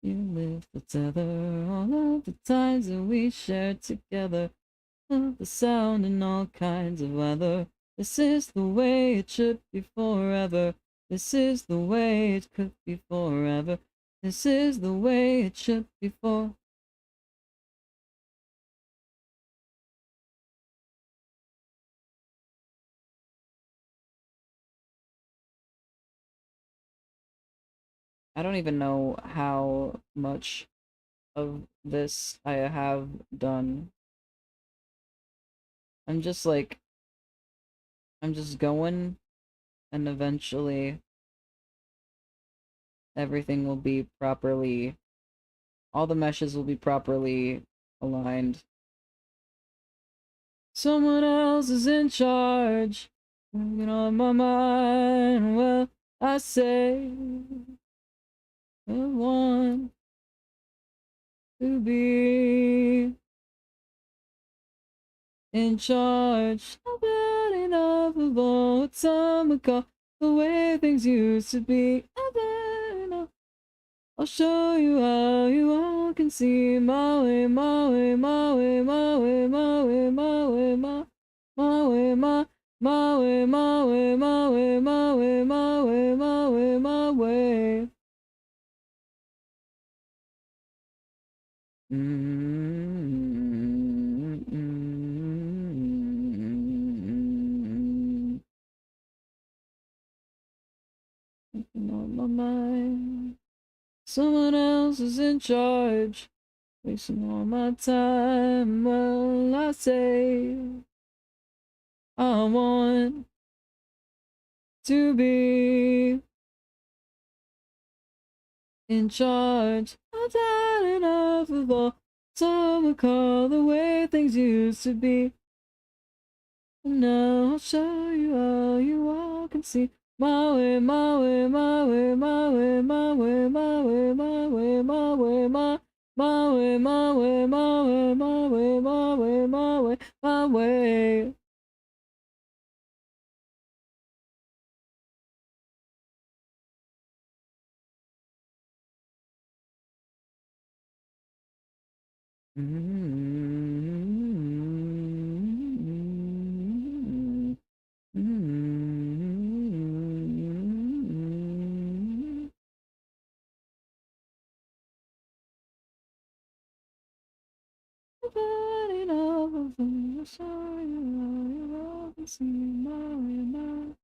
[SPEAKER 1] You lift the tether, all of the times that we shared together. Love the sound in all kinds of weather. This is the way it should be forever. This is the way it could be forever. This is the way it should be for. I don't even know how much of this I have done. I'm just like, I'm just going, and eventually everything will be properly, all the meshes will be properly aligned. Someone else is in charge. Working on my mind. Well, I say I want to be in charge. Not bad enough of all what some would call the way things used to be. Not bad enough. I'll show you how you all can see my way, my way, my way, my way, my way, my way, my way, my way, my way, my way, my way, my way, my way, my way. On my mind. Someone else is in charge, wasting all my time. Well, I say I want to be in charge. I've had enough of all some would call the way things used to be. And now I'll show you how you all can see my way, my way, my way, my way, my way, my way, my way, my way, my way, my way, my way, my way, my way, my way, my way. Nobody knows I'm sorry, you all can see my way now.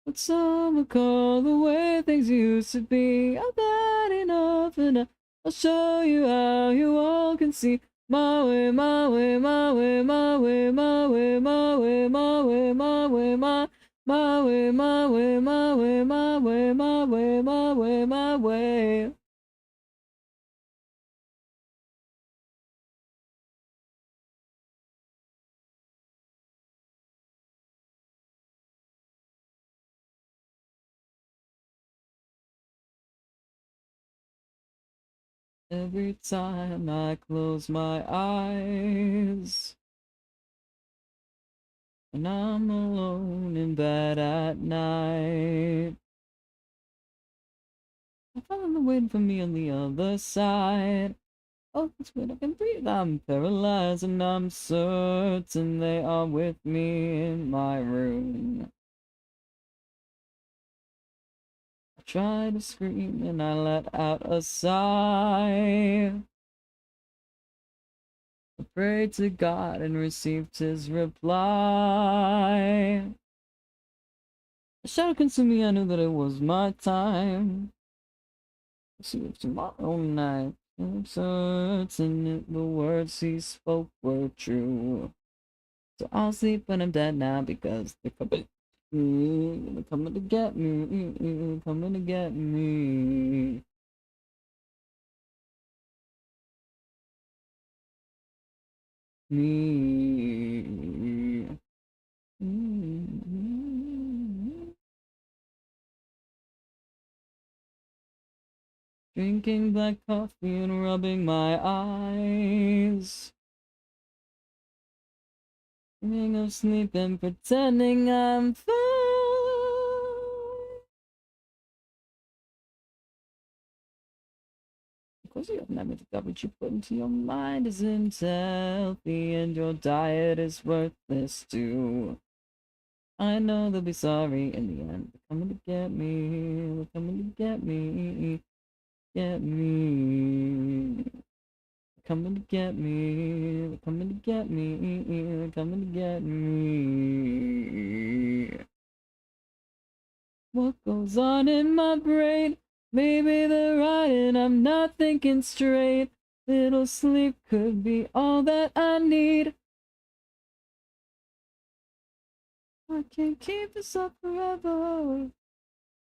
[SPEAKER 1] What some would call the way things used to be. I've had enough, and I'll show you how you all can see my way, my way, my way, my way, my way, my way, my way, my way, my way, my way, my way, my way, my way, my way, my way. Every time I close my eyes, and I'm alone in bed at night, I find them waiting for me on the other side. Oh, that's good, I can breathe. I'm paralyzed and I'm certain they are with me in my room. I try to scream and I let out a sigh. I prayed to God and received his reply. A shadow consumed me, I knew that it was my time. See if tomorrow night, I'm certain that the words he spoke were true. So I'll sleep when I'm dead now because the Coming to get me, coming to get me. Me. Drinking black coffee and rubbing my eyes. Dreaming of sleep and pretending I'm fine. Of course, you have never forgot what you put into your mind isn't healthy, and your diet is worthless too. I know they'll be sorry in the end. They're coming to get me. They're coming to get me. Get me. They're coming to get me. They're coming to get me. They're coming to get me. What goes on in my brain? Maybe they're right and I'm not thinking straight. Little sleep could be all that I need. I can't keep this up forever.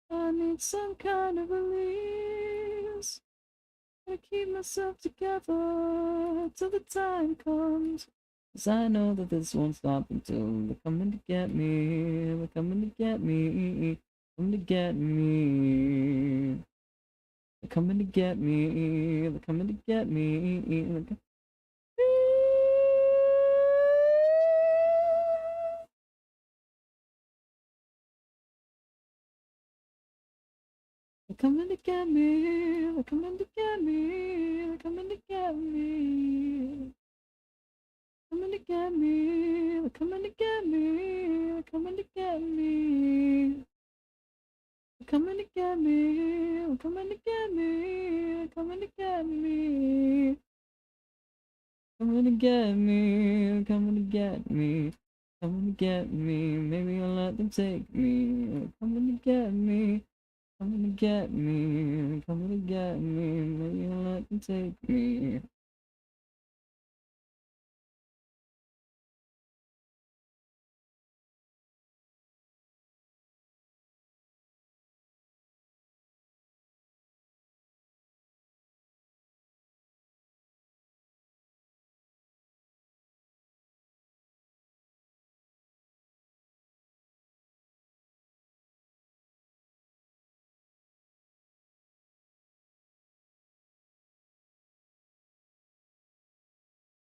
[SPEAKER 1] I need some kind of release. I keep myself together till the time comes. 'Cause I know that this won't stop until they're coming to get me. They're coming to get me. Coming to get me. They're coming to get me. They're coming to get me. They're coming to get me. They're coming to get me. They're coming to get me. Coming to get me. They're coming to get me. They're coming to get me. They're coming to get me. They're coming to get me. They're coming to get me. Coming to get me. Coming to get me. Coming to get me. Maybe I'll let them take me. They're coming to get me. Coming to get me. Coming to get me. Maybe I'll let them take me.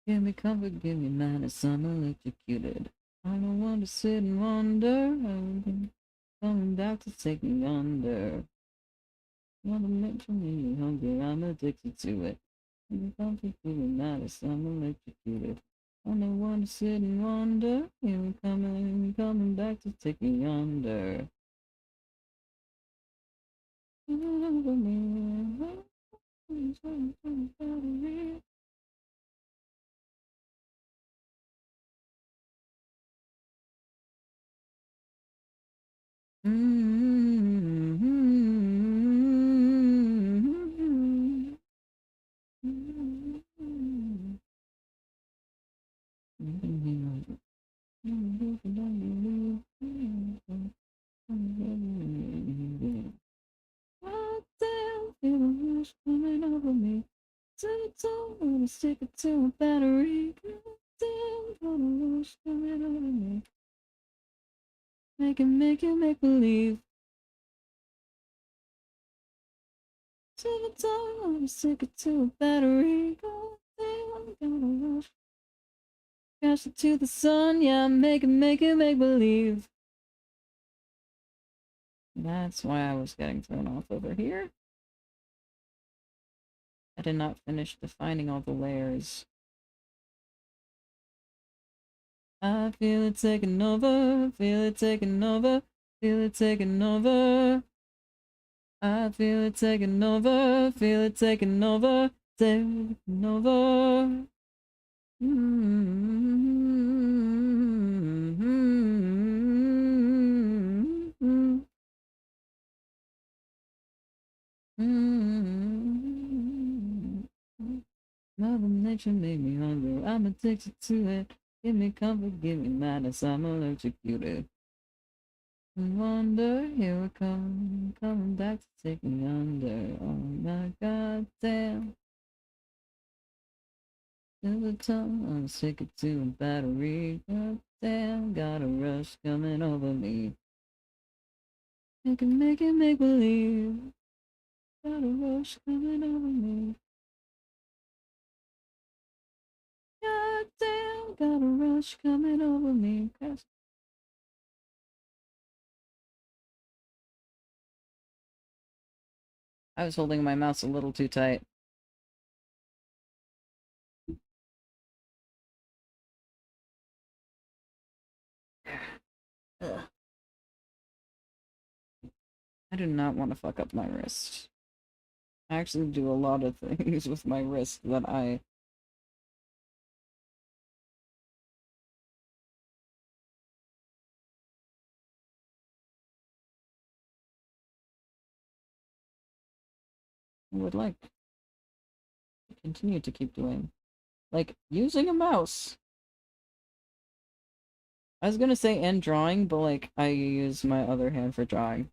[SPEAKER 1] Give me comfort, give me madness, I'm electrocuted. I don't want to sit and wonder. I've been coming back to take me under. Want to make me hungry, I'm addicted to it. Give me comfort, give me madness, I'm electrocuted. I don't want to sit and wonder. You're coming back to take me under. Over me. Coming over me. Stick it to a battery. Coming over me. Make you make believe. Stick it to a battery. Crash it to the sun, yeah, make you make believe. That's why I was getting thrown off over here. I did not finish defining all the layers. I feel it taking over, feel it taking over, feel it taking over. I feel it taking over, feel it taking over, taking over. Mother Nature made me hungry, I'm addicted to it. Give me comfort, give me madness, I'm electrocuted. Wonder, here we come, coming back to take me under. Oh my goddamn. To the tongue, I'm sick of two battery. Goddamn, got a rush coming over me. Make it, make believe. Got a rush coming over me. Goddamn, got a rush coming over me. I was holding my mouse a little too tight. Ugh. I do not want to fuck up my wrist. I actually do a lot of things with my wrist that I would like to continue to keep doing. Like, using a mouse. I was gonna say and drawing, but like, I use my other hand for drawing.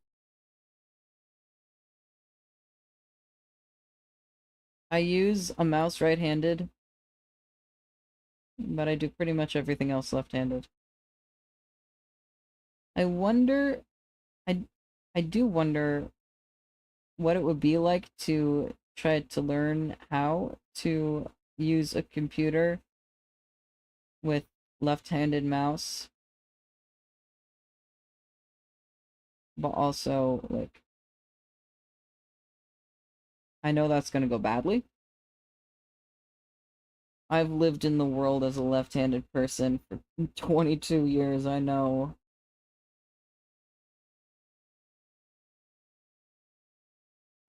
[SPEAKER 1] I use a mouse right-handed, but I do pretty much everything else left-handed. I wonder, I, I do wonder what it would be like to try to learn how to use a computer with left-handed mouse, but also, like, I know that's gonna go badly. I've lived in the world as a left-handed person for 22 years, I know.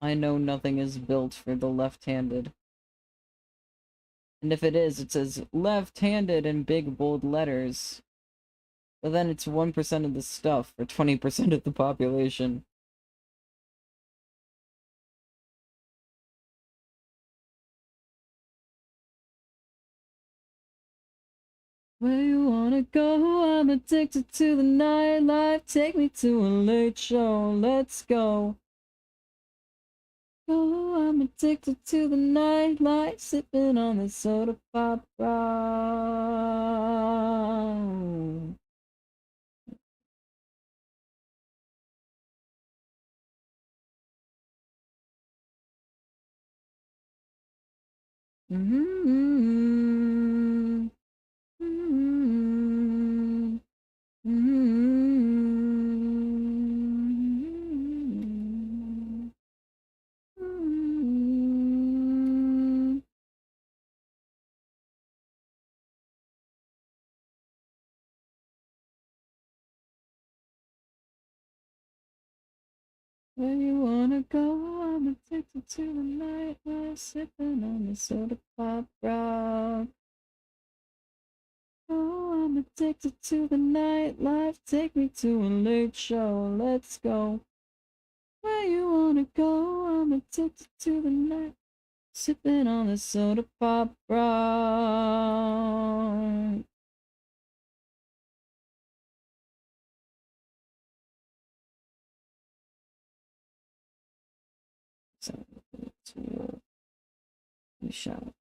[SPEAKER 1] I know nothing is built for the left-handed. And if it is, it says left-handed in big bold letters. But then it's 1% of the stuff for 20% of the population. Where you wanna go? I'm addicted to the nightlife. Take me to a late show. Let's go. Oh, I'm addicted to the nightlife. Sipping on this soda pop brown. Mm-hmm. Mm-hmm. Mm-hmm. Mm-hmm. Where you wanna go? I'm addicted to the nightlife, sipping on the soda pop rock. Oh, I'm addicted to the nightlife. Take me to a late show. Let's go. Where you wanna go? I'm addicted to the night. Sipping on the soda pop rock. So, we shall.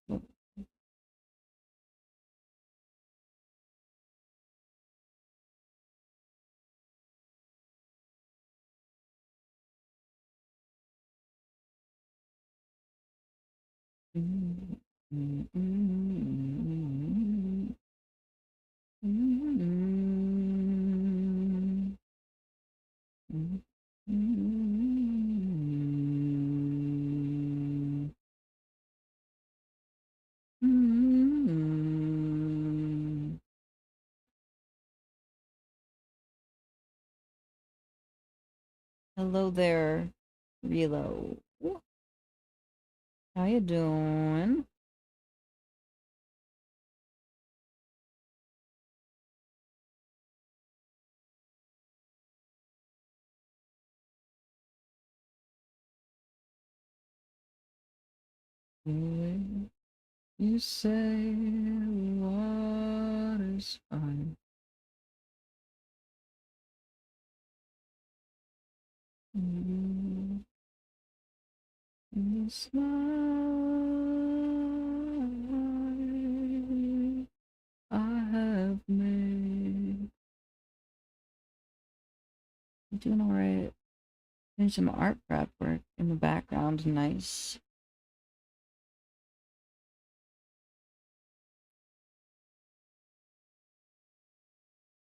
[SPEAKER 1] Mm, mm, mm, mm, mm, mm, mm, mm. Hello there, Relo. How you doing? When you say water's fine. Mm, you smile, I have made. I'm doing alright. Doing some art prep work in the background. Nice.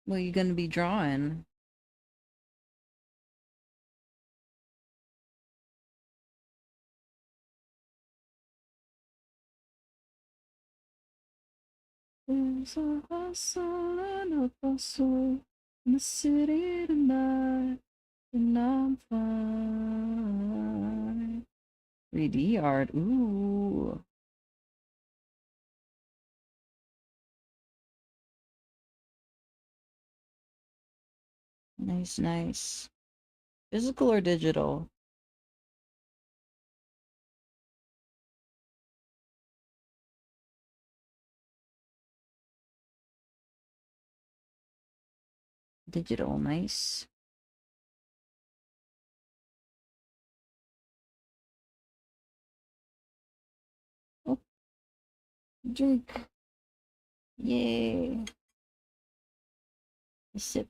[SPEAKER 1] What are you gonna be drawing? There's a hustle and a bustle in the city tonight, and I'm fine. 3D art, ooh. Nice, nice. Physical or digital? Digital, nice. Oh, drink. Yay. A sip.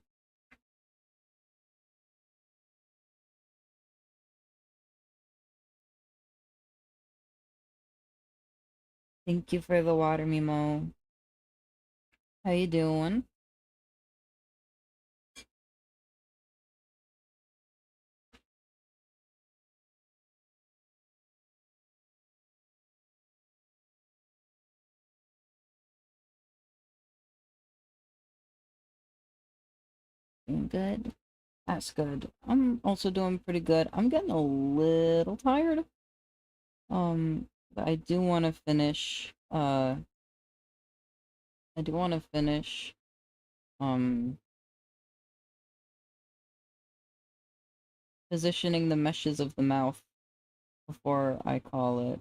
[SPEAKER 1] Thank you for the water, Mimo. How you doing? Doing good? That's good. I'm also doing pretty good. I'm getting a little tired. But I do want to finish, um, positioning the meshes of the mouth before I call it.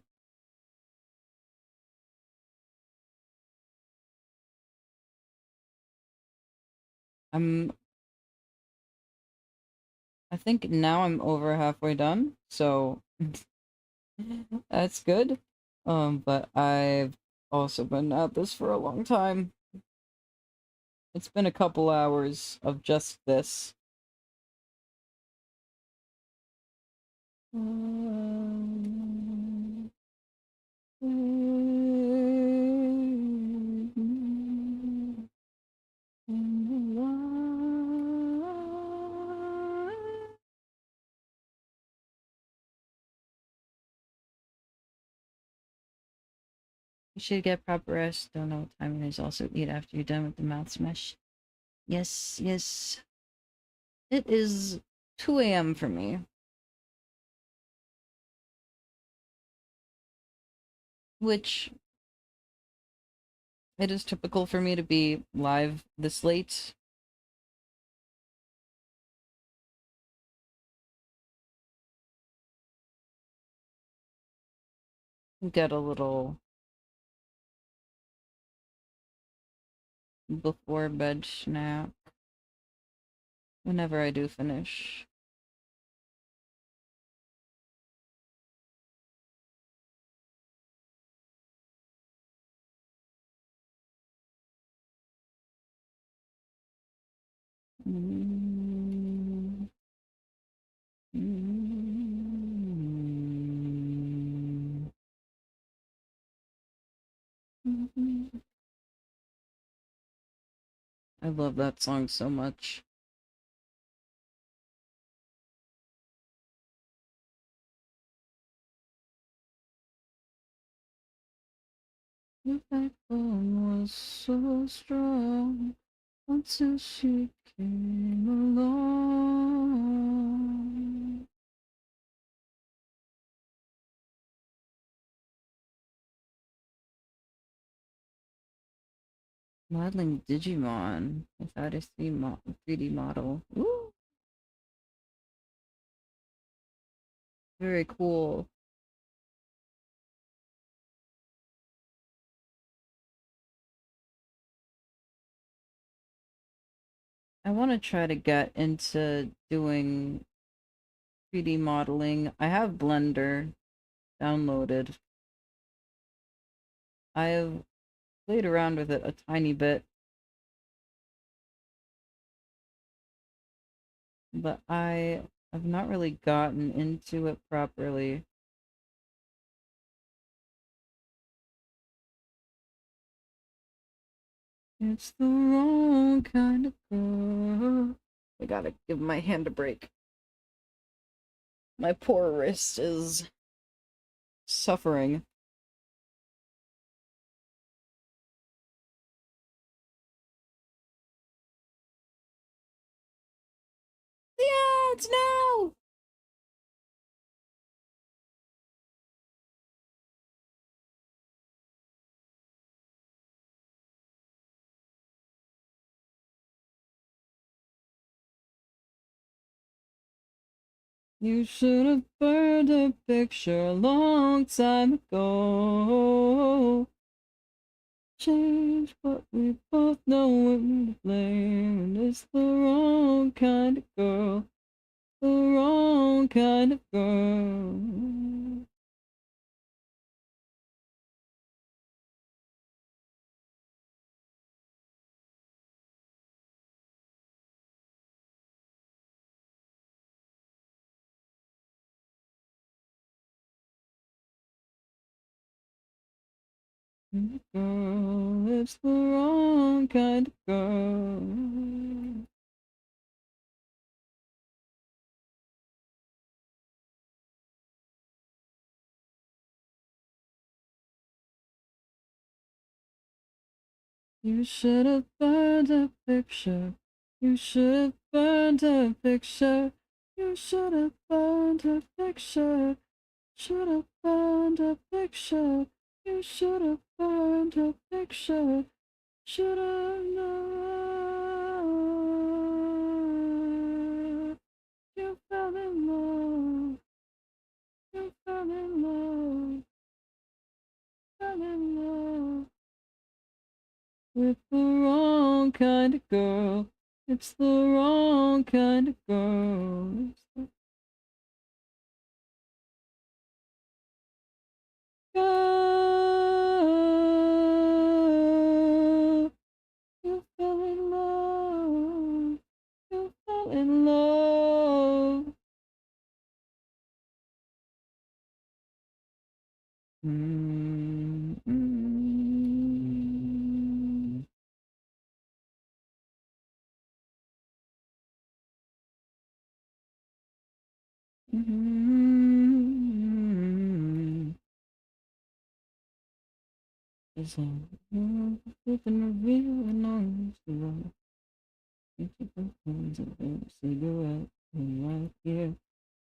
[SPEAKER 1] I'm, I think now I'm over halfway done, so that's good. But I've also been at this for a long time. It's been a couple hours of just this. You should get proper rest. Don't know what time it is. Also eat after you're done with the mouth smash. Yes, yes. It is 2 a.m. for me. Which it is typical for me to be live this late. Get a little before bed snack whenever I do finish. Mm. Mm. I love that song so much. Your backbone was so strong until she came along. Modeling Digimon without a 3D model. Ooh, very cool. I want to try to get into doing 3D modeling. I have Blender downloaded. I have played around with it a tiny bit, but I have not really gotten into it properly. It's the wrong kind of girl. I gotta give my hand a break. My poor wrist is suffering. The ads now! You should have burned a picture a long time ago. Change, but we both know when to blame. And it's the wrong kind of girl. The wrong kind of girl. Girl, it's the wrong kind of girl. You should have burned a picture. You should have burned a picture. You should have burned a picture. Should have burned a picture. You should have burned a picture. Should have known. You fell in love. You fell in love. Fell in love with the wrong kind of girl. It's the wrong kind of girl. It's the girl. You fell in love. You fell in love. Mm-hmm. Mm-hmm. It's a flipping revealing on the cigarette right here.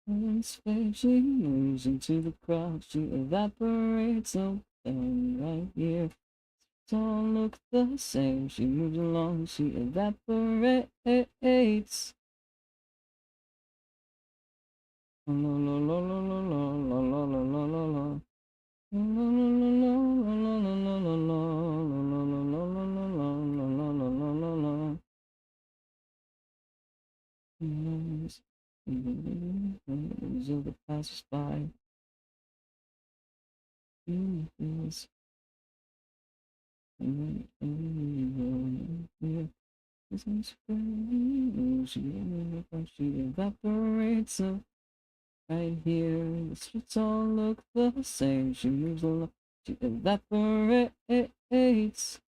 [SPEAKER 1] In space, she moves into the crowd. She evaporates open right here. All look the same. She moves along. She evaporates. La la la la la la la la la la la la. The passers by. She evaporates right here. The streets all look the same. She moves along. She evaporates.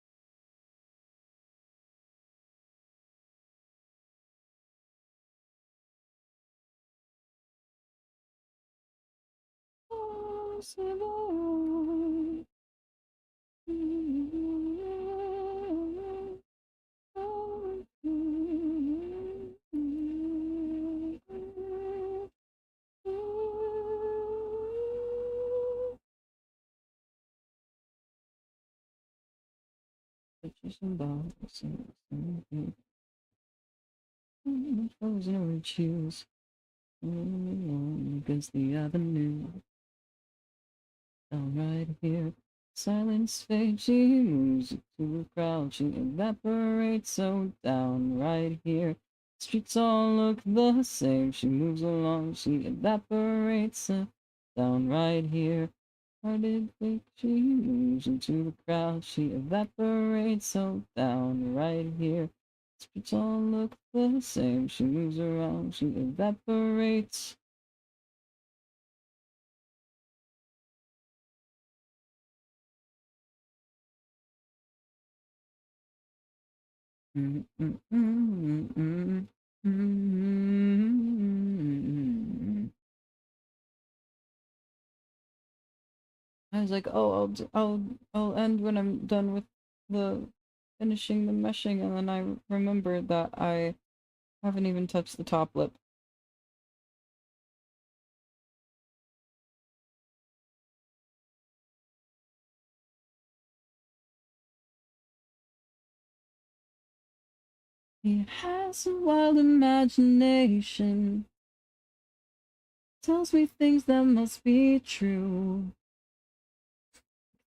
[SPEAKER 1] Frozen orange shoes against the avenue. Down right here, silence fades. She moves to the crowd. She evaporates. So down right here, Streets all look the same. She moves along, she evaporates down right here. Hard to think she moves into the crowd. She evaporates so down right here. Streets all look the same. She moves around, she evaporates. I was like, oh, I'll end when I'm done with the finishing the meshing, and then I remembered that I haven't even touched the top lip. He has a wild imagination, tells me things that must be true.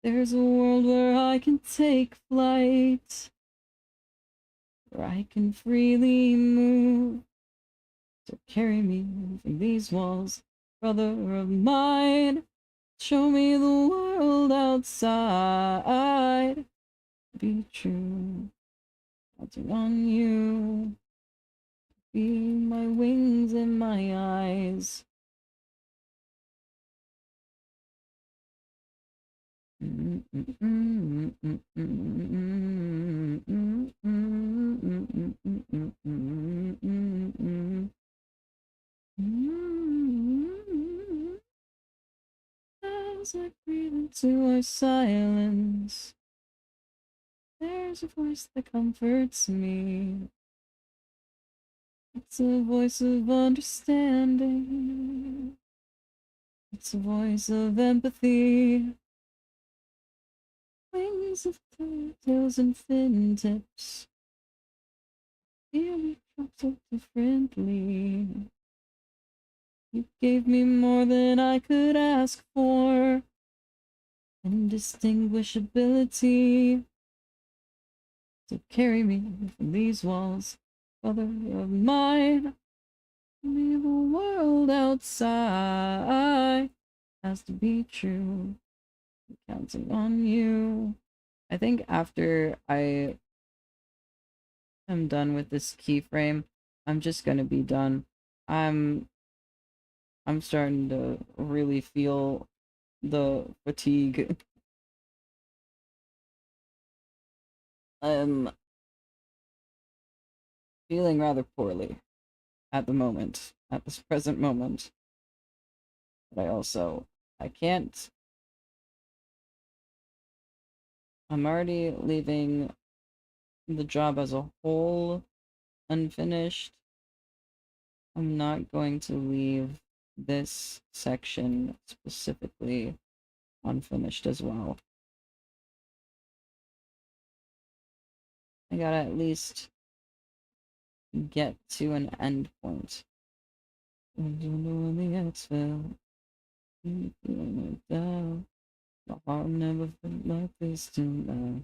[SPEAKER 1] There's a world where I can take flight, where I can freely move. So carry me from these walls, brother of mine. Show me the world outside. Be true, counting on you. Be my wings and my eyes. As I breathe into our silence, there's a voice that comforts me. It's a voice of understanding. It's a voice of empathy. Wings of tails and fingertips. Hear me drop so differently. You gave me more than I could ask for. Indistinguishability. So carry me from these walls, brother of mine. Leave the world outside. Has to be true. I'm counting on you. I think after I am done with this keyframe, I'm just gonna be done. I'm starting to really feel the fatigue. I'm feeling rather poorly at the moment, at this present moment. But I can't. I'm already leaving the job as a whole unfinished. I'm not going to leave this section specifically unfinished as well. I gotta at least get to an end point. And you know when the X fell, you feeling it down. My heart never felt like this till now.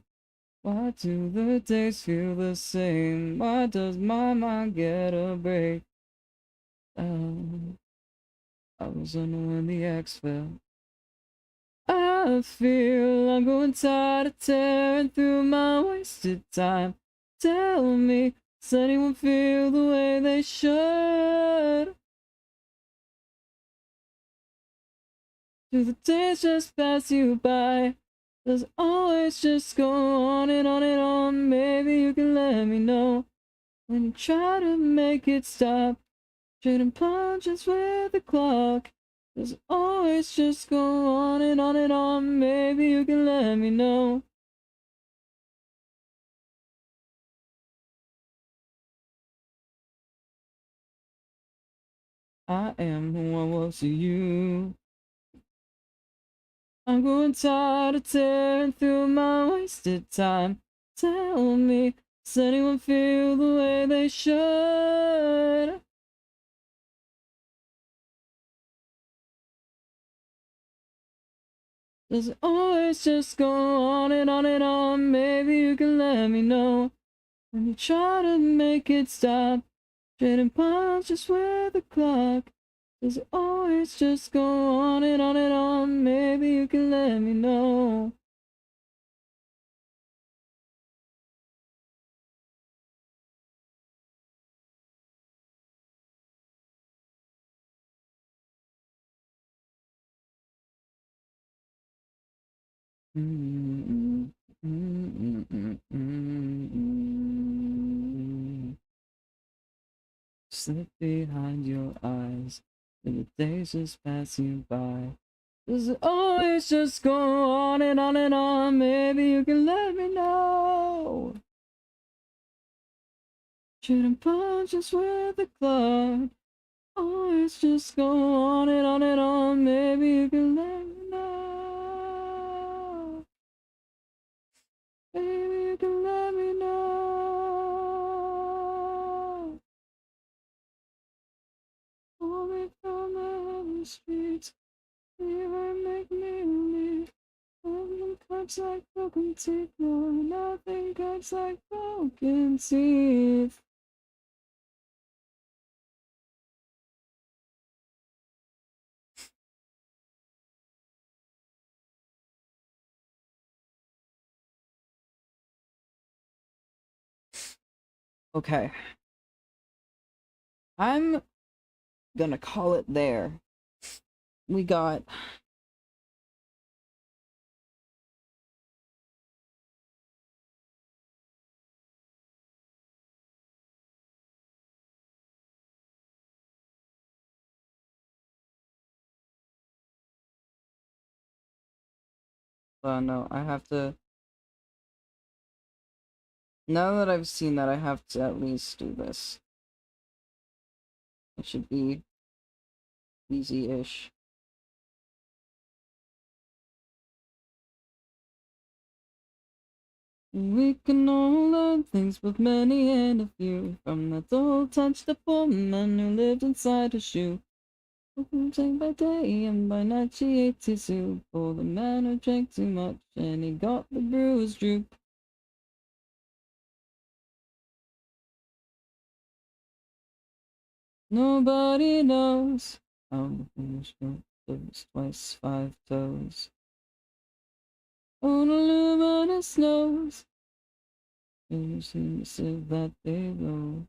[SPEAKER 1] Why do the days feel the same? Why does my mind get a break? I was under when the X fell. I feel I'm going tired of tearing through my wasted time. Tell me, does anyone feel the way they should? Do the days just pass you by? Does it always just go on and on and on? Maybe you can let me know when you try to make it stop. Trading punches with the clock. Does it always just go on and on and on? Maybe you can let me know. I am who I was to you. I'm growing tired of tearing through my wasted time. Tell me, does anyone feel the way they should? Does it always just go on and on and on? Maybe you can let me know when you try to make it stop. Trading punches with the clock. Does it always just go on and on and on? Maybe you can let me know. Slip behind your eyes, and the days just pass you by. Does it always just go on and on and on? Maybe you can let me know. Shooting punches with the clock. Always just go on and on and on. Maybe you can let me know. Maybe you can let me know. Hold me from the streets. Never make me leave. Nothing cuts like broken teeth. No, nothing cuts like broken teeth. Okay. I'm gonna call it there. We got no, I have to. Now that I've seen that, I have to at least do this. It should be easy-ish. We can all learn things, both many and a few, from that old touched up woman who lived inside her shoe. Sang by day and by night she ate his soup, for the man who drank too much and he got the brewer's droop. Nobody knows how the finish goes twice 5 toes. On a luminous nose, and seem to say that they go.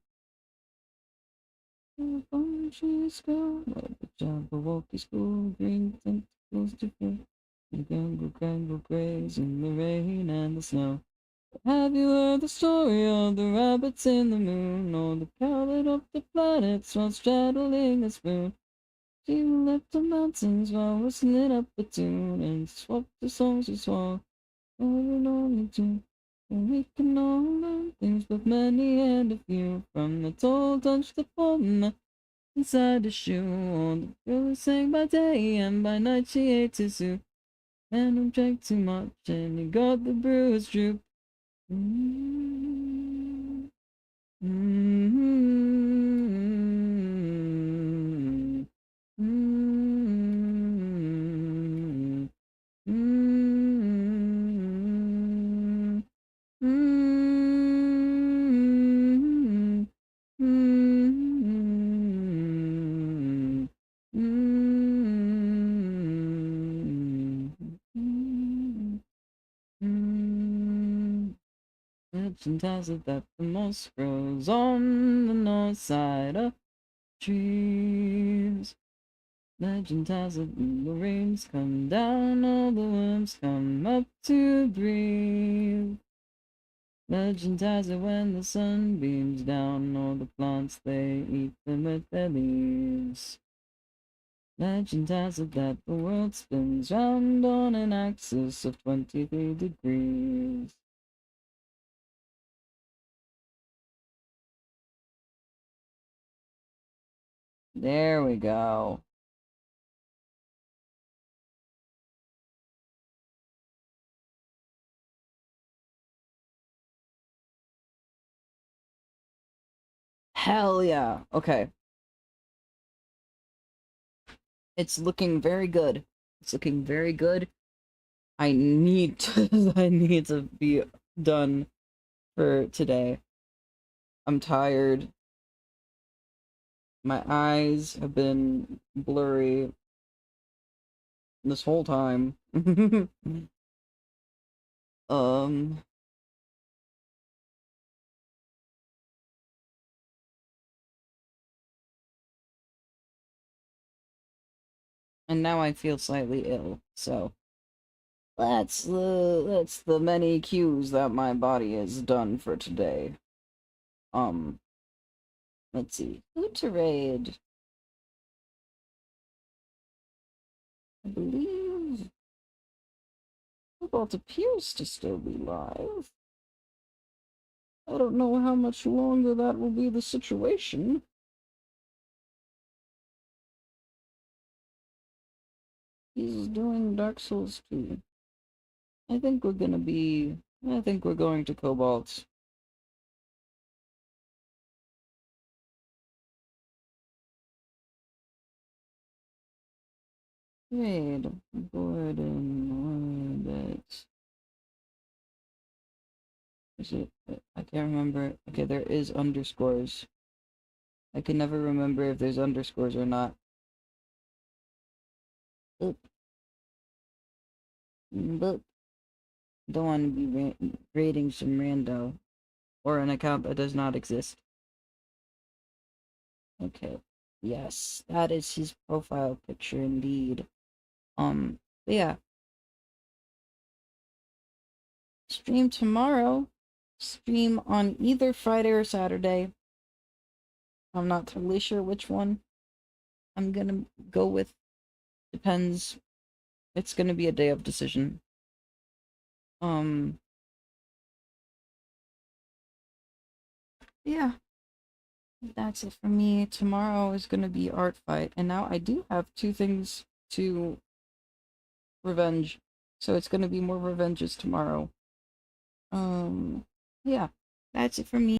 [SPEAKER 1] On trees go, like the Jabberwocky school, green tentacles to fill. The gangle graze in the rain and the snow. Have you heard the story of the rabbits in the moon, or the cow that hopped the planets while straddling a spoon? She left the mountains while whistling up a tune, and swapped the songs she swore over and only two. And we can all learn things, both many and a few, from the tall touch the former inside the shoe. On the girl who sang by day and by night she ate his soup. Man who drank too much and he got the brewer's droop. Mm-hmm. Mm-hmm. Mm-hmm. Mm-hmm. Mm-hmm. Mm-hmm. Mm-hmm. Legend has it that the moss grows on the north side of trees. Legend has it when the rains come down, all the worms come up to breathe. Legend has it when the sun beams down, all the plants they eat them with their leaves. Legend has it that the world spins round on an axis of 23 degrees. There we go. Hell yeah. Okay. It's looking very good. It's looking very good. I need to I need to be done for today. I'm tired. My eyes have been blurry this whole time. um, and now I feel slightly ill, so that's the many cues that my body has done for today. Um, let's see. Who to raid? I believe Cobalt appears to still be live. I don't know how much longer that will be the situation. He's doing Dark Souls 2. I think we're going to Cobalt. Raid. Gordon Orbit. Is it? I can't remember. Okay, there is underscores. I can never remember if there's underscores or not. Oop. Boop. Don't want to be raiding some rando. Or an account that does not exist. Okay. Yes, that is his profile picture indeed. Yeah. Stream tomorrow. Stream on either Friday or Saturday. I'm not totally sure which one I'm gonna go with. Depends. It's gonna be a day of decision. Yeah. That's it for me. Tomorrow is gonna be art fight. And now I do have two things to revenge. So it's gonna be more revenges tomorrow. Yeah. That's it for me.